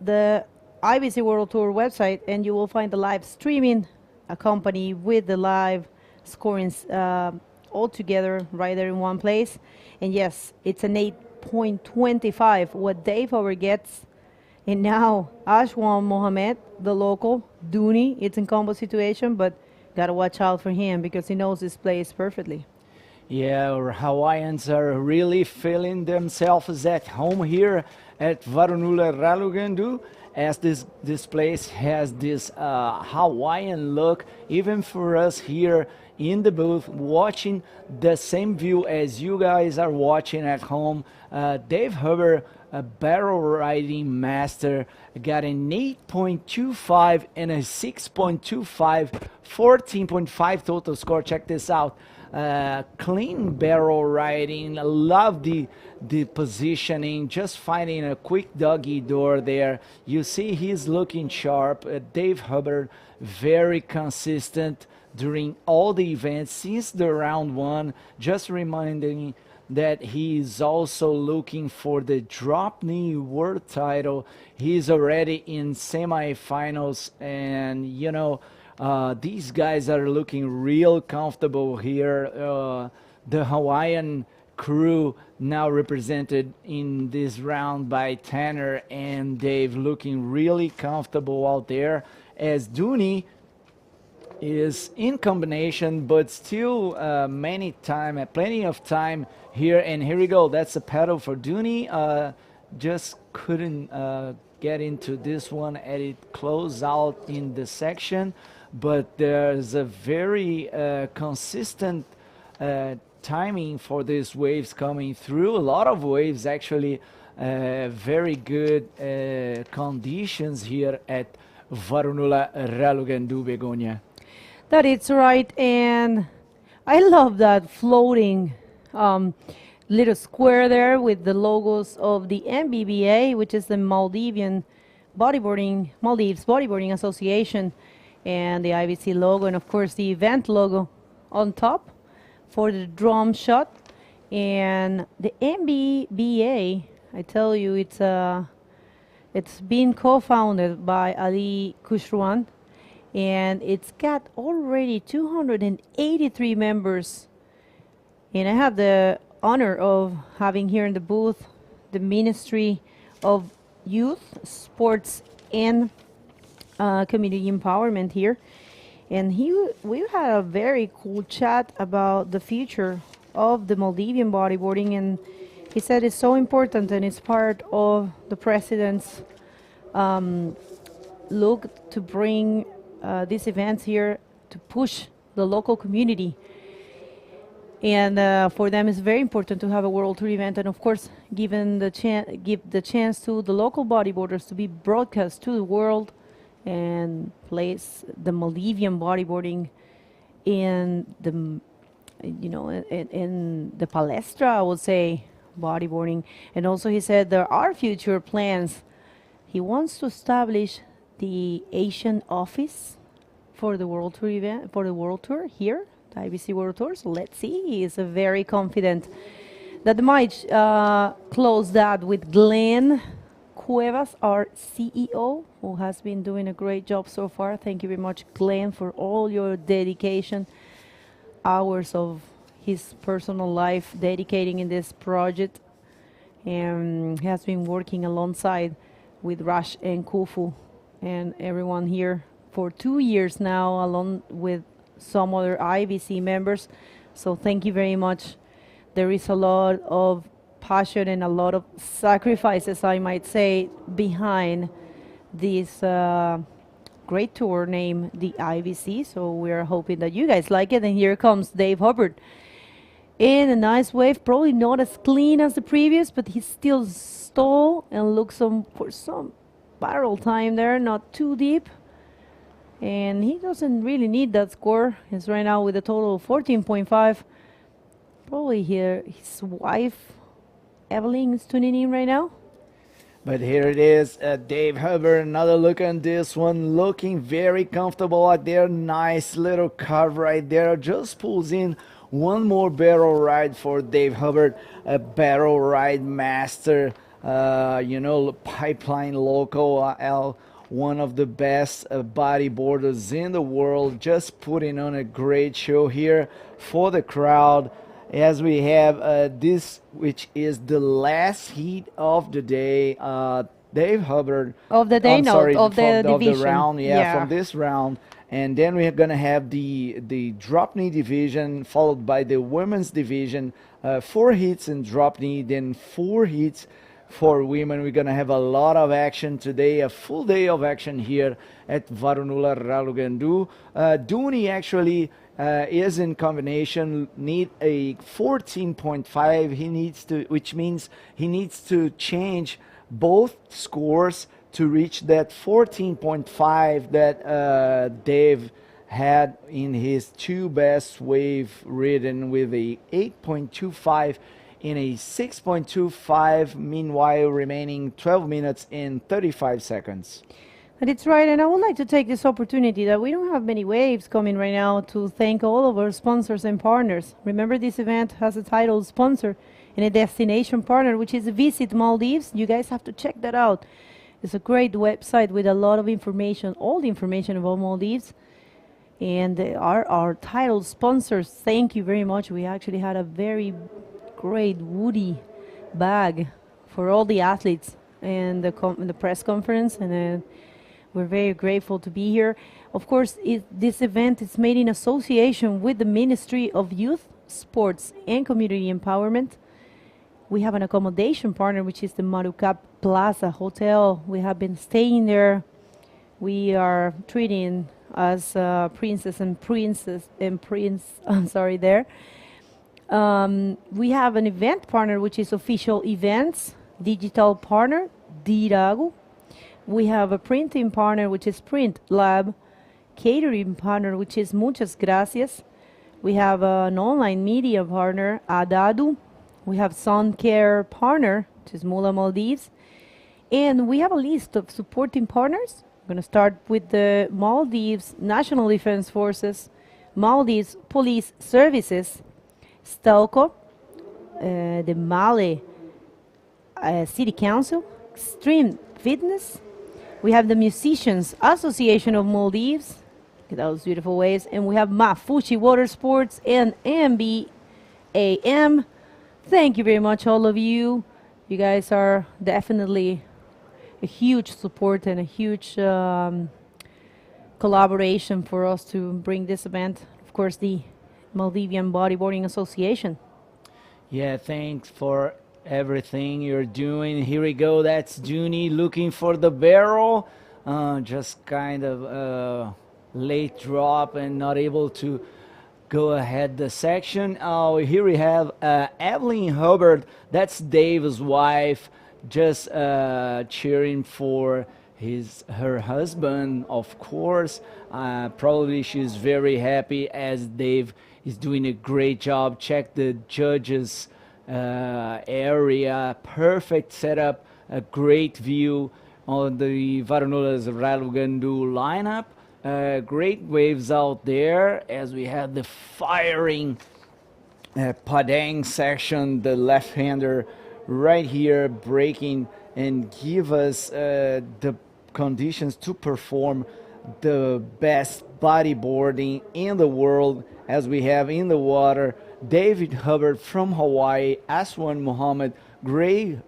the IBC World Tour website, and you will find the live streaming accompanied with the live scorings all together right there in one place. And yes, it's an 8.25 what Dave Howard gets. And now Ashwan Mohammed, the local, Dooney, it's in combo situation, but gotta watch out for him because he knows this place perfectly. Yeah, our Hawaiians are really feeling themselves at home here at Varunula Ralugandu, as this place has this Hawaiian look, even for us here in the booth watching the same view as you guys are watching at home. Dave Hubbard a barrel riding master, got an 8.25 and a 6.25, 14.5 total score. Check this out. Clean barrel riding. I love the positioning, just finding a quick doggy door there. You see he's looking sharp. Dave Hubbard, very consistent during all the events since the round one. Just reminding that he is also looking for the DROPKNEE world title. He's already in semifinals, and you know, these guys are looking real comfortable here. The Hawaiian crew now represented in this round by Tanner and Dave, looking really comfortable out there, as Dooney is in combination, but still plenty of time here. And here we go. That's a pedal for Dooney. Just couldn't get into this one and it closed out in the section, but there's a very consistent timing for these waves coming through. A lot of waves actually. Very good conditions here at Varunula Ralugandu Begonia. That is right, and I love that floating little square there with the logos of the MBBA, which is the Maldives Bodyboarding Association, and the IBC logo, and of course the event logo on top for the drum shot. And the MBBA, I tell you, it's been co-founded by Ali Kushruan, and it's got already 283 members. And I have the honor of having here in the booth the Ministry of Youth, Sports, and Community Empowerment here. And we had a very cool chat about the future of the Maldivian bodyboarding, and he said it's so important and it's part of the president's look to bring these events here to push the local community. And for them it's very important to have a World Tour event, and of course give the chance to the local bodyboarders to be broadcast to the world and place the Maldivian bodyboarding in the, you know, in the palestra, I would say, bodyboarding. And also he said there are future plans. He wants to establish the Asian office for the World Tour event, for the World Tour here, the IBC World Tour. So let's see. He is very confident that they might close that with Glenn Cuevas, our CEO, who has been doing a great job so far. Thank you very much, Glenn, for all your dedication, hours of his personal life dedicating in this project. And he has been working alongside with Rash and Kufu and everyone here for 2 years now, along with some other IBC members. So thank you very much. There is a lot of passion and a lot of sacrifices, I might say, behind this great tour named the IBC. So we're hoping that you guys like it. And here comes Dave Hubbard in a nice wave, probably not as clean as the previous, but he's still stall and looks for some barrel time there, not too deep. And he doesn't really need that score. He's right now with a total of 14.5. Probably here his wife Evelyn is tuning in right now. But here it is, Dave Hubbard, another look on this one, looking very comfortable out there. Nice little carve right there, just pulls in one more barrel ride for Dave Hubbard, a barrel ride master, you know, pipeline local, one of the best bodyboarders in the world, just putting on a great show here for the crowd. As we have this, which is the last heat of the day, Dave Hubbard. Of the day, no, of the division. Of the round, yeah, from this round. And then we're going to have the DROPKNEE division, followed by the women's division. 4 hits in DROPKNEE, then 4 hits for women. We're going to have a lot of action today, a full day of action here at Varunula Ralugandu. Dooney actually is in combination, need a 14.5. He needs to, which means he needs to change both scores to reach that 14.5 that Dave had in his two best wave ridden, with a 8.25 in a 6.25, meanwhile remaining 12 minutes and 35 seconds. And it's right, and I would like to take this opportunity that we don't have many waves coming right now to thank all of our sponsors and partners. Remember, this event has a title sponsor and a destination partner, which is Visit Maldives. You guys have to check that out. It's a great website with a lot of information, all the information about Maldives. And our title sponsors, thank you very much. We actually had a very great woody bag for all the athletes and the press conference, and we're very grateful to be here. Of course, this event is made in association with the Ministry of Youth, Sports and Community Empowerment. We have an accommodation partner, which is the Marucap Plaza Hotel. We have been staying there. We are treating as princess and prince. I'm sorry, there. We have an event partner, which is Official Events, digital partner, Dirago. We have a printing partner, which is Print Lab, catering partner, which is Muchas Gracias. We have an online media partner, Adadu. We have sun care partner, which is Mula Maldives. And we have a list of supporting partners. I'm going to start with the Maldives National Defense Forces, Maldives Police Services, Stelco, the Male City Council, Extreme Fitness. We have the Musicians Association of Maldives. Look at those beautiful waves. And we have Mafuchi Water Sports and MBAM. Thank you very much, all of you. You guys are definitely a huge support and a huge collaboration for us to bring this event. Of course, the Maldivian Bodyboarding Association. Yeah, thanks for everything you're doing. Here we go. That's Dooney looking for the barrel. Just kind of late drop and not able to go ahead the section. Here we have Evelyn Hubbard. That's Dave's wife, just cheering for her husband, of course. Probably she's very happy as Dave is doing a great job. Check the judges area, perfect setup, a great view on the Varunula's Ralugandu lineup. Great waves out there as we had the firing Padang section, the left-hander right here breaking and give us the conditions to perform the best bodyboarding in the world as we have in the water. David Hubbard from Hawaii, Aswan Muhammad, great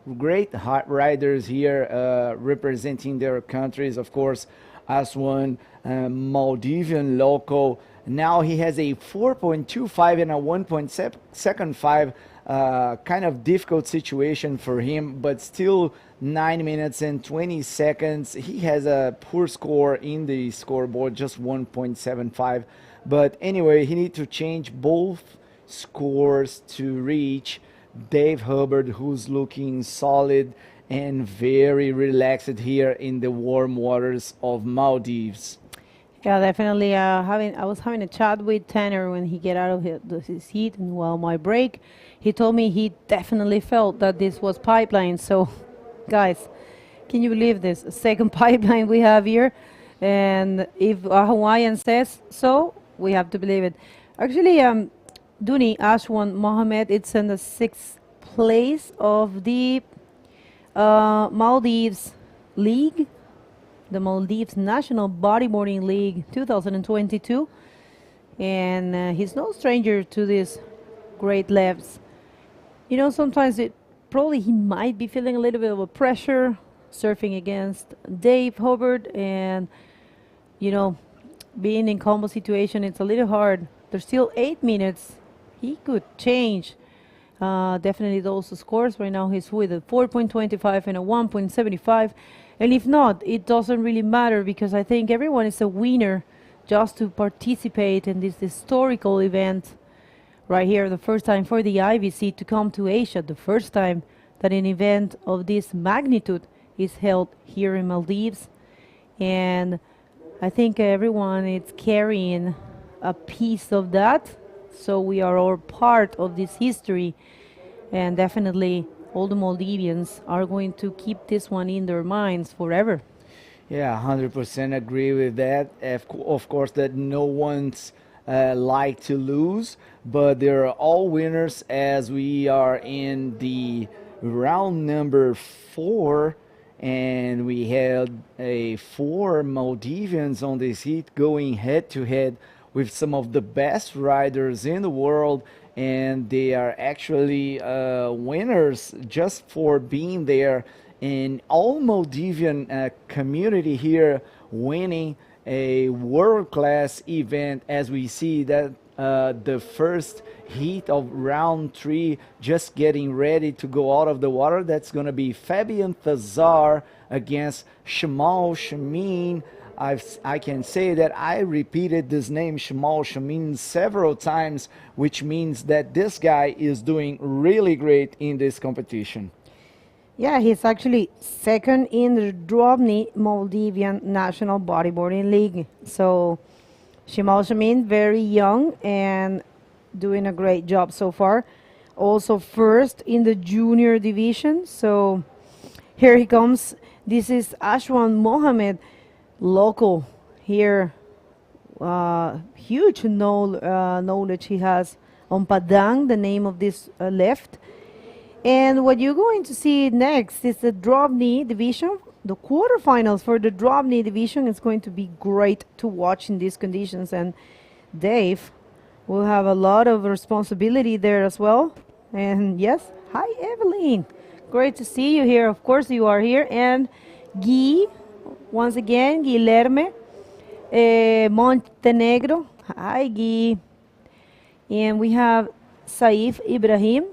riders here representing their countries. Of course, Aswan, Maldivian local. Now he has a 4.25 and a 1.75. Kind of difficult situation for him, but still 9 minutes and 20 seconds. He has a poor score in the scoreboard, just 1.75. But anyway, he needs to change both scores to reach Dave Hubbard, who's looking solid and very relaxed here in the warm waters of Maldives. Yeah, definitely. I was having a chat with Tanner when he get out of his seat, and while my break, he told me he definitely felt that this was pipeline. So, guys, can you believe this? A second pipeline we have here, and if a Hawaiian says so, we have to believe it. Actually, Dooney Ashwan Mohammed, it's in the 6th place of the Maldives League, the Maldives National Bodyboarding League 2022, and he's no stranger to these great levels. You know, sometimes probably he might be feeling a little bit of a pressure surfing against Dave Hubbard, and you know, being in combo situation, it's a little hard. There's still 8 minutes. He could change Definitely those scores. Right now he's with a 4.25 and a 1.75. And if not, it doesn't really matter because I think everyone is a winner just to participate in this historical event right here. The first time for the IVC to come to Asia, the first time that an event of this magnitude is held here in Maldives. And I think everyone is carrying a piece of that. So we are all part of this history, and definitely all the Maldivians are going to keep this one in their minds forever. Yeah, 100% agree with that. Of course, that no one's like to lose, but they're all winners as we are in the round number 4, and we had 4 Maldivians on this heat going head to head with some of the best riders in the world, and they are actually winners just for being there. And all Maldivian community here winning a world-class event, as we see that the first heat of round 3 just getting ready to go out of the water. That's going to be Fabian Thazar against Shamal Shamin. I can say that I repeated this name Shamal Shamin several times, which means that this guy is doing really great in this competition. Yeah, he's actually second in the DROPKNEE Maldivian National Bodyboarding League. So Shamal Shamin, very young and doing a great job so far. Also first in the junior division. So here he comes. This is Ashwan Mohammed, local here. Huge knowledge he has on Padang, the name of this left. And what you're going to see next is the DROPKNEE division. The quarterfinals for the DROPKNEE division is going to be great to watch in these conditions. And Dave will have a lot of responsibility there as well. And yes, hi Evelyn. Great to see you here. Of course you are here. And Guy, once again, Guilherme Montenegro. Hi Guy. And we have Saif Ibrahim.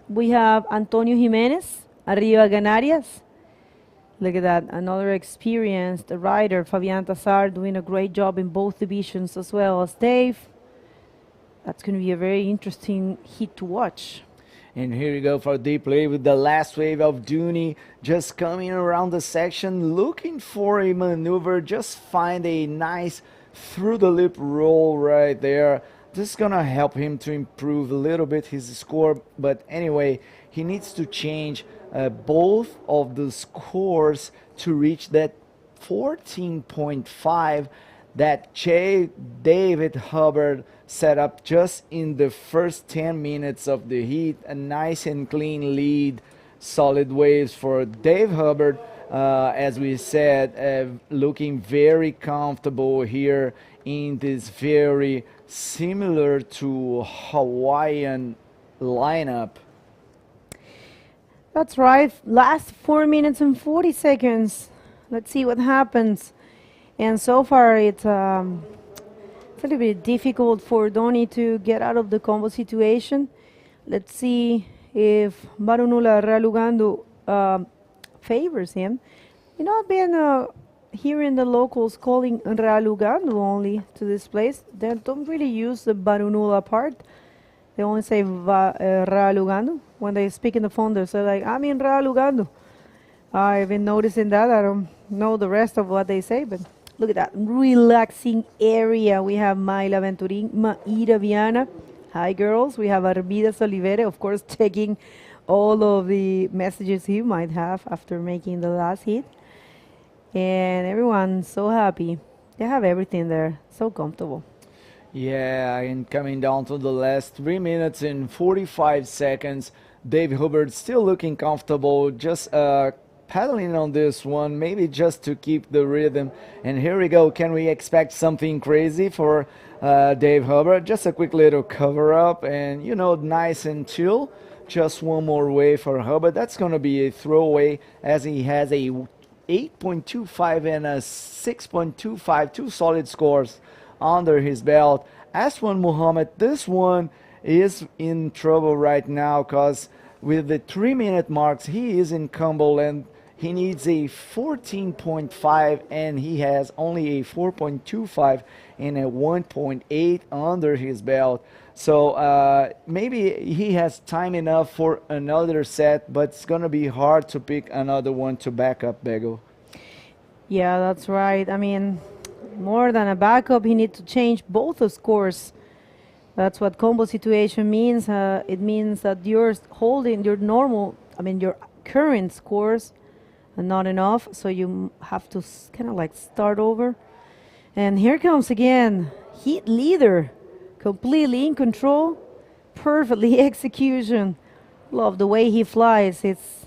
We have Antonio Jimenez, Arriba Canarias. Look at that, another experienced rider, Fabian Tassar, doing a great job in both divisions as well as Dave. That's going to be a very interesting heat to watch. And here you go for deep play with the last wave of Dooney just coming around the section, looking for a maneuver, just find a nice through the lip roll right there. This is gonna help him to improve a little bit his score, but anyway, he needs to change both of the scores to reach that 14.5 that David Hubbard set up just in the first 10 minutes of the heat. A nice and clean lead, solid waves for Dave Hubbard. As we said, looking very comfortable here in this very similar to Hawaiian lineup. That's right. Last 4 minutes and 40 seconds. Let's see what happens. And so far it's a little bit difficult for Donny to get out of the combo situation. Let's see if Barunula Ralugando favors him. You know, I've been hearing the locals calling Ralugando only to this place. They don't really use the Barunula part. They only say Ralugando. When they speak in the phone, they say like, I'm in Ralugando. I've been noticing that. I don't know the rest of what they say, but look at that relaxing area. We have Mayla Venturin, Maida Viana. Hi, girls. We have Arvidas Olivera, of course, checking all of the messages he might have after making the last hit. And everyone's so happy. They have everything there. So comfortable. Yeah, and coming down to the last 3 minutes and 45 seconds, Dave Hubbard still looking comfortable, just paddling on this one, maybe just to keep the rhythm. And here we go. Can we expect something crazy for Dave Hubbard? Just a quick little cover up and, you know, nice and chill. Just one more wave for Hubbard. That's going to be a throwaway as he has a 8.25 and a 6.25, two solid scores under his belt. Aswan Muhammad, this one is in trouble right now because with the 3-minute marks, he is in Cumberland. He needs a 14.5 and he has only a 4.25 and a 1.8 under his belt. So maybe he has time enough for another set, but it's going to be hard to pick another one to back up Bego. Yeah, that's right. I mean, more than a backup, he needs to change both the scores. That's what combo situation means. It means that you're holding your normal, I mean, your current scores are not enough, so you have to kind of like start over. And here comes again, heat leader, completely in control, perfectly execution. Love the way he flies. It's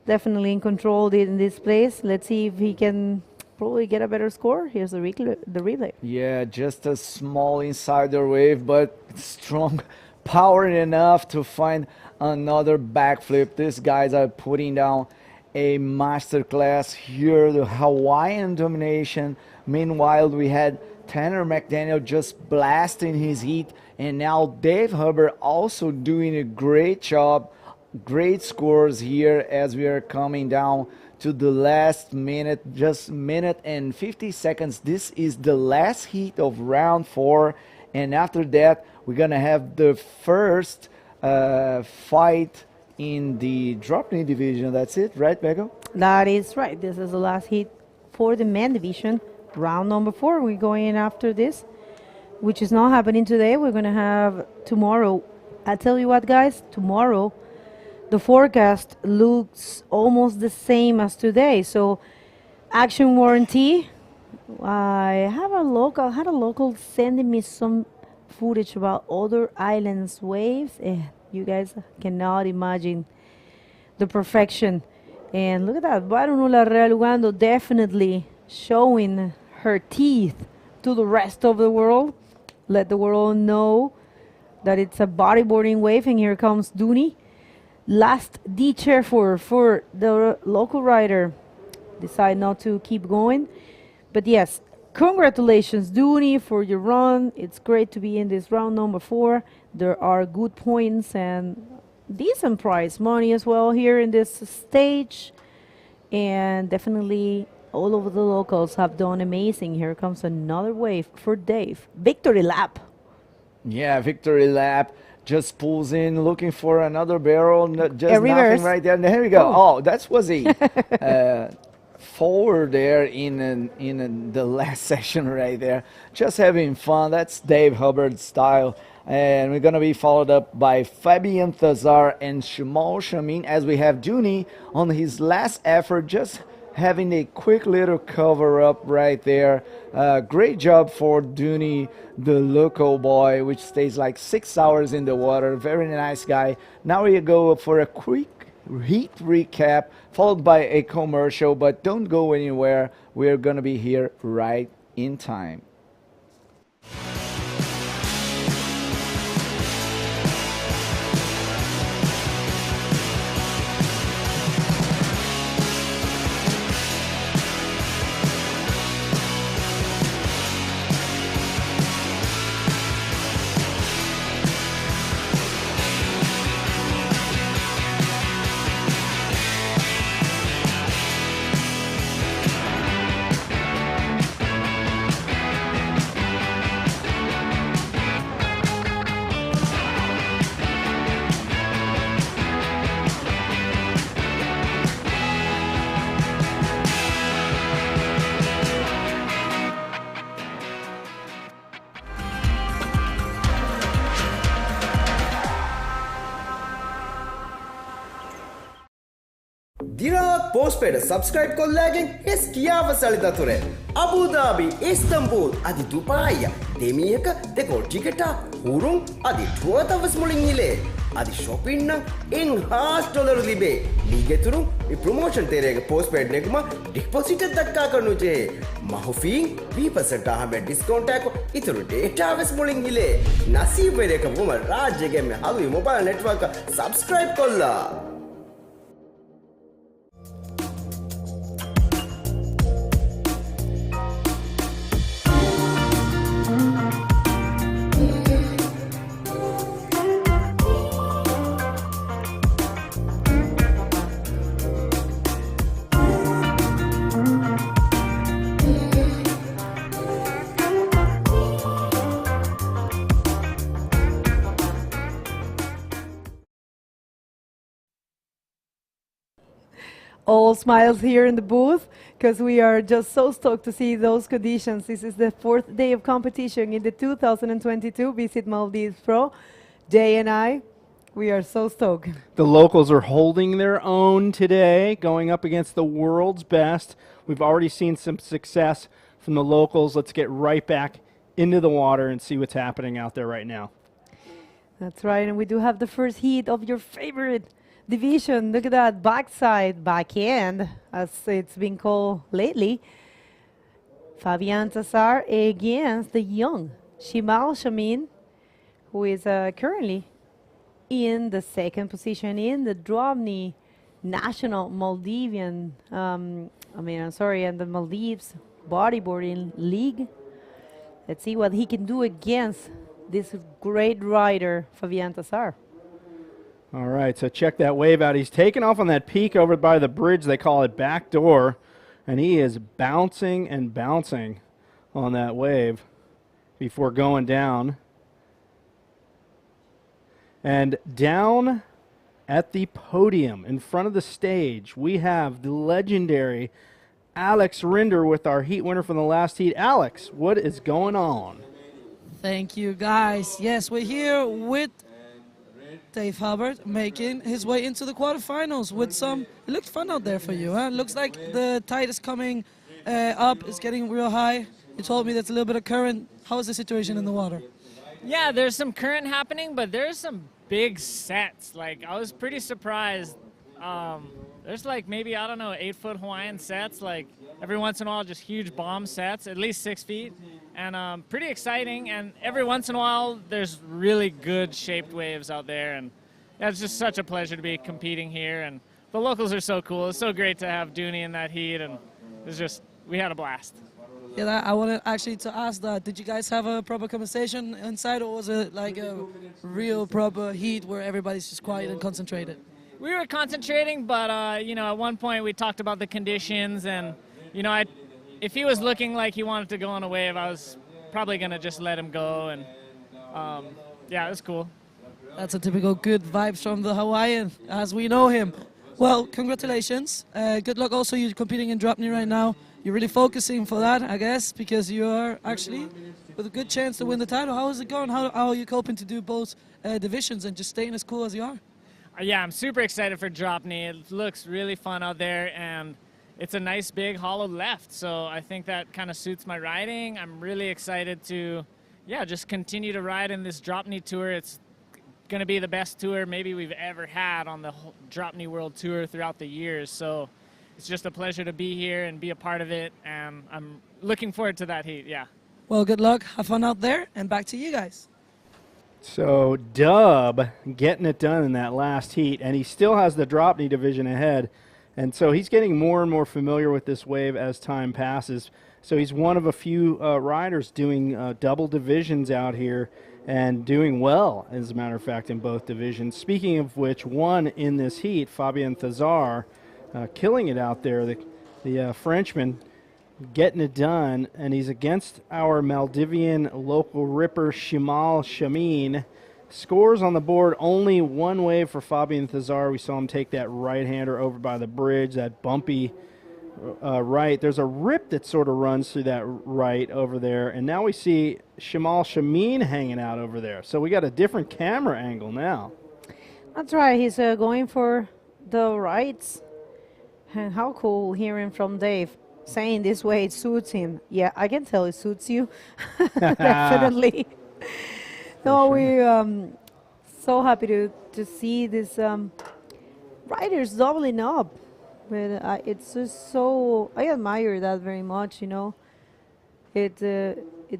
definitely in control in this place. Let's see if he can probably get a better score. Here's the replay. Yeah, just a small insider wave, but strong power enough to find another backflip. These guys are putting down a masterclass here, the Hawaiian domination. Meanwhile, we had Tanner McDaniel just blasting his heat, and now Dave Hubbard also doing a great job. Great scores here as we are coming down to the last minute, just minute and 50 seconds. This is the last heat of round 4, and after that we're gonna have the first fight in the drop knee division. That's it, right, Bego? That is right. This is the last heat for the men division, round number 4. We're going in after this, which is not happening today. We're gonna have tomorrow. I tell you what, guys, tomorrow the forecast looks almost the same as today. So action warranty. I had a local sending me some footage about other islands waves. You guys cannot imagine the perfection. And look at that, Barunula Realugando definitely showing her teeth to the rest of the world. Let the world know that it's a bodyboarding wave. And here comes Dooney. Last D-chair for the local rider. Decide not to keep going. But yes, congratulations, Dooney, for your run. It's great to be in this round number 4. There are good points and decent prize money as well here in this stage. And definitely all of the locals have done amazing. Here comes another wave for Dave. Victory lap. Yeah, victory lap. Just pulls in, looking for another barrel. Just nothing right there. There we go. Oh, that was a forward there in the last session right there. Just having fun. That's Dave Hubbard's style. And we're going to be followed up by Fabian Thazar and Shimal Shamin as we have Dooney on his last effort, just having a quick little cover up right there. Great job for Dooney, the local boy, which stays like 6 hours in the water. Very nice guy. Now we go for a quick heat recap, followed by a commercial, but don't go anywhere. We're going to be here right in time. දිරාක් postpaid subscribe කොල්ලාගෙන් හෙස් කියාව සලිදතුරේ Abu Dhabi Istanbul අධි දුපාය දෙමියක දෙකොල් ටිකටා හුරුම් අධි ටුවතවස් මුලින් ඉලේ අධි ශොපින්න ඉන් $5 ලිබේ ලීගෙතුරු ප්‍රමෝෂන් තේරේක පෝස්ට්පේඩ් නෙකුම ඩිපොසිට දක්කා කරනුචේ මහුෆීන් 20% ආහමේ ඩිස්කවුන්ට් එකක් ඉතුරු ඩේටාවස් මුලින් ඉලේ නසීබේරේක වුම රාජ්‍යගෙම හලුයි මොබයිල් නෙට්වර්ක් සබස්ක්‍රයිබ් කොල්ලා all smiles here in the booth because we are just so stoked to see those conditions. This is the 4th day of competition in the 2022 Visit Maldives Pro. Jay and I, we are so stoked. The locals are holding their own today, going up against the world's best. We've already seen some success from the locals. Let's get right back into the water and see what's happening out there right now. That's right, and we do have the first heat of your favorite division. Look at that, backside, backhand, as it's been called lately. Fabian Tassar against the young Shimal Shamin, who is currently in the 2nd position in the DROPKNEE National Maldivian, and the Maldives Bodyboarding League. Let's see what he can do against this great rider, Fabian Tassar. All right, so check that wave out. He's taking off on that peak over by the bridge. They call it backdoor, and he is bouncing and bouncing on that wave before going down. And down at the podium in front of the stage, we have the legendary Alex Rinder with our heat winner from the last heat. Alex, what is going on? Thank you, guys. Yes, we're here with Dave Hubbard making his way into the quarterfinals with some... It looked fun out there for you, huh? It looks like the tide is coming up. It's getting real high. You told me there's a little bit of current. How is the situation in the water? Yeah, there's some current happening, but there's some big sets. Like, I was pretty surprised. There's like maybe, I don't know, 8-foot Hawaiian sets. Like, every once in a while, just huge bomb sets, at least 6 feet. And pretty exciting. And every once in a while, there's really good shaped waves out there. And yeah, it's just such a pleasure to be competing here. And the locals are so cool. It's so great to have Dooney in that heat. And it's just, we had a blast. Yeah, I wanted actually to ask that. Did you guys have a proper conversation inside, or was it like a real proper heat where everybody's just quiet and concentrated? We were concentrating, but you know, at one point we talked about the conditions, and you know, if he was looking like he wanted to go on a wave, I was probably gonna just let him go, and yeah, it was cool. That's a typical good vibes from the Hawaiian, as we know him. Well, congratulations. Good luck also, you're competing in DROPKNEE right now. You're really focusing for that, I guess, because you are actually with a good chance to win the title. How is it going? How are you coping to do both divisions and just staying as cool as you are? Yeah, I'm super excited for DROPKNEE. It looks really fun out there, and it's a nice big hollow left, so I think that kind of suits my riding. I'm really excited to, yeah, just continue to ride in this DROPKNEE tour. It's going to be the best tour maybe we've ever had on the DROPKNEE World Tour throughout the years, so it's just a pleasure to be here and be a part of it, and I'm looking forward to that heat, yeah. Well, good luck. Have fun out there, and back to you guys. So Dub getting it done in that last heat, and he still has the DROPKNEE division ahead. And so he's getting more and more familiar with this wave as time passes. So he's one of a few riders doing double divisions out here and doing well, as a matter of fact, in both divisions. Speaking of which, one in this heat, Fabien Tassar, killing it out there, the Frenchman, getting it done, and he's against our Maldivian local ripper, Shimal Shamin. Scores on the board, only one wave for Fabien Tassar. We saw him take that right-hander over by the bridge, that bumpy right. There's a rip that sort of runs through that right over there, and now we see Shimal Shamin hanging out over there. So we got a different camera angle now. That's right, he's going for the rights. And how cool hearing from Dave saying this way it suits him. Yeah, I can tell it suits you. Definitely. No, we're so happy to see this riders doubling up. But it's just so, I admire that very much, you know. It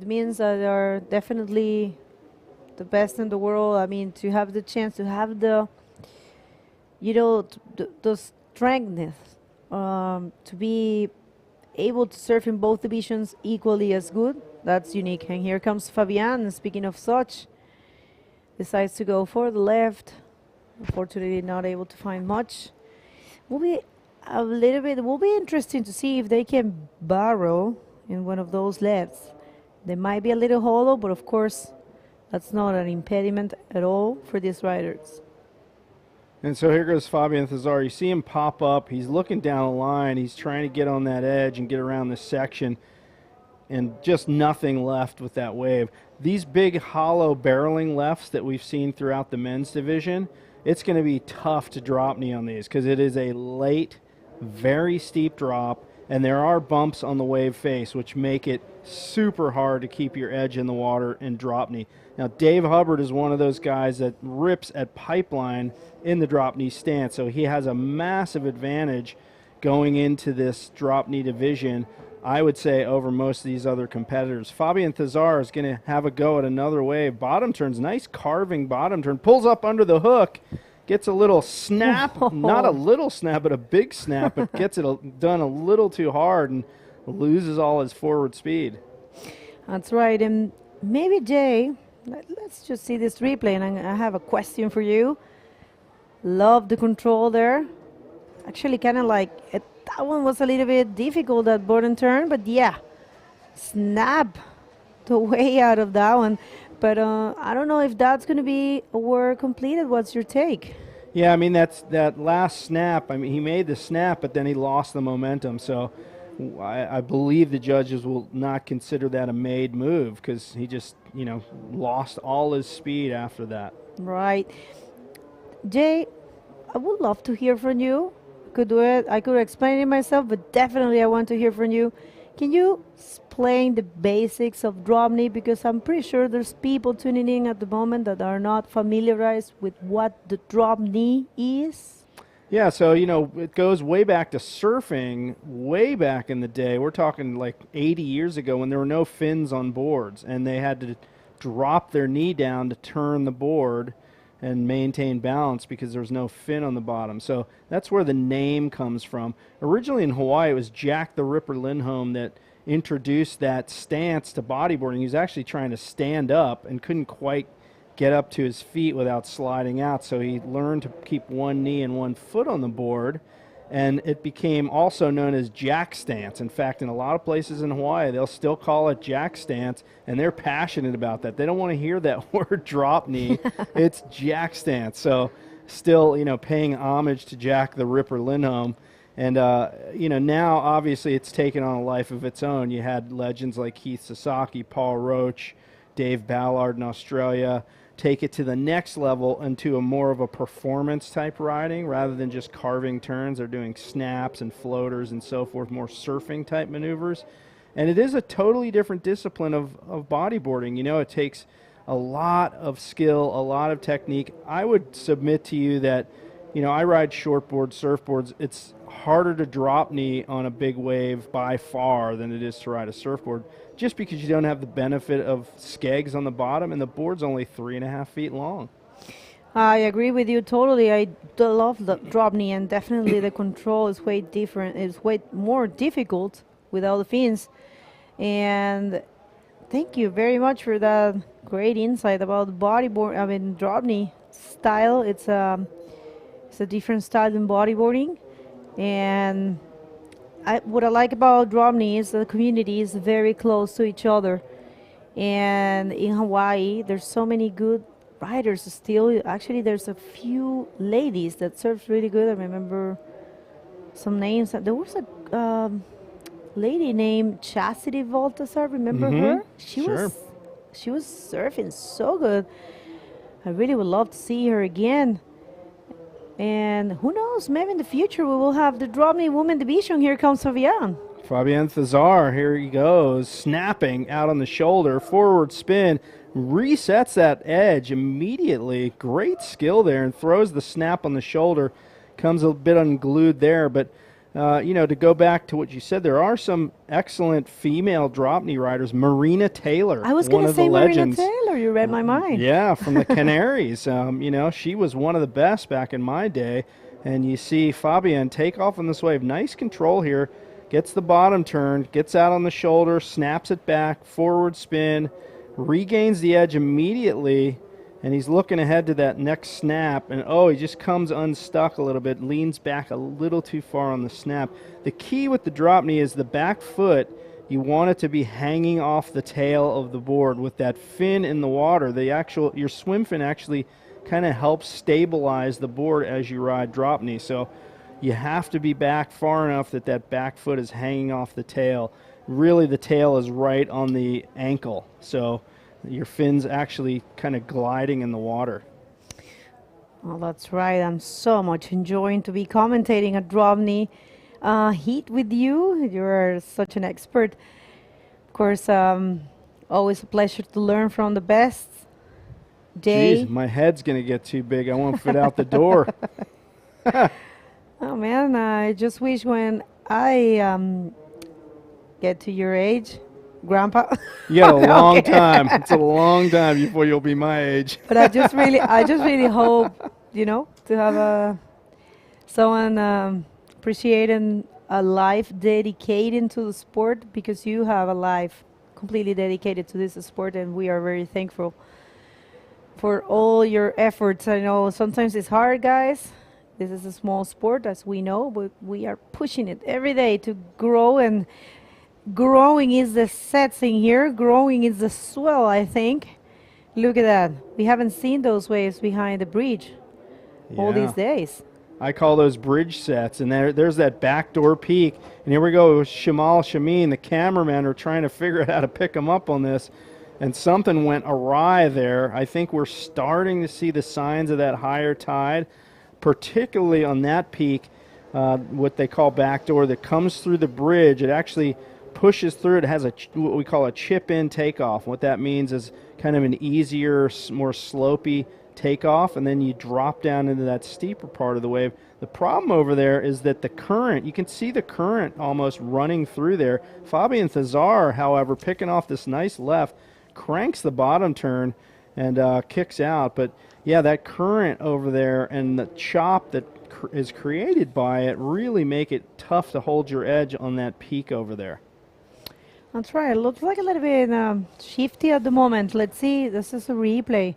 means that they are definitely the best in the world. I mean, to have the chance to have the, you know, the strengthness to be able to surf in both divisions equally as good, that's unique. And here comes Fabian, speaking of such, decides to go for the left. Unfortunately not able to find much. Will be a little bit, will be interesting to see if they can barrel in one of those lefts. They might be a little hollow, but of course that's not an impediment at all for these riders. And so here goes Fabian Thazar. You see him pop up. He's looking down the line. He's trying to get on that edge and get around this section. And just nothing left with that wave. These big hollow barreling lefts that we've seen throughout the men's division, it's going to be tough to drop knee on these because it is a late, very steep drop, and there are bumps on the wave face, which make it super hard to keep your edge in the water and drop knee. Now, Dave Hubbard is one of those guys that rips at pipeline in the drop knee stance, so he has a massive advantage going into this drop knee division, I would say, over most of these other competitors. Fabian Thazar is going to have a go at another wave. Bottom turns, nice carving bottom turn, pulls up under the hook, gets a little snap, not a little snap, but a big snap, but gets it done a little too hard and loses all his forward speed. That's right. And maybe, Jay, let's just see this replay, and I have a question for you. Love the control there. Actually, kind of like it, that one was a little bit difficult, that bottom turn, but yeah, snap the way out of that one. But I don't know if that's going to be a work completed. What's your take? Yeah, I mean, that last snap, I mean, he made the snap, but then he lost the momentum. So I believe the judges will not consider that a made move because he just, lost all his speed after that. Right. Jay, I would love to hear from you. Could do it. I could explain it myself, but definitely I want to hear from you. Can you explain the basics of drop knee? Because I'm pretty sure there's people tuning in at the moment that are not familiarized with what the drop knee is. Yeah, so, it goes way back to surfing, way back in the day. We're talking like 80 years ago when there were no fins on boards, and they had to drop their knee down to turn the board and maintain balance because there was no fin on the bottom. So that's where the name comes from. Originally in Hawaii, it was Jack the Ripper Lindholm that introduced that stance to bodyboarding. He was actually trying to stand up and couldn't quite get up to his feet without sliding out, so he learned to keep one knee and one foot on the board, and it became also known as jack stance. In fact, in a lot of places in Hawaii, they'll still call it jack stance, and they're passionate about that. They don't want to hear that word drop knee. It's jack stance. So still, paying homage to Jack the Ripper Lindholm. And, now obviously it's taken on a life of its own. You had legends like Keith Sasaki, Paul Roach, Dave Ballard in Australia take it to the next level into a more of a performance type riding rather than just carving turns. They're doing snaps and floaters and so forth, more surfing type maneuvers. And it is a totally different discipline of bodyboarding. It takes a lot of skill, a lot of technique. I would submit to you that, I ride shortboards, surfboards. It's harder to drop knee on a big wave by far than it is to ride a surfboard, just because you don't have the benefit of skegs on the bottom, and the board's only 3.5 feet long. I agree with you totally. I love the drop knee, and definitely the control is way different. It's way more difficult without the fins. And thank you very much for that great insight about drop knee style. It's a different style than bodyboarding. And what I like about drop knee is the community is very close to each other. And in Hawaii, there's so many good riders still. Actually, there's a few ladies that surf really good. I remember some names. There was a lady named Chastity Voltasar. Remember her? She was surfing so good. I really would love to see her again. And who knows, maybe in the future we will have the drop knee women division. Here comes Fabian. Fabian Thazar, here he goes, snapping out on the shoulder, forward spin, resets that edge immediately. Great skill there, and throws the snap on the shoulder. Comes a bit unglued there, but to go back to what you said, there are some excellent female drop knee riders. Marina Taylor, I was going to say Marina Taylor. You read my mind. Yeah, from the Canaries. She was one of the best back in my day. And you see Fabian take off on this wave. Nice control here. Gets the bottom turn, gets out on the shoulder, snaps it back, forward spin, regains the edge immediately. And he's looking ahead to that next snap, and he just comes unstuck a little bit, leans back a little too far on the snap. The key with the drop knee is the back foot. You want it to be hanging off the tail of the board with that fin in the water. Your swim fin actually kind of helps stabilize the board as you ride drop knee. So you have to be back far enough that that back foot is hanging off the tail. Really, the tail is right on the ankle. So your fin's actually kind of gliding in the water. Well, that's right. I'm so much enjoying to be commentating a drop knee heat with you. You're such an expert. Of course, always a pleasure to learn from the best. Jay. Jeez, my head's going to get too big. I won't fit out the door. Oh, man, I just wish when I get to your age, Grandpa. You got a long Okay. time. It's a long time before you'll be my age. But I just really hope, you know, to have someone appreciating a life dedicated to the sport, because you have a life completely dedicated to this sport, and we are very thankful for all your efforts. I know sometimes it's hard, guys. This is a small sport, as we know, but we are pushing it every day to grow, and growing is the set thing here. Growing is the swell, I think. Look at that. We haven't seen those waves behind the bridge all these days. I call those bridge sets, and there's that backdoor peak. And here we go with Shamal Shameen. The cameramen are trying to figure out how to pick him up on this, and something went awry there. I think we're starting to see the signs of that higher tide, particularly on that peak, what they call backdoor, that comes through the bridge. It actually pushes through. It has what we call a chip-in takeoff. What that means is kind of an easier, more slopey takeoff, and then you drop down into that steeper part of the wave. The problem over there is that the current, you can see the current almost running through there. Fabian Thazar, however, picking off this nice left, cranks the bottom turn and kicks out. But yeah, that current over there and the chop that is created by it really make it tough to hold your edge on that peak over there. That's right. It looks like a little bit shifty at the moment. Let's see. This is a replay.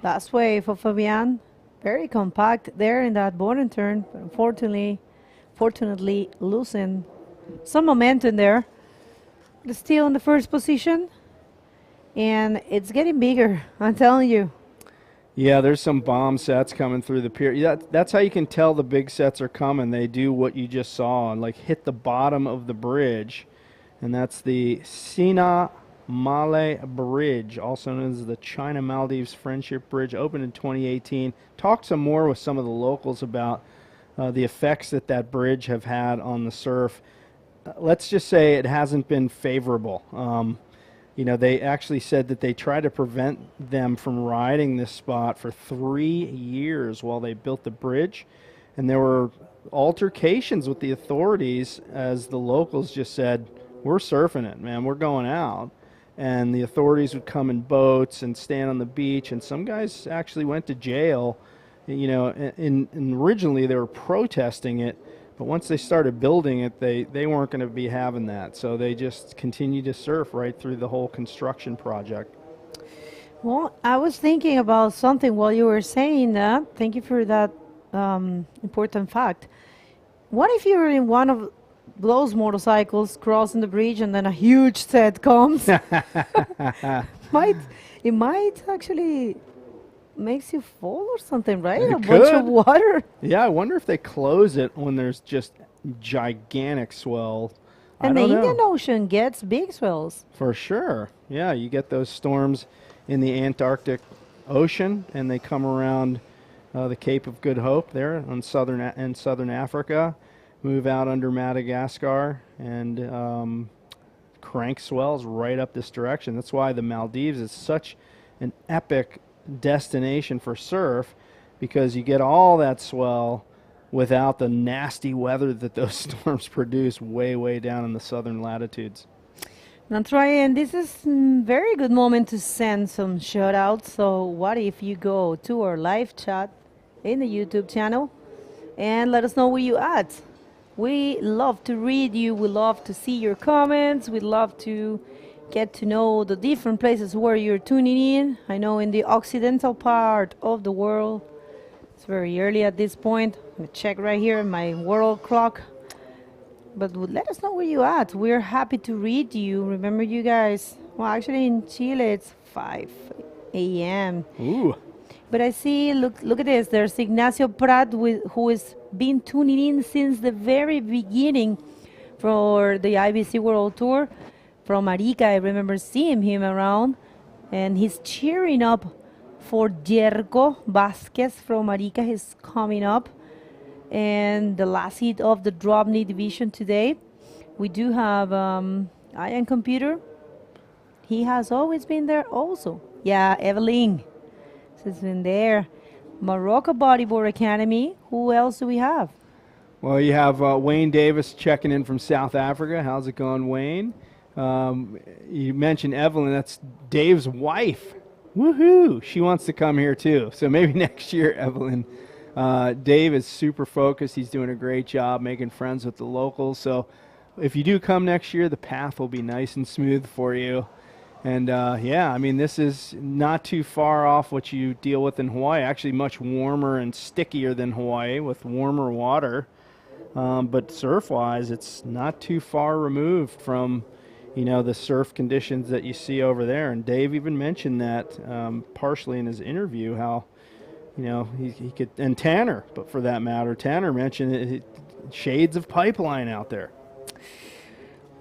Last wave for Fabian. Very compact there in that bottom turn. But fortunately losing some momentum there. But still in the first position. And it's getting bigger, I'm telling you. Yeah, there's some bomb sets coming through the pier. Yeah, that's how you can tell the big sets are coming. They do what you just saw and like hit the bottom of the bridge. And that's the Sina Male Bridge, also known as the China-Maldives Friendship Bridge, opened in 2018. Talked some more with some of the locals about the effects that that bridge have had on the surf. Let's just say it hasn't been favorable. You know, they actually said that they tried to prevent them from riding this spot for 3 years while they built the bridge. And there were altercations with the authorities as the locals just said, we're surfing it, man, we're going out. And the authorities would come in boats and stand on the beach, and some guys actually went to jail. You know, and originally they were protesting it, but once they started building it, they weren't going to be having that. So they just continued to surf right through the whole construction project. Well, I was thinking about something while you were saying that. Thank you for that important fact. What if you're in one of those motorcycles crossing the bridge and then a huge set comes? It might actually makes you fall or something, right? It a bunch of could. water. Yeah, I wonder if they close it when there's just gigantic swell. And I the don't know. Indian Ocean gets big swells. For sure. Yeah, you get those storms in the Antarctic Ocean, and they come around the Cape of Good Hope there on southern Africa, move out under Madagascar, and crank swells right up this direction. That's why the Maldives is such an epic destination for surf, because you get all that swell without the nasty weather that those storms produce way down in the southern latitudes. That's right, and this is a very good moment to send some shout outs. So what if you go to our live chat in the YouTube channel and let us know where you at. We love to read you, we love to see your comments, we love to get to know the different places where you're tuning in. I know in the occidental part of the world, it's very early at this point. I'm gonna check right here in my world clock. But let us know where you at. We're happy to read you. Remember, you guys, well, actually in Chile it's 5 a.m. Ooh. But I see, look at this. There's Ignacio Prat, who has been tuning in since the very beginning for the IBC World Tour from Arica. I remember seeing him around, and he's cheering up for Jerko Vasquez from Arica. He's coming up, and the last heat of the drop knee division today. We do have Ian Computer. He has always been there also. Yeah, Evelyn has been there. Morocco Bodyboard Academy. Who else do we have? Well, you have Wayne Davis checking in from South Africa. How's it going, Wayne? You mentioned Evelyn. That's Dave's wife. Woohoo! She wants to come here too. So maybe next year, Evelyn. Dave is super focused. He's doing a great job making friends with the locals. So if you do come next year, the path will be nice and smooth for you. And yeah, I mean, this is not too far off what you deal with in Hawaii. Actually, much warmer and stickier than Hawaii with warmer water. But surf-wise, it's not too far removed from, you know, the surf conditions that you see over there. And Dave even mentioned that partially in his interview, how, you know, he could, and Tanner, but for that matter, Tanner mentioned shades of pipeline out there.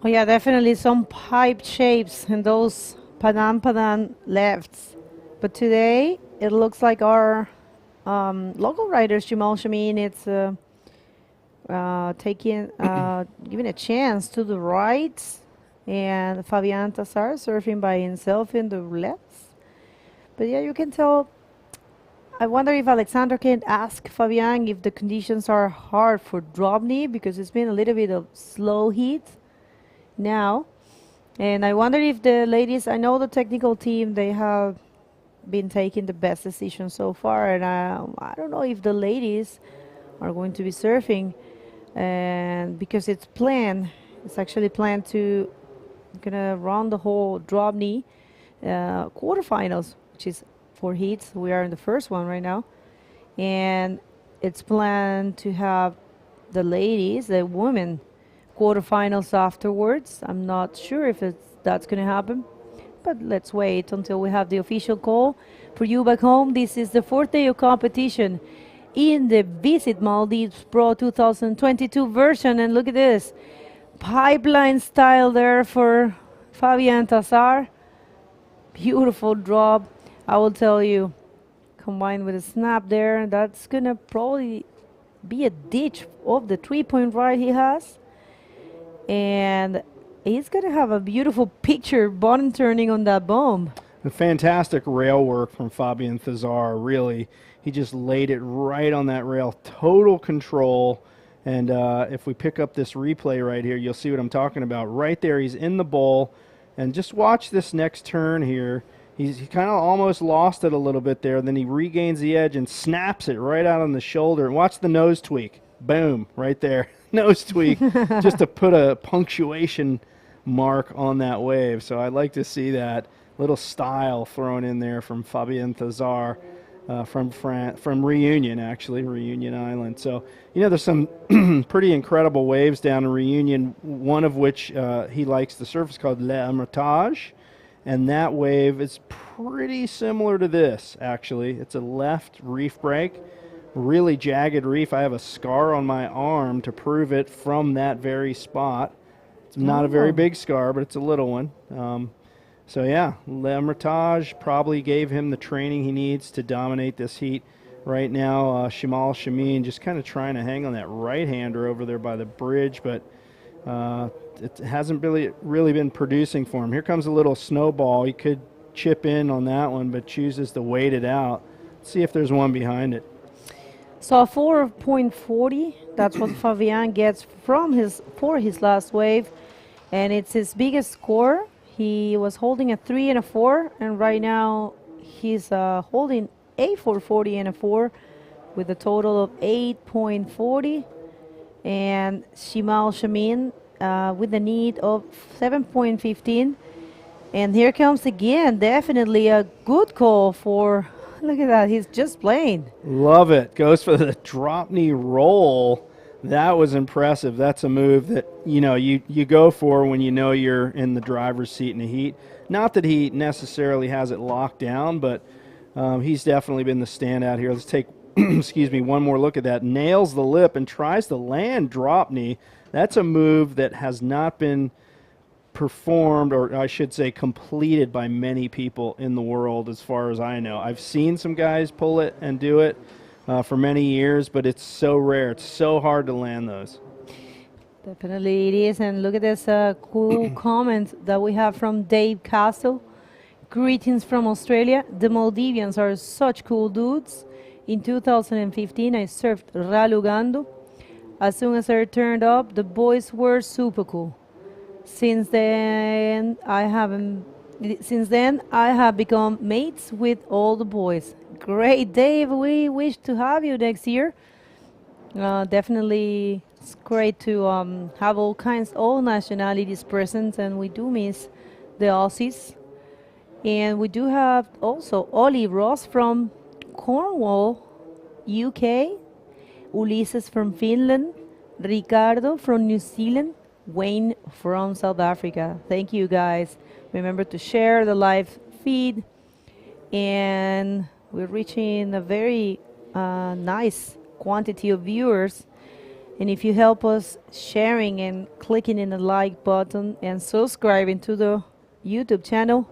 Oh yeah, definitely some pipe shapes in those padan lefts. But today it looks like our local rider Shimal Shamin, it's giving a chance to the right, and Fabian Tassar surfing by himself in the lefts. But yeah, you can tell. I wonder if Alexander can ask Fabian if the conditions are hard for drop knee, because it's been a little bit of slow heat now. And I wonder if the ladies, I know the technical team, they have been taking the best decision so far, and I don't know if the ladies are going to be surfing, and because it's actually planned to gonna run the whole drop knee quarterfinals, which is 4 heats. We are in the first one right now, and it's planned to have the ladies, the women, quarterfinals afterwards. I'm not sure if that's going to happen, but let's wait until we have the official call. For you back home, this is the 4th day of competition in the Visit Maldives Pro 2022 version, and look at this pipeline style there for Fabian Tassar. Beautiful drop, I will tell you, combined with a snap there. That's going to probably be a ditch of the 3-point ride he has. And he's going to have a beautiful picture bottom turning on that bomb. The fantastic rail work from Fabian Thazar, really. He just laid it right on that rail. Total control. And if we pick up this replay right here, you'll see what I'm talking about. Right there, he's in the bowl. And just watch this next turn here. He kind of almost lost it a little bit there. Then he regains the edge and snaps it right out on the shoulder. And watch the nose tweak. Boom, right there. Nose tweak, just to put a punctuation mark on that wave. So I'd like to see that little style thrown in there from Fabien Thazar from Reunion, actually, Reunion Island. So, you know, there's some pretty incredible waves down in Reunion, one of which he likes to surf is called Le Hermitage. And that wave is pretty similar to this, actually. It's a left reef break. Really jagged reef. I have a scar on my arm to prove it from that very spot. It's not a very big scar, but it's a little one. So yeah, Le Hermitage probably gave him the training he needs to dominate this heat. Right now, Shimal Shamin just kind of trying to hang on that right-hander over there by the bridge, but it hasn't really been producing for him. Here comes a little snowball. He could chip in on that one, but chooses to wait it out. Let's see if there's one behind it. So 4.40, that's what Fabian gets for his last wave, and it's his biggest score. He was holding a 3 and a 4, and right now he's holding a 440 and a 4 with a total of 8.40. And Shimal Shamin with a need of 7.15. And here comes again, definitely a good call for, look at that, he's just playing. Love it. Goes for the drop knee roll. That was impressive. That's a move that, you know, you go for when you know you're in the driver's seat in the heat. Not that he necessarily has it locked down, but He's definitely been the standout here. Let's take, excuse me, one more look at that. Nails the lip and tries to land drop knee. That's a move that has not been performed, or I should say completed, by many people in the world as far as I know. I've seen some guys pull it and do it for many years, but it's so rare. It's so hard to land those. Definitely it is. And look at this cool comment that we have from Dave Castle. Greetings from Australia. The Maldivians are such cool dudes. In 2015, I surfed Ralugando. As soon as I turned up, the boys were super cool. Since then, I have become mates with all the boys. Great, Dave. We wish to have you next year. Definitely, it's great to have all nationalities present, and we do miss the Aussies. And we do have also Ollie Ross from Cornwall, UK, Ulises from Finland, Ricardo from New Zealand, Wayne from South Africa. Thank you, guys. Remember to share the live feed. And we're reaching a very nice quantity of viewers. And if you help us sharing and clicking in the like button and subscribing to the YouTube channel,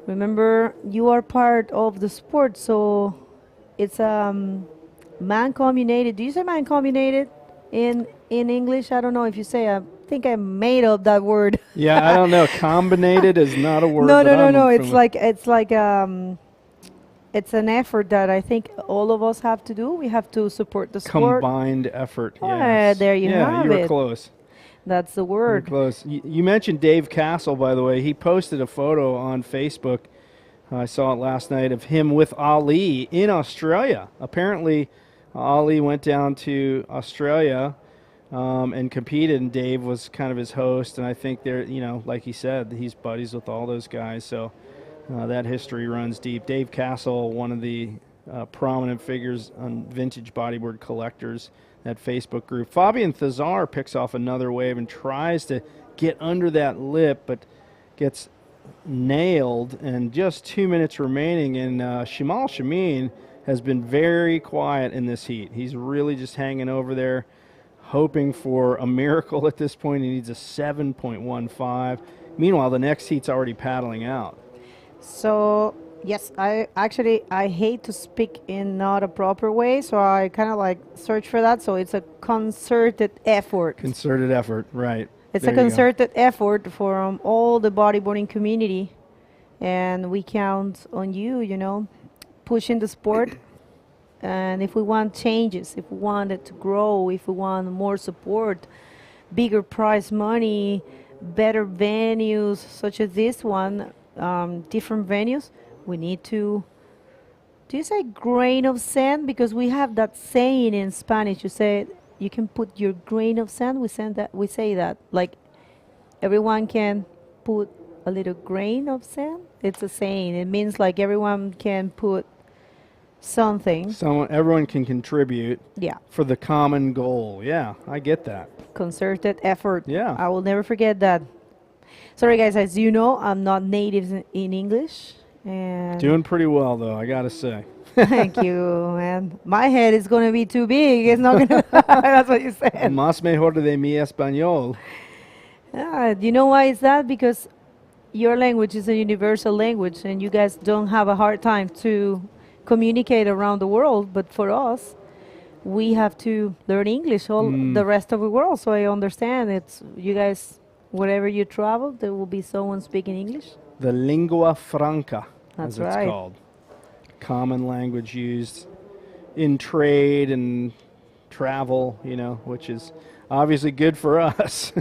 remember you are part of the sport. So it's man-communated. Do you say man-communated in English? I don't know if you say. I think I made up that word. Yeah, I don't know. Combinated is not a word. No. It's an effort that I think all of us have to do. We have to support the sport. Combined effort. Yes. There you have it. Yeah, you were close. That's the word. You're close. You mentioned Dave Castle, by the way. He posted a photo on Facebook. I saw it last night of him with Ali in Australia. Apparently, Ali went down to Australia and competed, and Dave was kind of his host. And I think they're, like he said, he's buddies with all those guys. So that history runs deep. Dave Castle, one of the prominent figures on Vintage Bodyboard Collectors, that Facebook group. Fabian Thazar picks off another wave and tries to get under that lip, but gets nailed. And just 2 minutes remaining, and Shimal Shameen has been very quiet in this heat. He's really just hanging over there, hoping for a miracle at this point. He needs a 7.15. Meanwhile, the next heat's already paddling out. So, yes, I hate to speak in not a proper way, so I kind of like search for that. So it's a concerted effort. Concerted effort, right. It's a concerted effort from all the bodyboarding community, and we count on you, pushing the sport. And if we want changes, if we want it to grow, if we want more support, bigger prize money, better venues such as this one, different venues, we need to, do you say grain of sand? Because we have that saying in Spanish. You say you can put your grain of sand. We say that like everyone can put a little grain of sand. It's a saying. It means like everyone can put something. Everyone can contribute. Yeah. For the common goal. Yeah, I get that. Concerted effort. Yeah. I will never forget that. Sorry, guys. As you know, I'm not native in English. And doing pretty well, though, I gotta say. Thank you, man. My head is going to be too big. It's not going to. That's what you said. Más mejor de mi español. Do you know why is that? Because your language is a universal language, and you guys don't have a hard time to communicate around the world. But for us, we have to learn English all the rest of the world. So I understand it's you guys. Wherever you travel, there will be someone speaking English. The lingua franca, that's as it's right. called. Common language used in trade and travel, which is obviously good for us.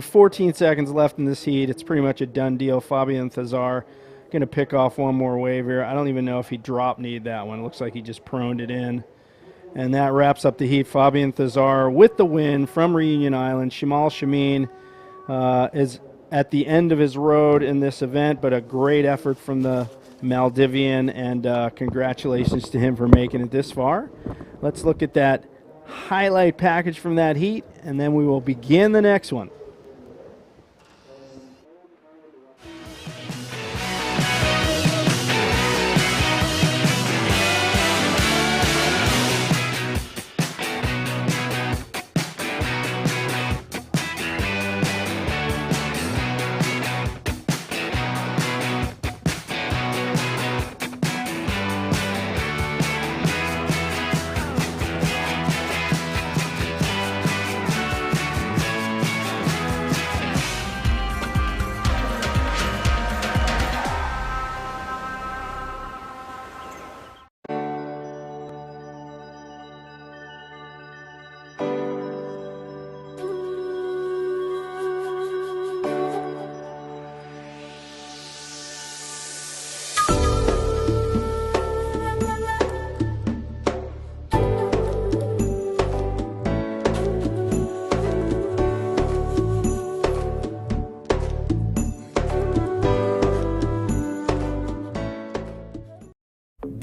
14 seconds left in this heat. It's pretty much a done deal. Fabian Thazar going to pick off one more wave here. I don't even know if he drop-kneed that one. It looks like he just proned it in. And that wraps up the heat. Fabian Thazar with the win from Reunion Island. Shimal Shameen is at the end of his road in this event, but a great effort from the Maldivian, and congratulations to him for making it this far. Let's look at that highlight package from that heat, and then we will begin the next one.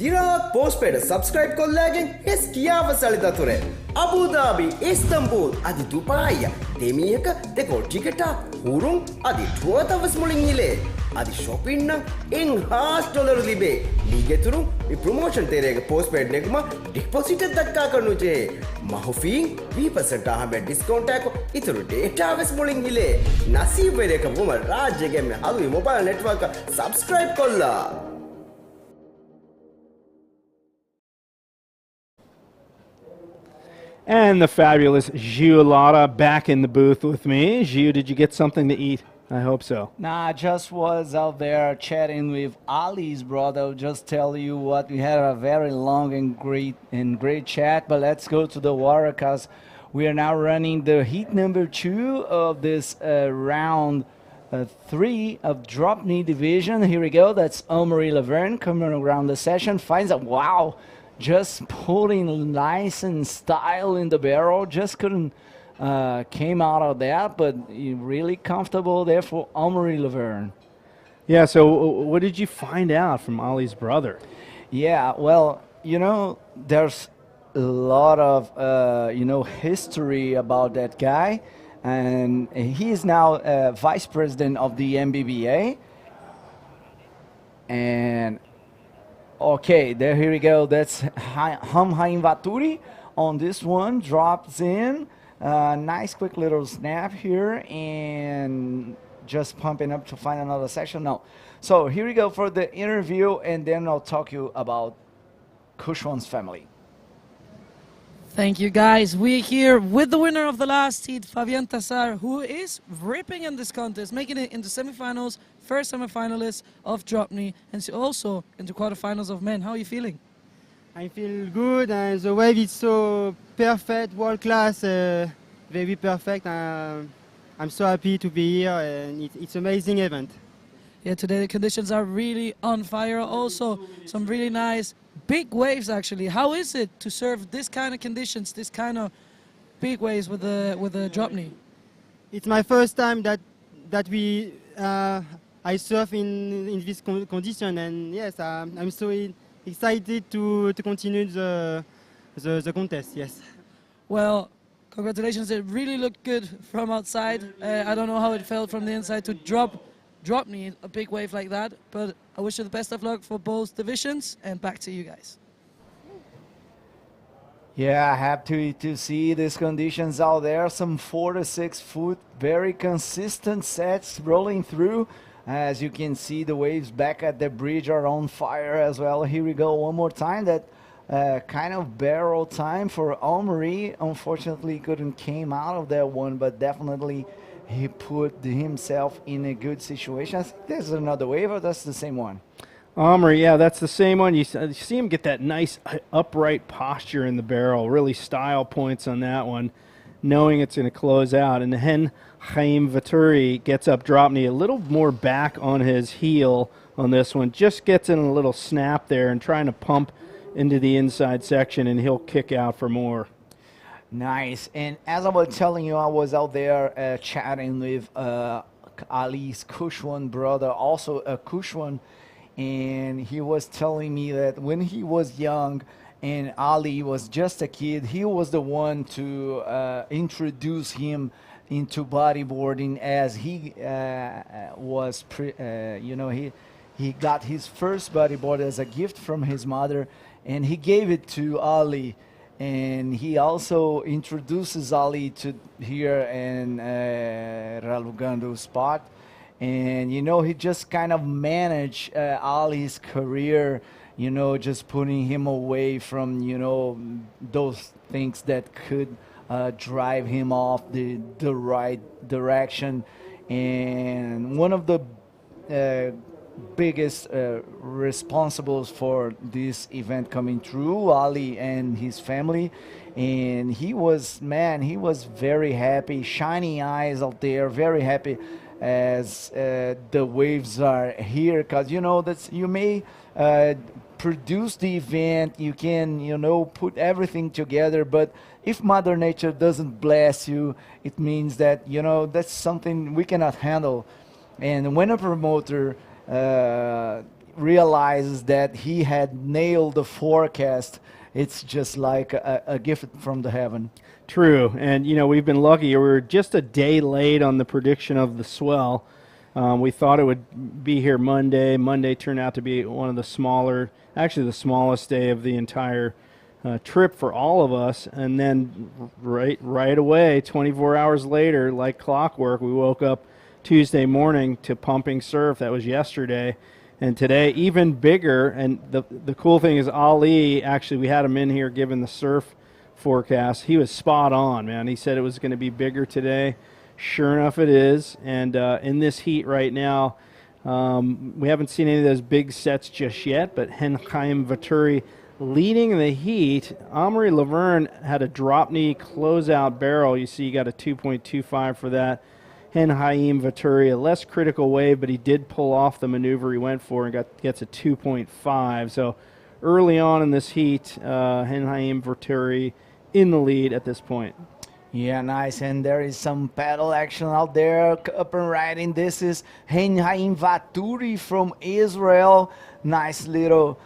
දිරාක් postpaid subscribe කොල්ලාගෙන් හෙස් කියාව සලිදතුරේ Abu Dhabi Istanbul අධි දුපාය දෙමියක දෙකොල් ටිකටා හුරුම් අධි ටුවතවස් මුලින් ඉලේ අධි ශොපින්න ඉන් $5 ලිබේ ලීගෙතුරු ප්‍රමෝෂන් තේරේක පෝස්ට්පේඩ් නෙකුම ඩිපොසිට් දක්කා කරනුචේ මහුෆීන් 20% ආහමේ ඩිස්කවුන්ට් එකක් ඉතුරු ඩේටාවස් මුලින් ඉලේ නසීබේරේක වුම රාජ්‍යගෙම හලුයි මොබයිල් නෙට්වර්ක් සබස්ක්‍රයිබ් කොල්ලා. And the fabulous Gio Lara back in the booth with me. Gio, did you get something to eat? I hope so. Nah, I just was out there chatting with Ali's brother. I'll just tell you what, we had a very long and great chat, but let's go to the water because we are now running the heat number 2 of this round 3 of drop knee division. Here we go. That's Omri Laverne coming around the session. Finds out, wow, just putting nice and style in the barrel. Just couldn't came out of that, but really comfortable there for Omri Laverne. Yeah, so what did you find out from Ali's brother? Yeah, well, you know, there's a lot of, history about that guy. And he is now vice president of the MBBA. And okay, here we go. That's Hamhaim Vaturi on this one. Drops in. Nice quick little snap here. And just pumping up to find another section. No. So here we go for the interview. And then I'll talk you about Kushwan's family. Thank you, guys. We're here with the winner of the last heat, Fabian Tassar, who is ripping in this contest, making it into semifinals, first semifinalist of drop knee, and also into quarterfinals of men. How are you feeling? I feel good, and the wave is so perfect, world class, very perfect. I'm so happy to be here, and it's an amazing event. Yeah, today the conditions are really on fire. Also, some really nice big waves actually. How is it to serve this kind of conditions, this kind of big waves with the drop knee? It's my first time that I surf in this condition, and yes, I'm so excited to continue the contest. Yes. Well, congratulations! It really looked good from outside. I don't know how it felt from the inside to drop knee a big wave like that, but I wish you the best of luck for both divisions, and back to you guys. Yeah, happy to see these conditions out there. Some 4 to 6 foot, very consistent sets rolling through. As you can see, the waves back at the bridge are on fire as well. Here we go one more time. That kind of barrel time for Omri. Unfortunately, couldn't came out of that one, but definitely he put himself in a good situation. I think there's another wave, or that's the same one? Omri, yeah, that's the same one. You see him get that nice upright posture in the barrel. Really style points on that one, knowing it's going to close out. And then Chaim Vaturi gets up drop knee a little more back on his heel on this one. Just gets in a little snap there and trying to pump into the inside section, and he'll kick out for more. Nice. And as I was telling you, I was out there chatting with Ali's Kushwan brother, also a Kushwan, and he was telling me that when he was young and Ali was just a kid, he was the one to introduce him into bodyboarding, as he was, he got his first bodyboard as a gift from his mother, and he gave it to Ali. And he also introduces Ali to here in Ralugando spot. And, he just kind of managed Ali's career, just putting him away from, those things that could drive him off the right direction. And one of the biggest responsibles for this event coming through, Ali and his family, and he was very happy, shiny eyes out there, very happy as the waves are here, because that's, you may produce the event, you can put everything together, but if Mother Nature doesn't bless you, it means that that's something we cannot handle. And when a promoter realizes that he had nailed the forecast, it's just like a gift from the heaven. True, and we've been lucky. We were just a day late on the prediction of the swell. We thought it would be here Monday. Monday turned out to be one of the smaller, actually the smallest day of the entire trip for all of us. And then right away, 24 hours later, like clockwork, we woke up Tuesday morning to pumping surf. That was yesterday. And today, even bigger. And the cool thing is Ali, actually, we had him in here giving the surf forecast. He was spot on, man. He said it was going to be bigger today. Sure enough, it is. And in this heat right now, we haven't seen any of those big sets just yet, but Henheim Vaturi leading the heat. Amaury Laverne had a drop knee closeout barrel. You see, you got a 2.25 for that. Henheim Vaturi, a less critical wave, but he did pull off the maneuver he went for and gets a 2.5. So early on in this heat, Henheim Vaturi in the lead at this point. Yeah, nice. And there is some paddle action out there, up and riding. This is Henheim Vaturi from Israel. Nice little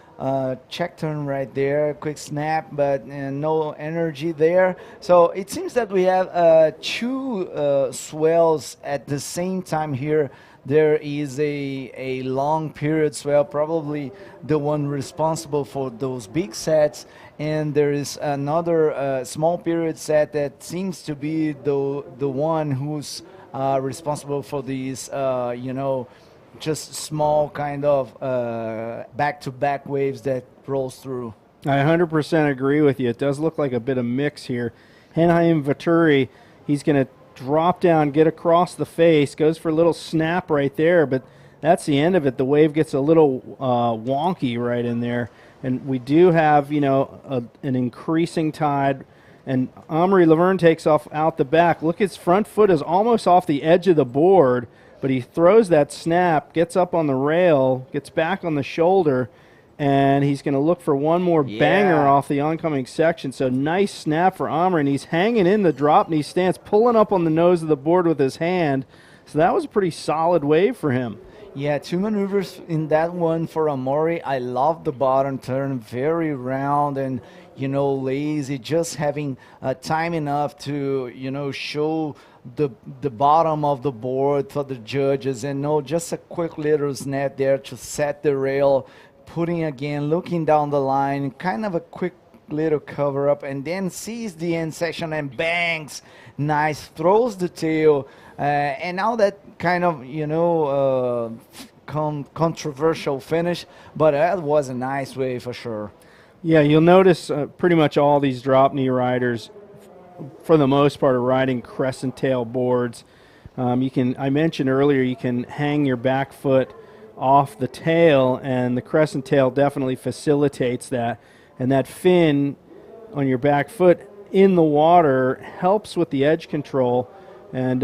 check turn right there, quick snap, but no energy there. So it seems that we have two swells at the same time here. There is a long period swell, probably the one responsible for those big sets, and there is another small period set that seems to be the one who's responsible for these, just small kind of back-to-back waves that rolls through. I 100% agree with you. It does look like a bit of mix here. Henheim Vaturi, he's going to drop down, get across the face, goes for a little snap right there, but that's the end of it. The wave gets a little wonky right in there, and we do have, an increasing tide, and Amaury Laverne takes off out the back. Look, his front foot is almost off the edge of the board, but he throws that snap, gets up on the rail, gets back on the shoulder, and he's going to look for one more banger off the oncoming section. So nice snap for Amaury, and he's hanging in the drop knee stance, pulling up on the nose of the board with his hand. So that was a pretty solid wave for him. Yeah, two maneuvers in that one for Amaury. I love the bottom turn, very round and, lazy, just having time enough to, show the bottom of the board for the judges, and just a quick little snap there to set the rail, putting again, looking down the line, kind of a quick little cover up, and then sees the end section and bangs. Nice, throws the tail, and now that kind of, controversial finish, but that was a nice wave for sure. Yeah, you'll notice pretty much all these drop knee riders, for the most part, are riding crescent tail boards. I mentioned earlier, you can hang your back foot off the tail, and the crescent tail definitely facilitates that. And that fin on your back foot in the water helps with the edge control. And,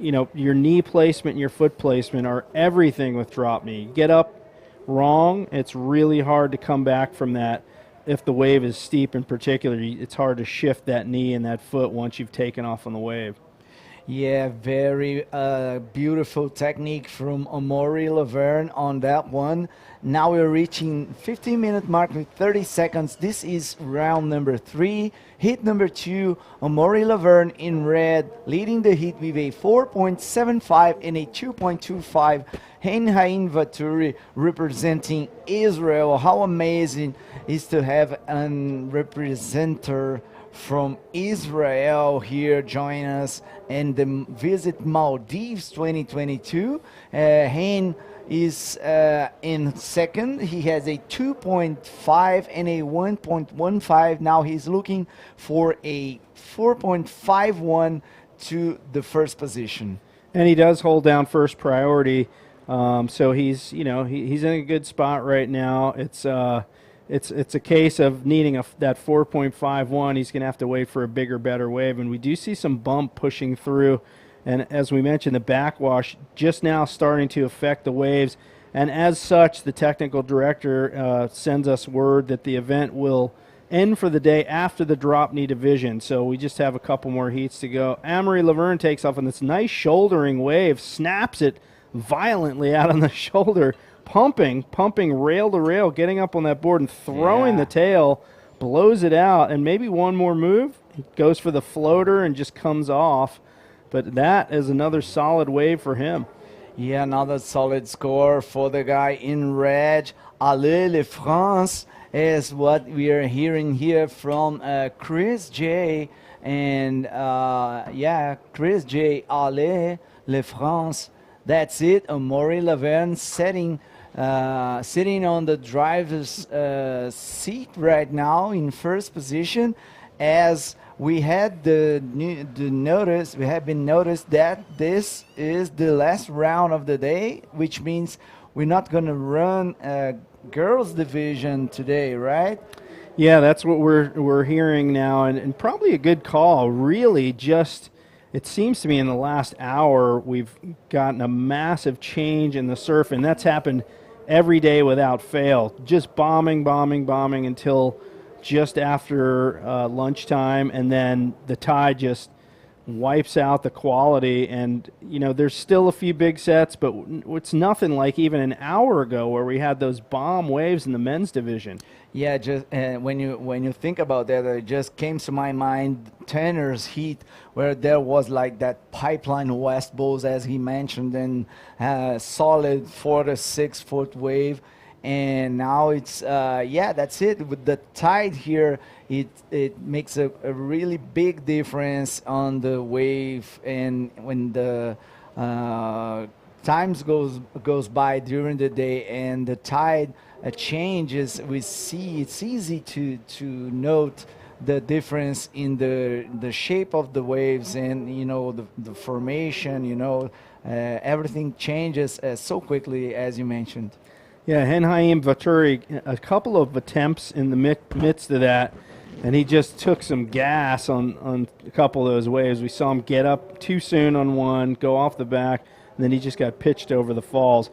your knee placement and your foot placement are everything with drop knee. Get up wrong, it's really hard to come back from that. If the wave is steep in particular, it's hard to shift that knee and that foot once you've taken off on the wave. Yeah, very beautiful technique from Amaury Laverne on that one. Now we're reaching 15-minute mark with 30 seconds. This is round number 3. Heat number 2, Amaury Laverne in red, leading the heat with a 4.75 and a 2.25. Henheim Vaturi representing Israel. How amazing is to have a representative from Israel here join us and the Visit Maldives 2022. Hein is in second. He has a 2.5 and a 1.15. Now he's looking for a 4.51 to the first position. And he does hold down first priority. So he's he's in a good spot right now. It's a case of needing that 4.51. He's going to have to wait for a bigger, better wave. And we do see some bump pushing through. And as we mentioned, the backwash just now starting to affect the waves. And as such, the technical director sends us word that the event will end for the day after the drop knee division. So we just have a couple more heats to go. Amaury Laverne takes off on this nice shouldering wave, snaps it violently out on the shoulder, pumping rail to rail, getting up on that board and throwing the tail, blows it out, and maybe one more move, goes for the floater and just comes off. But that is another solid wave for him. Yeah, another solid score for the guy in red. Allez les France is what we are hearing here from Chris J. And yeah, Chris J. Allez les France. That's it. Amaury Laverne sitting on the driver's seat right now in first position, as we had we have been noticed that this is the last round of the day, which means we're not going to run girls division today, right? Yeah, that's what we're hearing now, and probably a good call. Really, just it seems to me in the last hour we've gotten a massive change in the surf, and that's happened every day without fail. Just bombing until just after lunchtime, and then the tide just wipes out the quality. And you know, there's still a few big sets, but it's nothing like even an hour ago where we had those bomb waves in the men's division. Yeah, just when you think about that, it just came to my mind Tanner's heat, where there was like that pipeline west bulls, as he mentioned, and solid 4 to 6 foot wave. And now it's yeah, that's it. With the tide here, it makes a really big difference on the wave, and when the times goes by during the day and the tide changes, we see it's easy to note the difference in the shape of the waves, and you know, the formation, you know, everything changes so quickly, as you mentioned. Yeah, Henhaim Vaturi, a couple of attempts in the midst of that, and he just took some gas on a couple of those waves. We saw him get up too soon on one, go off the back, and then he just got pitched over the falls.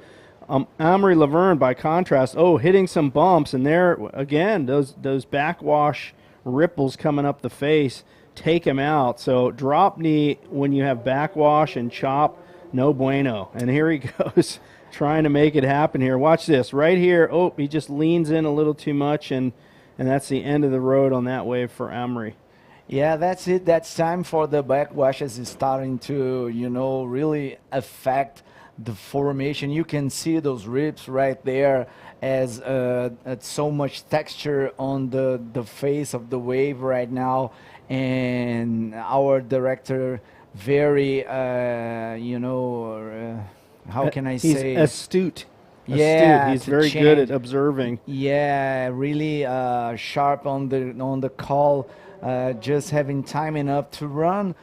Amaury Laverne, by contrast, hitting some bumps, and there again, those backwash ripples coming up the face take him out. So drop knee when you have backwash and chop, no bueno. And here he goes, trying to make it happen here. Watch this right here. Oh, he just leans in a little too much, and that's the end of the road on that wave for Amaury. Yeah, that's it. That's time for the backwashes is starting to, you know, really affect the formation. You can see those rips right there, as so much texture on the face of the wave right now. And our director, very, you know, how can I say? He's astute. Yeah, he's very good at observing. Yeah, really sharp on the call. Just having time enough to run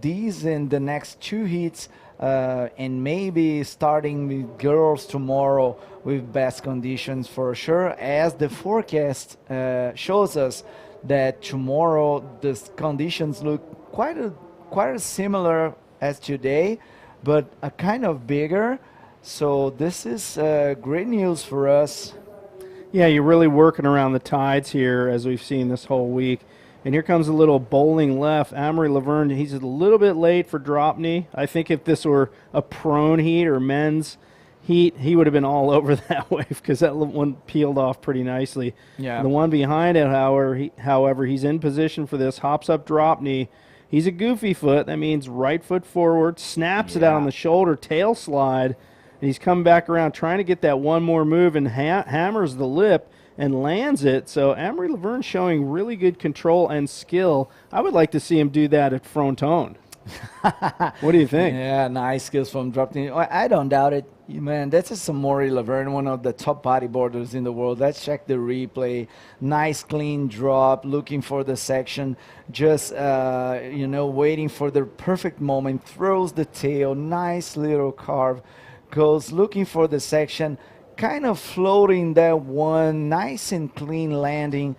these in the next 2 heats, and maybe starting with girls tomorrow with best conditions for sure, as the forecast shows us that tomorrow the conditions look quite similar as today, but a kind of bigger. So this is great news for us. Yeah, you're really working around the tides here, as we've seen this whole week. And here comes a little bowling left. Amaury Laverne, he's a little bit late for drop knee. I think if this were a prone heat or men's heat, he would have been all over that wave, because that one peeled off pretty nicely. Yeah. The one behind it, however, he's in position for this, hops up drop knee. He's a goofy foot. That means right foot forward, snaps it out on the shoulder, tail slide, and he's come back around trying to get that one more move, and hammers the lip and lands it. So Amaury Laverne showing really good control and skill. I would like to see him do that at Fronton. What do you think? Yeah, nice skills from drop knee. I don't doubt it. Man, that's a Amaury Laverne, one of the top bodyboarders in the world. Let's check the replay. Nice clean drop, looking for the section, just you know, waiting for the perfect moment, throws the tail, nice little carve, goes looking for the section, kind of floating that one, nice and clean landing.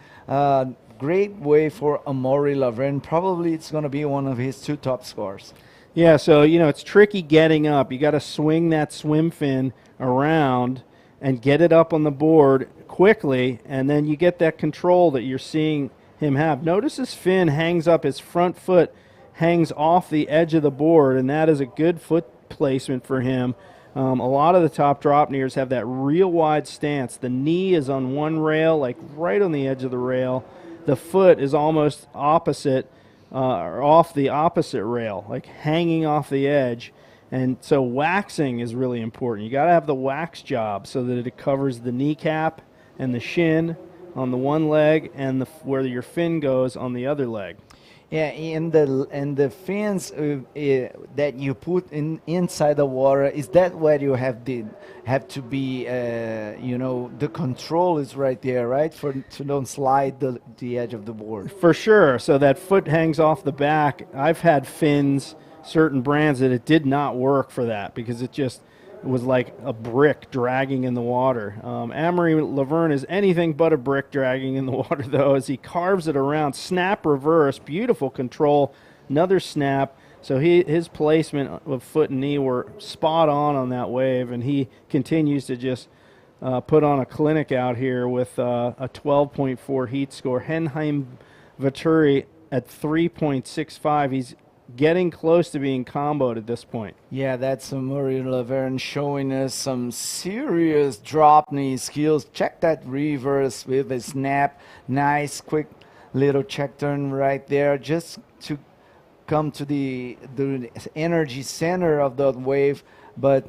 Great way for Amaury Laverne. Probably it's going to be one of his 2 top scores. Yeah, so, you know, it's tricky getting up. You got to swing that swim fin around and get it up on the board quickly, and then you get that control that you're seeing him have. Notice his fin hangs up, his front foot hangs off the edge of the board, and that is a good foot placement for him. A lot of the top drop kneers have that real wide stance. The knee is on one rail, like right on the edge of the rail. The foot is almost opposite, or off the opposite rail, like hanging off the edge. And so waxing is really important. You got to have the wax job so that it covers the kneecap and the shin on the one leg and where your fin goes on the other leg. Yeah, and the fins that you put inside the water, is that where you have to be? The control is right there, right, to don't slide the edge of the board. For sure. So that foot hangs off the back. I've had fins, certain brands, that it did not work for that because it was like a brick dragging in the water. Amory Laverne is anything but a brick dragging in the water, though, as he carves it around. Snap reverse, beautiful control, another snap. So his placement of foot and knee were spot on that wave, and he continues to just put on a clinic out here with a 12.4 heat score. Henheim Vituri at 3.65. He's getting close to being comboed at this point. Yeah, that's Amory Laverne showing us some serious drop knee skills. Check that reverse with a snap. Nice, quick little check turn right there just to come to the energy center of that wave. But,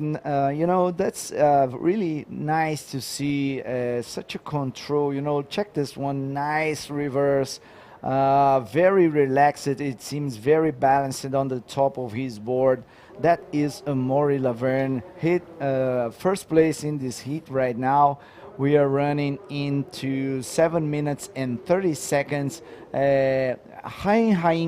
that's really nice to see such a control. Check this one, nice reverse. Very relaxed. It seems very balanced on the top of his board. That is Amory Laverne. Hit first place in this heat right now. We are running into 7 minutes and 30 seconds. Haim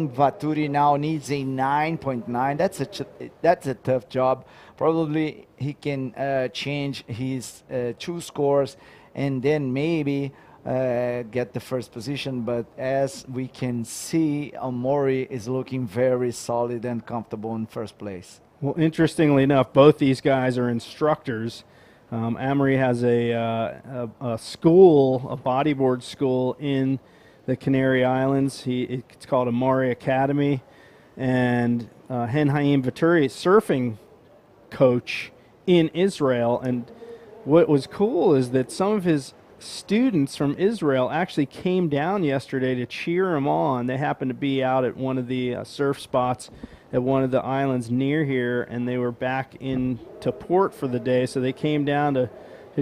Vaturi now needs a 9.9. That's a tough job. Probably he can change his 2 scores and then maybe get the first position, but as we can see, Amory is looking very solid and comfortable in first place. Well, interestingly enough, both these guys are instructors. Amory has a school, a bodyboard school in the Canary Islands. It's called Amory Academy, and Henhaim Vituri, surfing coach in Israel. And what was cool is that some of his students from Israel actually came down yesterday to cheer him on. They happened to be out at one of the surf spots at one of the islands near here, and they were back into port for the day, so they came down to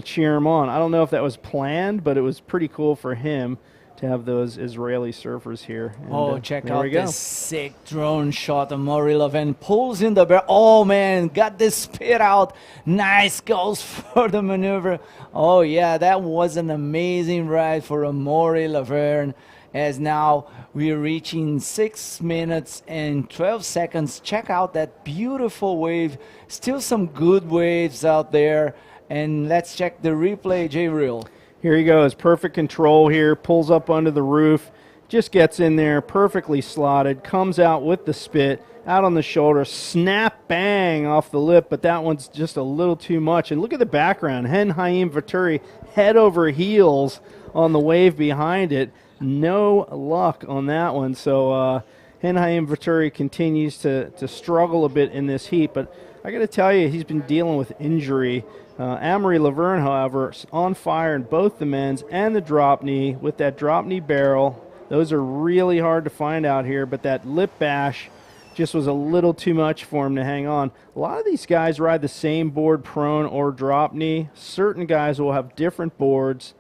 cheer him on. I don't know if that was planned, but it was pretty cool for him to have those Israeli surfers here. And, check out this sick drone shot. Amory Laverne pulls in the barrel. Oh, man, got this spit out. Nice goes for the maneuver. Oh, yeah, that was an amazing ride for Amory Laverne. As now we're reaching 6 minutes and 12 seconds. Check out that beautiful wave. Still some good waves out there. And let's check the replay, J-Reel. Here he goes, perfect control here, pulls up under the roof, just gets in there, perfectly slotted, comes out with the spit, out on the shoulder, snap, bang, off the lip, but that one's just a little too much. And look at the background, Henhaim Vituri, head over heels on the wave behind it. No luck on that one, so Henhaim Vituri continues to struggle a bit in this heat, but I got to tell you, he's been dealing with injury. Amory Laverne, however, on fire in both the men's and the drop knee with that drop knee barrel. Those are really hard to find out here, but that lip bash just was a little too much for him to hang on. A lot of these guys ride the same board, prone or drop knee. Certain guys will have different boards.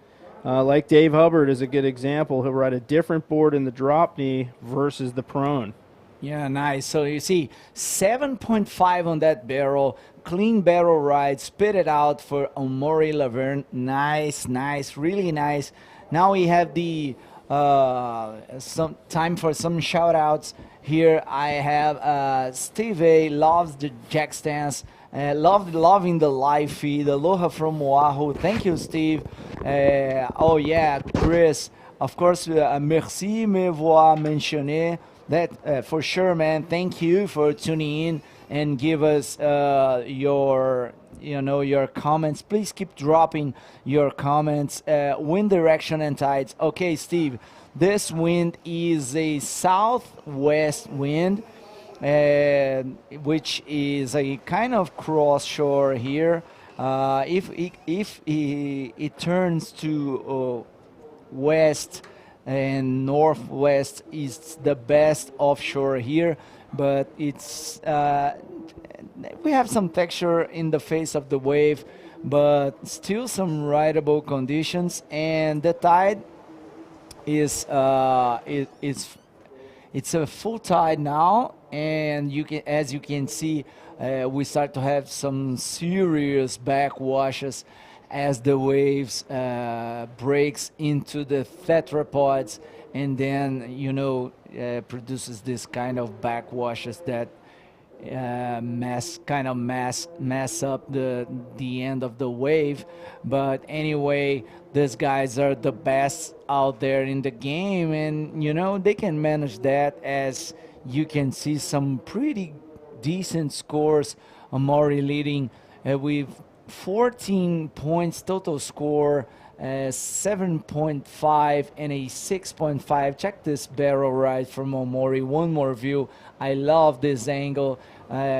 Like Dave Hubbard is a good example. He'll ride a different board in the drop knee versus the prone. Yeah, nice. So you see 7.5 on that barrel. Clean barrel ride, spit it out for Amory Laverne. Nice, nice, really nice. Now we have the some time for some shout outs. Here I have Steve A. loves the jack stance. Loving the live feed. Aloha from Oahu. Thank you, Steve. Oh yeah, Chris. Of course, merci me voir mentionner. That for sure, man. Thank you for tuning in and give us your comments. Please keep dropping your comments. Wind direction and tides. Okay, Steve. This wind is a southwest wind. which is a kind of cross shore here. If it turns to west and northwest, is the best offshore here, but it's we have some texture in the face of the wave, but still some rideable conditions, and the tide is it's a full tide now, and as you can see, we start to have some serious backwashes as the waves breaks into the tetrapods, and then produces this kind of backwashes that mess up the end of the wave. But anyway, these guys are the best out there in the game, and they can manage that. As you can see, some pretty decent scores. Amaury leading with 14 points total score, 7.5 and a 6.5. Check this barrel ride from Amaury. One more view. I love this angle.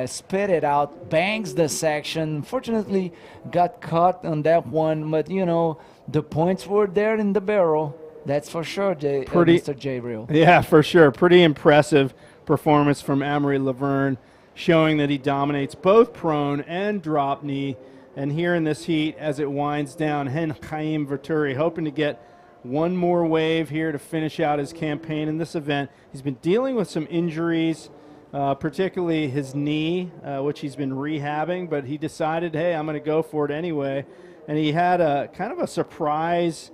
Spit it out, bangs the section. Fortunately, got caught on that one, but the points were there in the barrel. That's for sure, Mr. J. Real. Yeah, for sure. Pretty impressive performance from Amory Laverne, showing that he dominates both prone and drop knee. And here in this heat, as it winds down, Chaim Verturi hoping to get one more wave here to finish out his campaign in this event. He's been dealing with some injuries, particularly his knee, which he's been rehabbing, but he decided, hey, I'm going to go for it anyway. And he had a kind of a surprise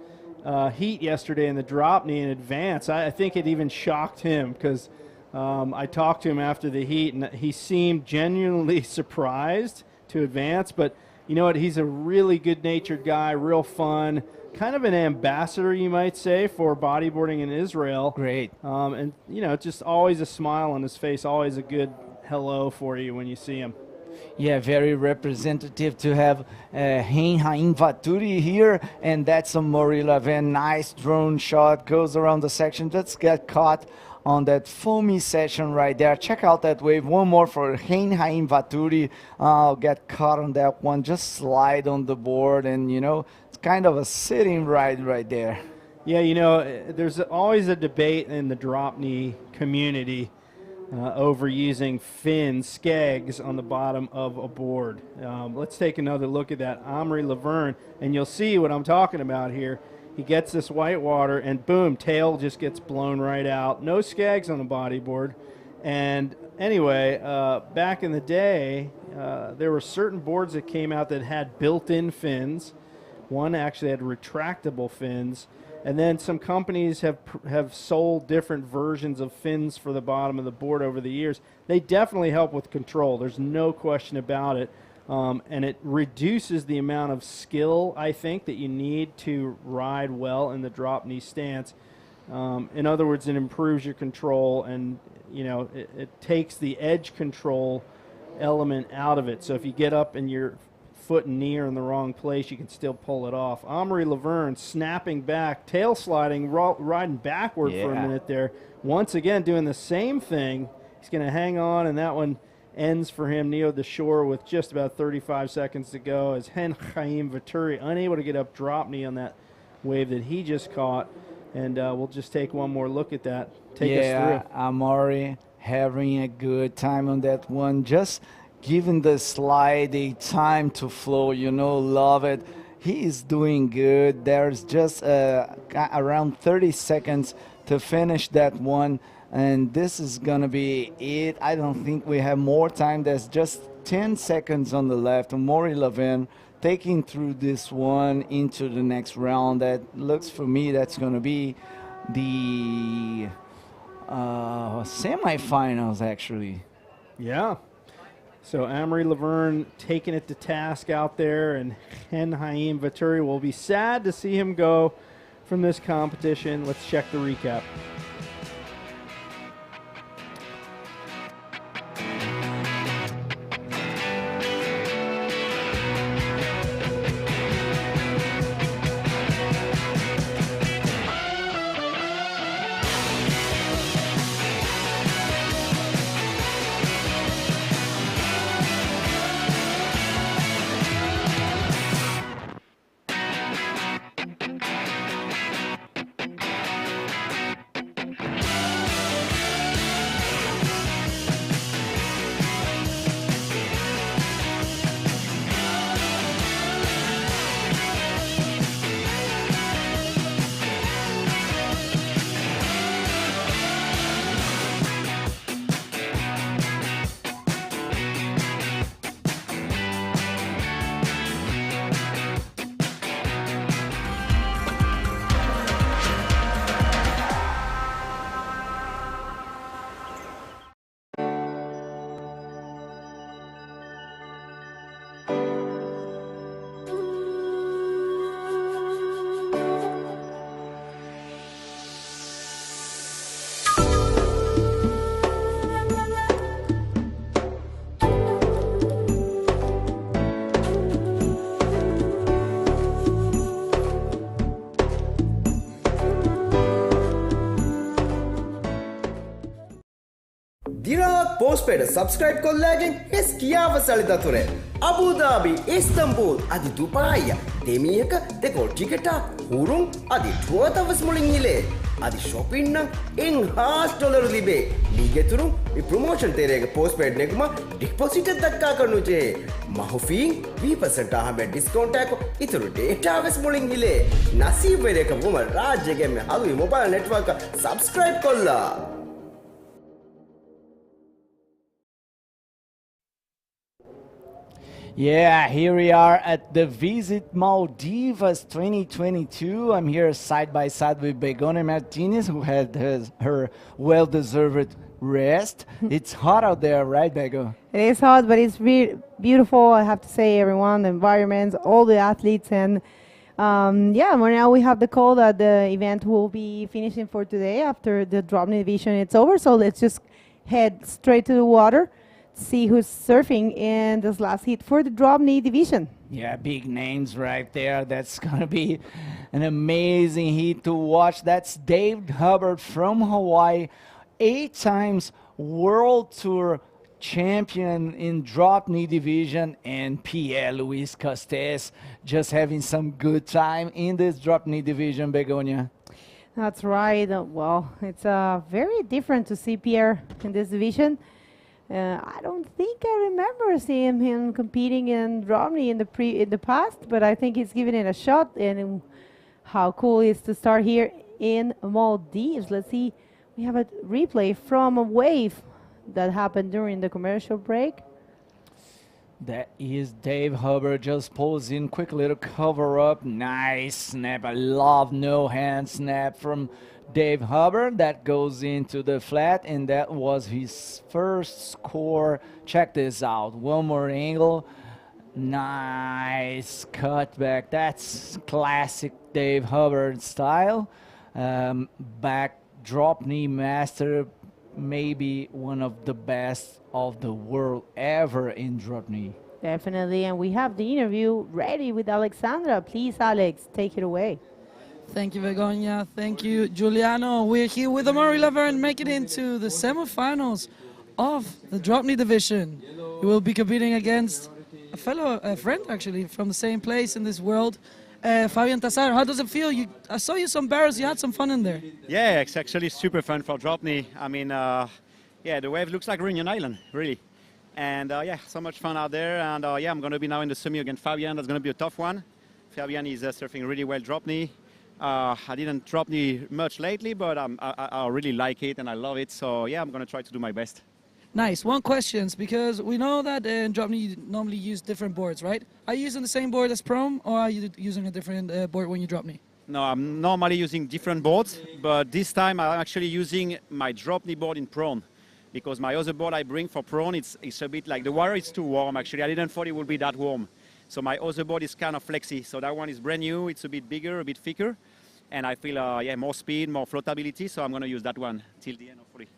heat yesterday in the drop knee in advance. I think it even shocked him, because I talked to him after the heat, and he seemed genuinely surprised to advance. But you know what? He's a really good-natured guy, real fun, kind of an ambassador, you might say, for bodyboarding in Israel. Great. And, just always a smile on his face, always a good hello for you when you see him. Yeah, very representative to have Haim Vaturi here, and that's a Amaury Laverne. Nice drone shot, goes around the section, just got caught on that foamy section right there. Check out that wave. One more for Haim Vaturi. Get caught on that one. Just slide on the board, and it's kind of a sitting ride right there. Yeah, there's always a debate in the drop knee community over using fins, skegs on the bottom of a board. Let's take another look at that. Amory Laverne, and you'll see what I'm talking about here. He gets this white water, and boom, tail just gets blown right out. No skegs on the bodyboard. And anyway, back in the day, there were certain boards that came out that had built-in fins. One actually had retractable fins. And then some companies have sold different versions of fins for the bottom of the board over the years. They definitely help with control. There's no question about it. And it reduces the amount of skill, I think, that you need to ride well in the drop knee stance. In other words, it improves your control, and it takes the edge control element out of it. So if you get up and your foot and knee are in the wrong place, you can still pull it off. Amory Laverne snapping back, tail sliding, riding backward for a minute there. Once again, doing the same thing. He's going to hang on, and that one ends for him near the shore with just about 35 seconds to go, as Chaim Vaturi unable to get up drop knee on that wave that he just caught. And we'll just take one more look at that. Take us through. Amory having a good time on that one. Just giving the slide a time to flow, love it. He is doing good. There's just around 30 seconds to finish that one. And this is going to be it. I don't think we have more time. There's just 10 seconds on the left. Amaury Laverne taking through this one into the next round. That looks, for me, that's going to be the semifinals, actually. Yeah. So Amory Laverne taking it to task out there, and Chaim Vaturi will be sad to see him go from this competition. Let's check the recap. postpaid subscribe kollagen hes kiyawa salidature Abu Dhabi Istanbul adi Dubai demiyaka dekol tiketa hurung adi tuatavas mulin hile adi shopping nan $1.5 libe ligeturu mi promotion terega postpaid neguma deposit dakka karnu je mahufi 20% ahme discount ako ituru data avas mulin hile nasib vereka buma rajyage me halu mobile network subscribe kolla. Yeah, here we are at the Visit Maldives 2022. I'm here side by side with Begonia Martinez, who had her well-deserved rest. It's hot out there, right, Bego? It is hot, but it's beautiful, I have to say, everyone, the environment, all the athletes. And yeah, well, now we have the call that the event will be finishing for today after the DROPKNEE division is over. So let's just head straight to the water, see who's surfing in this last heat for the DROPKNEE division. Yeah, big names right there. That's going to be an amazing heat to watch. That's Dave Hubbard from Hawaii, 8 times World Tour champion in DROPKNEE division, and Pierre Luis Costes just having some good time in this DROPKNEE division, Begonia. That's right. Well, it's very different to see Pierre in this division. I don't think I remember seeing him competing in DROPKNEE in the past, but I think he's giving it a shot. And how cool it is to start here in Maldives. Let's see. We have a replay from a wave that happened during the commercial break. That is Dave Hubbard just posing, quick little cover up, nice snap. I love no hand snap from Dave Hubbard. That goes into the flat, and that was his first score. Check this out, one more angle, nice cutback. That's classic Dave Hubbard style. Back DROPKNEE master, maybe one of the best of the world ever in DROPKNEE. Definitely, and we have the interview ready with Alexandra. Please, Alex, take it away. Thank you, Begonia. Thank you, Giuliano. We're here with Amaury Laverne, making it into the semifinals of the DROPKNEE division. He will be competing against a friend, actually, from the same place in this world, Fabian Tassar. How does it feel? I saw you some barrels. You had some fun in there. Yeah, it's actually super fun for DROPKNEE. I mean, yeah, the wave looks like Reunion Island, really. And yeah, so much fun out there. And yeah, I'm going to be now in the semi against Fabian. That's going to be a tough one. Fabian is surfing really well DROPKNEE. I didn't DROPKNEE much lately, but I really like it and I love it. So yeah, I'm going to try to do my best. Nice. One question, because we know that in DROPKNEE you normally use different boards, right? Are you using the same board as Prom, or are you using a different board when you DROPKNEE? No, I'm normally using different boards, but this time I'm actually using my DROPKNEE board in Prone, because my other board I bring for Prone, it's a bit like the water is too warm actually. I didn't thought it would be that warm. So my other board is kind of flexy. So that one is brand new, it's a bit bigger, a bit thicker, and I feel yeah, more speed, more floatability, so I'm going to use that one till the end, hopefully.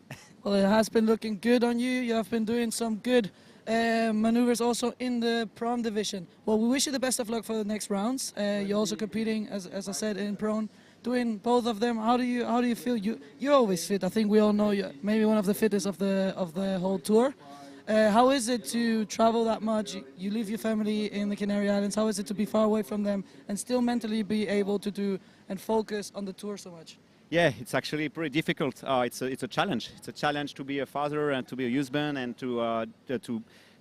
Well, it has been looking good on you. You have been doing some good maneuvers also in the Prom division. Well, we wish you the best of luck for the next rounds. You're also competing, as I said, in Prom, doing both of them. How do you feel? You're always fit. I think we all know you're maybe one of the fittest of the whole tour. How is it to travel that much? You leave your family in the Canary Islands. How is it to be far away from them and still mentally be able to do and focus on the tour so much? Yeah, it's actually pretty difficult. It's a challenge. It's a challenge to be a father and to be a husband and to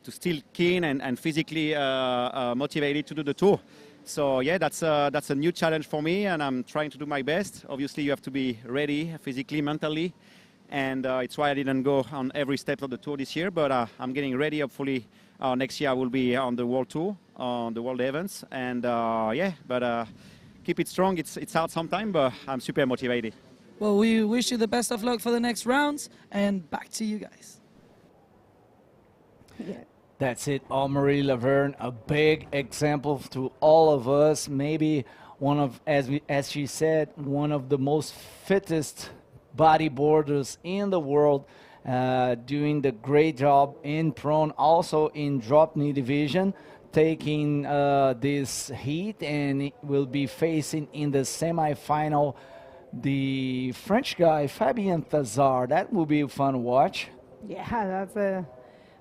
still keen and physically motivated to do the tour. So yeah, that's a new challenge for me, and I'm trying to do my best. Obviously, you have to be ready physically, mentally, and it's why I didn't go on every step of the tour this year. But I'm getting ready. Hopefully, next year I will be on the World Tour, on the World Events, and yeah, but. Keep it strong. It's hard sometimes, but I'm super motivated. Well, we wish you the best of luck for the next rounds, and back to you guys. Yeah. That's it, Amaury Laverne, a big example to all of us. Maybe one of, as she said, one of the most fittest bodyboarders in the world, doing the great job in Prone, also in DROPKNEE division, taking this heat, and will be facing in the semi-final the French guy Fabien Thazard. That will be a fun watch. Yeah, that's a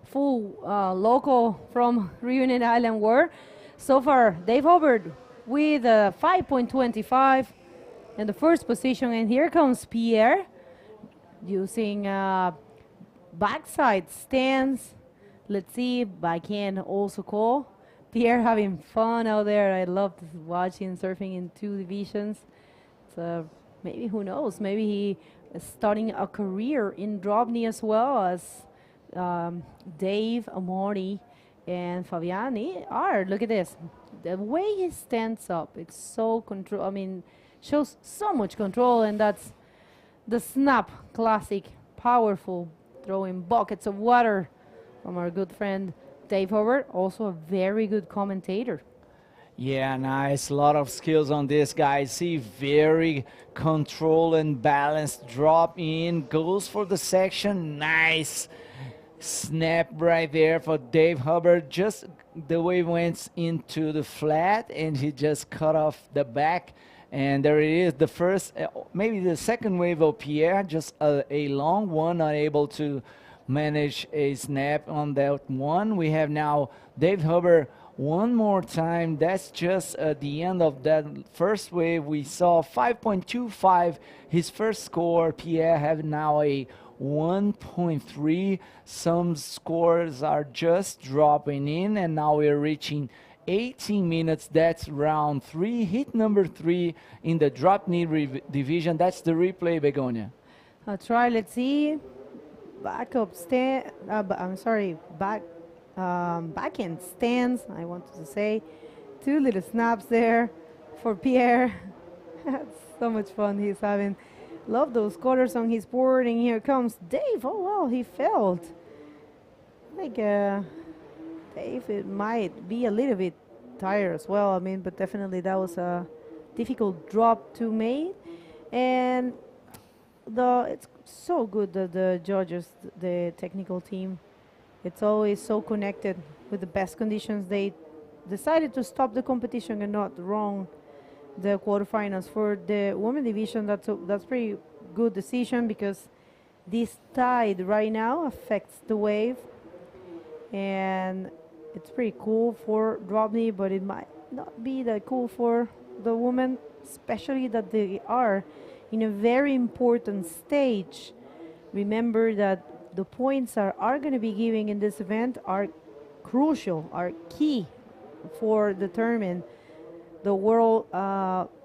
full local from Reunion Island War. So far, Dave Hubbard with a 5.25 in the first position, and here comes Pierre using backside stance. Let's see if I can also call. Pierre having fun out there. I love watching surfing in two divisions. So maybe, who knows, maybe he is starting a career in DROPKNEE as well as Dave, Amori, and Fabiani are. Look at this. The way he stands up, it's so control. I mean, shows so much control, and that's the snap classic, powerful, throwing buckets of water from our good friend Dave Howard, also a very good commentator. Yeah, nice. A lot of skills on this guy. See, very controlled and balanced. Drop in, goes for the section. Nice snap right there for Dave Hubbard. Just the way he went into the flat and he just cut off the back. And there it is, the first, maybe the second wave of Pierre, just a long one, not able to manage a snap on that one. We have now Dave Hubbard one more time. That's just the end of that first wave. We saw 5.25, his first score. Pierre have now a 1.3. Some scores are just dropping in, and now we're reaching 18 minutes. That's round 3, hit number 3 in the DROPKNEE division. That's the replay, Begonia. I'll try. Let's see. Backup stand. I'm sorry. Backhand stands. I wanted to say 2 little snaps there for Pierre. That's so much fun he's having. Love those quarters on his board. And here comes Dave. Oh wow, he failed. Like Dave, it might be a little bit tired as well. I mean, but definitely that was a difficult drop to make. And it's so good that the judges, the technical team, it's always so connected with the best conditions. They decided to stop the competition and not run the quarterfinals. For the women division, that's pretty good decision, because this tide right now affects the wave, and it's pretty cool for DROPKNEE, but it might not be that cool for the women, especially that they are in a very important stage. Remember that the points are going to be giving in this event are crucial, are key for determine the world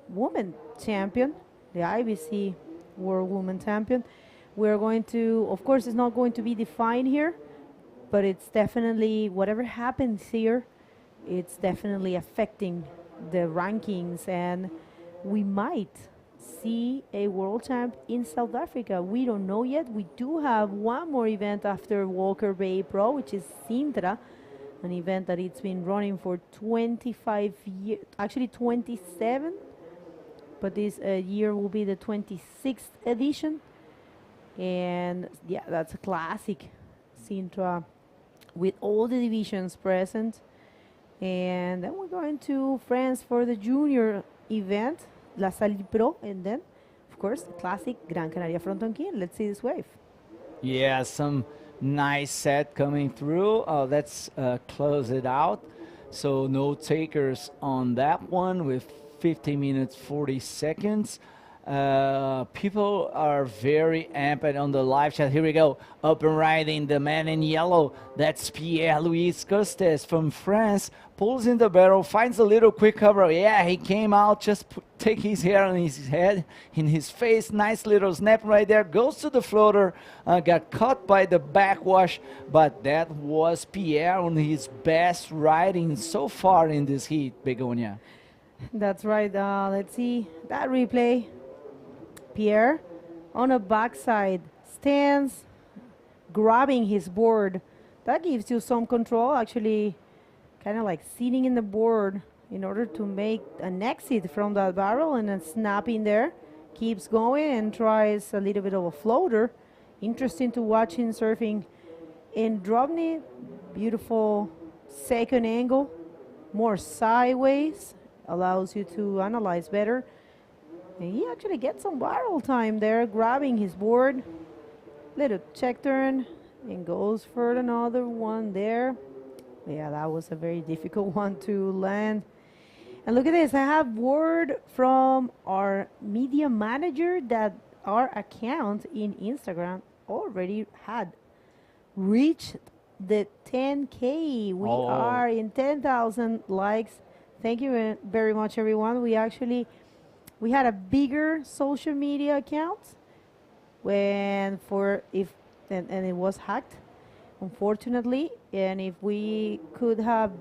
woman champion, the IBC World Woman Champion. We're going to, of course, it's not going to be defined here, but it's definitely, whatever happens here, it's definitely affecting the rankings, and we might see a world champ in South Africa. We don't know yet. We do have one more event after Walker Bay Pro, which is Sintra, an event that it's been running for 25 years, actually 27, but this year will be the 26th edition. And yeah, that's a classic Sintra with all the divisions present. And then we're going to France for the junior event, Livestream Pro, and then, of course, the classic Gran Canaria Fronton King. Let's see this wave. Yeah, some nice set coming through. Let's close it out. So no takers on that one with 50 minutes 40 seconds. People are very amped on the live chat. Here we go. Up and riding the man in yellow. That's Pierre-Louis Costes from France. Pulls in the barrel, finds a little quick cover. Yeah, he came out, just take his hair on his head, in his face. Nice little snap right there. Goes to the floater. Got caught by the backwash, but that was Pierre on his best riding so far in this heat, Begonia. That's right. Let's see that replay. Pierre on a backside stance, grabbing his board. That gives you some control, actually kind of like sitting in the board in order to make an exit from that barrel, and then snapping there. Keeps going and tries a little bit of a floater. Interesting to watch him surfing in DROPKNEE. Beautiful second angle, more sideways, allows you to analyze better. And he actually gets some barrel time there, grabbing his board. Little check turn, And goes for another one there. Yeah, that was a very difficult one to land. And look at this, I have word from our media manager that our account in Instagram already had reached the 10K. We are in 10,000 likes. Thank you very much, everyone. We had a bigger social media account and it was hacked, unfortunately. And if we could have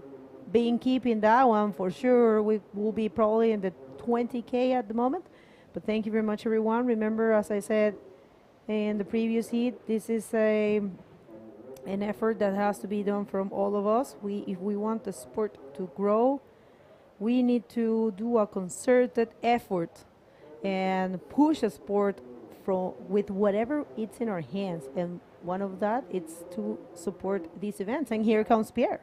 been keeping that one, for sure, we will be probably in the 20K at the moment. But thank you very much, everyone. Remember, as I said in the previous heat, this is an effort that has to be done from all of us. If we want the sport to grow, we need to do a concerted effort and push a sport with whatever it's in our hands. And one of that is to support these events. And here comes Pierre.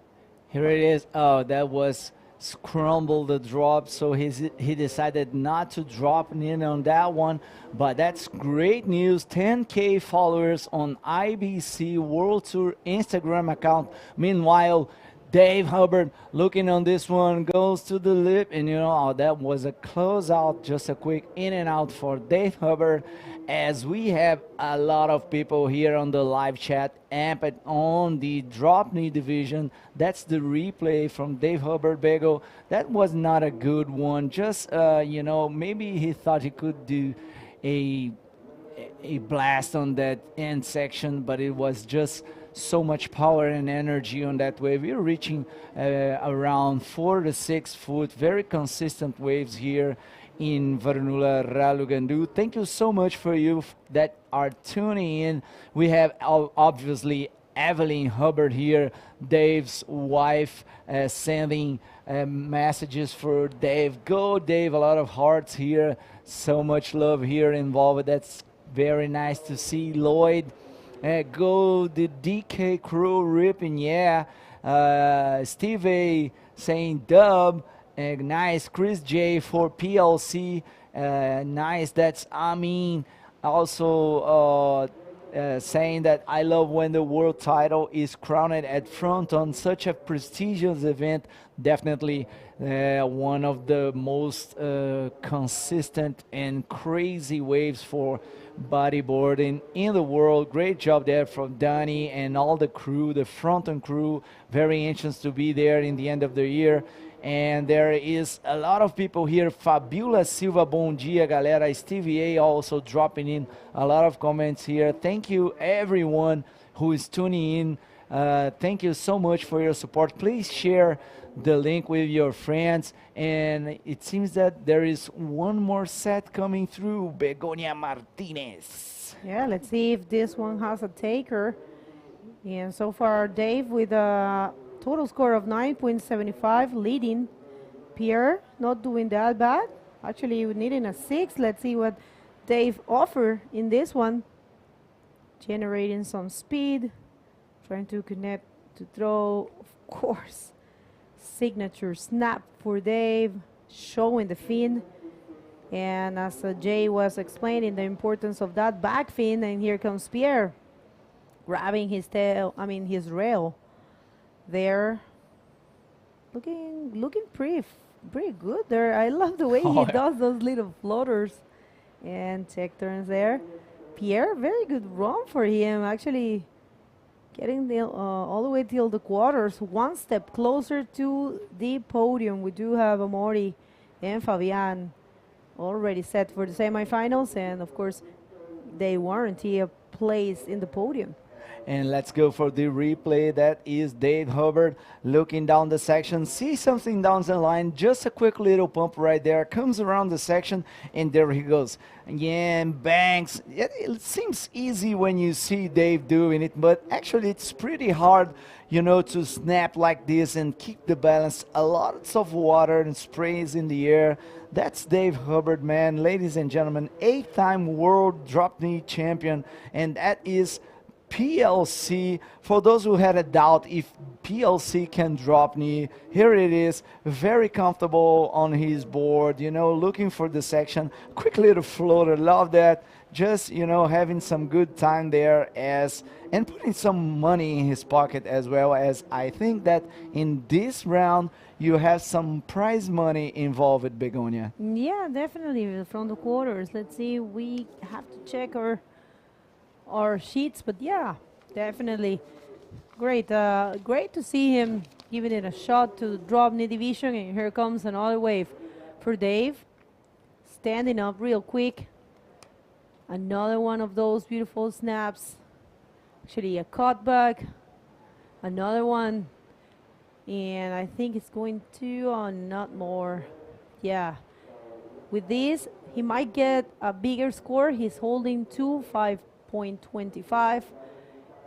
Here it is. Oh, that was scrambled the drop, so he decided not to drop in on that one. But that's great news. 10K followers on IBC World Tour Instagram account. Meanwhile, Dave Hubbard looking on this one, goes to the lip, and that was a closeout, just a quick in and out for Dave Hubbard, as we have a lot of people here on the live chat amped on the drop knee division. That's the replay from Dave Hubbard Bagel. That was not a good one. Just, maybe he thought he could do a blast on that end section, but it was just so much power and energy on that wave. We're reaching around 4 to 6 foot, very consistent waves here in Varnula Ralugandu. Thank you so much for you that are tuning in. We have obviously Evelyn Hubbard here, Dave's wife, sending messages for Dave. Go Dave, a lot of hearts here, so much love here involved. That's very nice to see. Lloyd, go the DK crew ripping, yeah. Steve A saying dub, nice. Chris J for PLC, nice. That's Amin also saying that I love when the world title is crowned at front on such a prestigious event. Definitely one of the most consistent and crazy waves for bodyboarding in the world. Great job there from Danny and all the crew, the front end crew. Very anxious to be there in the end of the year. And there is a lot of people here. Fabiola Silva, bom dia, galera. Stevie A also dropping in a lot of comments here. Thank you, everyone who is tuning in. Thank you so much for your support. Please share the link with your friends. And it seems that there is one more set coming through. Begonia Martinez. Yeah, let's see if this one has a taker. And so far, Dave with a total score of 9.75, leading. Pierre not doing that bad. Actually, needing a 6. Let's see what Dave offer in this one. Generating some speed, trying to connect to throw, of course. Signature snap for Dave, showing the fin. And as Jay was explaining, the importance of that back fin, and here comes Pierre, grabbing his his rail there. Looking pretty good there. I love the way he does those little floaters and check turns there. Pierre, very good run for him, actually getting all the way till the quarters, one step closer to the podium. We do have Amori and Fabian already set for the semifinals, and of course they warranty a place in the podium. And let's go for the replay. That is Dave Hubbard looking down the section, see something down the line, just a quick little pump right there, comes around the section, and there he goes. Again, banks. It seems easy when you see Dave doing it, but actually it's pretty hard, to snap like this and keep the balance. A lot of water and sprays in the air. That's Dave Hubbard, man. Ladies and gentlemen, 8-time world drop knee champion, and that is PLC. For those who had a doubt if PLC can drop knee, here it is, very comfortable on his board, looking for the section. Quick little floater, love that. just having some good time there and putting some money in his pocket, as well as I think that in this round you have some prize money involved, Begonia. Yeah, definitely from the quarters. Let's see. We have to check our sheets, but yeah, definitely great. Great to see him giving it a shot to the drop knee division, and here comes another wave for Dave. Standing up real quick. Another one of those beautiful snaps. Actually, a cutback. Another one. And I think it's going to, not more. Yeah. With this, he might get a bigger score. He's holding 5.25.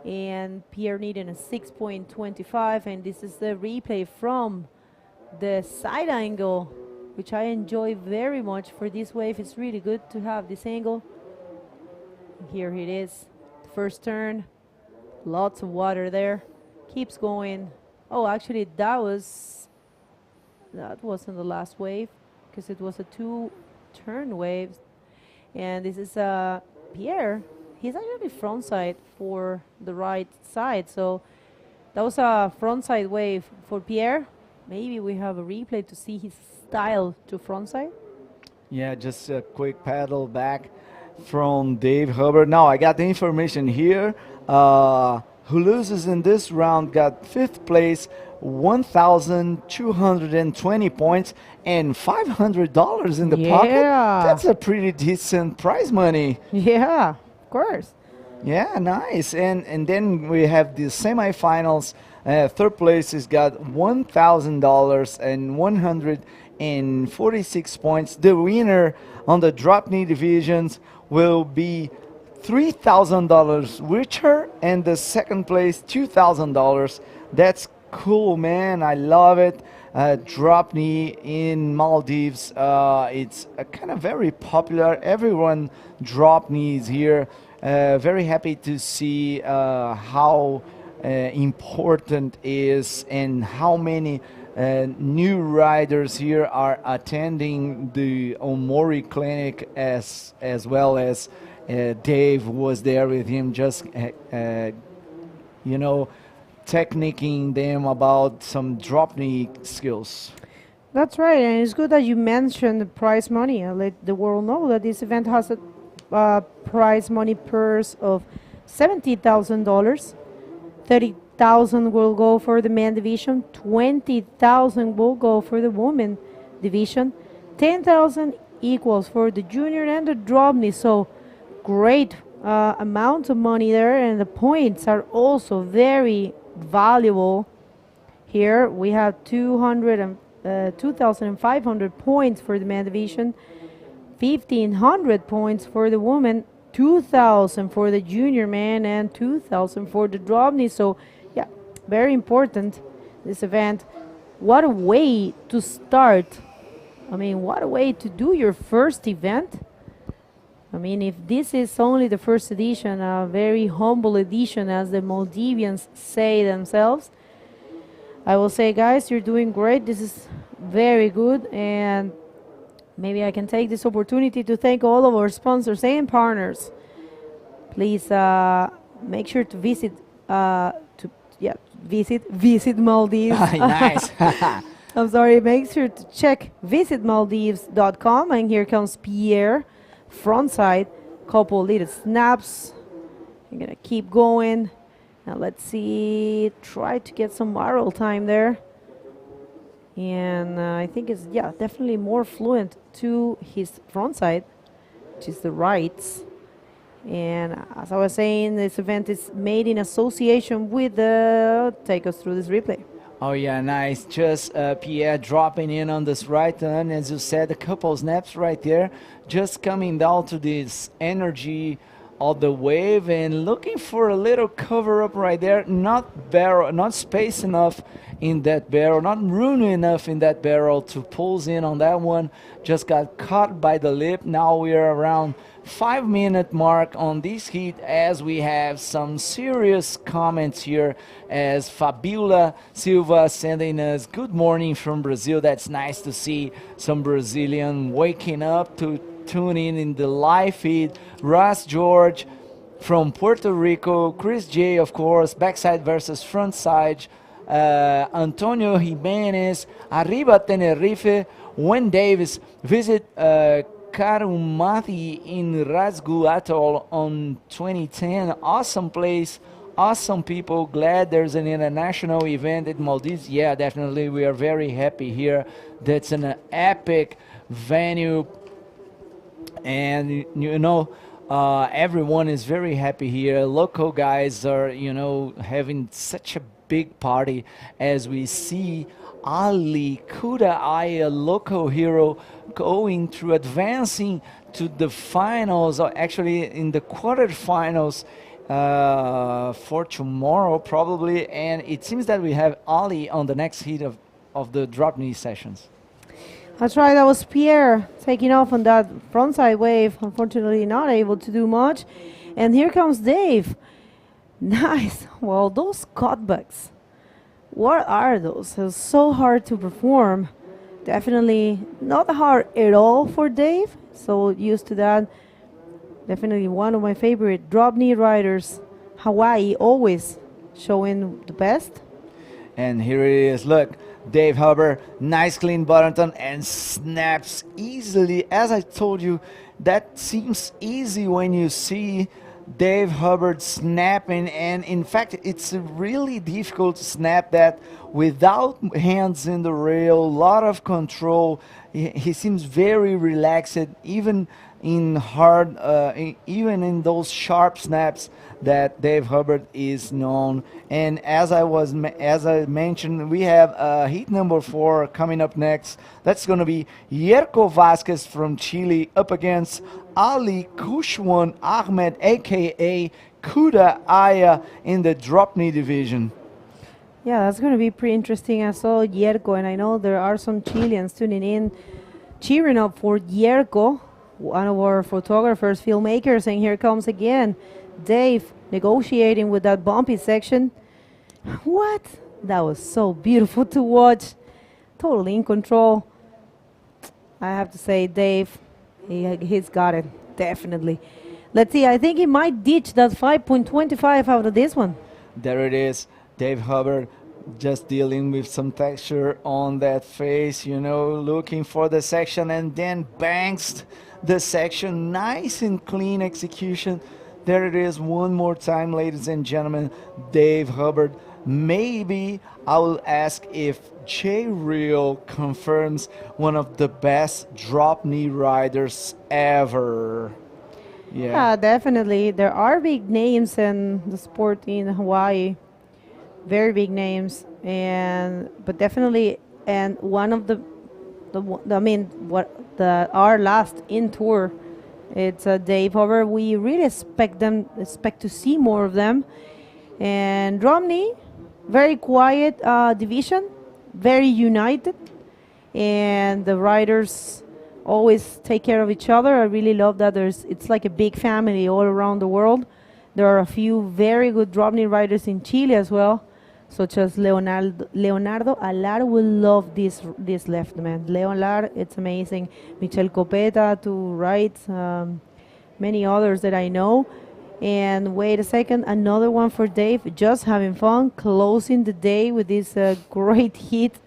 And Pierre needing a 6.25. And this is the replay from the side angle, which I enjoy very much for this wave. It's really good to have this angle. Here it is, first turn, lots of water there, keeps going. Oh, actually that wasn't the last wave, because it was a 2-turn wave. And this is Pierre. He's actually frontside for the right side, so that was a frontside wave for Pierre. Maybe we have a replay to see his style to frontside. Yeah, just a quick paddle back from Dave Hubbard. Now I got the information here. Who loses in this round got 5th place, 1,220 points and $500 in the pocket. That's a pretty decent prize money. Yeah, of course. Yeah, nice. And then we have the semifinals. 3rd place has got $1,000 and 146 points. The winner on the drop knee divisions will be $3,000 richer, and the 2nd place $2,000. That's cool, man. I love it. Drop knee in Maldives. It's kind of very popular. Everyone drop knees here. Very happy to see how important is and how many new riders here are attending the Omori clinic, as well as Dave was there with him, just techniquing them about some drop knee skills. That's right, and it's good that you mentioned the prize money. I'll let the world know that this event has a prize money purse of $70,000. 30,000 will go for the men division, 20,000 will go for the women division, 10,000 equals for the junior and the drop knee. So great amount of money there, and the points are also very valuable. Here we have 2,500 points for the men division, 1,500 points for the women, 2,000 for the junior man, and 2,000 for the drop knee. So yeah, very important, this event. What a way to start. I mean, what a way to do your first event. I mean, if this is only the first edition, a very humble edition, as the Maldivians say themselves, I will say, guys, you're doing great. This is very good, and maybe I can take this opportunity to thank all of our sponsors and partners. Please make sure to visit visit Maldives. Nice. I'm sorry. Make sure to check visitmaldives.com, and here comes Pierre, frontside, couple little snaps. I'm gonna keep going. Now let's see. Try to get some viral time there. And I think it's, definitely more fluent to his front side, which is the rights. And as I was saying, this event is made in association with the, take us through this replay. Oh yeah, nice. Just Pierre dropping in on this right turn, as you said, a couple snaps right there, just coming down to this energy of the wave and looking for a little cover up right there. Not barrel, not space enough in that barrel, not room enough in that barrel to pulls in on that one. Just got caught by the lip. Now we are around 5-minute mark on this heat, as we have some serious comments here, as Fabiola Silva sending us good morning from Brazil. That's nice to see some Brazilian waking up to tuning in the live feed. Russ George from Puerto Rico, Chris J, of course, backside versus frontside, Antonio Jimenez, Arriba Tenerife, Wayne Davis, visit Karumati in Razgu Atoll on 2010. Awesome place, awesome people. Glad there's an international event at Maldives. Yeah, definitely. We are very happy here. That's an epic venue. And, you know, everyone is very happy here. Local guys are, you know, having such a big party as we see Ali Kuda Aya, local hero, going through, advancing to the finals, or actually in the quarterfinals for tomorrow probably. And it seems that we have Ali on the next heat of the drop knee sessions. That's right, that was Pierre taking off on that frontside wave. Unfortunately, not able to do much. And here comes Dave. Nice. Well, those cutbacks, what are those? It's so hard to perform. Definitely not hard at all for Dave. So used to that. Definitely one of my favorite drop knee riders. Hawaii, always showing the best. And here it is. Look. Dave Hubbard, nice clean bottom turn and snaps easily. As I told you, that seems easy when you see Dave Hubbard snapping, and in fact it's really difficult to snap that without hands in the rail, a lot of control. He seems very relaxed, even in hard, even in those sharp snaps that Dave Hubbard is known. And as I mentioned, we have heat number 4 coming up next. That's going to be Yerko Vasquez from Chile up against Ali Kushwan Ahmed, aka Kuda Aya, in the drop knee division. Yeah, that's going to be pretty interesting. I saw Yerko, and I know there are some Chileans tuning in, cheering up for Yerko, one of our photographers, filmmakers. And here comes again Dave negotiating with that bumpy section. What? That was so beautiful to watch. Totally in control. I have to say, Dave, he's got it, definitely. Let's see, I think he might ditch that 5.25 out of this one. There it is. Dave Hubbard just dealing with some texture on that face, you know, looking for the section, and then bangs the section. Nice and clean execution. There it is one more time, ladies and gentlemen. Dave Hubbard. Maybe I will ask if Jay Real confirms one of the best drop knee riders ever. Yeah, definitely. There are big names in the sport in Hawaii. Very big names, but definitely, and one of our last in tour, it's Dave Hubbard. We really expect to see more of them. And drop knee, very quiet division, very united, and the riders always take care of each other. I really love that. It's like a big family all around the world. There are a few very good drop knee riders in Chile as well, such as Leonardo Alar will love this left, man. Leonardo, it's amazing. Michel Copeta to right, many others that I know. And wait a second, another one for Dave, just having fun, closing the day with this great hit.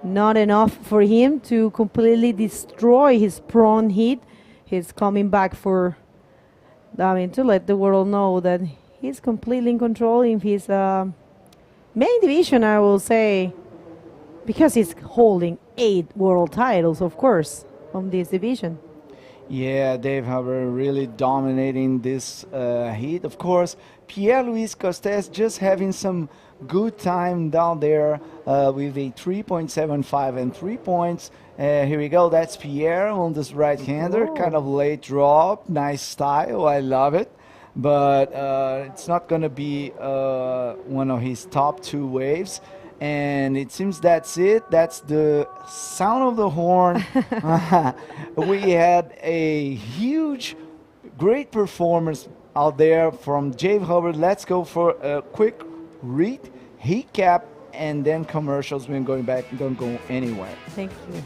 Not enough for him to completely destroy his prone hit. He's coming back to let the world know that he's completely in control in his main division, I will say, because he's holding 8 world titles, of course, from this division. Yeah, Dave Hubbard really dominating this heat. Of course, Pierre-Luis Costes just having some good time down there with a 3.75 and 3 points. Here we go. That's Pierre on this right-hander. Kind of late drop. Nice style. I love it. But it's not going to be one of his top 2 waves. And it seems that's it. That's the sound of the horn. We had a huge, great performance out there from Dave Hubbard. Let's go for a quick read, heat cap, and then commercials. We're going back. Don't go anywhere. Thank you.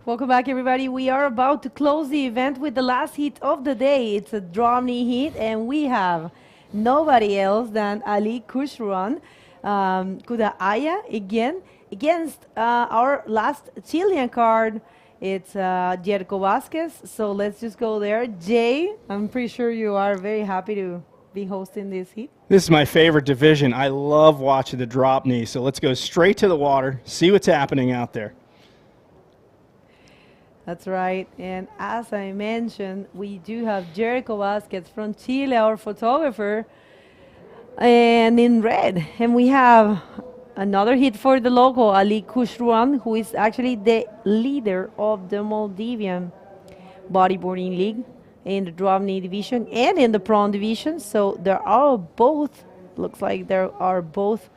Welcome back, everybody. We are about to close the event with the last heat of the day. It's a DROPKNEE heat, and we have nobody else than Ali Kushruan Kudaaya again against our last Chilean card. It's Jerko Vasquez. So let's just go there. Jay, I'm pretty sure you are very happy to be hosting this heat. This is my favorite division. I love watching the DROPKNEE. So let's go straight to the water, see what's happening out there. That's right. And as I mentioned, we do have Jericho Vasquez from Chile, our photographer, and in red. And we have another hit for the local, Ali Kushruan, who is actually the leader of the Maldivian Bodyboarding League in the DROPKNEE division and in the Pro division. So there are both, looks like there are both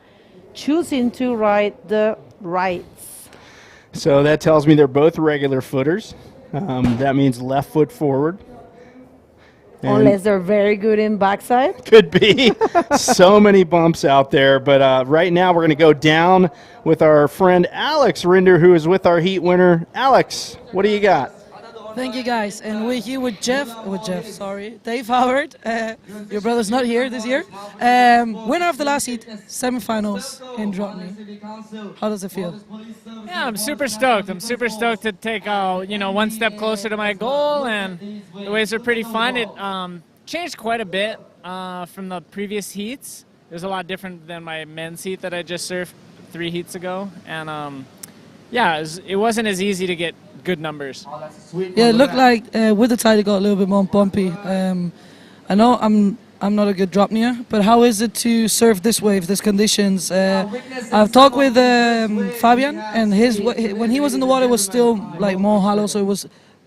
choosing to ride the rights. So that tells me they're both regular footers. That means left foot forward. And unless they're very good in backside. Could be. So many bumps out there. But right now we're going to go down with our friend Alex Rinder, who is with our heat winner. Alex, what do you got? Thank you, guys. And we're here with Dave Howard. Your brother's not here this year. Winner of the last heat, semifinals in DROPKNEE. How does it feel? Yeah, I'm super stoked. I'm super stoked to take one step closer to my goal, and the waves are pretty fun. It changed quite a bit from the previous heats. It was a lot different than my men's heat that I just surfed 3 heats ago, and it wasn't as easy to get good numbers. Yeah, it looked like with the tide it got a little bit more bumpy. I know I'm not a good DROPKNEEer, but how is it to surf this wave, these conditions? I've talked with Fabian, and when he was in the water it was still like more hollow, so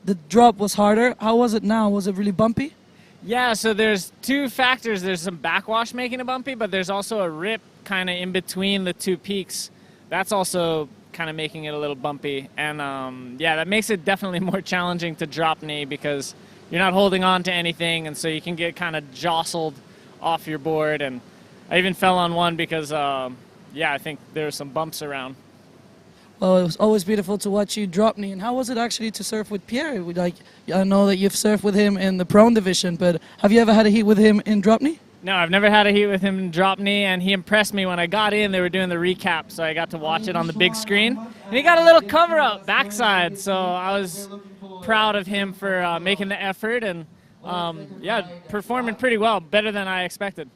the drop was harder. How was it now? Was it really bumpy? Yeah, so there's 2 factors. There's some backwash making it bumpy, but there's also a rip kind of in between the 2 peaks. That's also kind of making it a little bumpy, and that makes it definitely more challenging to DROPKNEE because you're not holding on to anything, and so you can get kind of jostled off your board. And I even fell on one because I think there were some bumps around. Well, it was always beautiful to watch you DROPKNEE. And how was it actually to surf with Pierre? I know that you've surfed with him in the Pro division, but have you ever had a heat with him in DROPKNEE? No, I've never had a heat with him in DROPKNEE, and he impressed me. When I got in, they were doing the recap, so I got to watch it on the big screen. And he got a little cover-up backside, so I was proud of him for making the effort and, performing pretty well, better than I expected.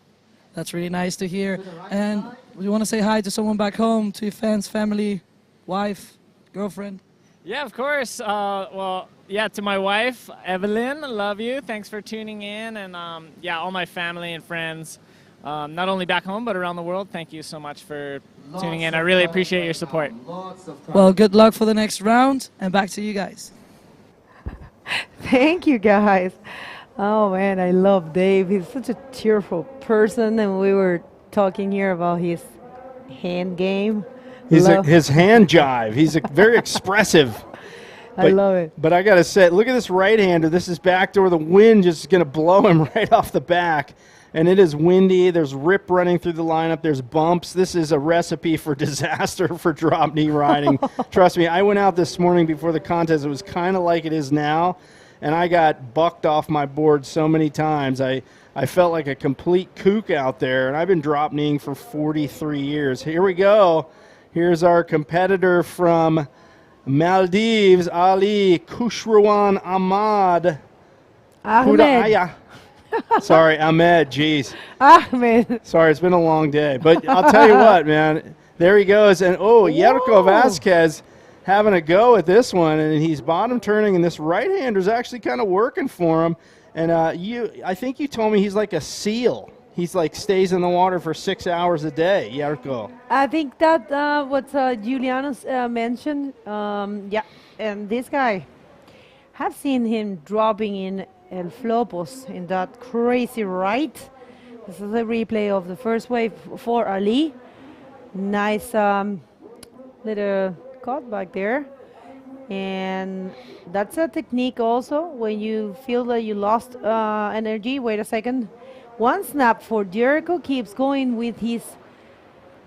That's really nice to hear. And you want to say hi to someone back home, to your fans, family, wife, girlfriend? Yeah, of course. To my wife, Evelyn, I love you. Thanks for tuning in. And all my family and friends, not only back home, but around the world. Thank you so much for tuning in. I really appreciate your support. Well, good luck for the next round, and back to you guys. Thank you, guys. Oh, man, I love Dave. He's such a cheerful person, and we were talking here about his hand game. His hand jive. He's very expressive. I love it. But I got to say, look at this right-hander. This is backdoor. The wind just is going to blow him right off the back. And it is windy. There's rip running through the lineup. There's bumps. This is a recipe for disaster for DROPKNEE riding. Trust me, I went out this morning before the contest. It was kind of like it is now. And I got bucked off my board so many times. I felt like a complete kook out there. And I've been DROPKNEEing for 43 years. Here we go. Here's our competitor from Maldives, Ali Kushruan Ahmed. Sorry, Ahmed, jeez. Ahmed. Sorry, it's been a long day. But I'll tell you what, man. There he goes. And, Jerko Vasquez having a go at this one. And he's bottom turning, and this right-hander's actually kind of working for him. And I think you told me he's like a seal. He's like stays in the water for 6 hours a day, Jerko. I think that what Juliano's mentioned, and this guy, have seen him dropping in El Flopos in that crazy right. This is a replay of the first wave for Ali. Nice little cut back there. And that's a technique also, when you feel that you lost energy. Wait a second. One snap for Jericho, keeps going with his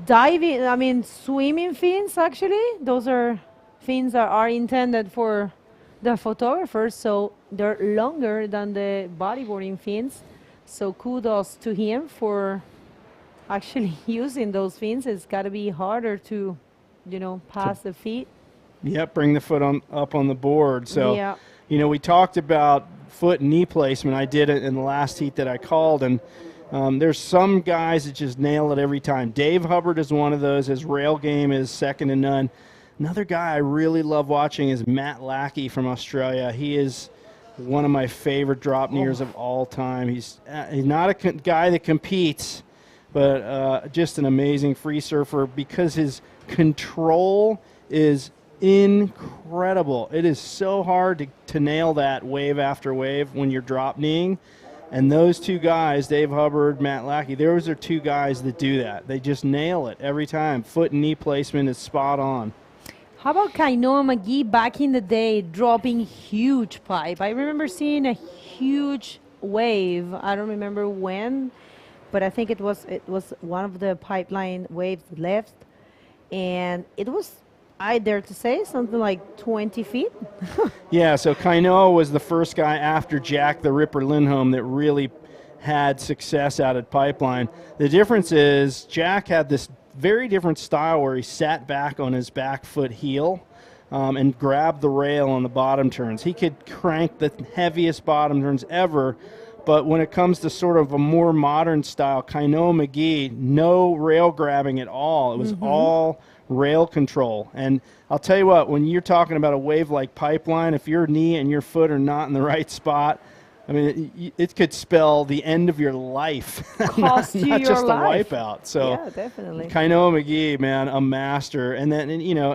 swimming fins actually. Those are fins are intended for the photographers, so they're longer than the bodyboarding fins. So kudos to him for actually using those fins. It's got to be harder to, pass the feet. Yep, bring the foot up on the board. So, Yeah. We talked about foot and knee placement. I did it in the last heat that I called, and there's some guys that just nail it every time. Dave Hubbard is one of those. His rail game is second to none. Another guy I really love watching is Matt Lackey from Australia. He is one of my favorite drop kneers of all time. He's not a guy that competes, but just an amazing free surfer because his control is incredible. It is so hard to nail that wave after wave when you're drop kneeing. And those two guys, Dave Hubbard, Matt Lackey, those are two guys that do that. They just nail it every time. Foot and knee placement is spot on. How about Kainoa McGee back in the day dropping huge pipe? I remember seeing a huge wave. I don't remember when, but I think it was one of the pipeline waves left. And it was, I dare to say, something like 20 feet. Yeah, so Kainoa was the first guy after Jack the Ripper Lindholm that really had success out at pipeline. The difference is Jack had this very different style where he sat back on his back foot heel and grabbed the rail on the bottom turns. He could crank the heaviest bottom turns ever, but when it comes to sort of a more modern style, Kainoa McGee, no rail grabbing at all. It was all rail control. And I'll tell you what, when you're talking about a wave like pipeline, if your knee and your foot are not in the right spot, I mean, it could spell the end of your life, Cost you not your just life. a wipeout. So, yeah, definitely. Kainoa McGee, man, a master. And then,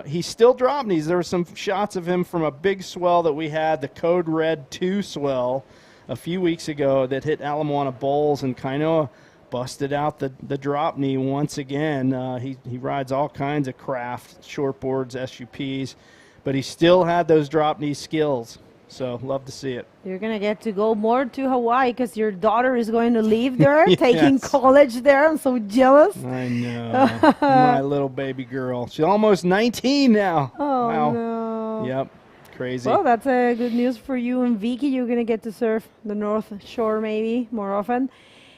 he still dropped knees. There were some shots of him from a big swell that we had, the Code Red 2 swell, a few weeks ago that hit Alamoana Bowls, and Kainoa busted out the drop knee once again. He rides all kinds of craft, shortboards, SUPs, but he still had those drop knee skills. So love to see it. You're going to get to go more to Hawaii because your daughter is going to live there, taking Yes. college there. I'm so jealous. I know. My little baby girl. She's almost 19 now. Oh, wow. no. Yep. Crazy. Well, that's good news for you and Vicky. You're going to get to surf the North Shore maybe more often.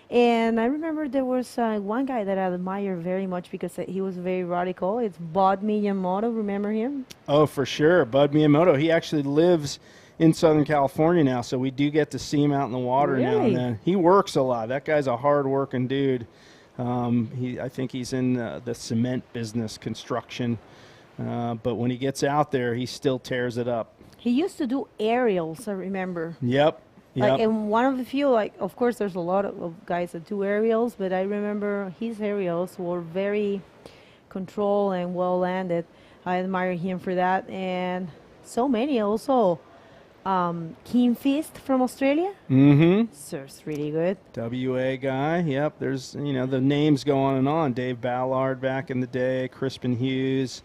And I remember there was one guy that I admire very much because he was very radical. It's Bud Miyamoto. Remember him? Oh, for sure. Bud Miyamoto. He actually lives in Southern California now, so we do get to see him out in the water now Really? and then. He works a lot. That guy's a hard-working dude. I think he's in the cement business, construction. But when he gets out there, he still tears it up. He used to do aerials, I remember. Yep. Like, and one of the few, of course, there's a lot of guys that do aerials, but I remember his aerials were very controlled and well landed. I admire him for that. And so many also. Keen Fist from Australia. Mm-hmm. Surf's really good. WA guy. Yep. There's, the names go on and on. Dave Ballard back in the day, Crispin Hughes.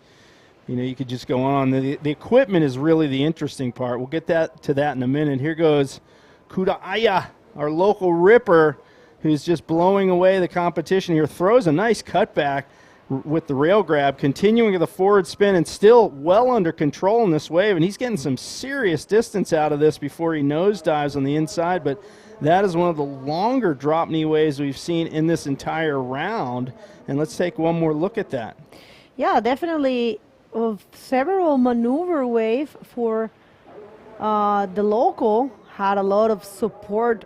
You could just go on. The equipment is really the interesting part. We'll get to that in a minute. Here goes Kuda'aya, our local ripper, who's just blowing away the competition here. Throws a nice cutback with the rail grab, continuing with the forward spin and still well under control in this wave. And he's getting some serious distance out of this before he nosedives on the inside. But that is one of the longer drop knee waves we've seen in this entire round. And let's take one more look at that. Yeah, definitely several maneuver wave for the local. Had a lot of support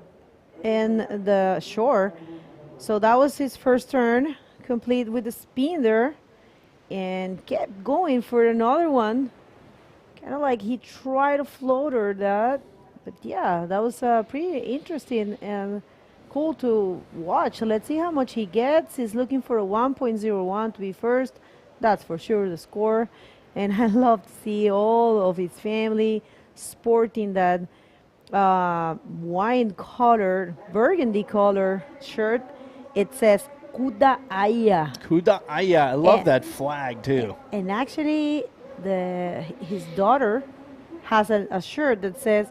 in the shore. So that was his first turn, complete with the spin there, and kept going for another one. Kind of like he tried to floater that, but yeah, that was pretty interesting and cool to watch. Let's see how much he gets. He's looking for a 1.01 to be first. That's for sure the score. And I love to see all of his family sporting that wine color, burgundy color shirt. It says Kuda'aya. Kuda'aya. I love that flag too. And actually, his daughter has a shirt that says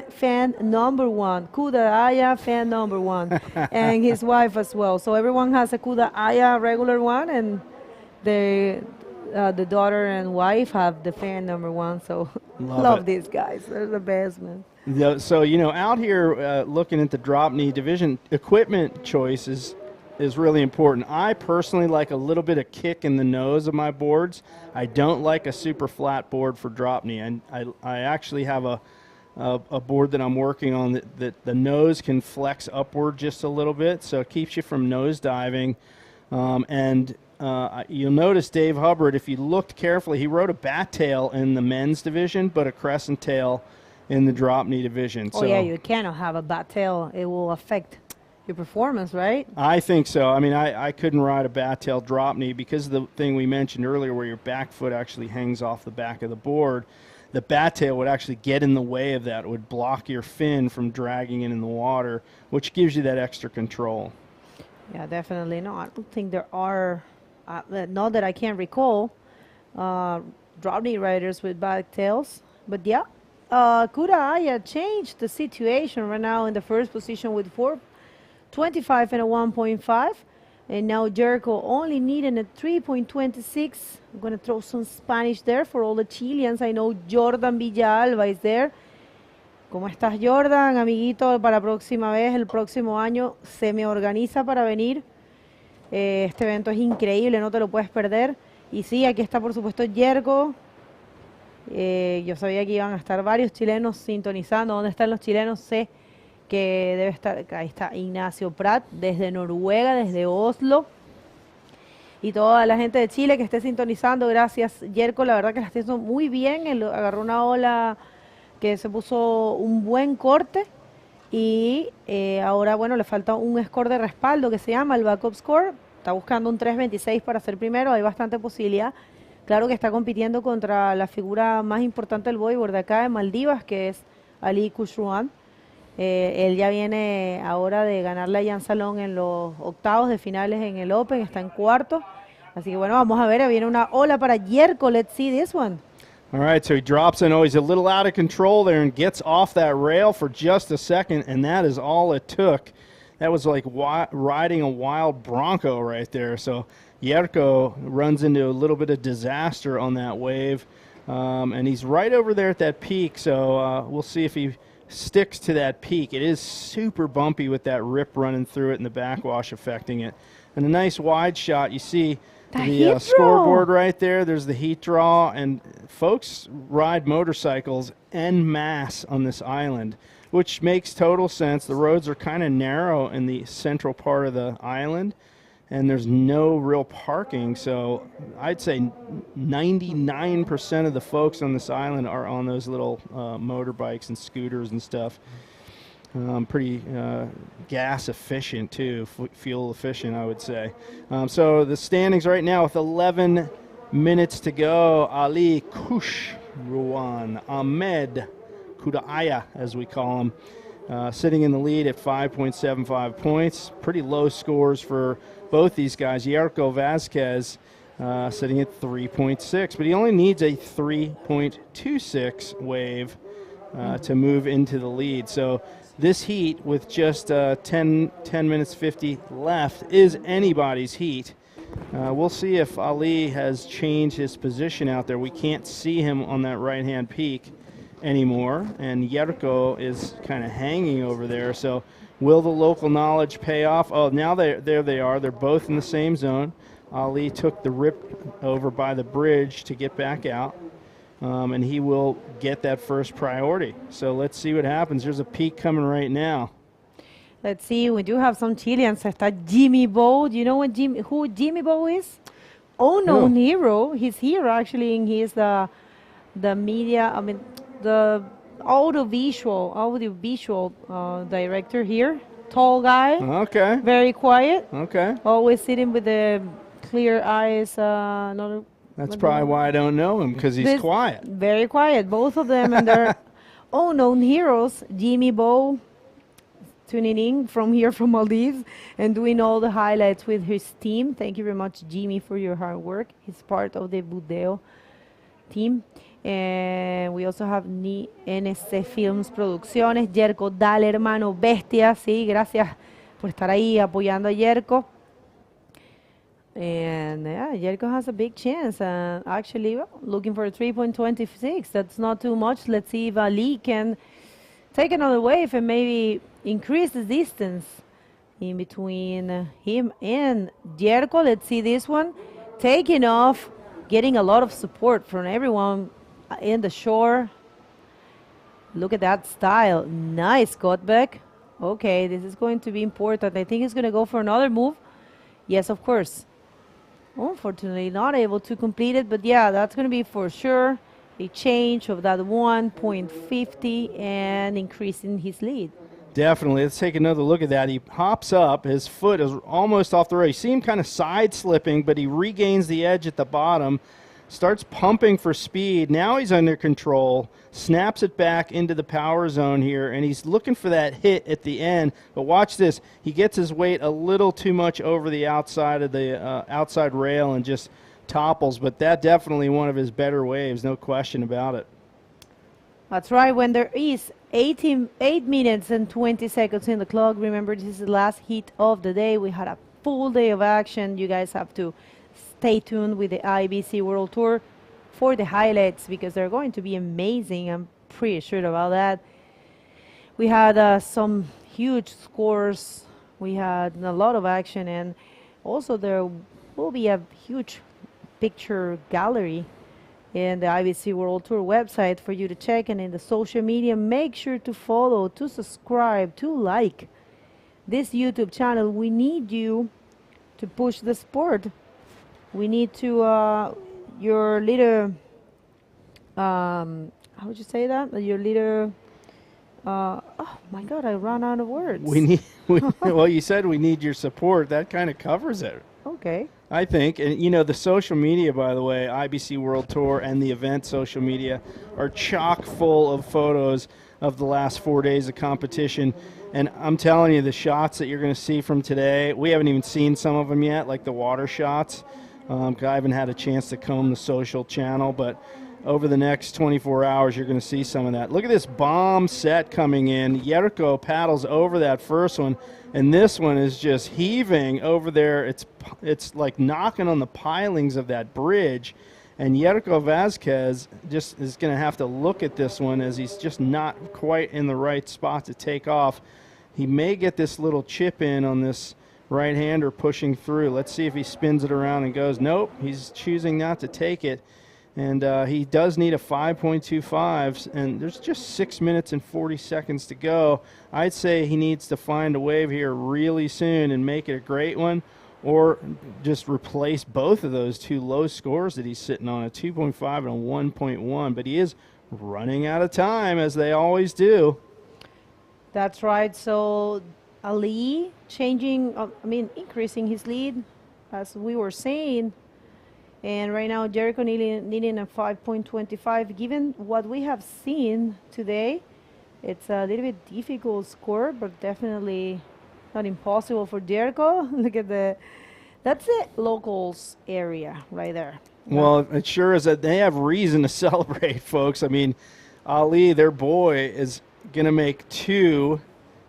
fan number 1. Kuda'aya fan number 1. And his wife as well. So everyone has a Kuda'aya regular one, and the daughter and wife have the fan #1, so love it. these guys. They're the best, man. So, out here looking at the drop knee division, equipment choice is really important. I personally like a little bit of kick in the nose of my boards. I don't like a super flat board for drop knee. And I actually have a board that I'm working on that the nose can flex upward just a little bit, so it keeps you from nose diving. You'll notice Dave Hubbard, if you looked carefully, he wrote a bat tail in the men's division, but a crescent tail in the drop knee division. Oh, yeah, you cannot have a bat tail. It will affect your performance, right? I think so. I mean, I couldn't ride a bat tail drop knee because of the thing we mentioned earlier where your back foot actually hangs off the back of the board. The bat tail would actually get in the way of that. It would block your fin from dragging it in the water, which gives you that extra control. Yeah, definitely. No, I don't think there are, not that I can recall, drop knee riders with back tails. But yeah, Kuraya changed the situation right now in the first position with 4.25 and a 1.5. And now Jericho only needing a 3.26. I'm going to throw some Spanish there for all the Chileans. I know Jordan Villalba is there. ¿Cómo estás, Jordan? Amiguito, para la próxima vez, el próximo año, se me organiza para venir. Este evento es increíble, no te lo puedes perder. Y sí, aquí está, por supuesto, Jericho. Yo sabía que iban a estar varios chilenos sintonizando. ¿Dónde están los chilenos? Sé que debe estar. Ahí está Ignacio Prat, desde Noruega, desde Oslo. Y toda la gente de Chile que esté sintonizando. Gracias, Jericho. La verdad que la está haciendo muy bien. Él agarró una ola que se puso un buen corte. Y ahora, bueno, le falta un score de respaldo que se llama el backup score. Está buscando un 3.26 para ser primero. Hay bastante posibilidad. Claro que está compitiendo contra la figura más importante del bodyboard de acá de Maldivas, que es Ali Khusrouan. Él ya viene ahora de ganarle a Jan Salón en los octavos de finales en el Open, está en cuarto. Así que bueno, vamos a ver, viene una ola para Jericho. Let's see this one. All right, so he drops in. Oh, he's a little out of control there and gets off that rail for just a second, and that is all it took. That was like riding a wild bronco right there. So Jericho runs into a little bit of disaster on that wave, and he's right over there at that peak, so we'll see if he sticks to that peak. It is super bumpy with that rip running through it and the backwash affecting it. And a nice wide shot, you see the scoreboard right there. There's the heat draw, and folks ride motorcycles en masse on this island, which makes total sense. The roads are kind of narrow in the central part of the island, and there's no real parking, so I'd say 99% of the folks on this island are on those little motorbikes and scooters and stuff. Pretty gas efficient too, fuel efficient, I would say. So the standings right now with 11 minutes to go, Ali Khusrouan, Ahmed Kudaya, as we call him, sitting in the lead at 5.75 points. Pretty low scores for both these guys. Jericho Vasquez sitting at 3.6, but he only needs a 3.26 wave to move into the lead. So this heat with just 10 minutes 50 left is anybody's heat. We'll see if Ali has changed his position out there. We can't see him on that right-hand peak anymore, and Jericho is kind of hanging over there. So will the local knowledge pay off? Oh, now there they are. They're both in the same zone. Ali took the rip over by the bridge to get back out, and he will get that first priority. So let's see what happens. There's a peak coming right now. Let's see. We do have some Chileans. Está Jimmy Bow. Do you know who Jimmy Bow is? Unknown hero. He's here actually, and he is the media. I mean, the audiovisual director here. Tall guy. Okay. Very quiet. Okay. Always sitting with the clear eyes. That's probably why I don't know him, because he's quiet. Very quiet, both of them, and they're unknown heroes. Jimmy Bow tuning in from here from Maldives and doing all the highlights with his team. Thank you very much, Jimmy, for your hard work. He's part of the Budeo team. And we also have NC Films Producciones. Jericho, dale, hermano, bestia. Sí, gracias por estar ahí apoyando a Jericho. And yeah, Jericho has a big chance. Actually, well, looking for a 3.26. That's not too much. Let's see if Ali can take another wave and maybe increase the distance in between him and Jericho. Let's see this one. Taking off, getting a lot of support from everyone in the shore. Look at that style. Nice cutback. Okay, this is going to be important. I think he's going to go for another move. Yes, of course. Unfortunately, not able to complete it, but yeah, that's going to be for sure a change of that 1.50 and increasing his lead. Definitely. Let's take another look at that. He hops up. His foot is almost off the rail. You see him kind of side slipping, but he regains the edge at the bottom, starts pumping for speed. Now he's under control, snaps it back into the power zone here, and he's looking for that hit at the end. But watch this. He gets his weight a little too much over the outside of the outside rail and just topples. But that definitely one of his better waves, no question about it. That's right. When there is 8 minutes and 20 seconds in the clock, remember this is the last heat of the day. We had a full day of action. You guys have to stay tuned with the IBC World Tour for the highlights because they're going to be amazing. I'm pretty sure about that. We had some huge scores. We had a lot of action, and also there will be a huge picture gallery in the IBC World Tour website for you to check, and in the social media. Make sure to follow, to subscribe, to like this YouTube channel. We need you to push the sport. We need to your little how would you say that? Your little oh my God, I ran out of words. We need well, you said we need your support. That kind of covers it. Okay. I think, and you know, the social media, by the way, IBC World Tour and the event social media are chock full of photos of the last 4 days of competition. And I'm telling you, the shots that you're going to see from today, we haven't even seen some of them yet, like the water shots. I haven't had a chance to comb the social channel, but over the next 24 hours, you're going to see some of that. Look at this bomb set coming in. Jericho paddles over that first one, and this one is just heaving over there. It's like knocking on the pilings of that bridge, and Jericho Vasquez just is going to have to look at this one as he's just not quite in the right spot to take off. He may get this little chip in on this right-hander pushing through. Let's see if he spins it around and goes. Nope, he's choosing not to take it. And he does need a 5.25, and there's just 6 minutes and 40 seconds to go. I'd say he needs to find a wave here really soon and make it a great one, or just replace both of those two low scores that he's sitting on, a 2.5 and a 1.1. But he is running out of time, as they always do. That's right. So Ali increasing his lead, as we were saying. And right now, Jericho needing a 5.25. Given what we have seen today, it's a little bit difficult score, but definitely not impossible for Jericho. Look at that's the locals area right there. Well, it sure is. That they have reason to celebrate, folks. I mean, Ali, their boy, is going to make two.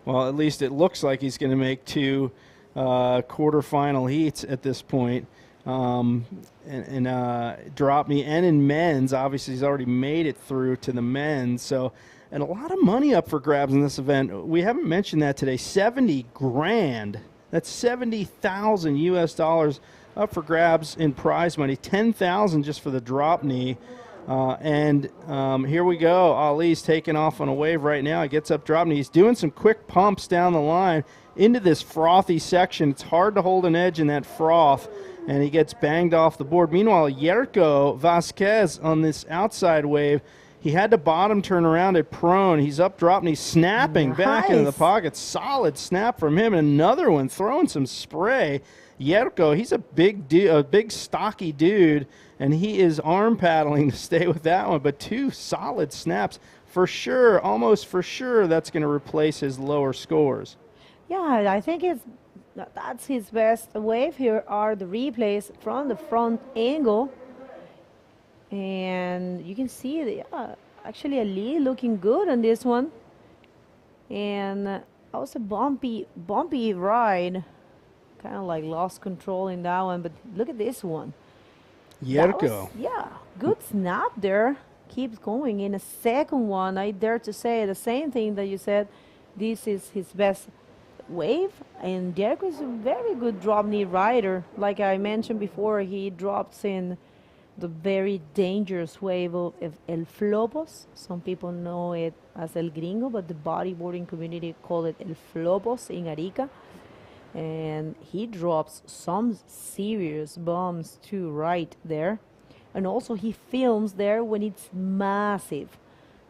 Well, at least it looks like he's going to make two quarterfinal heats at this point. And DROPKNEE and in men's, obviously he's already made it through to the men's. So, and a lot of money up for grabs in this event. We haven't mentioned that today. 70 grand. That's 70,000 US dollars up for grabs in prize money. 10,000 just for the DROPKNEE. Here we go. Ali's taking off on a wave right now. He gets up DROPKNEE. He's doing some quick pumps down the line into this frothy section. It's hard to hold an edge in that froth, and he gets banged off the board. Meanwhile, Jericho Vasquez on this outside wave, he had to bottom turn around at prone. He's up DROPKNEE, snapping back into the pocket. Solid snap from him. And another one throwing some spray. Jericho, he's a big stocky dude, and he is arm paddling to stay with that one. But two solid snaps for sure, almost for sure. That's going to replace his lower scores. Yeah, I think that's his best wave. Here are the replays from the front angle. And you can see actually Ali looking good on this one. And also bumpy ride kind of like lost control in that one, but look at this one. Jerko. Yeah, good snap there. Keeps going in a second one. I dare to say the same thing that you said. This is his best wave, and Jerko is a very good drop knee rider. Like I mentioned before, he drops in the very dangerous wave of El Flobos. Some people know it as El Gringo, but the bodyboarding community call it El Flobos in Arica. And he drops some serious bombs too right there. And also he films there when it's massive.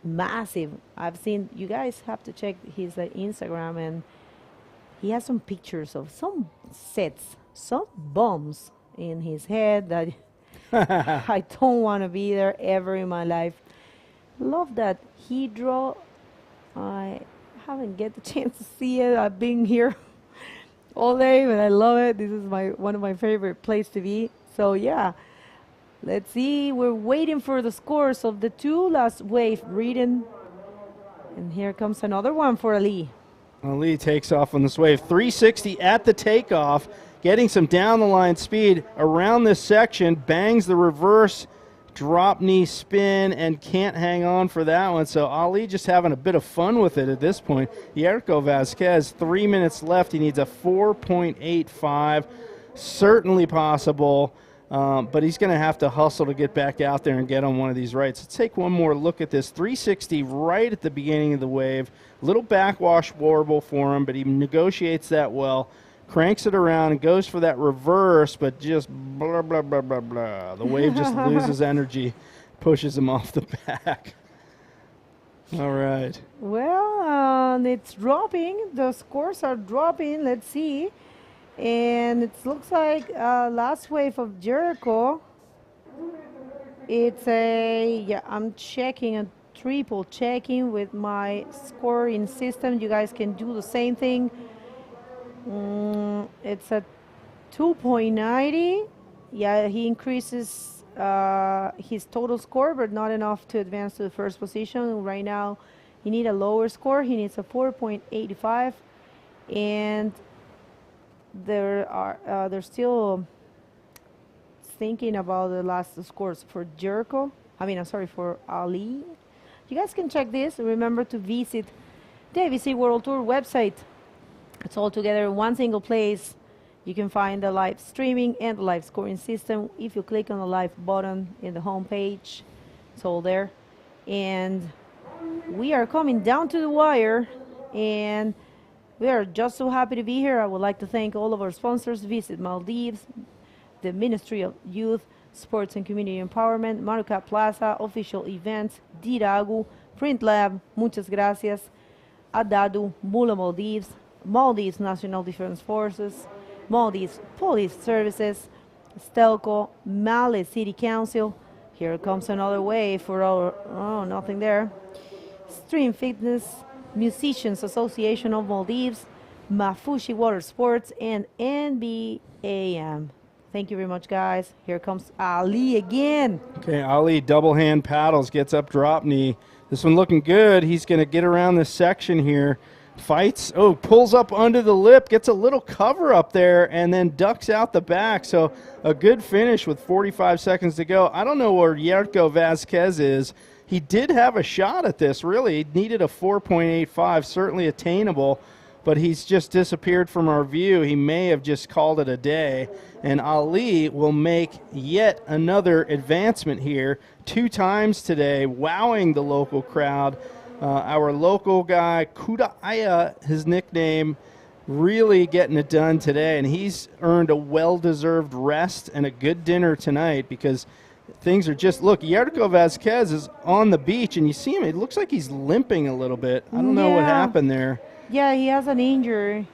Massive. I've seen, you guys have to check his Instagram, and he has some pictures of some sets, some bombs in his head that I don't want to be there ever in my life. Love that Hydro. I haven't get the chance to see it. I've been here all day, but I love it. This is one of my favorite places to be. So yeah, let's see. We're waiting for the scores of the two last wave reading. And here comes another one for Ali. Ali takes off on this wave. 360 at the takeoff, getting some down the line speed around this section, bangs the reverse drop knee spin and can't hang on for that one. So Ali just having a bit of fun with it at this point. Jerko Vasquez, 3 minutes left. He needs a 4.85. Certainly possible, but he's going to have to hustle to get back out there and get on one of these rights. Let's take one more look at this. 360 right at the beginning of the wave. Little backwash warble for him, but he negotiates that well. Cranks it around and goes for that reverse, but just blah, blah, blah, blah, blah. The wave just loses energy, pushes him off the back. All right. Well, it's dropping. The scores are dropping. Let's see. And it looks like last wave of Jerko. It's I'm checking and triple checking with my scoring system. You guys can do the same thing. It's a 2.90. Yeah, he increases his total score, but not enough to advance to the first position. Right now, he needs a lower score. He needs a 4.85. And they're still thinking about the last scores for Jerko. For Ali. You guys can check this. Remember to visit the ABC World Tour website. It's all together in one single place. You can find the live streaming and the live scoring system. If you click on the live button in the home page, it's all there. And we are coming down to the wire, and we are just so happy to be here. I would like to thank all of our sponsors. Visit Maldives, the Ministry of Youth, Sports and Community Empowerment, Maruca Plaza, official events, Diragu, Print Lab, muchas gracias, Adadu, Mula Maldives, Maldives National Defense Forces, Maldives Police Services, Stelco, Male City Council. Here comes another wave for our, nothing there. Stream Fitness, Musicians Association of Maldives, Mafushi Water Sports, and NBAM. Thank you very much, guys. Here comes Ali again. Okay, Ali double hand paddles, gets up drop knee. This one looking good. He's going to get around this section here. Fights, pulls up under the lip, gets a little cover up there, and then ducks out the back. So a good finish with 45 seconds to go. I don't know where Jerko Vasquez is. He did have a shot at this, really. He needed a 4.85, certainly attainable, but he's just disappeared from our view. He may have just called it a day. And Ali will make yet another advancement here 2 times today, wowing the local crowd. Our local guy, Kudaya, his nickname, really getting it done today. And he's earned a well-deserved rest and a good dinner tonight because things are just, look, Jerko Vasquez is on the beach, and you see him, it looks like he's limping a little bit. I don't know what happened there. Yeah, he has an injury.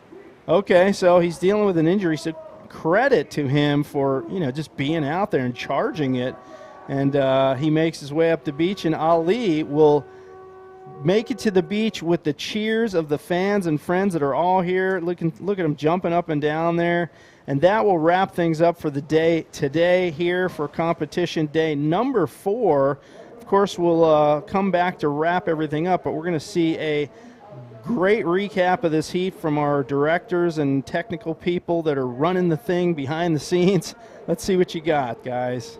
Okay, so he's dealing with an injury. So credit to him for, just being out there and charging it. And he makes his way up the beach, and Ali will make it to the beach with the cheers of the fans and friends that are all here. Look at him jumping up and down there. And that will wrap things up for the day today here for competition day number 4. Of course, we'll come back to wrap everything up, but we're going to see a great recap of this heat from our directors and technical people that are running the thing behind the scenes. Let's see what you got, guys.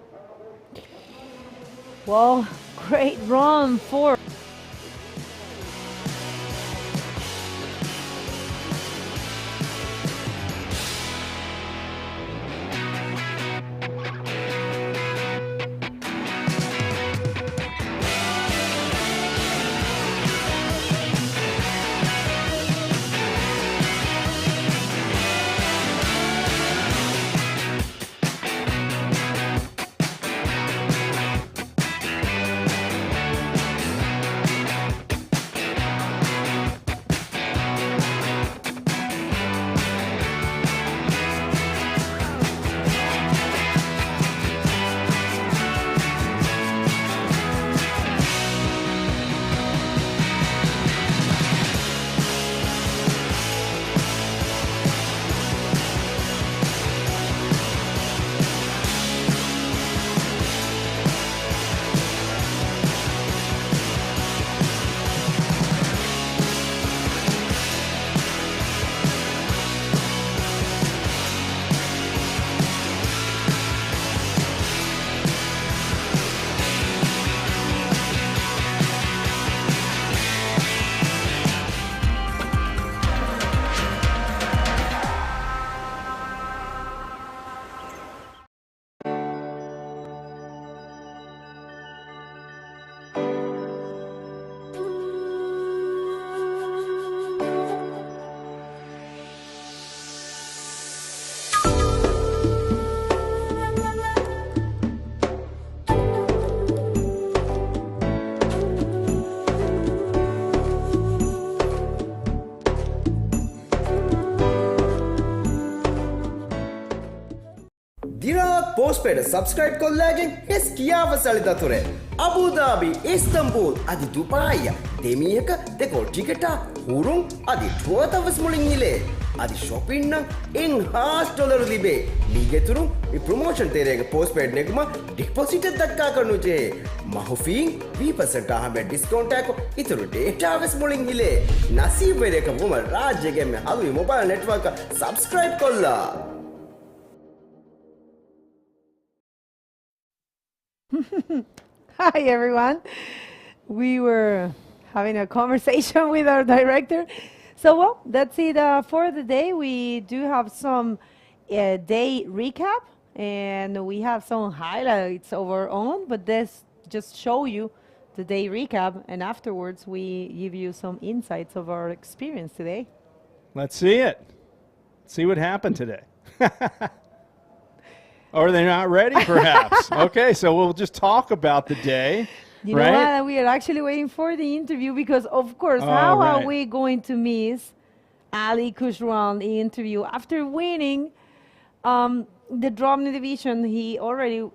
Well, great run for දිරාක් postpaid subscribe කොල්ලාගෙන් හෙස් කියාව සලිදතුරේ Abu Dhabi Istanbul අදි දුපාය දෙමියක දෙකොල් ටිකටා හුරුම් අදි ටුවතවස් මුලින් ඉලේ අදි ශොපින්න ඉන් $5 ලිබේ ලීගෙතුරු මේ ප්‍රොමෝෂන් තේරේක පෝස්ට්පේඩ් නෙකුම ඩිපොසිට් දක්කා කරනුචේ මහුෆීන් 20% ආහමෙ ඩිස්කවුන්ට් එකක් ඉතුරු ඩේටාවස් මුලින් ඉලේ නසීබ් වෙරේක මොම රාජ්‍යගෙම හලුයි මොබයිල් නෙට්වර්ක් සබ්ස්ක්‍රයිබ් කොල්ලා. Hi everyone. We were having a conversation with our director. So well, that's it for the day. We do have some day recap and we have some highlights of our own, but this just show you the day recap and afterwards we give you some insights of our experience today. Let's see it. See what happened today. Or they're not ready, perhaps. Okay, so we'll just talk about the day. You right? know what? We are actually waiting for the interview because, of course, how are we going to miss Ali Kushran, the interview? After winning the DROPKNEE division, he already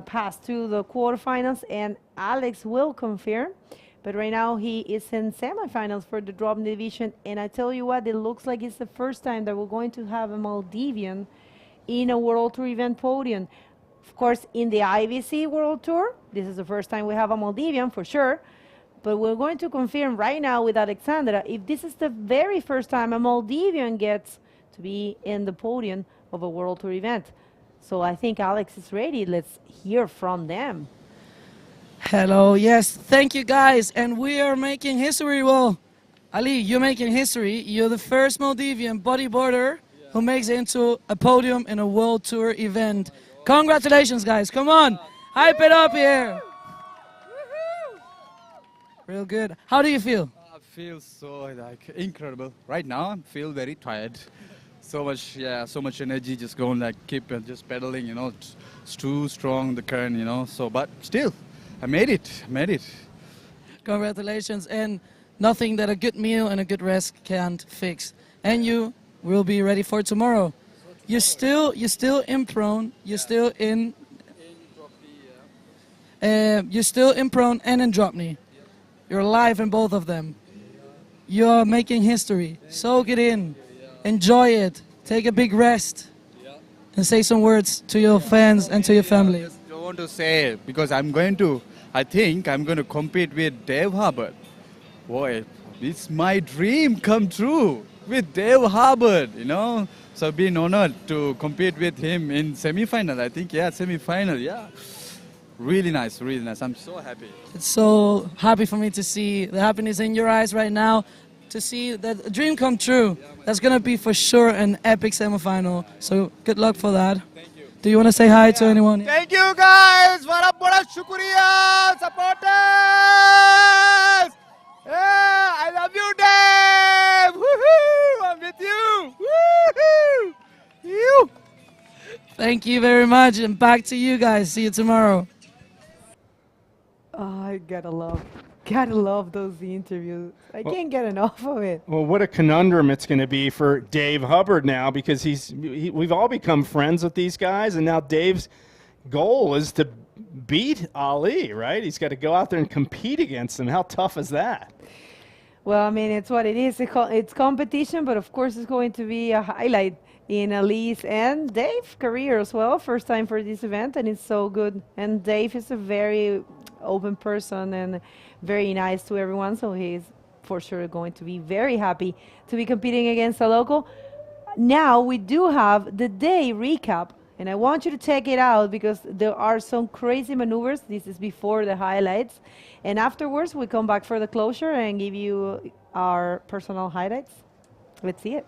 passed to the quarterfinals, and Alex will confirm. But right now, he is in semifinals for the DROPKNEE division. And I tell you what, it looks like it's the first time that we're going to have a Maldivian in a World Tour event podium. Of course, in the IBC World Tour, this is the first time we have a Maldivian for sure, but we're going to confirm right now with Alexandra if this is the very first time a Maldivian gets to be in the podium of a World Tour event. So I think Alex is ready. Let's hear from them. Hello, yes, thank you guys, and we are making history. Well, Ali, you're making history. You're the first Maldivian bodyboarder who makes it into a podium in a World Tour event. Congratulations, guys. Come on. Hype it up here. Real good. How do you feel? I feel so incredible. Right now, I feel very tired. So much energy just going keep just pedaling, it's too strong, the current, so, but still, I made it. Congratulations, and nothing that a good meal and a good rest can't fix. And you will be ready for tomorrow. You're still in prone. You're still in prone and in DROPKNEE. You're alive in both of them. You're making history. Soak it in. Enjoy it. Take a big rest. And say some words to your fans and to your family. I just don't want to say it because I think I'm going to compete with Dave Hubbard. Boy, it's my dream come true with Dave Hubbard, you know. So I've been honored to compete with him in semi-final. I think, yeah, semi-final, yeah. Really nice, really nice. I'm so happy. It's so happy for me to see the happiness in your eyes right now, to see that a dream come true. That's going to be for sure an epic semifinal. So good luck for that. Thank you. Do you want to say hi to anyone? Thank you guys. Bada shukriya, supporters. Yeah, I love you, Dave. Woohoo! I'm with you. Woohoo! You. Thank you very much, and back to you guys. See you tomorrow. Oh, I gotta love those interviews. I can't get enough of it. Well, what a conundrum it's going to be for Dave Hubbard now, because we've all become friends with these guys, and now Dave's goal is to beat Ali, right? He's got to go out there and compete against him. How tough is that? Well, I mean, it's what it is. It's competition, but of course it's going to be a highlight in Ali's and Dave's career as well. First time for this event, and it's so good. And Dave is a very open person and very nice to everyone, so he's for sure going to be very happy to be competing against a local. Now we do have the day recap, and I want you to check it out because there are some crazy maneuvers. This is before the highlights, and afterwards we come back for the closure and give you our personal highlights. Let's see it.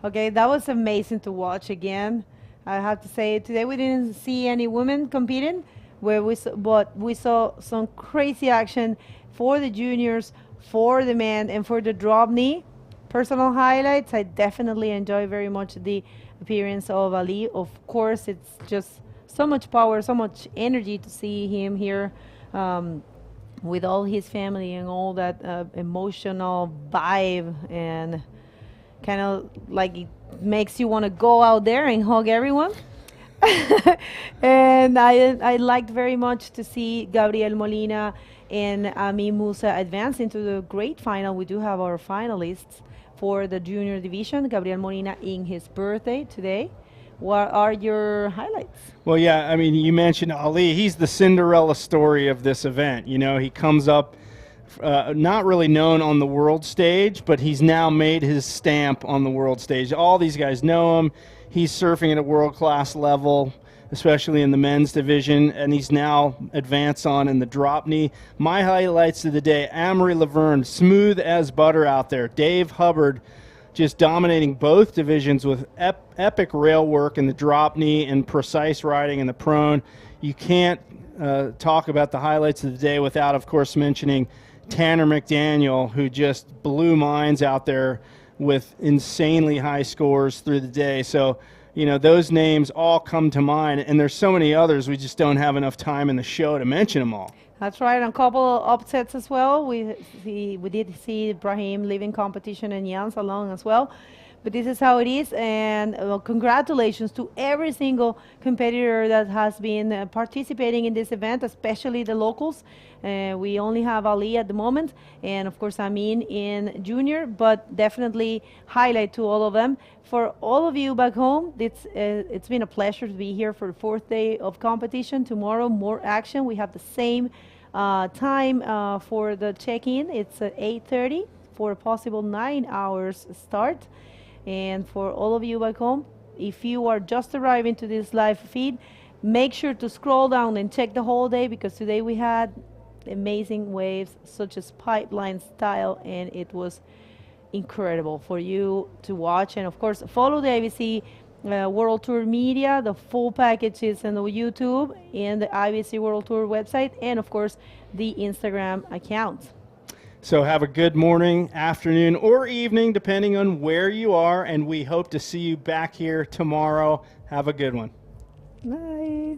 Okay, that was amazing to watch again. I have to say, today we didn't see any women competing, but we saw some crazy action for the juniors, for the men, and for the drop knee. Personal highlights, I definitely enjoy very much the appearance of Ali. Of course, it's just so much power, so much energy to see him here with all his family and all that emotional vibe, and kind of like it makes you want to go out there and hug everyone. And I liked very much to see Gabriel Molina and Ami Musa advance into the great final. We do have our finalists for the junior division. Gabriel Molina in his birthday today. What are your highlights? Well, yeah, I mean, you mentioned Ali. He's the Cinderella story of this event. You know, he comes up not really known on the world stage, but he's now made his stamp on the world stage. All these guys know him. He's surfing at a world-class level, especially in the men's division, and he's now advanced on in the drop knee. My highlights of the day, Amory Laverne, smooth as butter out there. Dave Hubbard just dominating both divisions with epic rail work in the drop knee and precise riding in the prone. You can't talk about the highlights of the day without, of course, mentioning Tanner McDaniel, who just blew minds out there with insanely high scores through the day. So, you know, those names all come to mind, and there's so many others, we just don't have enough time in the show to mention them all. That's right, and a couple of upsets as well. We did see Brahim leaving competition and Jans along as well. But this is how it is, and congratulations to every single competitor that has been participating in this event, especially the locals. We only have Ali at the moment, and of course Amin in junior, but definitely highlight to all of them. For all of you back home, it's been a pleasure to be here for the 4th day of competition. Tomorrow, more action. We have the same time for the check-in. It's at 8:30 for a possible 9 hours start. And for all of you back home, if you are just arriving to this live feed, make sure to scroll down and check the whole day, because today we had amazing waves such as pipeline style, and it was incredible for you to watch. And of course, follow the IBC World Tour media. The full package is on the YouTube and the IBC World Tour website, and of course the Instagram account. So have a good morning, afternoon, or evening, depending on where you are, and we hope to see you back here tomorrow. Have a good one. Bye.